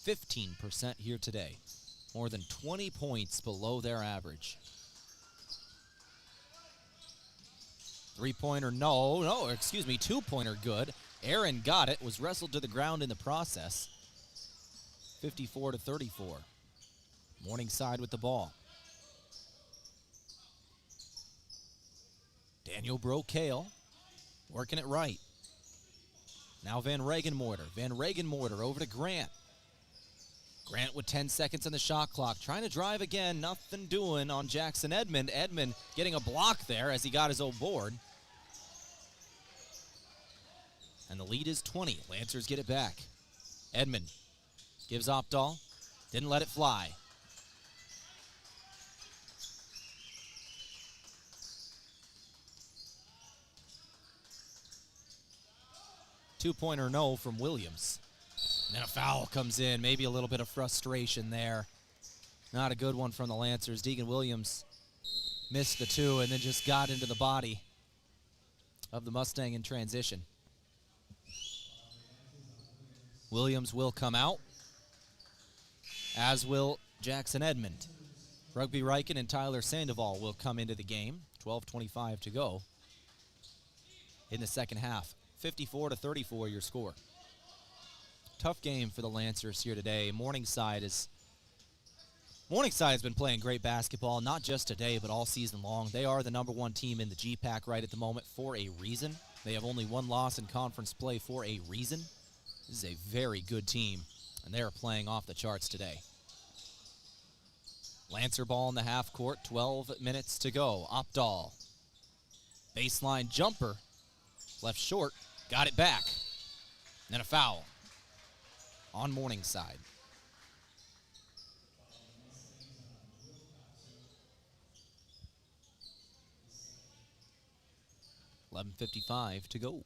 [SPEAKER 3] %15% here today. More than 20 points below their average. Three-pointer, two-pointer good. Aaron got it, was wrestled to the ground in the process. 54-34. Morningside with the ball. Daniel Brocail working it right. Now Van Regenmoorder. Van Regenmoorder over to Grant. Grant with 10 seconds on the shot clock. Trying to drive again. Nothing doing on Jackson Edmond. Edmond getting a block there as he got his own board. And the lead is 20. Lancers get it back. Edmond gives Opdahl. Didn't let it fly. Two-pointer no from Williams. And then a foul comes in. Maybe a little bit of frustration there. Not a good one from the Lancers. Deegan Williams missed the two and then just got into the body of the Mustang in transition. Williams will come out, as will Jackson Edmond. Rugby Riken and Tyler Sandoval will come into the game. 12:25 to go in the second half. 54-34 your score. Tough game for the Lancers here today. Morningside has been playing great basketball, not just today, but all season long. They are the number one team in the GPAC right at the moment for a reason. They have only one loss in conference play for a reason. This is a very good team, and they are playing off the charts today. Lancer ball in the half court, 12 minutes to go. Opdahl, baseline jumper, left short, got it back. And then a foul on Morningside. $11:55 to go.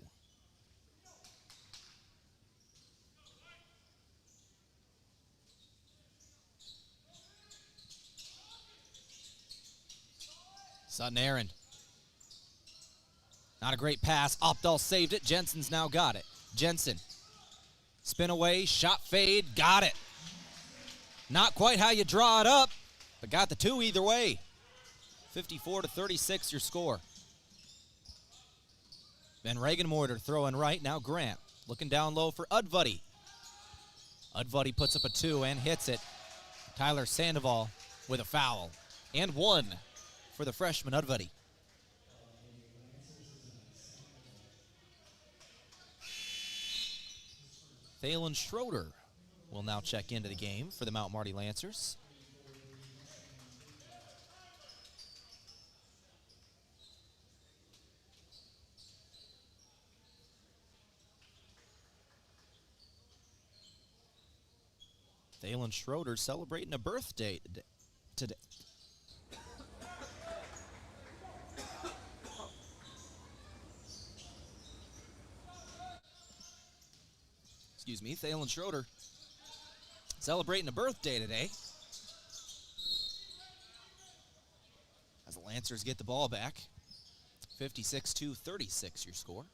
[SPEAKER 3] Sutton Aaron. Not a great pass. Opdahl saved it. Jensen's now got it. Jensen. Spin away. Shot fade. Got it. Not quite how you draw it up, but got the two either way. 54-36 your score. Van Regenmoorder throwing right. Now Grant. Looking down low for Udvuddy. Udvuddy puts up a two and hits it. Tyler Sandoval with a foul. And one for the freshman Udvuddy. Thalen Schroeder will now check into the game for the Mount Marty Lancers. Thalen Schroeder celebrating a birthday today. Excuse me, Thalen Schroeder celebrating a birthday today. As the Lancers get the ball back. 56-36 your score.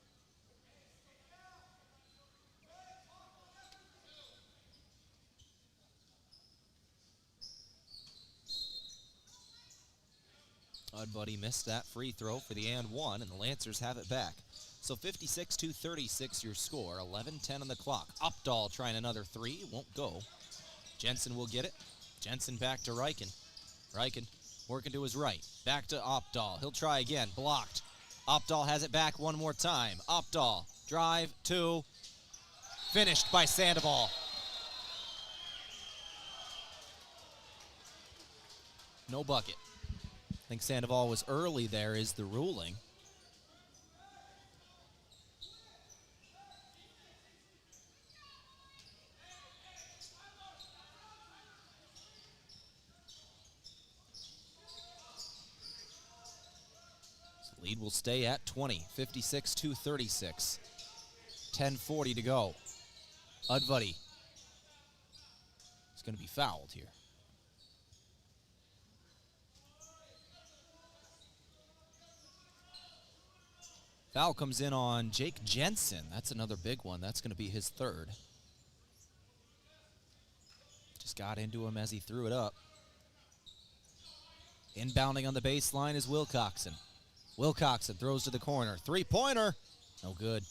[SPEAKER 3] Udvuddy missed that free throw for the and one, and the Lancers have it back. So 56-36 your score, 11:10 on the clock. Opdahl trying another three, won't go. Jensen will get it. Jensen back to Riken. Riken working to his right, back to Opdahl. He'll try again, blocked. Opdahl has it back one more time. Opdahl Drive, 2. Finished by Sandoval. No bucket. I think Sandoval was early there is the ruling. Lead will stay at 20, 56-36. 10:40 to go. Udvuddy is going to be fouled here. Foul comes in on Jake Jensen. That's another big one. That's going to be his third. Just got into him as he threw it up. Inbounding on the baseline is Wilcoxon. Wilcoxon throws to the corner. Three-pointer. No good.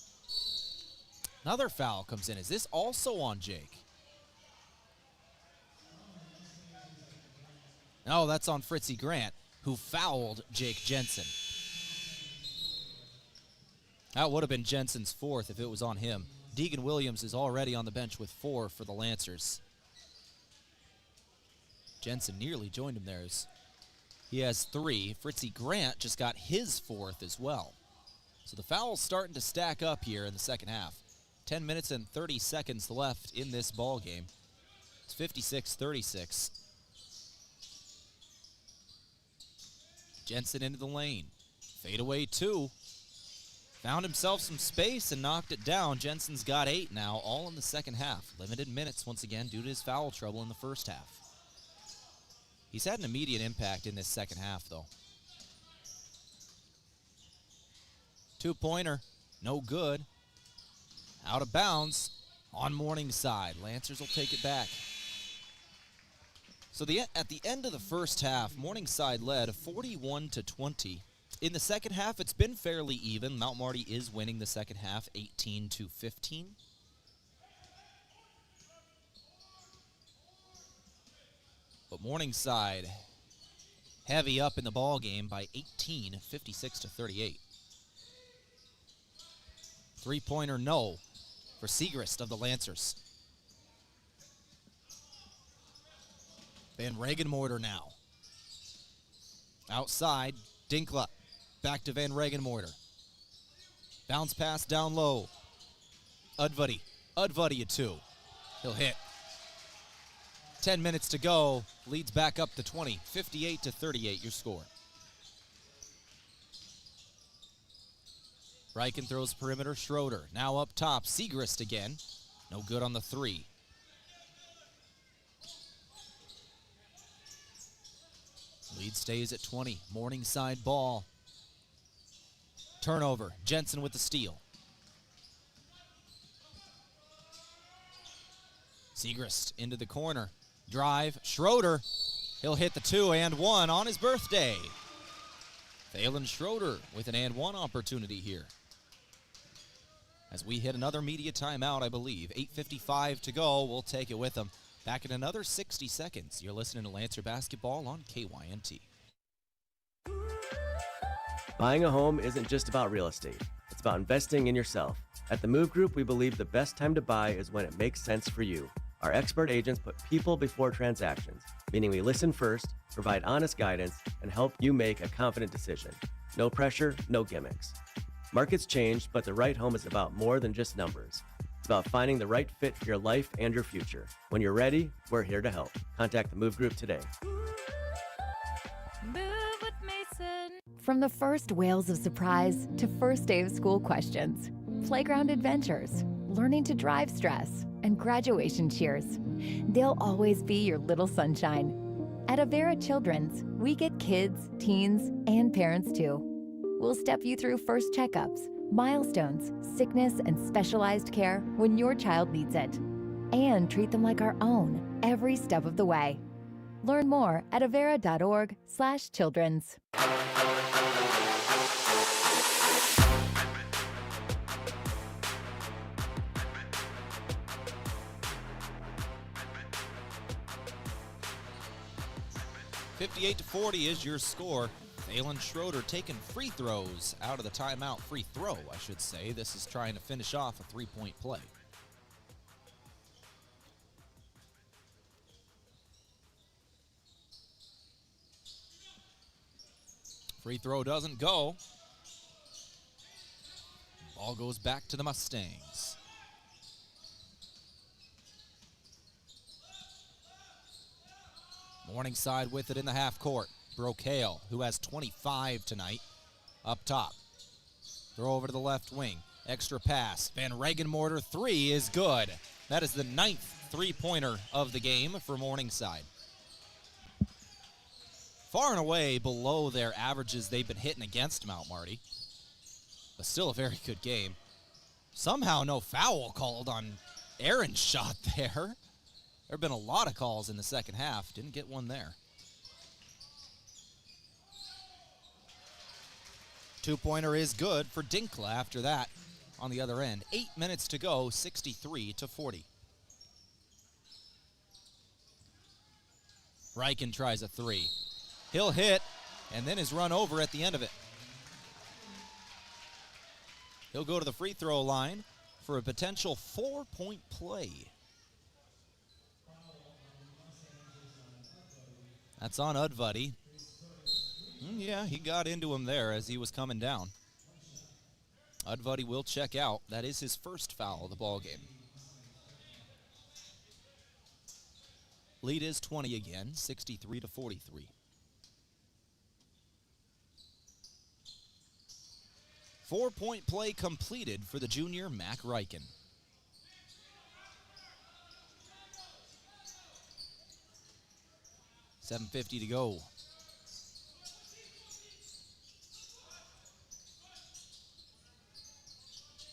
[SPEAKER 3] Another foul comes in. Is this also on Jake? No, that's on Fritzy Grant, who fouled Jake Jensen. That would have been Jensen's fourth if it was on him. Deegan Williams is already on the bench with 4 for the Lancers. Jensen nearly joined him there. He has 3. Fritzy Grant just got his 4th as well. So the foul's starting to stack up here in the second half. 10 minutes and 30 seconds left in this ball game. It's 56-36. Jensen into the lane. Fadeaway 2. Found himself some space and knocked it down. Jensen's got 8 now, all in the second half. Limited minutes once again due to his foul trouble in the first half. He's had an immediate impact in this second half, though. 2-pointer, no good. Out of bounds on Morningside. Lancers will take it back. So at the end of the first half, Morningside led 41-20. In the second half, it's been fairly even. Mount Marty is winning the second half 18-15. But Morningside heavy up in the ball game by 18, 56-38. Three-pointer no for Segrist of the Lancers. Van Regenmoorder now. Outside, Dinkla. Back to Van Regenmoorder. Bounce pass down low. Udvuddy. Udvuddy at 2. He'll hit. 10 minutes to go. Leads back up to 20. 58-38 your score. Riken throws perimeter. Schroeder now up top. Segrist again. No good on the 3. Lead stays at 20. Morningside ball. Turnover. Jensen with the steal. Segrist into the corner. Drive. Schroeder. He'll hit the 2 and 1 on his birthday. Phelan Schroeder with an and 1 opportunity here. As we hit another media timeout, I believe. 8:55 to go. We'll take it with them. Back in another 60 seconds. You're listening to Lancer Basketball on KYNT.
[SPEAKER 11] Buying a home isn't just about real estate. It's about investing in yourself. At the Move Group, we believe the best time to buy is when it makes sense for you. Our expert agents put people before transactions, meaning we listen first, provide honest guidance, and help you make a confident decision. No pressure, no gimmicks. Markets change, but the right home is about more than just numbers. It's about finding the right fit for your life and your future. When you're ready, we're here to help. Contact the Move Group today.
[SPEAKER 12] Move with Mason.
[SPEAKER 13] From the first wails of surprise to first day of school questions, playground adventures, learning to drive stress, and graduation cheers, they'll always be your little sunshine. At Avera Children's, we get kids, teens, and parents too. We'll step you through first checkups, milestones, sickness, and specialized care when your child needs it, and treat them like our own every step of the way. Learn more at avera.org/children's. .58-40 is your score.
[SPEAKER 3] Phelan Schroeder taking free throws out of the timeout. Free throw, I should say. This is trying to finish off a three-point play. Free throw doesn't go. Ball goes back to the Mustangs. Morningside with it in the half court. Brocail, who has 25 tonight, up top. Throw over to the left wing. Extra pass. Van Regenmorter three is good. That is the 9th three-pointer of the game for Morningside. Far and away below their averages they've been hitting against Mount Marty. But still a very good game. Somehow no foul called on Aaron's shot there. There have been a lot of calls in the second half. Didn't get one there. Two-pointer is good for Dinkla after that on the other end. 8 minutes to go, 63-40. Reichen tries a three. He'll hit, and then is run over at the end of it. He'll go to the free throw line for a potential 4-point play. That's on Udvuddy. Yeah, he got into him there as he was coming down. Udvuddy will check out. That is his first foul of the ball game. Lead is 20 again, 63-43. Four-point play completed for the junior Mac Reichen. $7:50 to go.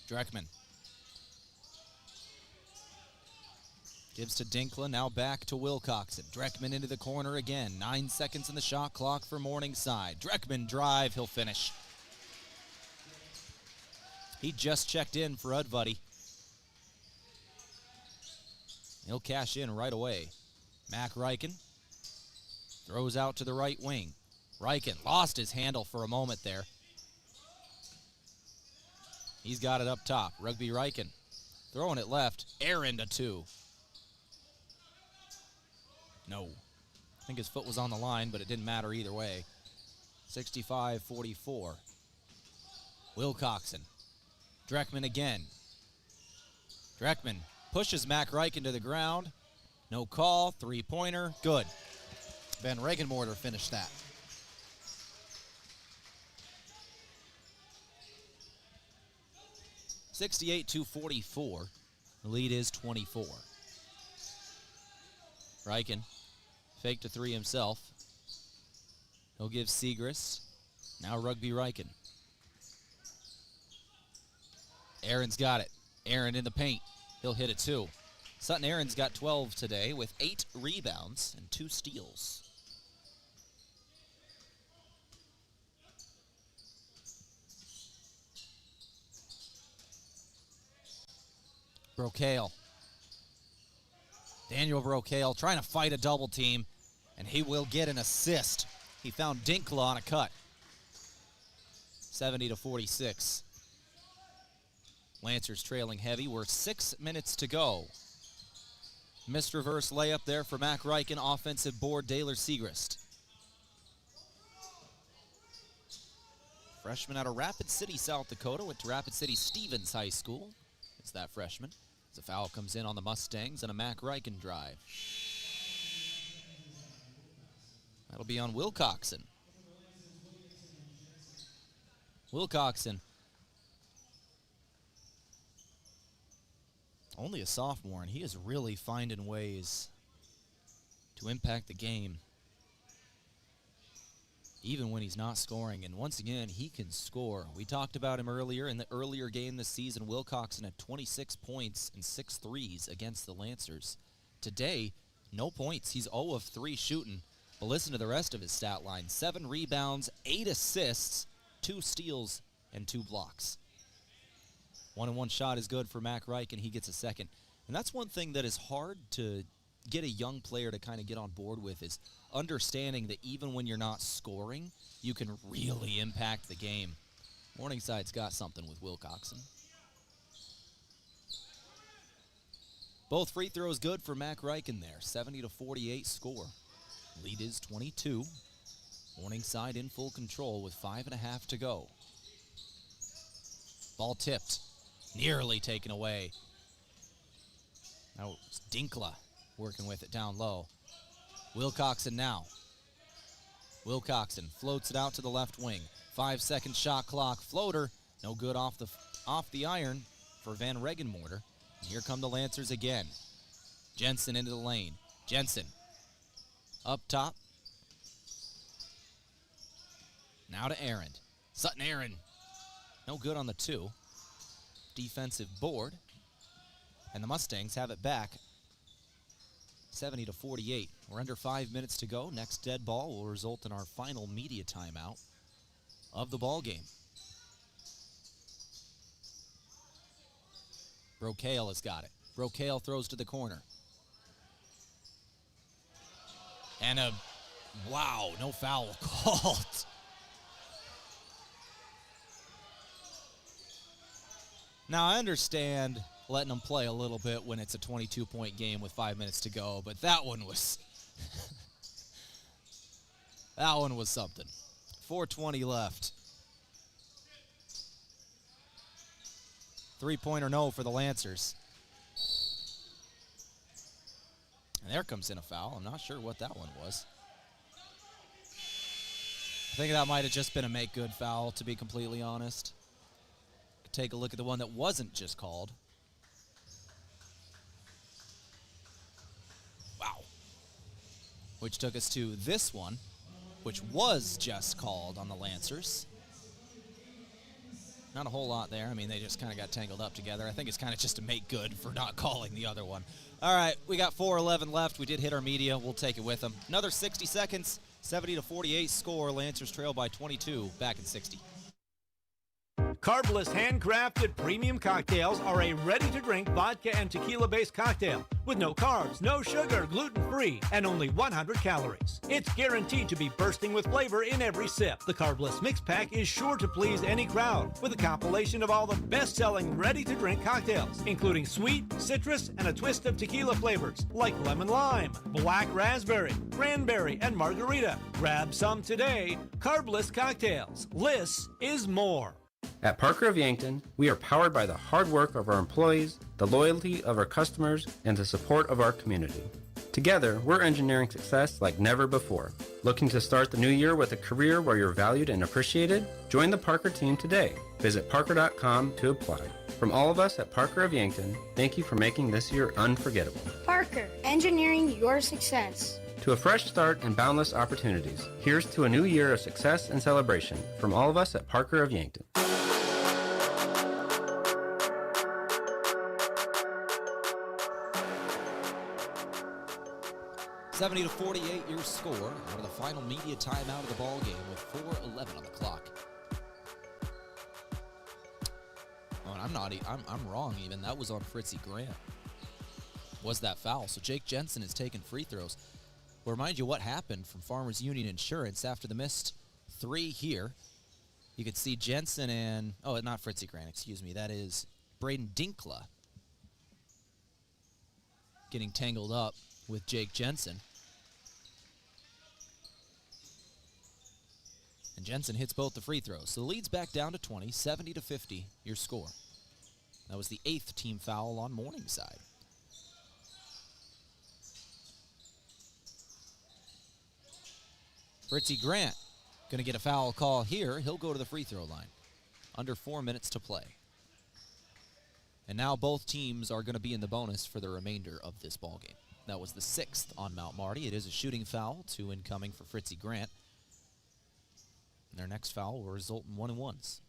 [SPEAKER 3] Dreckman. Gives to Dinkla, now back to Wilcoxon. Dreckman into the corner again. 9 seconds in the shot clock for Morningside. Dreckman drive, he'll finish. He just checked in for Udvuddy. He'll cash in right away. Mac Reichen throws out to the right wing. Reichen lost his handle for a moment there. He's got it up top. Rugby Reichen throwing it left. Aaron to two. No. I think his foot was on the line, but it didn't matter either way. 65-44. Wilcoxon. Dreckman again. Dreckman pushes Mac Reichen to the ground. No call. Three-pointer. Good. Van Regenmorter finished that. $68-44. The lead is 24. Reichen faked a three himself. He'll give Segrist. Now Rugby Reichen. Aaron's got it. Aaron in the paint. He'll hit it too. Sutton Aaron's got 12 today with 8 rebounds and 2 steals. Brocail. Daniel Brocail trying to fight a double team, and he will get an assist. He found Dinkla on a cut. 70-46. Lancers trailing heavy. We're 6 minutes to go. Missed reverse layup there for Mac Reichen. Offensive board, Daylor Segrist. Freshman out of Rapid City, South Dakota. Went to Rapid City Stevens High School. It's that freshman. As a foul comes in on the Mustangs and a Mac Reichen drive. That'll be on Wilcoxon. Wilcoxon. Only a sophomore, and he is really finding ways to impact the game, even when he's not scoring. And once again, he can score. We talked about him earlier. In the earlier game this season, Wilcoxon had 26 points and 6 threes against the Lancers. Today, no points. He's 0 of 3 shooting. But listen to the rest of his stat line. 7 rebounds, 8 assists, 2 steals, and 2 blocks. 1-and-1 shot is good for Mac Reichen. He gets a second. And that's one thing that is hard to get a young player to kind of get on board with is understanding that even when you're not scoring, you can really impact the game. Morningside's got something with Wilcoxon. Both free throws good for Mac Reichen there. 70-48 score. Lead is 22. Morningside in full control with 5.5 to go. Ball tipped. Nearly taken away. Now it's Dinkla working with it down low. Wilcoxon now. Wilcoxon floats it out to the left wing. 5-second shot clock. Floater. No good off the iron for Van Regenmorter. Here come the Lancers again. Jensen into the lane. Jensen up top. Now to Aaron. Sutton Aaron. No good on the 2. Defensive board. And the Mustangs have it back. 70-48. We're under 5 minutes to go. Next dead ball will result in our final media timeout of the ball game. Brocale has got it. Brocale throws to the corner. And wow, no foul called. Now, I understand letting them play a little bit when it's a 22-point game with 5 minutes to go, but that one was that one was something. 4:20 left. 3-pointer no for the Lancers. And there comes in a foul. I'm not sure what that one was. I think that might have just been a make-good foul, to be completely honest. Take a look at the one that wasn't just called. Wow. Which took us to this one, which was just called on the Lancers. Not a whole lot there. I mean, they just kind of got tangled up together. I think it's kind of just to make good for not calling the other one. All right, we got 4:11 left. We did hit our media. We'll take it with them. Another 60 seconds. 70-48 score. Lancers trail by 22. Back in 60.
[SPEAKER 25] Carbless handcrafted premium cocktails are a ready-to-drink vodka and tequila-based cocktail with no carbs, no sugar, gluten-free, and only 100 calories. It's guaranteed to be bursting with flavor in every sip. The Carbless Mix Pack is sure to please any crowd with a compilation of all the best-selling ready-to-drink cocktails, including sweet, citrus, and a twist of tequila flavors like lemon lime, black raspberry, cranberry, and margarita. Grab some today. Carbless cocktails. Less is more.
[SPEAKER 14] At Parker of Yankton, we are powered by the hard work of our employees, the loyalty of our customers, and the support of our community. Together, we're engineering success like never before. Looking to start the new year with a career where you're valued and appreciated? Join the Parker team today. Visit parker.com to apply. From all of us at Parker of Yankton, thank you for making this year unforgettable.
[SPEAKER 16] Parker, engineering your success.
[SPEAKER 14] To a fresh start and boundless opportunities, here's to a new year of success and celebration from all of us at Parker of Yankton.
[SPEAKER 3] 70-48 your score out of the final media timeout of the ball game with 4:11 on the clock. Oh, and I'm wrong even. That was on Fritzy Grant. Was that foul? So Jake Jensen is taking free throws. We'll remind you what happened from Farmers Union Insurance after the missed 3 here. You could see Jensen and, oh, not Fritzy Grant, excuse me. That is Braden Dinkla getting tangled up with Jake Jensen. And Jensen hits both the free throws. So the lead's back down to 20, 70-50, your score. That was the 8th team foul on Morningside. Fritzy Grant going to get a foul call here. He'll go to the free throw line. Under 4 minutes to play. And now both teams are going to be in the bonus for the remainder of this ball game. That was the 6th on Mount Marty. It is a shooting foul, 2 incoming for Fritzy Grant. And their next foul will result in 1-and-1s.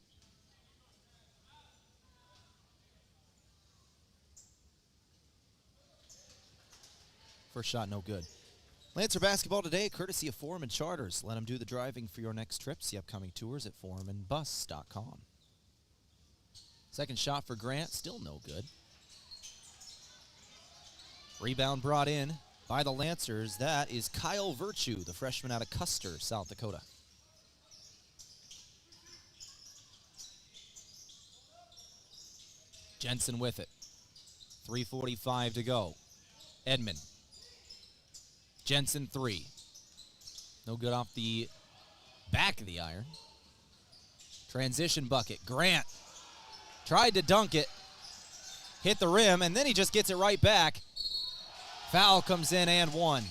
[SPEAKER 3] First shot, no good. Lancer basketball today, courtesy of Foreman Charters. Let them do the driving for your next trip. See upcoming tours at foremanbus.com. Second shot for Grant, still no good. Rebound brought in by the Lancers. That is Kyle Virtue, the freshman out of Custer, South Dakota. Jensen with it. 3:45 to go. Edmond. Jensen 3. No good off the back of the iron. Transition bucket. Grant tried to dunk it. Hit the rim, and then he just gets it right back. Foul comes in and one.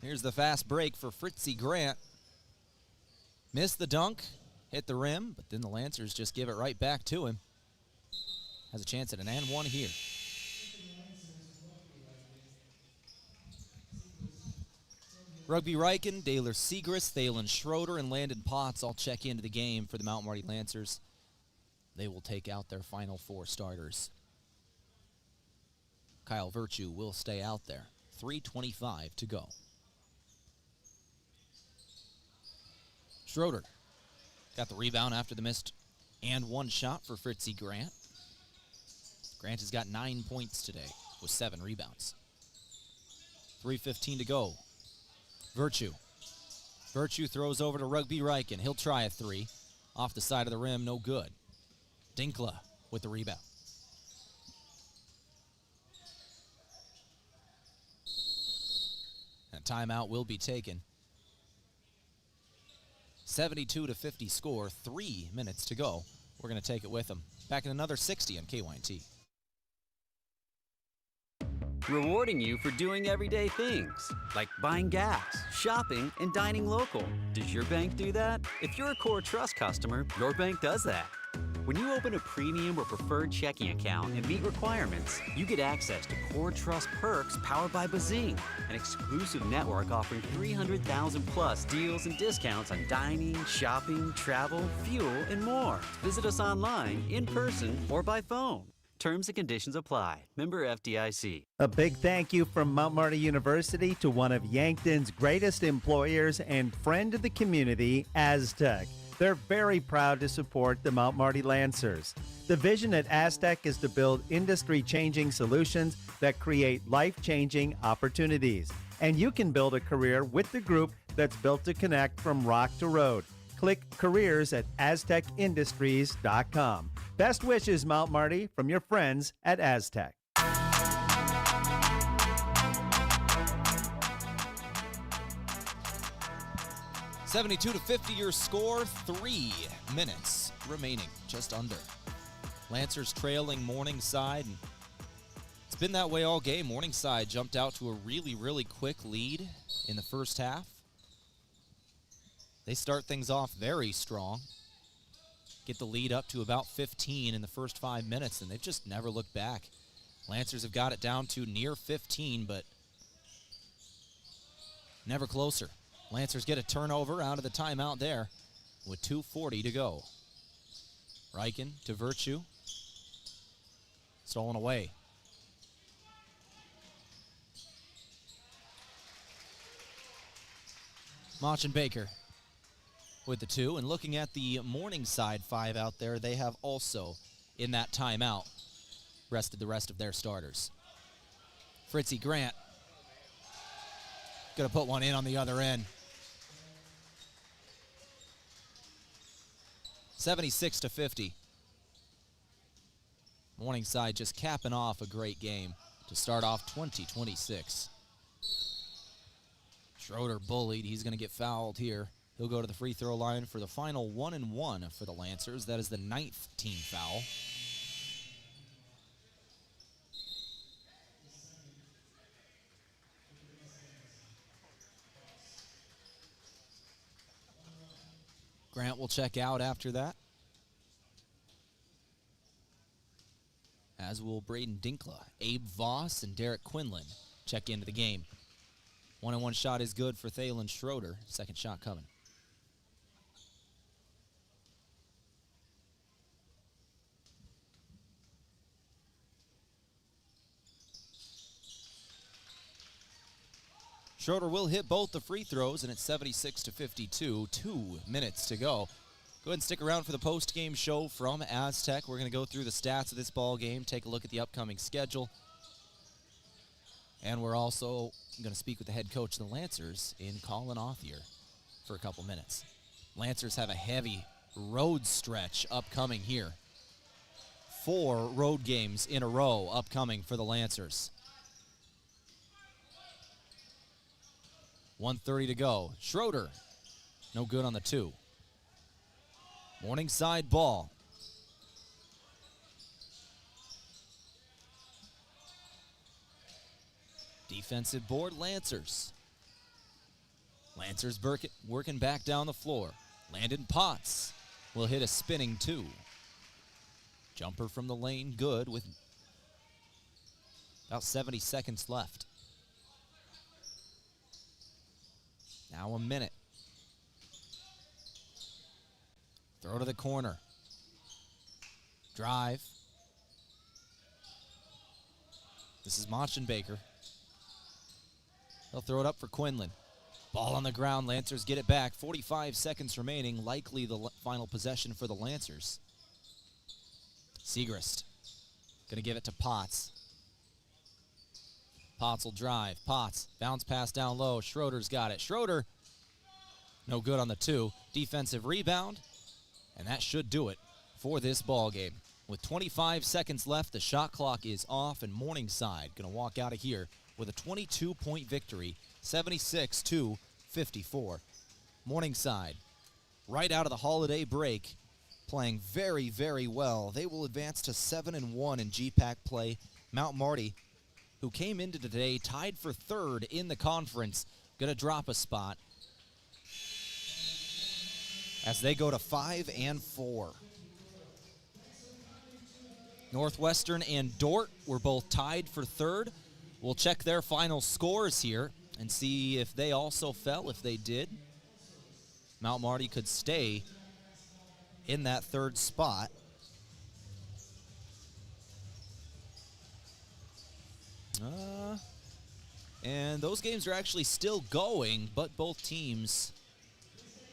[SPEAKER 3] Here's the fast break for Fritzy Grant. Missed the dunk, hit the rim, but then the Lancers just give it right back to him. Has a chance at an and one here. Rugby Riken, Daler Segrist, Thalen Schroeder, and Landon Potts all check into the game for the Mount Marty Lancers. They will take out their final 4 starters. Kyle Virtue will stay out there. 3:25 to go. Schroeder got the rebound after the missed and one shot for Fritzy Grant. Grant has got 9 points today with 7 rebounds. 3:15 to go. Virtue. Virtue throws over to Rugby Riken. He'll try a 3. Off the side of the rim, no good. Dinkla with the rebound. And timeout will be taken. 72-50 score, 3 minutes to go. We're going to take it with them. Back in another 60 on KYNT.
[SPEAKER 5] Rewarding you for doing everyday things, like buying gas, shopping, and dining local. Does your bank do that? If you're a Core Trust customer, your bank does that. When you open a premium or preferred checking account and meet requirements, you get access to Core Trust perks powered by Bazing, an exclusive network offering 300,000 plus deals and discounts on dining, shopping, travel, fuel, and more. Visit us online, in person, or by phone. Terms and conditions apply. Member FDIC.
[SPEAKER 21] A big thank you from Mount Marty University to one of Yankton's greatest employers and friend of the community, Aztec. They're very proud to support the Mount Marty Lancers. The vision at Aztec is to build industry-changing solutions that create life-changing opportunities. And you can build a career with the group that's built to connect from rock to road. Click careers at aztecindustries.com. Best wishes, Mount Marty, from your friends at Aztec.
[SPEAKER 3] (72-50) your score, 3 minutes remaining, just under. Lancers trailing Morningside, and it's been that way all game. Morningside jumped out to a really, really quick lead in the first half. They start things off very strong. Get the lead up to about 15 in the first 5 minutes, and they've just never looked back. Lancers have got it down to near 15, but never closer. Lancers get a turnover out of the timeout there with 2:40 to go. Riken to Virtue. Stolen away. Mach and Baker with the 2, and looking at the Morningside 5 out there, they have also, in that timeout, rested the rest of their starters. Fritzy Grant gonna put one in on the other end. 76-50. Morningside just capping off a great game to start off 2026. Schroeder bullied. He's going to get fouled here. He'll go to the free throw line for the final 1-and-1 for the Lancers. That is the 9th team foul. Grant will check out after that, as will Braden Dinkla. Abe Voss and Derek Quinlan check into the game. 1-and-1 shot is good for Thalen Schroeder. Second shot coming. Schroeder will hit both the free throws, and it's 76-52, 2 minutes to go. Go ahead and stick around for the post-game show from Aztec. We're going to go through the stats of this ball game, take a look at the upcoming schedule. And we're also going to speak with the head coach of the Lancers in Colin Authier for a couple minutes. Lancers have a heavy road stretch upcoming here. 4 road games in a row upcoming for the Lancers. 1:30 to go. Schroeder, no good on the 2. Morningside ball. Defensive board, Lancers. Lancers working back down the floor. Landon Potts will hit a spinning 2. Jumper from the lane, good with about 70 seconds left. Now a minute. Throw to the corner. Drive. This is Machenbaker. They'll throw it up for Quinlan. Ball on the ground. Lancers get it back. 45 seconds remaining. Likely the final possession for the Lancers. Segrist going to give it to Potts. Potts will drive. Potts, bounce pass down low. Schroeder's got it. Schroeder, no good on the 2. Defensive rebound, and that should do it for this ball game. With 25 seconds left, the shot clock is off, and Morningside going to walk out of here with a 22-point victory, 76-54. Morningside, right out of the holiday break, playing very, very well. They will advance to 7-1 in GPAC play. Mount Marty, who came into today tied for 3rd in the conference, going to drop a spot as they go to 5-4. Northwestern and Dort were both tied for 3rd. We'll check their final scores here and see if they also fell. If they did, Mount Marty could stay in that 3rd spot. And those games are actually still going, but both teams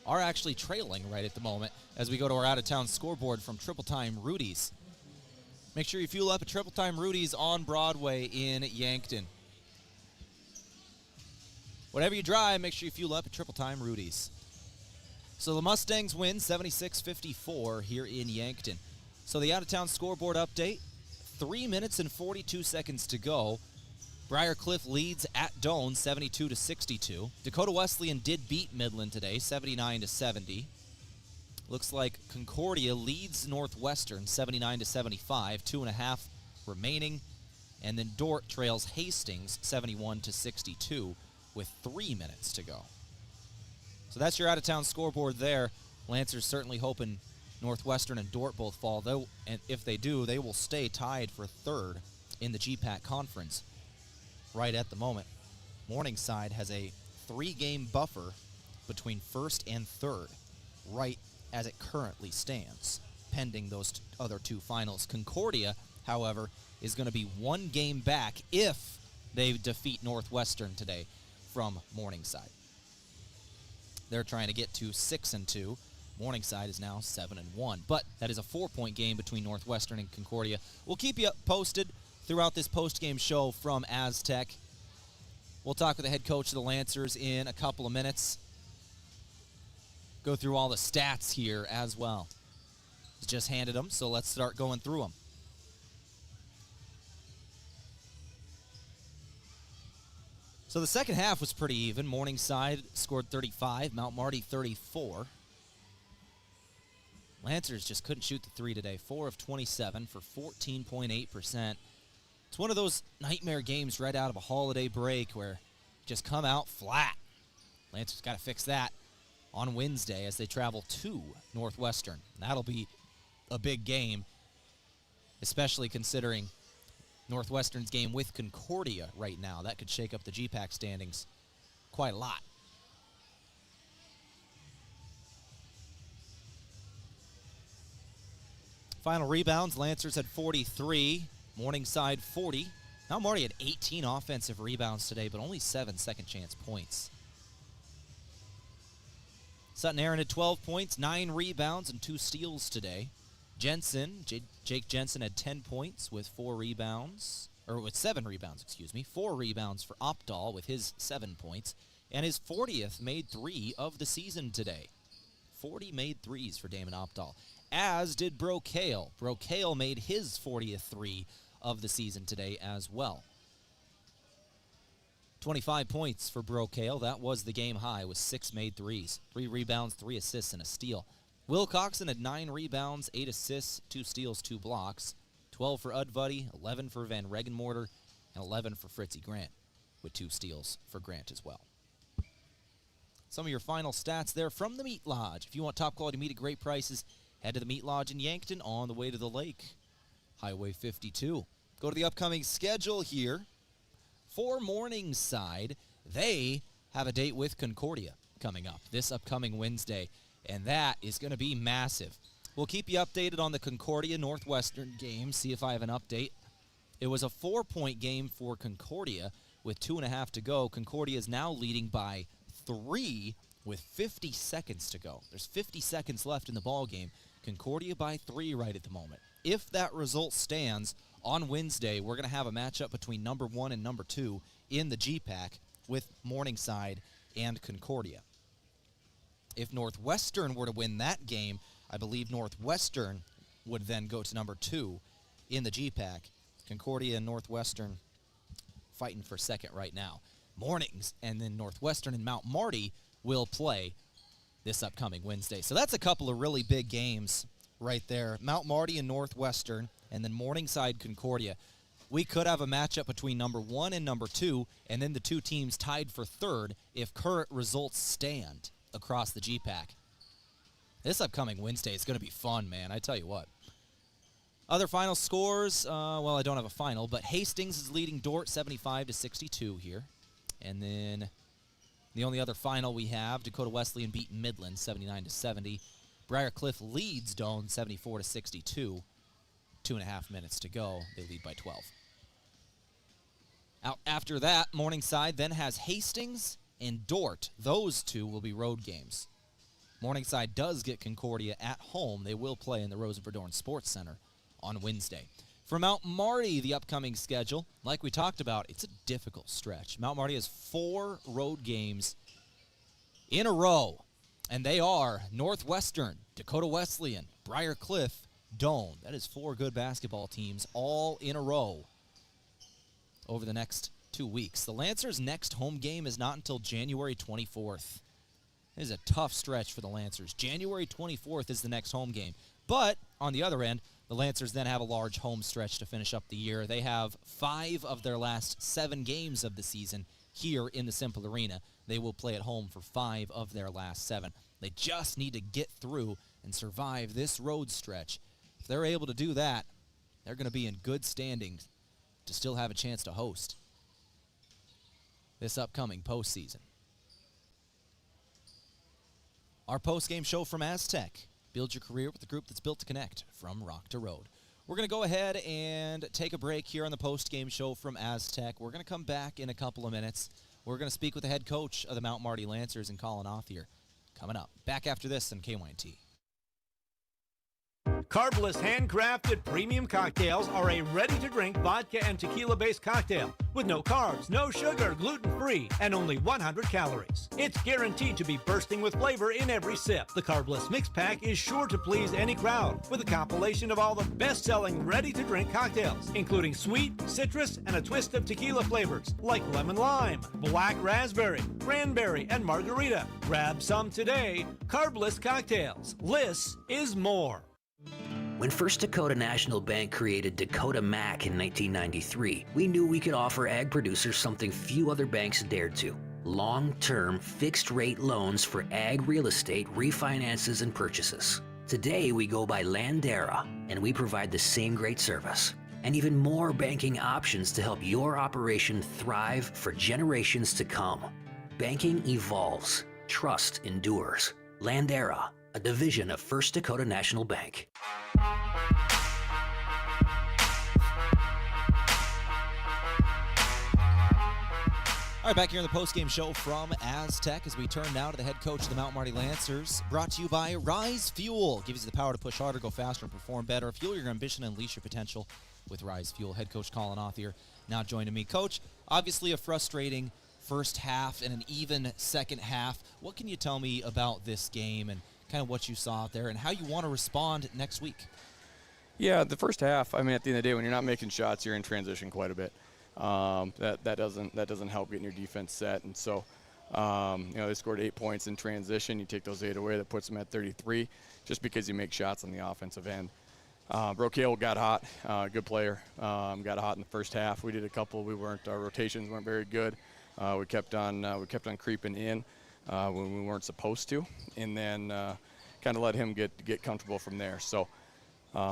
[SPEAKER 3] are actually trailing right at the moment as we go to our out-of-town scoreboard from Triple Time Rudy's. Make sure you fuel up at Triple Time Rudy's on Broadway in Yankton. Whatever you drive, make sure you fuel up at Triple Time Rudy's. So the Mustangs win 76-54 here in Yankton. So the out-of-town scoreboard update, 3 minutes and 42 seconds to go. Briarcliff leads at Doane 72-62. Dakota Wesleyan did beat Midland today 79-70. Looks like Concordia leads Northwestern 79-75, 2.5 remaining. And then Dort trails Hastings 71-62 with 3 minutes to go. So that's your out-of-town scoreboard there. Lancers certainly hoping Northwestern and Dort both fall, though, and if they do, they will stay tied for 3rd in the GPAC conference right at the moment. Morningside has a 3-game buffer between 1st and 3rd, right as it currently stands, pending those other 2 finals. Concordia, however, is going to be 1 game back if they defeat Northwestern today from Morningside. They're trying to get to 6-2. Morningside is now 7-1. But that is a 4-point game between Northwestern and Concordia. We'll keep you posted throughout this post-game show from Aztec. We'll talk with the head coach of the Lancers in a couple of minutes. Go through all the stats here as well. He's just handed them, so let's start going through them. So the second half was pretty even. Morningside scored 35, Mount Marty 34. Lancers just couldn't shoot the 3 today. 4 of 27 for 14.8%. It's one of those nightmare games right out of a holiday break where you just come out flat. Lancers got to fix that on Wednesday as they travel to Northwestern. That'll be a big game, especially considering Northwestern's game with Concordia right now. That could shake up the GPAC standings quite a lot. Final rebounds, Lancers had 43, Morningside 40. Now Marty had 18 offensive rebounds today, but only 7 second-chance points. Sutton Aaron had 12 points, 9 rebounds, and 2 steals today. Jake Jensen had 10 points with 7 rebounds, 4 rebounds for Opdahl with his 7 points, and his 40th made 3 of the season today. 40 made 3s for Damon Opdahl, as did Brocail. Brocail made his 40th 3 of the season today as well. 25 points for Brocail. That was the game high with 6 made 3s. 3 rebounds, 3 assists, and a steal. Will Coxon had 9 rebounds, 8 assists, 2 steals, 2 blocks. 12 for Udvuddy, 11 for Van Regenmorter, and 11 for Fritzy Grant, with 2 steals for Grant as well. Some of your final stats there from the Meat Lodge. If you want top quality meat at great prices, head to the Meat Lodge in Yankton on the way to the lake. Highway 52. Go to the upcoming schedule here. For Morningside, they have a date with Concordia coming up this upcoming Wednesday, and that is going to be massive. We'll keep you updated on the Concordia Northwestern game, see if I have an update. It was a 4-point game for Concordia with 2.5 to go. Concordia is now leading by 3 with 50 seconds to go. There's 50 seconds left in the ball game. Concordia by 3 right at the moment. If that result stands, on Wednesday, we're going to have a matchup between number 1 and number 2 in the GPAC with Morningside and Concordia. If Northwestern were to win that game, I believe Northwestern would then go to number 2 in the GPAC. Concordia and Northwestern fighting for second right now. Mornings and then Northwestern and Mount Marty will play this upcoming Wednesday. So that's a couple of really big games right there. Mount Marty and Northwestern, and then Morningside Concordia. We could have a matchup between number 1 and number 2, and then the 2 teams tied for third if current results stand across the GPAC. This upcoming Wednesday is going to be fun, man. I tell you what. Other final scores, well, I don't have a final, but Hastings is leading Dort 75-62 here. And then the only other final we have, Dakota Wesleyan beat Midland 79-70. Briarcliff leads Doane 74-62. 2.5 minutes to go. They lead by 12. Out after that, Morningside then has Hastings and Dort. Those 2 will be road games. Morningside does get Concordia at home. They will play in the Rosenford Sports Center on Wednesday. For Mount Marty, the upcoming schedule, like we talked about, it's a difficult stretch. Mount Marty has 4 road games in a row, and they are Northwestern, Dakota Wesleyan, Briarcliff, Doane. That is 4 good basketball teams all in a row over the next 2 weeks. The Lancers' next home game is not until January 24th. It is a tough stretch for the Lancers. January 24th is the next home game. But on the other end, the Lancers then have a large home stretch to finish up the year. They have 5 of their last 7 games of the season here in the Cimpl Arena. They will play at home for 5 of their last 7. They just need to get through and survive this road stretch. If they're able to do that, they're going to be in good standing to still have a chance to host this upcoming postseason. Our post-game show from Aztec. Build your career with the group that's built to connect from rock to road. We're going to go ahead and take a break here on the post-game show from Aztec. We're going to come back in a couple of minutes. We're going to speak with the head coach of the Mount Marty Lancers and Colin Othier coming up. Back after this on KYNT.
[SPEAKER 25] Carbless handcrafted premium cocktails are a ready-to-drink vodka and tequila-based cocktail with no carbs, no sugar, gluten-free, and only 100 calories. It's guaranteed to be bursting with flavor in every sip. The Carbless Mix Pack is sure to please any crowd with a compilation of all the best-selling ready-to-drink cocktails, including sweet, citrus, and a twist of tequila flavors like lemon lime, black raspberry, cranberry, and margarita. Grab some today. Carbless Cocktails. Less is more.
[SPEAKER 6] When First Dakota National Bank created Dakota Mac in 1993, we knew we could offer ag producers something few other banks dared to. Long-term, fixed-rate loans for ag real estate refinances and purchases. Today, we go by Landera, and we provide the same great service. And even more banking options to help your operation thrive for generations to come. Banking evolves. Trust endures. Landera, a division of First Dakota National Bank.
[SPEAKER 3] All right, back here in the postgame show from Aztec as we turn now to the head coach of the Mount Marty Lancers, brought to you by Rise Fuel. Gives you the power to push harder, go faster, and perform better. Fuel your ambition and unleash your potential with Rise Fuel. Head coach Colin Oth here now joining me. Coach, obviously a frustrating first half and an even second half. What can you tell me about this game and kind of what you saw out there and how you want to respond next week?
[SPEAKER 7] Yeah, the first half, I mean, at the end of the day, when you're not making shots, you're in transition quite a bit. That doesn't help getting your defense set, and so they scored 8 points in transition. You take those 8 away, that puts them at 33, just because you make shots on the offensive end. Brookale got hot, good player, got hot in the first half. We did a couple. Our rotations weren't very good. We kept on creeping in when we weren't supposed to, and then kind of let him get comfortable from there. So.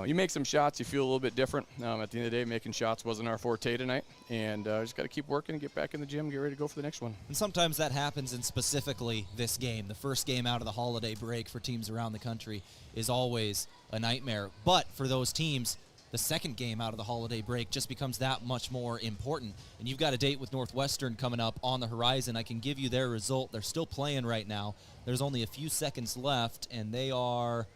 [SPEAKER 7] You make some shots, you feel a little bit different. At the end of the day, making shots wasn't our forte tonight, and just got to keep working and get back in the gym, get ready to go for the next one.
[SPEAKER 3] And sometimes that happens, and specifically this game, the first game out of the holiday break for teams around the country is always a nightmare. But for those teams, the second game out of the holiday break just becomes that much more important. And you've got a date with Northwestern coming up on the horizon. I can give you their result. They're still playing right now. There's only a few seconds left, and they are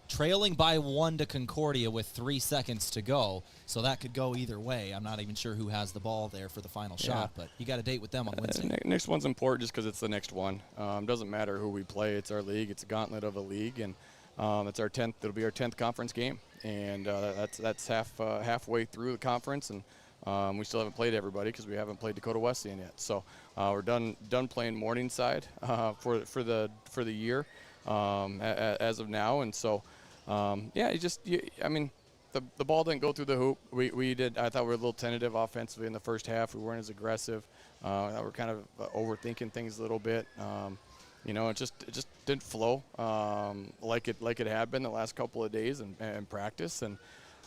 [SPEAKER 3] trailing by 1 to Concordia with 3 seconds to go, so that could go either way. I'm not even sure who has the ball there for the final shot, but you got a date with them on Wednesday.
[SPEAKER 7] Next one's important just because it's the next one. Doesn't matter who we play. It's our league. It's a gauntlet of a league, and it's our 10th. It'll be our 10th conference game, and that's halfway through the conference, and we still haven't played everybody because we haven't played Dakota Wesleyan yet. So we're done playing Morningside for the year as of now, and so. I mean, the ball didn't go through the hoop. We did. I thought we were a little tentative offensively in the first half. We weren't as aggressive. We're kind of overthinking things a little bit. It just didn't flow like it had been the last couple of days and practice. And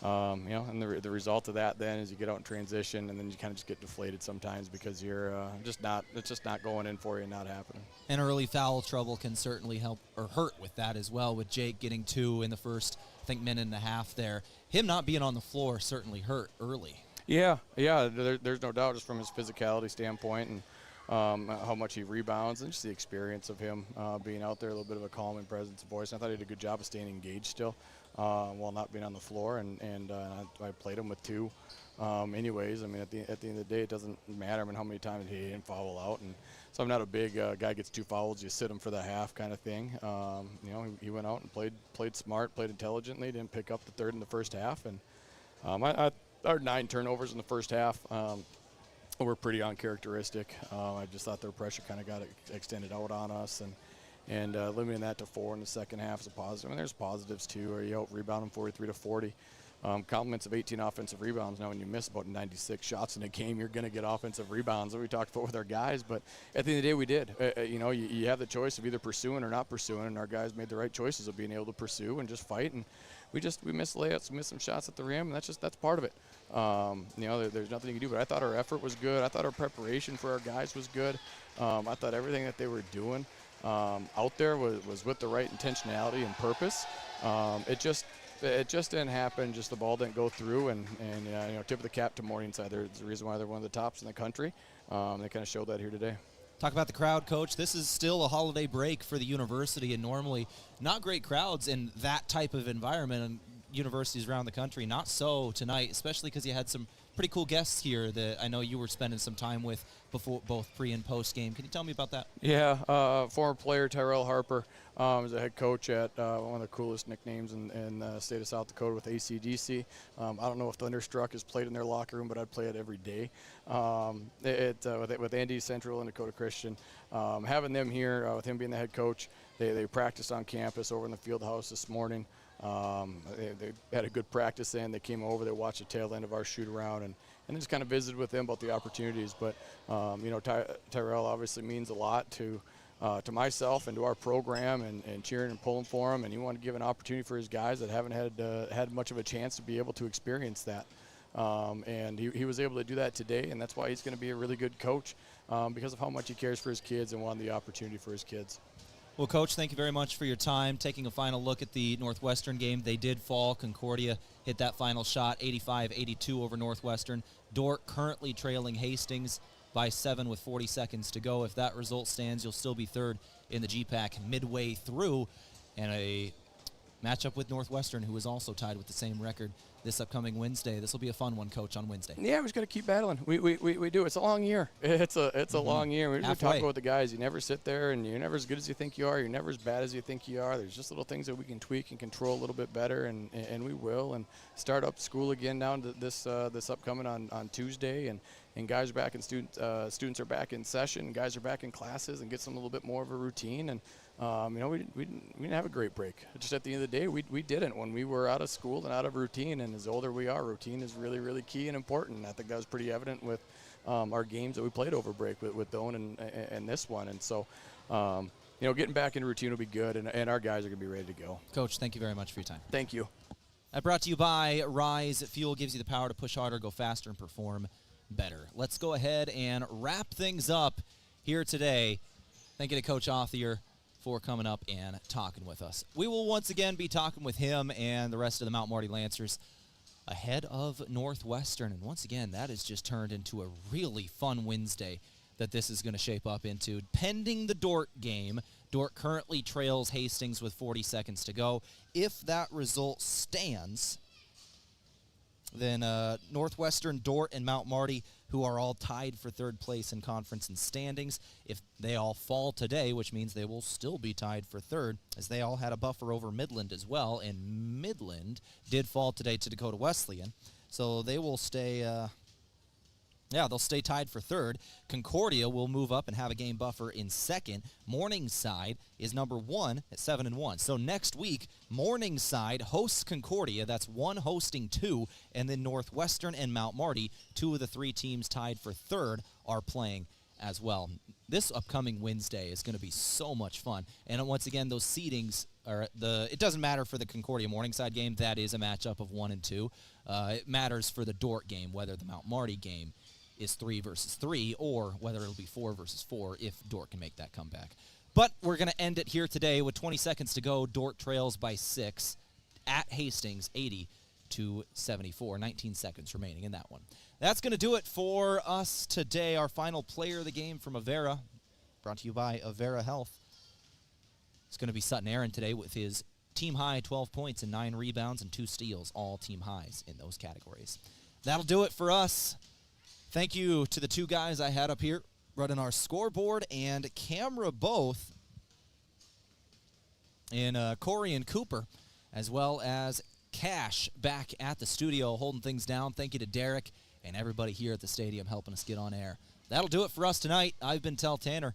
[SPEAKER 7] and the result of that then is you get out in transition, and then you kind of just get deflated sometimes because you're it's just not going in for you and not happening.
[SPEAKER 3] And early foul trouble can certainly help or hurt with that as well, with Jake getting 2 in the first, I think, minute and a half there. Him not being on the floor certainly hurt early.
[SPEAKER 7] Yeah, there's no doubt just from his physicality standpoint and how much he rebounds and just the experience of him being out there, a little bit of a calming presence of voice. And I thought he did a good job of staying engaged still while not being on the floor, and I played him with 2 anyways. I mean, at the end of the day, it doesn't matter. I mean, how many times he didn't foul out, and so I'm not a big guy gets 2 fouls, you sit him for the half kind of thing. He went out and played smart, played intelligently, didn't pick up the third in the first half, and our 9 turnovers in the first half were pretty uncharacteristic. I just thought their pressure kind of got extended out on us, and limiting that to 4 in the second half is a positive. And there's positives too, where you out rebound them 43-40. Compliments of 18 offensive rebounds. Now, when you miss about 96 shots in a game, you're going to get offensive rebounds that we talked about with our guys. But at the end of the day, we did. You have the choice of either pursuing or not pursuing, and our guys made the right choices of being able to pursue and just fight. And we missed layups, missed some shots at the rim, and that's part of it. There's nothing you can do. But I thought our effort was good. I thought our preparation for our guys was good. I thought everything that they were doing out there was with the right intentionality and purpose. It just didn't happen. Just the ball didn't go through, and tip of the cap to Morningside. There's the reason why they're one of the tops in the country. They kind of showed that here today.
[SPEAKER 3] Talk about the crowd, Coach. This is still a holiday break for the university, and normally not great crowds in that type of environment and universities around the country. Not so tonight, especially because you had some pretty cool guests here that I know you were spending some time with before, both pre and post game. Can you tell me about that?
[SPEAKER 7] Yeah, former player Tyrell Harper is a head coach at one of the coolest nicknames in the state of South Dakota with ACDC. I don't know if Thunderstruck is played in their locker room, but I'd play it every day. With Andy Central and Dakota Christian, having them here with him being the head coach, they practiced on campus over in the field house this morning. They had a good practice in. They came over, they watched the tail end of our shoot around, and just kind of visited with them about the opportunities. But Tyrell obviously means a lot to myself and to our program, and cheering and pulling for him, and he wanted to give an opportunity for his guys that haven't had much of a chance to be able to experience that. And he was able to do that today, and that's why he's going to be a really good coach because of how much he cares for his kids and wanted the opportunity for his kids.
[SPEAKER 3] Well, Coach, thank you very much for your time. Taking a final look at the Northwestern game, they did fall. Concordia hit that final shot, 85-82 over Northwestern. Dordt currently trailing Hastings by 7 with 40 seconds to go. If that result stands, you'll still be third in the GPAC midway through, and a matchup with Northwestern, who is also tied with the same record this upcoming Wednesday. This will be a fun one, Coach, on Wednesday.
[SPEAKER 7] Yeah, we just got to keep battling. We do. It's a long year. It's a long year. We talk about the guys. You never sit there, and you're never as good as you think you are. You're never as bad as you think you are. There's just little things that we can tweak and control a little bit better, and we will. And start up school again now this upcoming on Tuesday, and guys are back in students are back in session. Guys are back in classes, and get some a little bit more of a routine. And we didn't have a great break. Just at the end of the day, we didn't. When we were out of school and out of routine, and as older we are, routine is really, really key and important. I think that was pretty evident with our games that we played over break with Doan and this one. And so, getting back into routine will be good, and our guys are going to be ready to go.
[SPEAKER 3] Coach, thank you very much for your time.
[SPEAKER 7] Thank you.
[SPEAKER 3] That brought to you by Rise Fuel. Gives you the power to push harder, go faster, and perform better. Let's go ahead and wrap things up here today. Thank you to Coach Othier for coming up and talking with us. We will once again be talking with him and the rest of the Mount Marty Lancers ahead of Northwestern. And once again, that has just turned into a really fun Wednesday that this is going to shape up into. Pending the Dordt game, Dordt currently trails Hastings with 40 seconds to go. If that result stands, then Northwestern, Dordt, and Mount Marty, who are all tied for third place in conference and standings, if they all fall today, which means they will still be tied for third, as they all had a buffer over Midland as well, and Midland did fall today to Dakota Wesleyan, so they will stay they'll stay tied for third. Concordia will move up and have a game buffer in second. Morningside is number 1 at 7-1. So next week, Morningside hosts Concordia. That's 1 hosting 2. And then Northwestern and Mount Marty, 2 of the 3 teams tied for third, are playing as well. This upcoming Wednesday is going to be so much fun. And once again, those seedings it doesn't matter for the Concordia Morningside game. That is a matchup of 1 and 2. It matters for the Dordt game, whether the Mount Marty game is 3 versus 3, or whether it'll be 4 versus 4 if Dordt can make that comeback. But we're going to end it here today with 20 seconds to go. Dordt trails by 6 at Hastings, 80-74. 19 seconds remaining in that one. That's going to do it for us today. Our final player of the game from Avera, brought to you by Avera Health. It's going to be Sutton Aaron today with his team high 12 points and 9 rebounds and 2 steals, all team highs in those categories. That'll do it for us. Thank you to the 2 guys I had up here running our scoreboard and camera both in Corey and Cooper, as well as Cash back at the studio holding things down. Thank you to Derek and everybody here at the stadium helping us get on air. That'll do it for us tonight. I've been Tehl Tanner.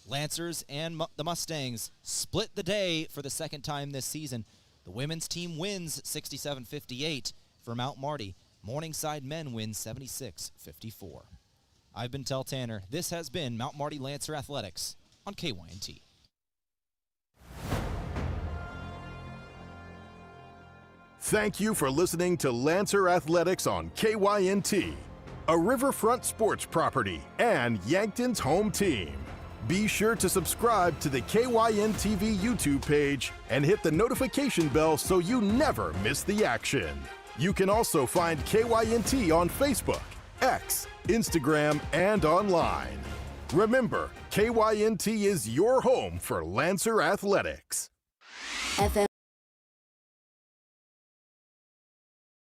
[SPEAKER 3] Lancers and the Mustangs split the day for the second time this season. The women's team wins 67-58 for Mount Marty. Morningside men win 76-54. I've been Tehl Tanner. This has been Mount Marty Lancer Athletics on KYNT.
[SPEAKER 8] Thank you for listening to Lancer Athletics on KYNT, a riverfront sports property and Yankton's home team. Be sure to subscribe to the KYN-TV YouTube page and hit the notification bell so you never miss the action. You can also find KYNT on Facebook, X, Instagram, and online. Remember, KYNT is your home for Lancer Athletics.
[SPEAKER 20] FM